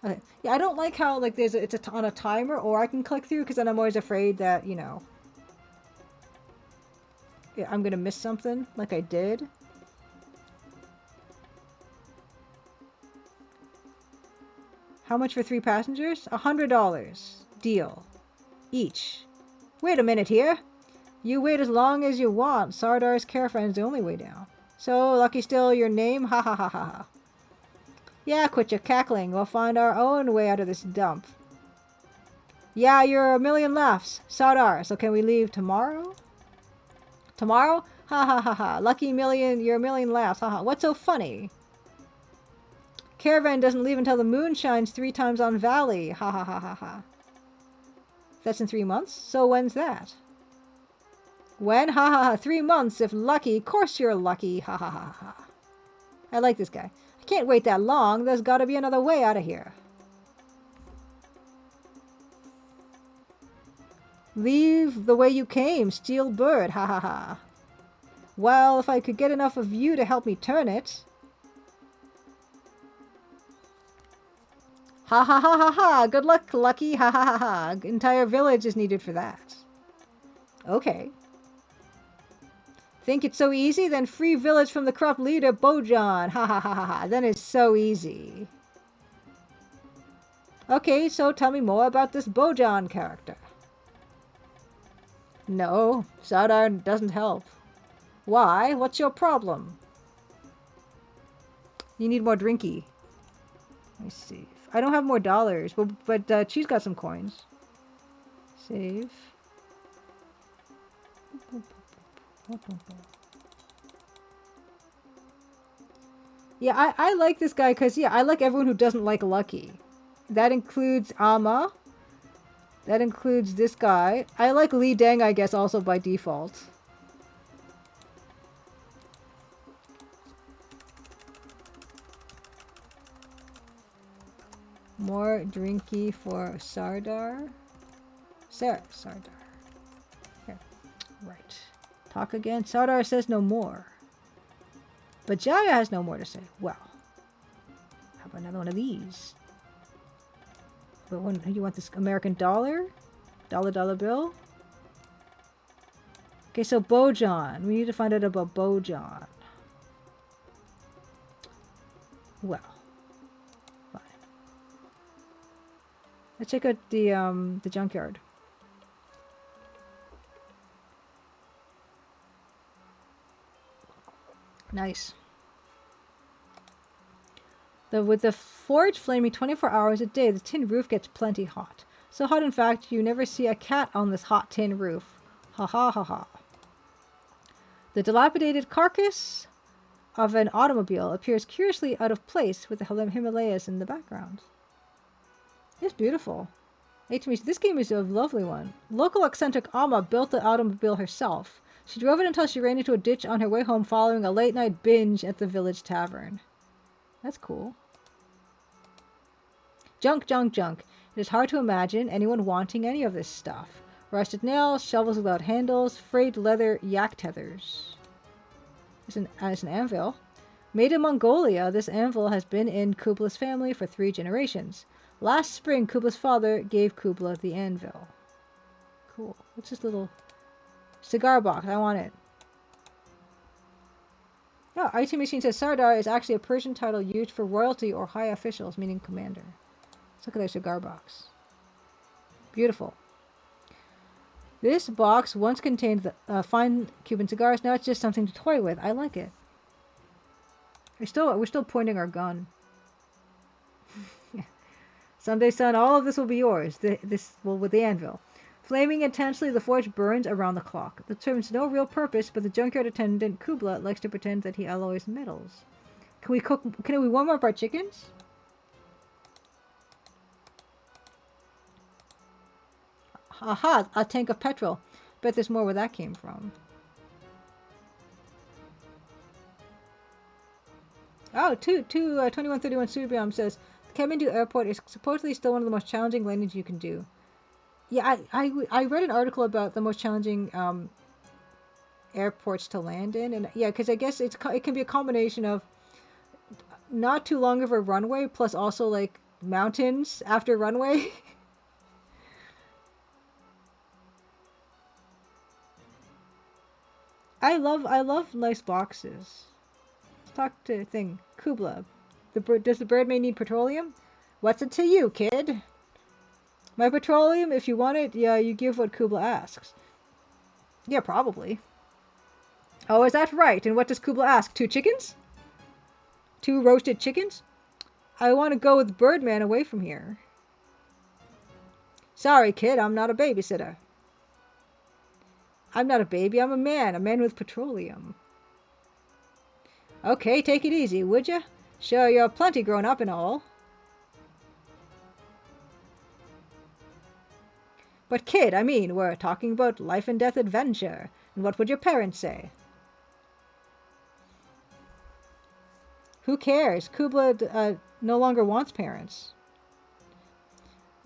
Okay. Yeah, I don't like how, like, it's on a timer, or I can click through, because then I'm always afraid that, you know... Yeah, I'm gonna miss something, like I did. How much for 3 passengers? $100. Deal. Each. Wait a minute here. You wait as long as you want. Sardar's caravan's the only way down. So, lucky still your name? Ha ha ha ha ha. Yeah, quit your cackling. We'll find our own way out of this dump. Yeah, you're a million laughs. Sardar, so can we leave tomorrow? Tomorrow? Ha ha ha ha. Lucky million, you're a million laughs. Ha ha. What's so funny? Caravan doesn't leave until the moon shines 3 times on Valley. Ha ha ha ha ha. That's in 3 months? So when's that? When? Ha ha ha. 3 months if lucky. Course you're lucky. Ha ha ha ha. I like this guy. I can't wait that long. There's gotta be another way out of here. Leave the way you came. Steel bird. Ha ha ha. Well, if I could get enough of you to help me turn it. Ha ha ha ha ha. Good luck, lucky. Ha ha ha ha. Entire village is needed for that. Okay. Think it's so easy? Then free village from the corrupt leader, Bojan. Ha ha ha ha ha. Then it's so easy. Okay, so tell me more about this Bojan character. No, Sardar doesn't help. Why? What's your problem? You need more drinky. Let me see. I don't have more dollars, but she's got some coins. Save. Yeah, I like this guy because, yeah, I like everyone who doesn't like Lucky. That includes Ama. That includes this guy. I like Li Deng, I guess, also by default. More drinky for Sardar. Sardar. Here. Right. Talk again. Sardar says no more. But Jaya has no more to say. Well. How about another one of these? But one, you want this American dollar? Dollar bill? Okay, so Bojan. We need to find out about Bojan. Well. Fine. Let's check out the junkyard. Nice. With the forge flaming 24 hours a day, the tin roof gets plenty hot. So hot, in fact, you never see a cat on this hot tin roof. Ha ha ha ha. The dilapidated carcass of an automobile appears curiously out of place with the Himalayas in the background. It's beautiful. This game is a lovely one. Local eccentric Amma built the automobile herself. She drove it until she ran into a ditch on her way home following a late-night binge at the village tavern. That's cool. Junk, junk, junk. It is hard to imagine anyone wanting any of this stuff. Rusted nails, shovels without handles, frayed leather yak tethers. It's an anvil. Made in Mongolia, this anvil has been in Kubla's family for 3 generations. Last spring, Kubla's father gave Kubla the anvil. Cool. What's this little cigar box? I want it. Oh, IT Machine says Sardar is actually a Persian title used for royalty or high officials, meaning commander. Let's look at their cigar box. Beautiful. This box once contained fine Cuban cigars. Now it's just something to toy with. I like it. We're still pointing our gun. Someday, son, all of this will be yours. With the anvil. Flaming intensely, the forge burns around the clock. It serves no real purpose, but the junkyard attendant Kubla likes to pretend that he alloys metals. Can we warm up our chickens? Aha, a tank of petrol. Bet there's more where that came from. Oh, 2131 Subiam says, the Kathmandu airport is supposedly still one of the most challenging landings you can do. Yeah, I read an article about the most challenging airports to land in, and yeah, because I guess it can be a combination of not too long of a runway plus also like mountains after runway. I love nice boxes. Let's talk to thing Kubla. Does the bird may need petroleum? What's it to you, kid? My petroleum, if you want it, yeah, you give what Kubla asks. Yeah, probably. Oh, is that right? And what does Kubla ask? 2 chickens? 2 roasted chickens? I want to go with Birdman away from here. Sorry, kid, I'm not a babysitter. I'm not a baby, I'm a man with petroleum. Okay, take it easy, would ya? Sure, you're plenty grown up and all. But kid, I mean, we're talking about life and death adventure. And what would your parents say? Who cares? Kubla no longer wants parents.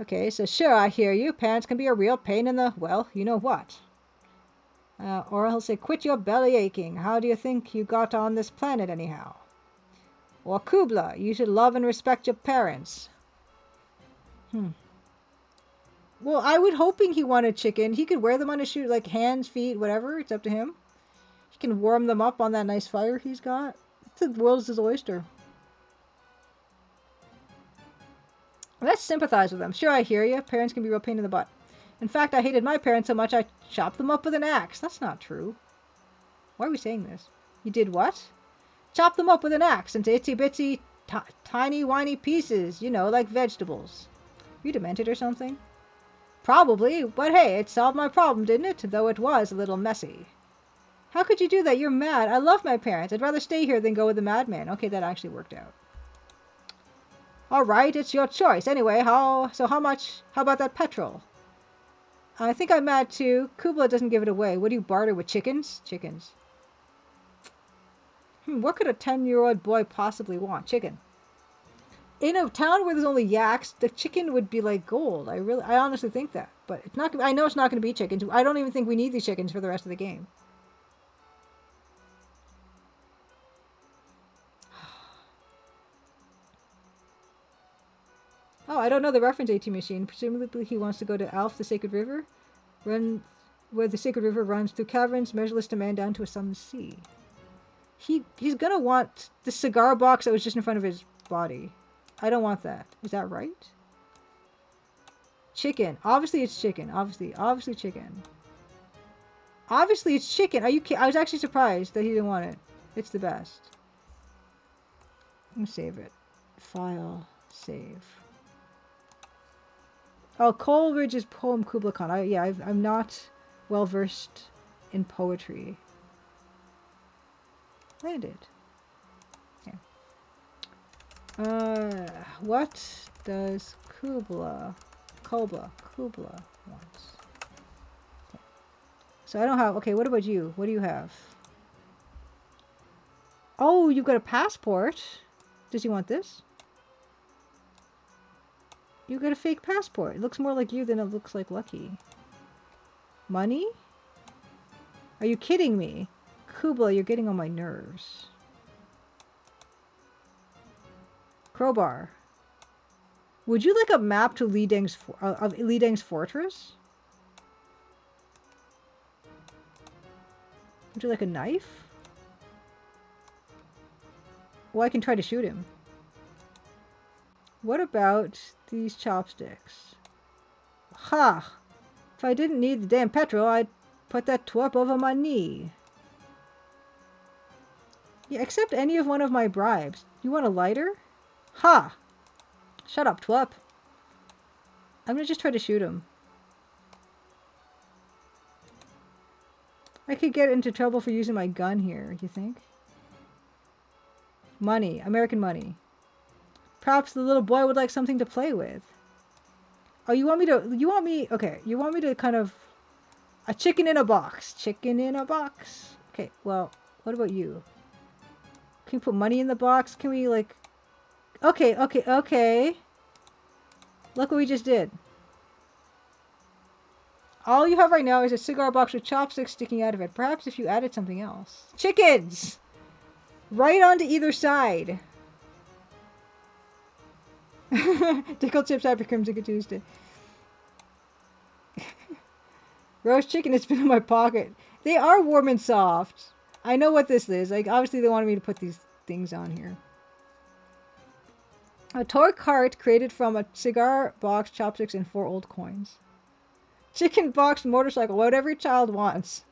Okay, so sure, I hear you. Parents can be a real pain in the, well, you know what. Or he'll say, quit your belly aching. How do you think you got on this planet anyhow? Or Kubla, you should love and respect your parents. Well, I was hoping he wanted chicken. He could wear them on his shoes, like hands, feet, whatever. It's up to him. He can warm them up on that nice fire he's got. The world's his oyster. Let's sympathize with them. Sure, I hear you. Parents can be a real pain in the butt. In fact, I hated my parents so much I chopped them up with an axe. That's not true. Why are we saying this? You did what? Chop them up with an axe into itsy-bitsy, tiny, whiny pieces. You know, like vegetables. You demented or something? Probably, but hey, it solved my problem, didn't it? Though it was a little messy. How could you do that? You're mad. I love my parents. I'd rather stay here than go with the madman. Okay, that actually worked out. All right, it's your choice. Anyway, how about that petrol? I think I'm mad too. Kubla doesn't give it away. What do you barter with? Chickens? Chickens. What could a 10-year-old boy possibly want? Chicken. In a town where there's only yaks, the chicken would be like gold. I honestly think that. But it's not. I know it's not going to be chickens. I don't even think we need these chickens for the rest of the game. Oh, I don't know the reference AT machine. Presumably he wants to go to Alf, the Sacred River, where the Sacred River runs through caverns, measureless demand down to a sunless sea. He's gonna want the cigar box that was just in front of his body. I don't want that. Is that right? Chicken. Obviously it's chicken. Obviously chicken. Obviously it's chicken. Are you kidding? I was actually surprised that he didn't want it. It's the best. Let me save it. File. Save. Oh, Coleridge's poem Kubla Khan. I'm not well versed in poetry. Landed. Okay. What does Kubla want? Okay. So I don't have. Okay, what about you? What do you have? Oh, you've got a passport. Does he want this? You got a fake passport. It looks more like you than it looks like Lucky. Money? Are you kidding me? Kubla, you're getting on my nerves. Crowbar. Would you like a map to Li Deng's of Li Deng's fortress? Would you like a knife? Well, I can try to shoot him. What about these chopsticks? Ha! If I didn't need the damn petrol, I'd put that twerp over my knee. Yeah, accept any of one of my bribes. You want a lighter? Ha! Shut up, twerp. I'm gonna just try to shoot him. I could get into trouble for using my gun here, you think? Money. American money. Perhaps the little boy would like something to play with. Oh, you want me to kind of... A chicken in a box. Chicken in a box. Okay, well, what about you? Can we put money in the box? Can we, like... Okay. Look what we just did. All you have right now is a cigar box with chopsticks sticking out of it. Perhaps if you added something else. Chickens! Right onto either side. Tickle chips happy Crimson Tuesday. Roast chicken has been in my pocket. They are warm and soft. I know what this is. Like, obviously they wanted me to put these things on here. A toy cart created from a cigar box, chopsticks, and 4 old coins. Chicken box, motorcycle, whatever your child wants.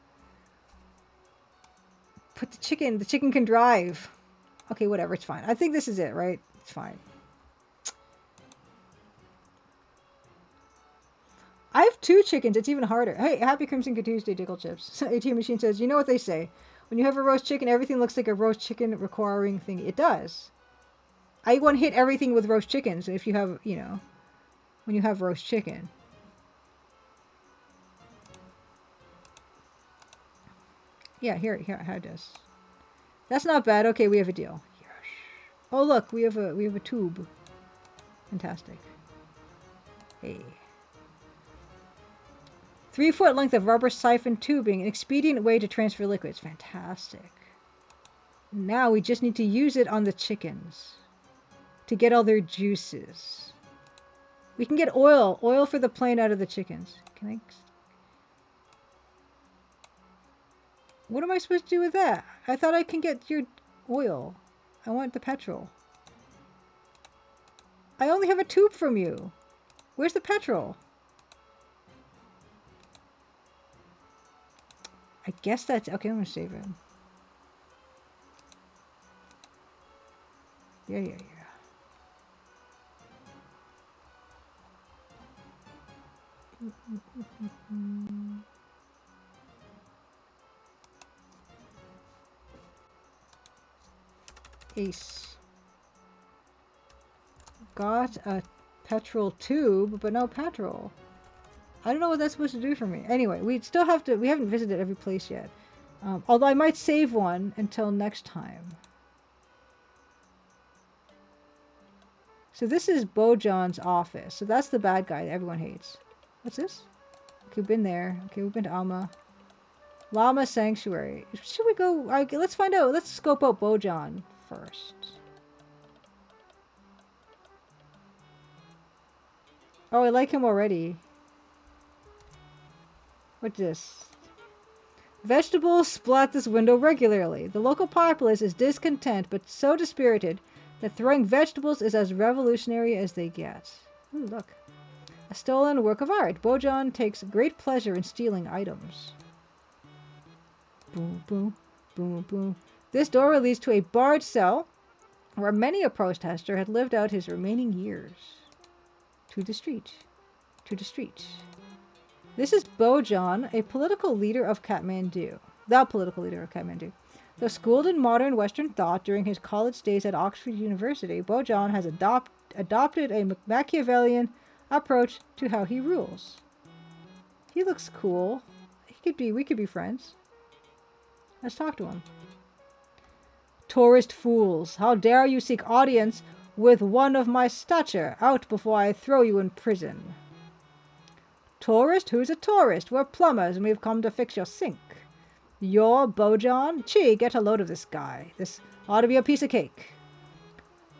Put the chicken can drive. Okay, whatever, it's fine. I think this is it, right? It's fine. I have 2 chickens. It's even harder. Hey, happy Crimson Tuesday, Tickle Chips. ATM machine says, you know what they say. When you have a roast chicken, everything looks like a roast chicken requiring thing. It does. I want to hit everything with roast chickens if you have, you know, when you have roast chicken. Yeah, here, how it does. That's not bad. Okay, we have a deal. Yes. Oh look, we have a tube. Fantastic. Hey. 3-foot length of rubber siphon tubing, an expedient way to transfer liquids. Fantastic. Now we just need to use it on the chickens to get all their juices. We can get oil for the plane out of the chickens. Can I? What am I supposed to do with that? I thought I can get your oil. I want the petrol. I only have a tube from you. Where's the petrol? I guess that's... Okay, I'm going to save it. Yeah. Ace. Got a petrol tube, but no petrol. I don't know what that's supposed to do for me. Anyway, we still have to... We haven't visited every place yet. Although I might save one until next time. So this is Bojan's office. So that's the bad guy that everyone hates. What's this? Okay, we've been there. Okay, we've been to Alma. Llama Sanctuary. Should we go... let's find out. Let's scope out Bojan first. Oh, I like him already. What's this? Vegetables splat this window regularly. The local populace is discontent, but so dispirited that throwing vegetables is as revolutionary as they get. Ooh, look. A stolen work of art. Bojan takes great pleasure in stealing items. Boom, boom, boom, boom. This door leads to a barred cell where many a protester had lived out his remaining years. To the street. To the street. This is Bojan, a political leader of Kathmandu. The political leader of Kathmandu. Though schooled in modern Western thought during his college days at Oxford University, Bojan has adopted a Machiavellian approach to how he rules. He looks cool. We could be friends. Let's talk to him. Tourist fools, how dare you seek audience with one of my stature? Out before I throw you in prison. Tourist? Who's a tourist? We're plumbers and we've come to fix your sink. You're Bojan? Gee, get a load of this guy. This ought to be a piece of cake.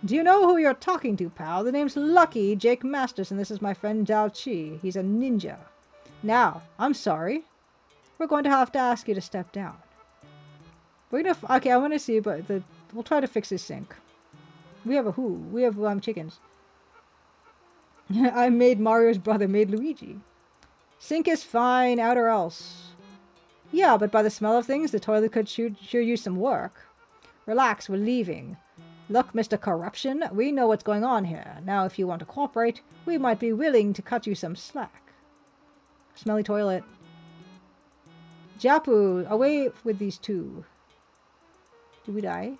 Do you know who you're talking to, pal? The name's Lucky Jake Masters, and this is my friend Dao Chi. He's a ninja. Now, I'm sorry. We're going to have to ask you to step down. We're gonna... Okay, I want to see, but we'll try to fix his sink. We have We have chickens. I made Mario's brother, made Luigi. Sink is fine, out or else. Yeah, but by the smell of things, the toilet could sure use some work. Relax, we're leaving. Look, Mr. Corruption, we know what's going on here. Now, if you want to cooperate, we might be willing to cut you some slack. Smelly toilet. Japu, away with these two. Did we die?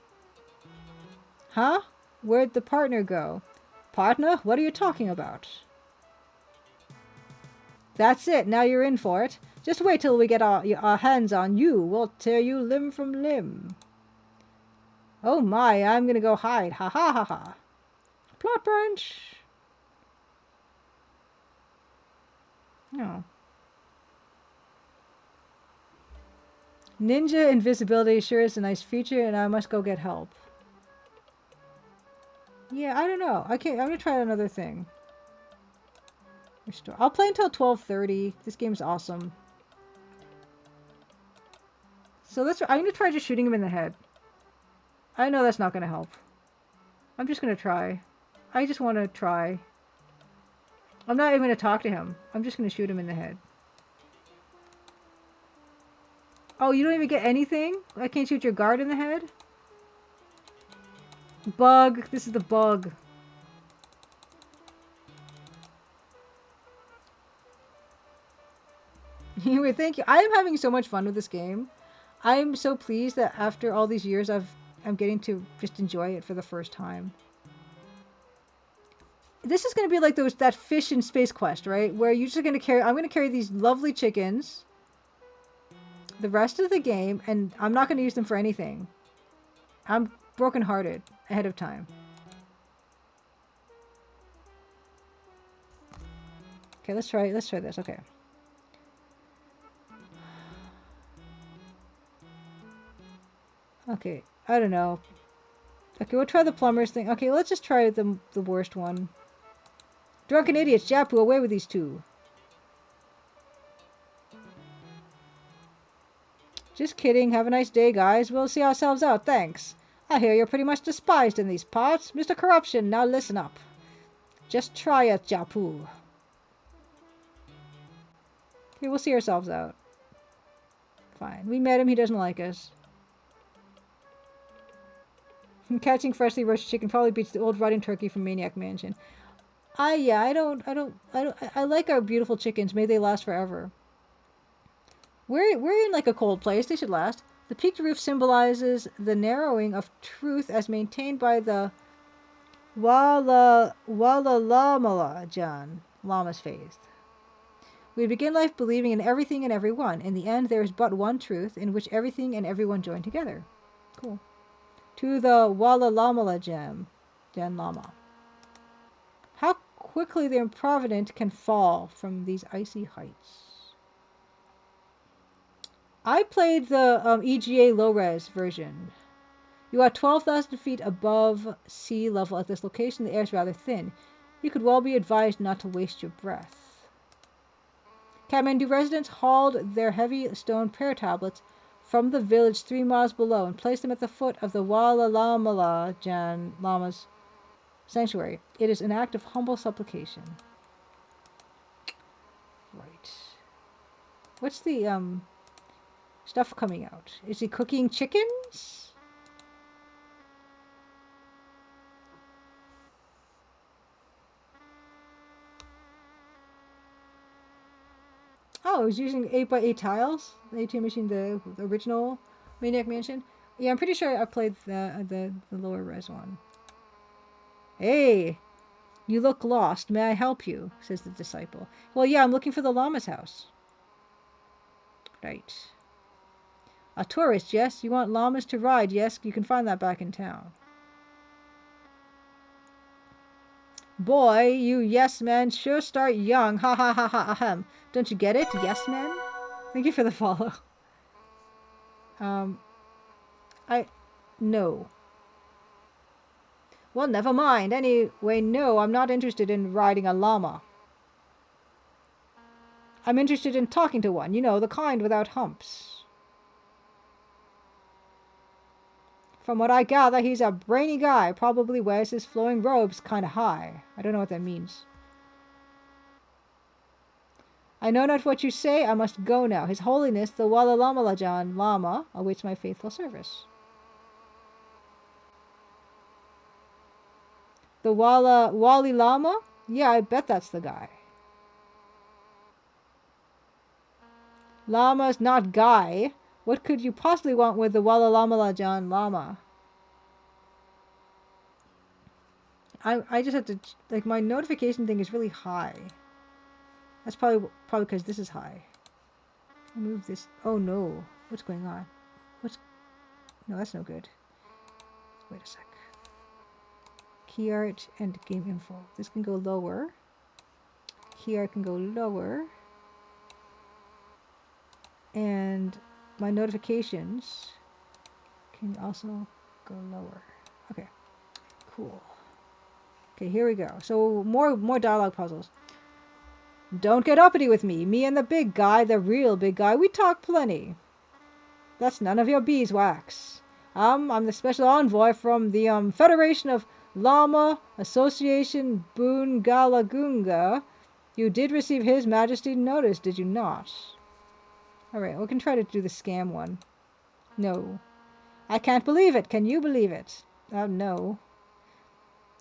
Huh? Where'd the partner go? Partner? What are you talking about? That's it. Now you're in for it. Just wait till we get our hands on you. We'll tear you limb from limb. Oh my, I'm gonna go hide. Ha ha ha ha. Plot branch. Oh. Ninja invisibility sure is a nice feature, and I must go get help. Yeah, I don't know. I'm gonna try another thing. Restore. I'll play until 12:30. This game's awesome. So I'm gonna try just shooting him in the head. I know that's not gonna help. I'm just gonna try. I just want to try. I'm not even gonna talk to him. I'm just gonna shoot him in the head. Oh, you don't even get anything? I can't shoot your guard in the head? Bug. This is the bug. Anyway, thank you. I am having so much fun with this game. I'm so pleased that after all these years I'm getting to just enjoy it for the first time. This is going to be like that fish in Space Quest, right? Where you're just going to carry... I'm going to carry these lovely chickens. the rest of the game, and I'm not going to use them for anything. I'm brokenhearted ahead of time. Okay, let's try this. Okay. Okay, I don't know. Okay, we'll try the plumber's thing. Okay, let's just try the worst one. Drunken idiots, Japu, away with these two. Just kidding. Have a nice day, guys. We'll see ourselves out. Thanks. I hear you're pretty much despised in these parts. Mr. Corruption, now listen up. Just try it, Japu. Okay, we'll see ourselves out. Fine. We met him. He doesn't like us. Catching freshly roasted chicken probably beats the old rotting turkey from Maniac Mansion. I like our beautiful chickens. May they last forever. We're in like a cold place. They should last. The peaked roof symbolizes the narrowing of truth as maintained by the Walla Lamala John Lama's faith. We begin life believing in everything and everyone. In the end, there is but one truth in which everything and everyone join together. Cool. To the Walla Lamala Jan Lama. How quickly the improvident can fall from these icy heights. I played the EGA low-res version. You are 12,000 feet above sea level at this location. The air is rather thin. You could well be advised not to waste your breath. Kathmandu residents hauled their heavy stone prayer tablets from the village 3 miles below and placed them at the foot of the Walla Lamala Jan Lama's sanctuary. It is an act of humble supplication. Right. What's the stuff coming out? Is he cooking chickens? Oh, he's using 8x8 tiles. The ATM machine, the original Maniac Mansion. Yeah, I'm pretty sure I played the lower res one. Hey, you look lost. May I help you? Says the disciple. Well, yeah, I'm looking for the llama's house. Right. A tourist, yes. You want llamas to ride, yes. You can find that back in town. Boy, you yes men sure start young. Ha ha ha ha ahem. Don't you get it? Yes men? Thank you for the follow. No. Well, never mind. Anyway, no, I'm not interested in riding a llama. I'm interested in talking to one. You know, the kind without humps. From what I gather, he's a brainy guy. Probably wears his flowing robes kind of high. I don't know what that means. I know not what you say. I must go now. His Holiness, the Walalamalajan Lama, awaits my faithful service. The Wali Lama? Yeah, I bet that's the guy. Lama's not guy. What could you possibly want with the Walalamalajan Lama? I just have to, like, my notification thing is really high. That's probably because this is high. Move this. Oh no. What's going on? No, that's no good. Wait a sec. Key art and game info. This can go lower. Key art can go lower. And my notifications can also go lower. Okay. Cool. Okay, here we go. So more dialogue puzzles. Don't get uppity with me. Me and the big guy, the real big guy, we talk plenty. That's none of your beeswax. I'm the special envoy from the Federation of Lama Association Boon Galagunga. You did receive His Majesty notice, did you not? Alright, we can try to do the scam one. No. I can't believe it. Can you believe it? No.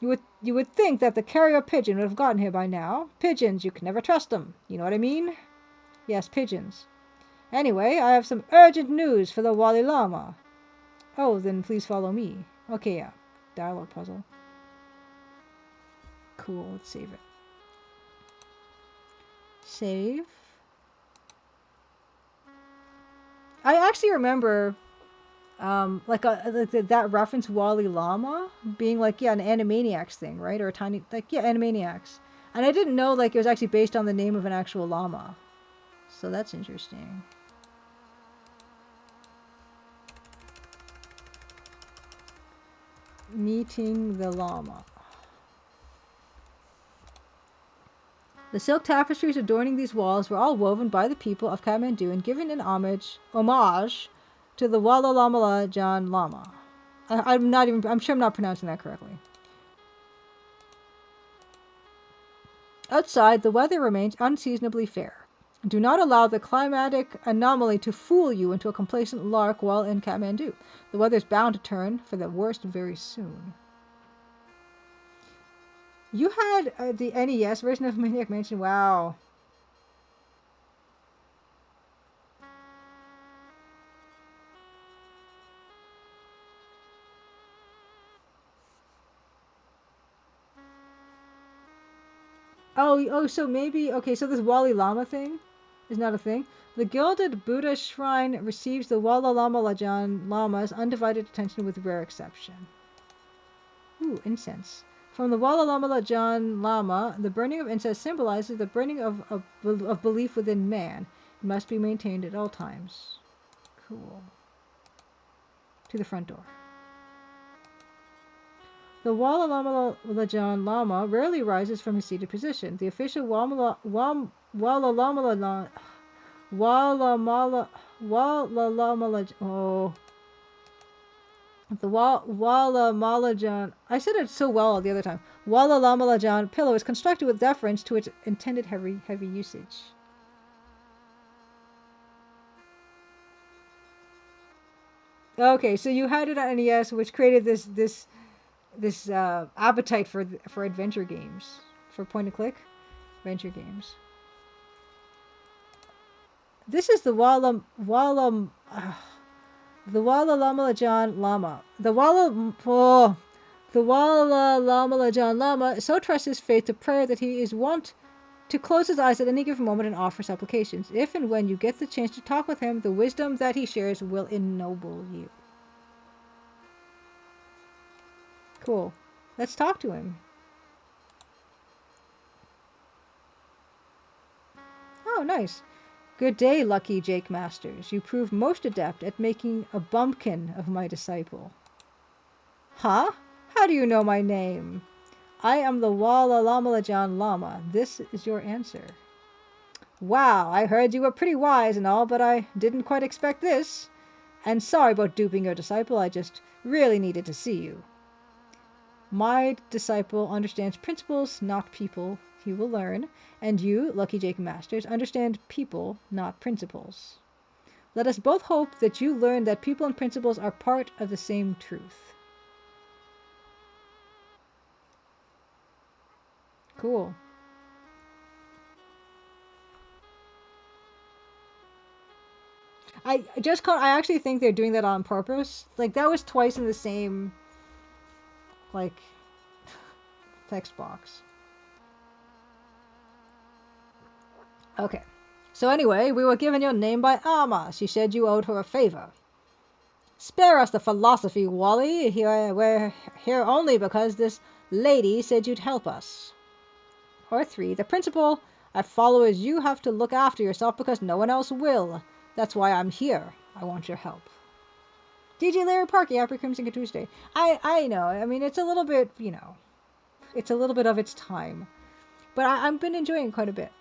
You would think that the carrier pigeon would have gotten here by now. Pigeons, you can never trust them. You know what I mean? Yes, pigeons. Anyway, I have some urgent news for the Wali Lama. Oh, then please follow me. Okay, yeah. Dialogue puzzle. Cool, let's save it. Save. I actually remember, like that reference Wally Llama being like, yeah, an Animaniacs thing, right? Or a tiny, like, yeah, Animaniacs. And I didn't know, like, it was actually based on the name of an actual llama. So that's interesting. Meeting the llama. The silk tapestries adorning these walls were all woven by the people of Kathmandu and given in homage to the Walla John Lama. I'm sure I'm not pronouncing that correctly. Outside, the weather remains unseasonably fair. Do not allow the climatic anomaly to fool you into a complacent lark while in Kathmandu. The weather's bound to turn for the worst very soon. You had the NES version of Maniac Mansion. Wow. Oh, so maybe, okay, so this Wali Lama thing is not a thing. The gilded Buddha shrine receives the Wala Lama Lajan Lama's undivided attention with rare exception. Ooh, incense. From the Wala Lama Lajan Lama, the burning of incense symbolizes the burning of belief within man. It must be maintained at all times. Cool. To the front door. The Wala Lama Lajan Lama rarely rises from his seated position. The official Wala Lama the Wala Malajan. I said it so well the other time. Wala Lamalajan pillow is constructed with deference to its intended heavy usage. Okay, so you had it on NES, which created this appetite for adventure games, for point and click adventure games. This is the Wala Lamalajan Lama. The Wala Lamalajan Lama so trusts his faith to prayer that he is wont to close his eyes at any given moment and offer supplications. If and when you get the chance to talk with him, the wisdom that he shares will ennoble you. Cool. Let's talk to him. Oh, nice. Good day, lucky Jake Masters. You prove most adept at making a bumpkin of my disciple. Huh? How do you know my name? I am the Wala Lamalajan Lama. This is your answer. Wow, I heard you were pretty wise and all, but I didn't quite expect this. And sorry about duping your disciple, I just really needed to see you. My disciple understands principles, not people. He will learn. And you, Lucky Jake Masters, understand people, not principles. Let us both hope that you learn that people and principles are part of the same truth. Cool. I actually think they're doing that on purpose. Like, that was twice in the same, like, text box. Okay. So anyway, we were given your name by Amma. She said you owed her a favor. Spare us the philosophy, Wally. We're here only because this lady said you'd help us. Or 3. The principle at followers, you have to look after yourself because no one else will. That's why I'm here. I want your help. DJ Larry Parky, happy Crimson Tuesday. I know. I mean, it's a little bit, it's a little bit of its time. But I've been enjoying it quite a bit.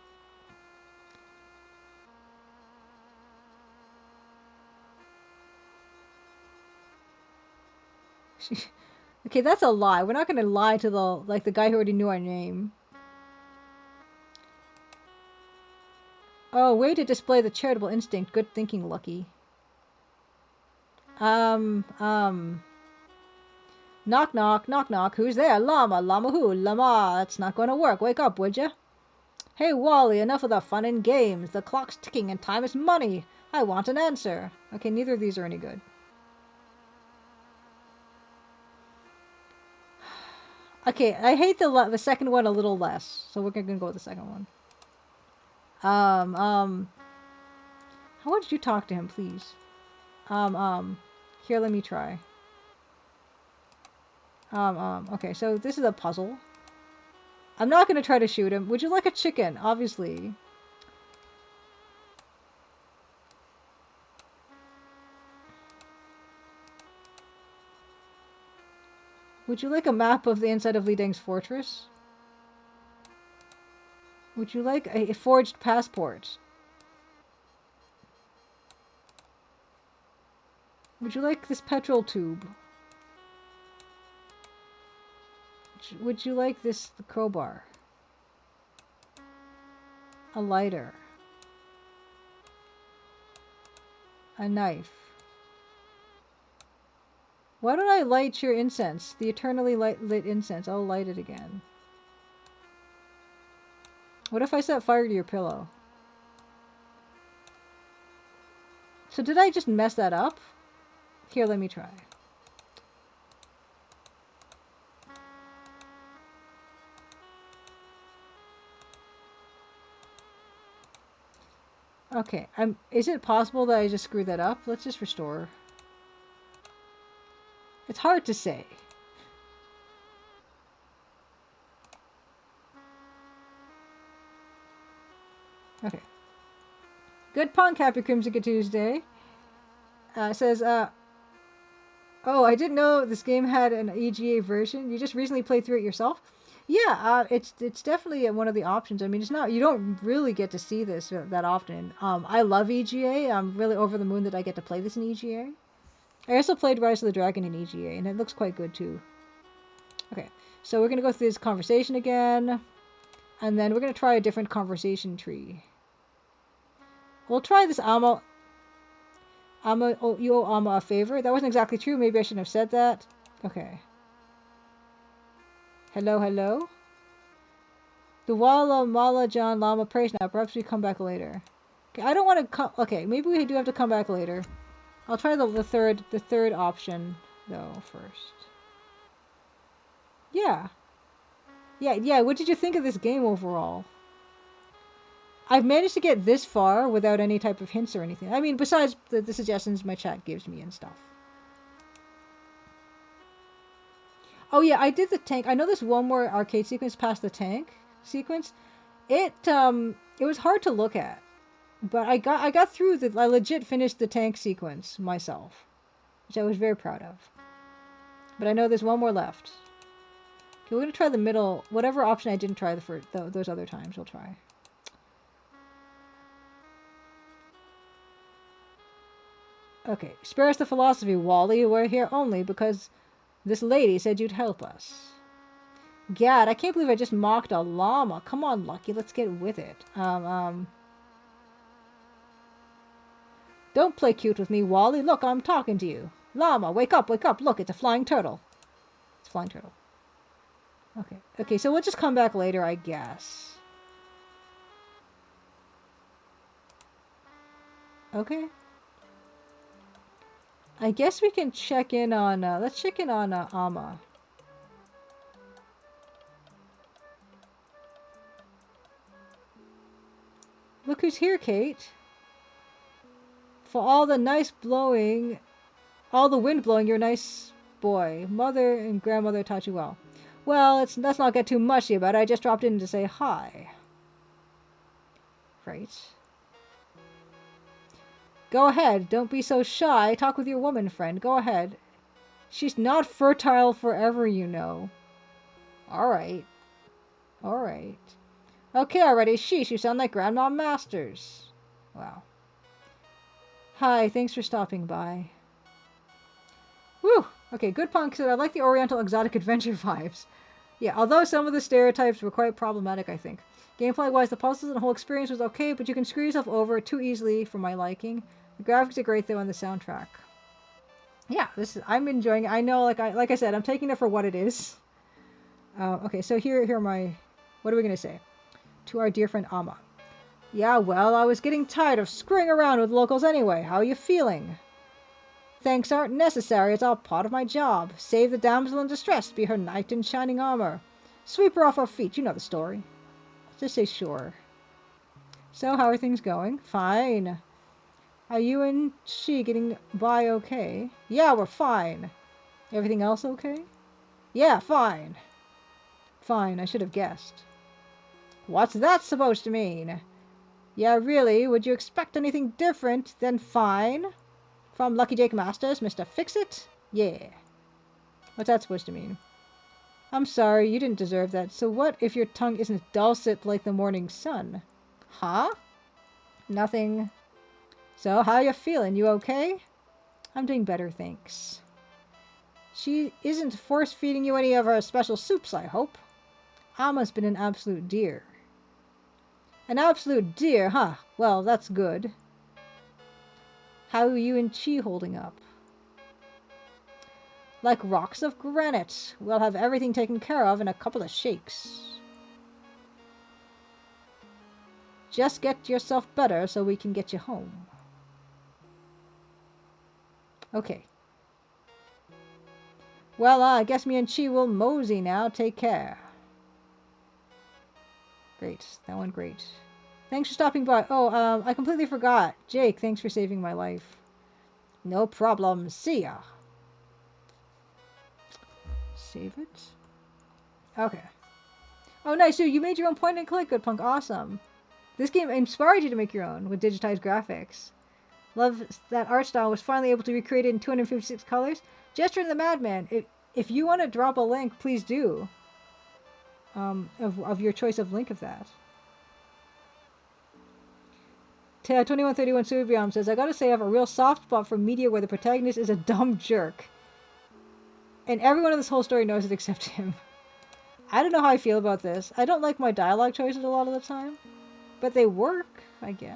Okay, that's a lie. We're not going to lie to the guy who already knew our name. Oh, way to display the charitable instinct. Good thinking, Lucky. Knock, knock, knock, knock. Who's there? Llama, llama who? Llama. That's not going to work. Wake up, would ya? Hey, Wally, enough of the fun and games. The clock's ticking and time is money. I want an answer. Okay, neither of these are any good. Okay, I hate the second one a little less, so we're gonna go with the second one. How did you talk to him, please? Here, let me try. Okay, so this is a puzzle. I'm not gonna try to shoot him. Would you like a chicken? Obviously. Would you like a map of the inside of Li Deng's fortress? Would you like a forged passport? Would you like this petrol tube? Would you like this crowbar? A lighter. A knife. Why don't I light your incense? The eternally lit incense. I'll light it again. What if I set fire to your pillow? So did I just mess that up? Here, let me try. Okay, is it possible that I just screwed that up? Let's just restore. It's hard to say. Okay. Good punk, happy Crimson Tuesday. Says, oh, I didn't know this game had an EGA version. You just recently played through it yourself? Yeah, it's definitely one of the options. I mean, it's not, you don't really get to see this that often. I love EGA. I'm really over the moon that I get to play this in EGA. I also played Rise of the Dragon in EGA, and it looks quite good too. Okay, so we're going to go through this conversation again, and then we're going to try a different conversation tree. We'll try this Alma. You owe Alma a favor. That wasn't exactly true. Maybe I shouldn't have said that. Okay. Hello, hello. The Walla Mala John Lama prays now. Perhaps we come back later. Okay, I don't want to come. Okay, maybe we do have to come back later. I'll try the third option though first. Yeah. Yeah. What did you think of this game overall? I've managed to get this far without any type of hints or anything. I mean, besides the suggestions my chat gives me and stuff. Oh yeah, I did the tank. I know there's one more arcade sequence past the tank sequence. It was hard to look at, but I got through the. I legit finished the tank sequence myself, which I was very proud of. But I know there's one more left. Okay, we're gonna try the middle. Whatever option I didn't try those other times, we'll try. Okay, spare us the philosophy, Wally. We're here only because this lady said you'd help us. Gad, I can't believe I just mocked a llama. Come on, Lucky, let's get with it. Don't play cute with me, Wally. Look, I'm talking to you. Llama, wake up, wake up. Look, it's a flying turtle. It's a flying turtle. Okay, so we'll just come back later, I guess. Okay. I guess we can check in on, let's check in on, Amma. Look who's here, Kate. For all the wind blowing, you're a nice boy. Mother and grandmother taught you well. Well, let's not get too mushy about it. I just dropped in to say hi. Right. Go ahead. Don't be so shy. Talk with your woman friend. Go ahead. She's not fertile forever, you know. Alright. Alright. Okay, already. Sheesh, you sound like Grandma Masters. Wow. Hi, thanks for stopping by. Woo! Okay, good punk said I like the Oriental exotic adventure vibes. Yeah, although some of the stereotypes were quite problematic, I think. Gameplay-wise, the puzzles and the whole experience was okay, but you can screw yourself over too easily for my liking. The graphics are great, though, and the soundtrack. Yeah, I'm enjoying it. I know, like I said, I'm taking it for what it is. Okay, so here are my... What are we going to say? To our dear friend Amma. Yeah, well, I was getting tired of screwing around with locals anyway. How are you feeling? Thanks aren't necessary. It's all part of my job. Save the damsel in distress. Be her knight in shining armor. Sweep her off her feet. You know the story. Just say sure. So, how are things going? Fine. Are you and she getting by okay? Yeah, we're fine. Everything else okay? Yeah, fine. Fine, I should have guessed. What's that supposed to mean? Yeah, really, would you expect anything different than fine? From Lucky Jake Masters, Mr. Fix-It? Yeah. What's that supposed to mean? I'm sorry, you didn't deserve that. So what if your tongue isn't dulcet like the morning sun? Huh? Nothing. So, how you feeling? You okay? I'm doing better, thanks. She isn't force-feeding you any of her special soups, I hope. Alma's been an absolute dear. An absolute dear, huh? Well, that's good. How are you and Chi holding up? Like rocks of granite. We'll have everything taken care of in a couple of shakes. Just get yourself better so we can get you home. Okay. Well, I guess me and Chi will mosey now. Take care. Great. That went great. Thanks for stopping by. Oh, I completely forgot. Jake, thanks for saving my life. No problem. See ya. Save it. Okay. Oh, nice. So you made your own point and click. Good punk. Awesome. This game inspired you to make your own with digitized graphics. Love that art style was finally able to be recreated in 256 colors. Gesture and the Madman. If you want to drop a link, please do. Of your choice of link of that. 2131 Subiam says, I gotta say I have a real soft spot for media where the protagonist is a dumb jerk. And everyone in this whole story knows it except him. I don't know how I feel about this. I don't like my dialogue choices a lot of the time. But they work, I guess.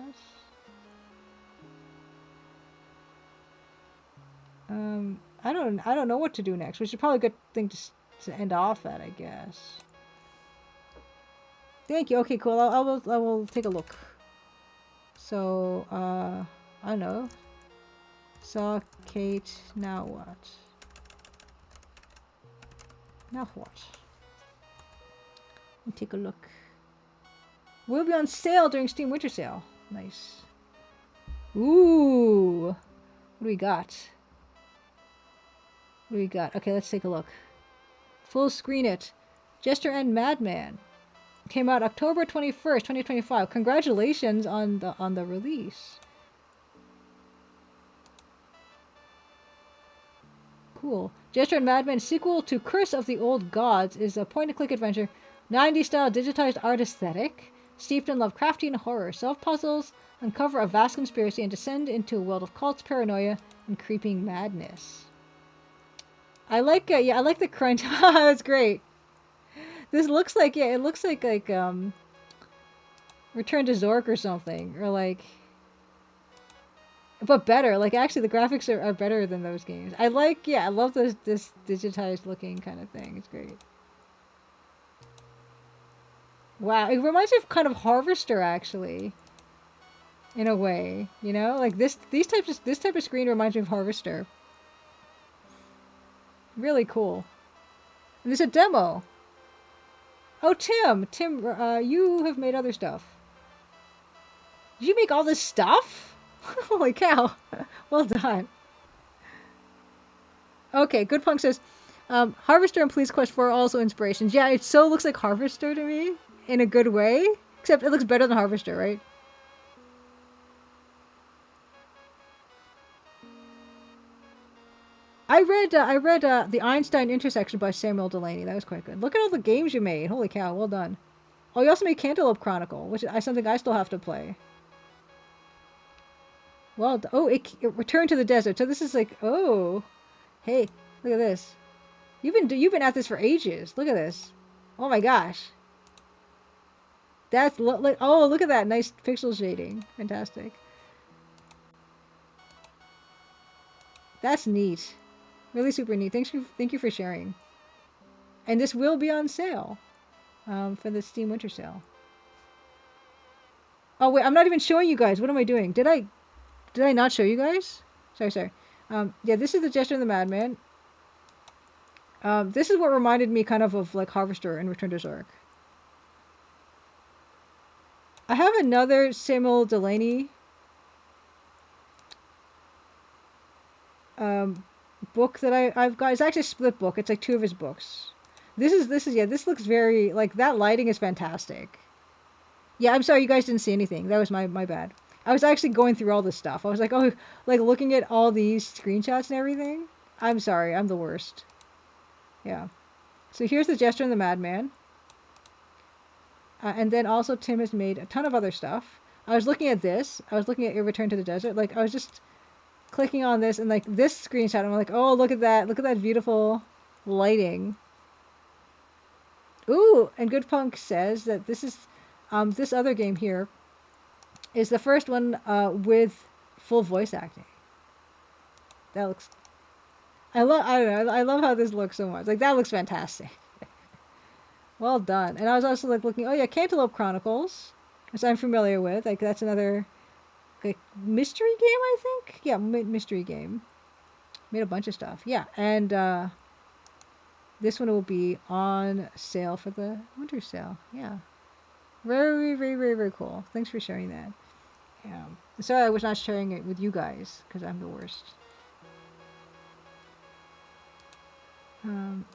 I don't know what to do next, which is probably a good thing to end off at, I guess. Thank you. Okay, cool. I will take a look. So, I don't know. Saw Kate. Now what? Now what? Let me take a look. We'll be on sale during Steam Winter Sale. Nice. Ooh. What do we got? What do we got? Okay, let's take a look. Full screen it. Jester and Madman. Came out October 21st, 2025. Congratulations on the release. Cool. Jester and Madman sequel to Curse of the Old Gods is a point-and-click adventure, 90s style digitized art aesthetic, steeped in Lovecraftian horror. Solve puzzles, uncover a vast conspiracy, and descend into a world of cults, paranoia, and creeping madness. I like I like the crunch. That's great. This looks like it looks like Return to Zork or something, or like, but better. Like actually, the graphics are better than those games. I love this digitized looking kind of thing. It's great. Wow, it reminds me of kind of Harvester actually, in a way. You know, like this type of screen reminds me of Harvester. Really cool. And there's a demo. Oh, Tim, you have made other stuff. Did you make all this stuff? Holy cow. Well done. Okay, Good Punk says, Harvester and Police Quest 4 are also inspirations. Yeah, it so looks like Harvester to me, in a good way. Except it looks better than Harvester, right? I read The Einstein Intersection by Samuel Delaney. That was quite good. Look at all the games you made. Holy cow, well done. Oh, you also made Cantaloupe Chronicle, which is something I still have to play. Well, it returned to the desert. So this is like, oh, hey, look at this. You've been at this for ages. Look at this. Oh my gosh. That's oh, look at that nice pixel shading. Fantastic. That's neat. Really super neat. Thank you for sharing. And this will be on sale for the Steam Winter Sale. Oh wait, I'm not even showing you guys. What am I doing? Did I not show you guys? Sorry. Yeah, this is the Jester and the Madman. This is what reminded me kind of like Harvester and Return to Zork. I have another Samuel Delaney book that I've got. It's actually a split book. It's like 2 of his books. This looks very, like, that lighting is fantastic. Yeah, I'm sorry you guys didn't see anything. That was my bad. I was actually going through all this stuff. I was like, oh, like looking at all these screenshots and everything. I'm sorry, I'm the worst. Yeah. So here's the Jester and the Madman. And then also Tim has made a ton of other stuff. I was looking at this. I was looking at your Return to the Desert. Like, I was just clicking on this and like this screenshot. I'm like, oh, look at that. Look at that beautiful lighting. Ooh, and Good Punk says that this is, this other game here is the first one with full voice acting. That looks, I don't know, I love how this looks so much. Like, that looks fantastic. Well done. And I was also like looking, oh yeah, Cantaloupe Chronicles, which I'm familiar with. Like, that's another like mystery game, I think. Yeah, mystery game. Made a bunch of stuff. Yeah, and this one will be on sale for the winter sale. Yeah. Very, very, very, very cool. Thanks for sharing that. Yeah. Sorry I was not sharing it with you guys, because I'm the worst.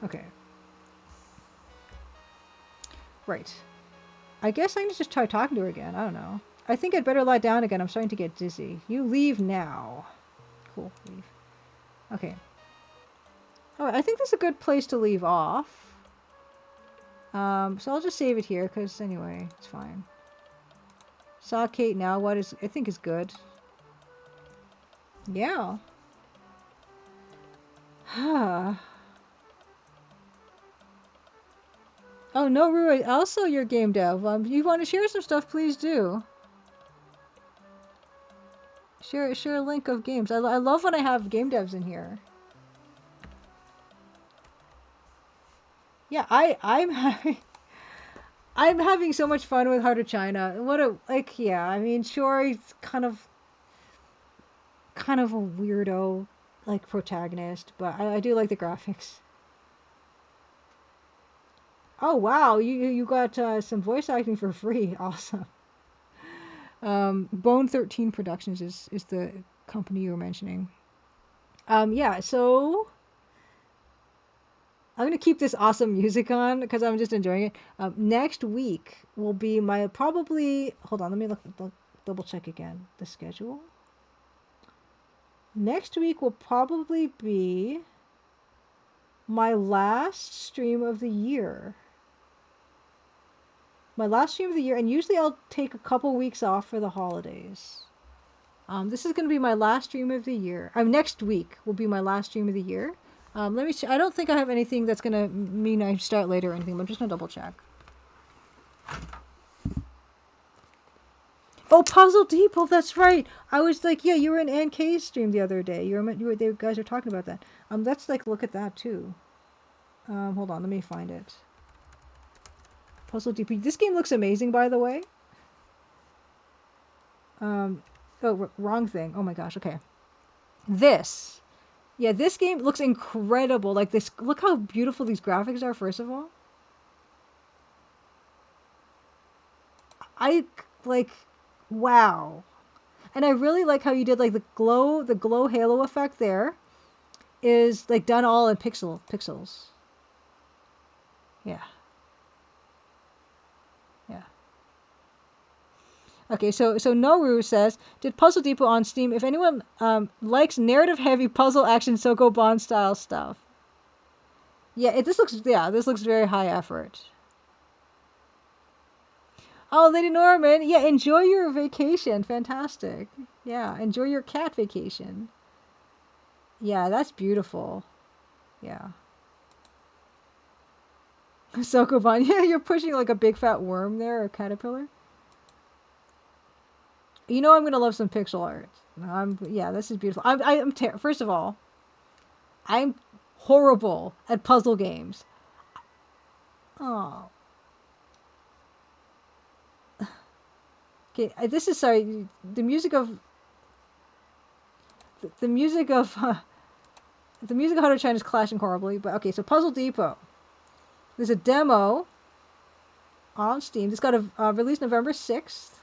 Okay. Right. I guess I need to just try talking to her again. I don't know. I think I'd better lie down again. I'm starting to get dizzy. You leave now. Cool. Leave. Okay. Alright, I think this is a good place to leave off. So I'll just save it here, because anyway, it's fine. Saw Kate now. What is, I think is good. Yeah. Oh, no, Rui. Also, your game dev. You want to share some stuff? Please do. Share a link of games. I love when I have game devs in here. Yeah, I'm having I'm having so much fun with Heart of China. What a, like, yeah. I mean, sure, he's kind of a weirdo, like, protagonist, but I do like the graphics. Oh wow, you got some voice acting for free. Awesome. Bone 13 Productions is the company you were mentioning. Yeah, so I'm gonna keep this awesome music on because I'm just enjoying it. Next week will be my probably. Hold on, let me double check again the schedule. Next week will probably be my last stream of the year. My last stream of the year, and usually I'll take a couple weeks off for the holidays. This is going to be my last stream of the year. Next week will be my last stream of the year. Let me. I don't think I have anything that's going to mean I start later or anything. But I'm just going to double check. Oh, Puzzle Depot. That's right. I was like, yeah, you were in Ann K's stream the other day. You guys were talking about that. Let's like look at that too. Hold on. Let me find it. Puzzle Depot. This game looks amazing, by the way. Oh, wrong thing. Oh my gosh. Okay. This. Yeah, this game looks incredible. Like this. Look how beautiful these graphics are. First of all, I like. Wow. And I really like how you did like the glow halo effect there. Is like done all in pixels. Yeah. Yeah. Okay, so Noru says, did Puzzle Depot on Steam? If anyone likes narrative-heavy puzzle action Sokoban style stuff, yeah, this looks very high effort. Oh, Lady Norman, yeah, enjoy your vacation. Fantastic. Yeah, enjoy your cat vacation. Yeah, that's beautiful. Yeah. Sokoban, yeah, you're pushing like a big fat worm there, or caterpillar. You know I'm gonna love some pixel art. Yeah, this is beautiful. First of all, I'm horrible at puzzle games. Oh. Okay, this is sorry. The music of the music of Heart of China is clashing horribly. But okay, so Puzzle Depot. There's a demo on Steam. It's got a release November 6th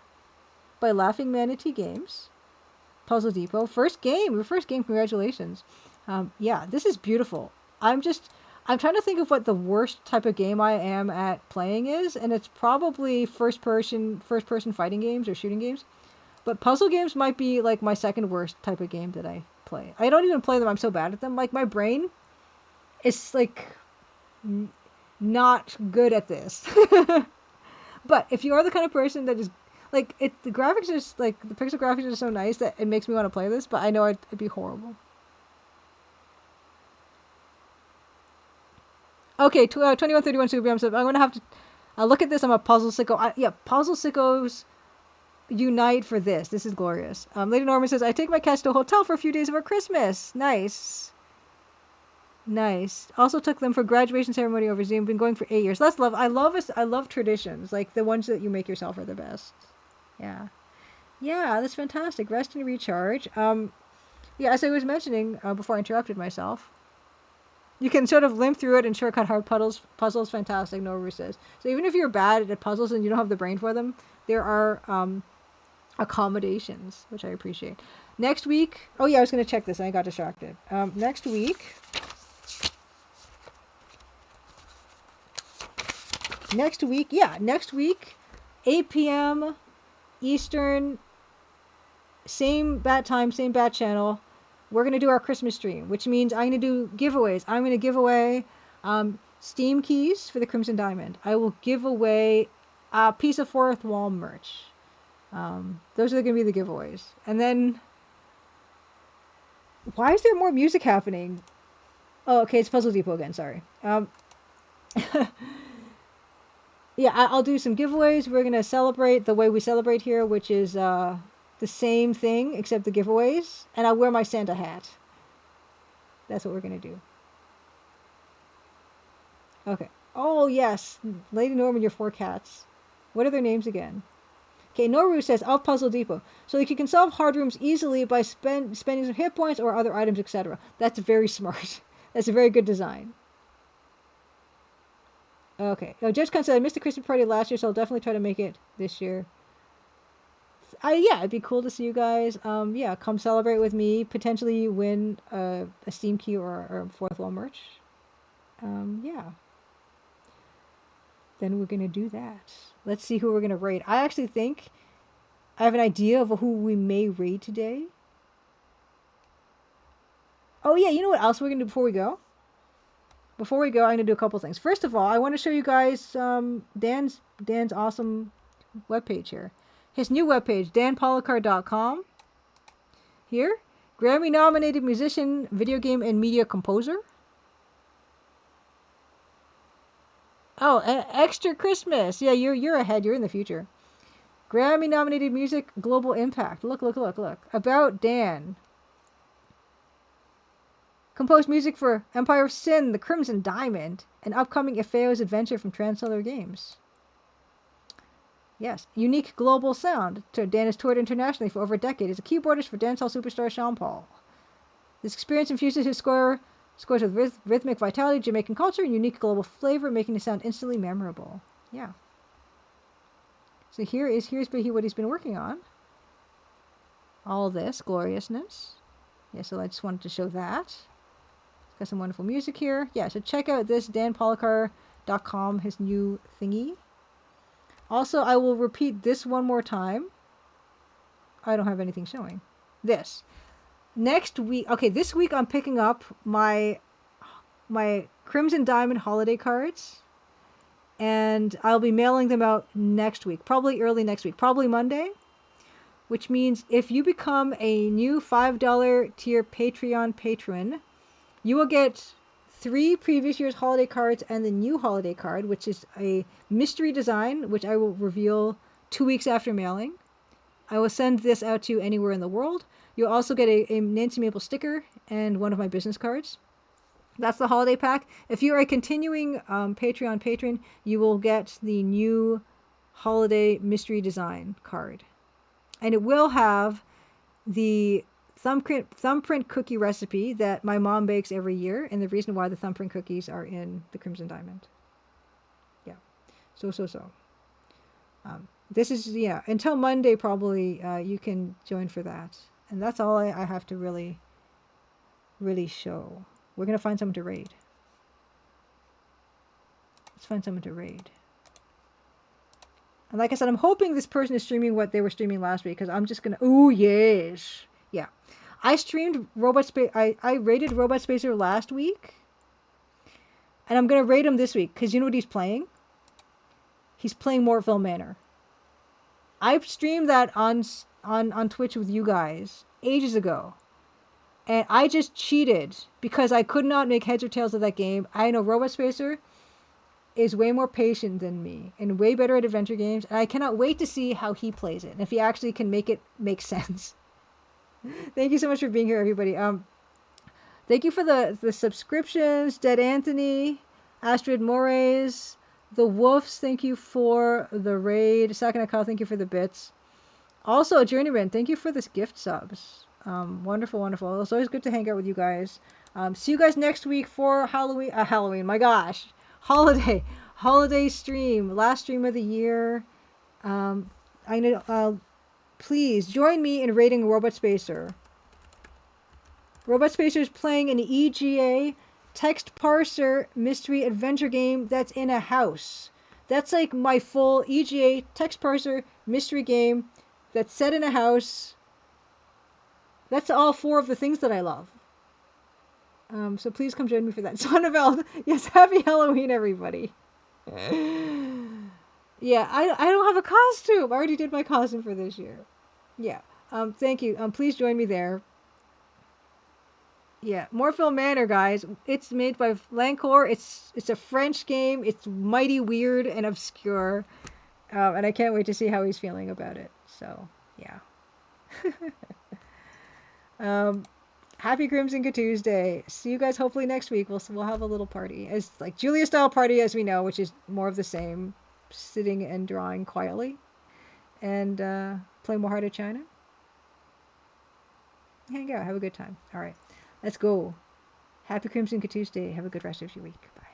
by Laughing Manatee Games. Puzzle Depot, first game. Congratulations. Yeah, this is beautiful. I'm trying to think of what the worst type of game I am at playing is, and it's probably first person fighting games or shooting games. But puzzle games might be like my second worst type of game that I play. I don't even play them. I'm so bad at them. Like my brain is like not good at this. But if you are the kind of person that is like the graphics are like the pixel graphics are so nice that it makes me want to play this. But I know it'd be horrible. Okay, 2131 Super. I'm gonna have to look at this. I'm a puzzle sicko. Yeah, puzzle sickos unite for this. This is glorious. Lady Norman says, I take my cats to a hotel for a few days over Christmas. Nice. Nice. Also took them for graduation ceremony over Zoom. Been going for 8 years. That's love. I love traditions. Like the ones that you make yourself are the best. Yeah. Yeah, that's fantastic. Rest and recharge. Yeah, as I was mentioning before I interrupted myself, you can sort of limp through it and shortcut hard puzzles. Fantastic, Noru says. So even if you're bad at puzzles and you don't have the brain for them, there are accommodations, which I appreciate. Next week, oh yeah, I was going to check this and I got distracted. Next week, 8 p.m. Eastern, same bat time, same bat channel. We're going to do our Christmas stream, which means I'm going to do giveaways. I'm going to give away Steam keys for the Crimson Diamond. I will give away a piece of fourth wall merch. Those are going to be the giveaways. And then, why is there more music happening? Oh, okay, it's Puzzle Depot again, sorry. Yeah, I'll do some giveaways. We're going to celebrate the way we celebrate here, which is the same thing, except the giveaways. And I'll wear my Santa hat. That's what we're going to do. Okay. Oh, yes. Lady Norman, your 4 cats. What are their names again? Okay, Noru says, of Puzzle Depot. So like you can solve hard rooms easily by spending some hit points or other items, etc. That's very smart. That's a very good design. Okay. Oh, Judge Khan said, I missed the Christmas party last year, so I'll definitely try to make it this year. Yeah, it'd be cool to see you guys. Yeah, come celebrate with me. Potentially win a Steam key or fourth wall merch. Yeah. Then we're gonna do that. Let's see who we're gonna raid. I actually think I have an idea of who we may raid today. Oh yeah, you know what else we're gonna do before we go? Before we go, I'm gonna do a couple things. First of all, I want to show you guys Dan's awesome webpage here. His new webpage, danpolicar.com. Here, Grammy-nominated musician, video game, and media composer. Oh, extra Christmas. Yeah, you're ahead. You're in the future. Grammy-nominated music, global impact. Look. About Dan. Composed music for Empire of Sin, The Crimson Diamond, and upcoming Ifeo's adventure from Translator Games. Yes, unique global sound. Dan has toured internationally for over a decade. He's a keyboardist for dancehall superstar Sean Paul. This experience infuses his scores with rhythmic vitality, Jamaican culture, and unique global flavor, making the sound instantly memorable. Yeah. So here's what he's been working on. All this gloriousness. Yeah, so I just wanted to show that. Got some wonderful music here. Yeah, so check out this danpolicar.com, his new thingy. Also, I will repeat this one more time. I don't have anything showing. This. Next week, okay, this week I'm picking up my Crimson Diamond holiday cards. And I'll be mailing them out next week. Probably early next week. Probably Monday. Which means if you become a new $5 tier Patreon patron, you will get 3 previous year's holiday cards and the new holiday card, which is a mystery design, which I will reveal 2 weeks after mailing. I will send this out to you anywhere in the world. You'll also get a Nancy Maple sticker and one of my business cards. That's the holiday pack. If you're a continuing Patreon patron, you will get the new holiday mystery design card. And it will have the thumbprint cookie recipe that my mom bakes every year, and the reason why the thumbprint cookies are in the Crimson Diamond. Yeah. So. This is, yeah, until Monday probably you can join for that. And that's all I have to really really show. We're gonna find someone to raid. Let's find someone to raid. And like I said, I'm hoping this person is streaming what they were streaming last week, because I'm just gonna. Ooh, yes, yeah. I streamed Robot Space. I rated Robot Spacer last week, and I'm gonna raid him this week because you know what he's playing? He's playing Mortville Manor. I've streamed that on Twitch with you guys ages ago, and I just cheated because I could not make heads or tails of that game. I know Robot Spacer is way more patient than me and way better at adventure games, and I cannot wait to see how he plays it and if he actually can make it make sense. Thank you so much for being here, everybody. Thank you for the subscriptions, Dead Anthony, Astrid Mores, the Wolves. Thank you for the raid. Sakanakal, thank you for the bits. Also, Journeyman, thank you for this gift subs. Wonderful, wonderful. It's always good to hang out with you guys. See you guys next week for Halloween. Halloween, my gosh. Holiday stream. Last stream of the year. I know. Please join me in raiding Robot Spacer. Robot Spacer is playing an EGA text parser mystery adventure game that's in a house. That's like my full EGA text parser mystery game that's set in a house. That's all 4 of the things that I love. So please come join me for that. Son of Elf, yes, happy Halloween, everybody. Yeah, I don't have a costume. I already did my costume for this year. Yeah. Thank you. Please join me there. Yeah, Morphil Manor, guys. It's made by Lancor. It's a French game. It's mighty weird and obscure, and I can't wait to see how he's feeling about it. So, yeah. Happy Crimson Tuesday. See you guys hopefully next week. We'll have a little party. It's like Julia style party as we know, which is more of the same, sitting and drawing quietly, and play more Heart of China. Hang out, have a good time. All right, let's go. Happy Crimson Tuesday. Have a good rest of your week. Bye.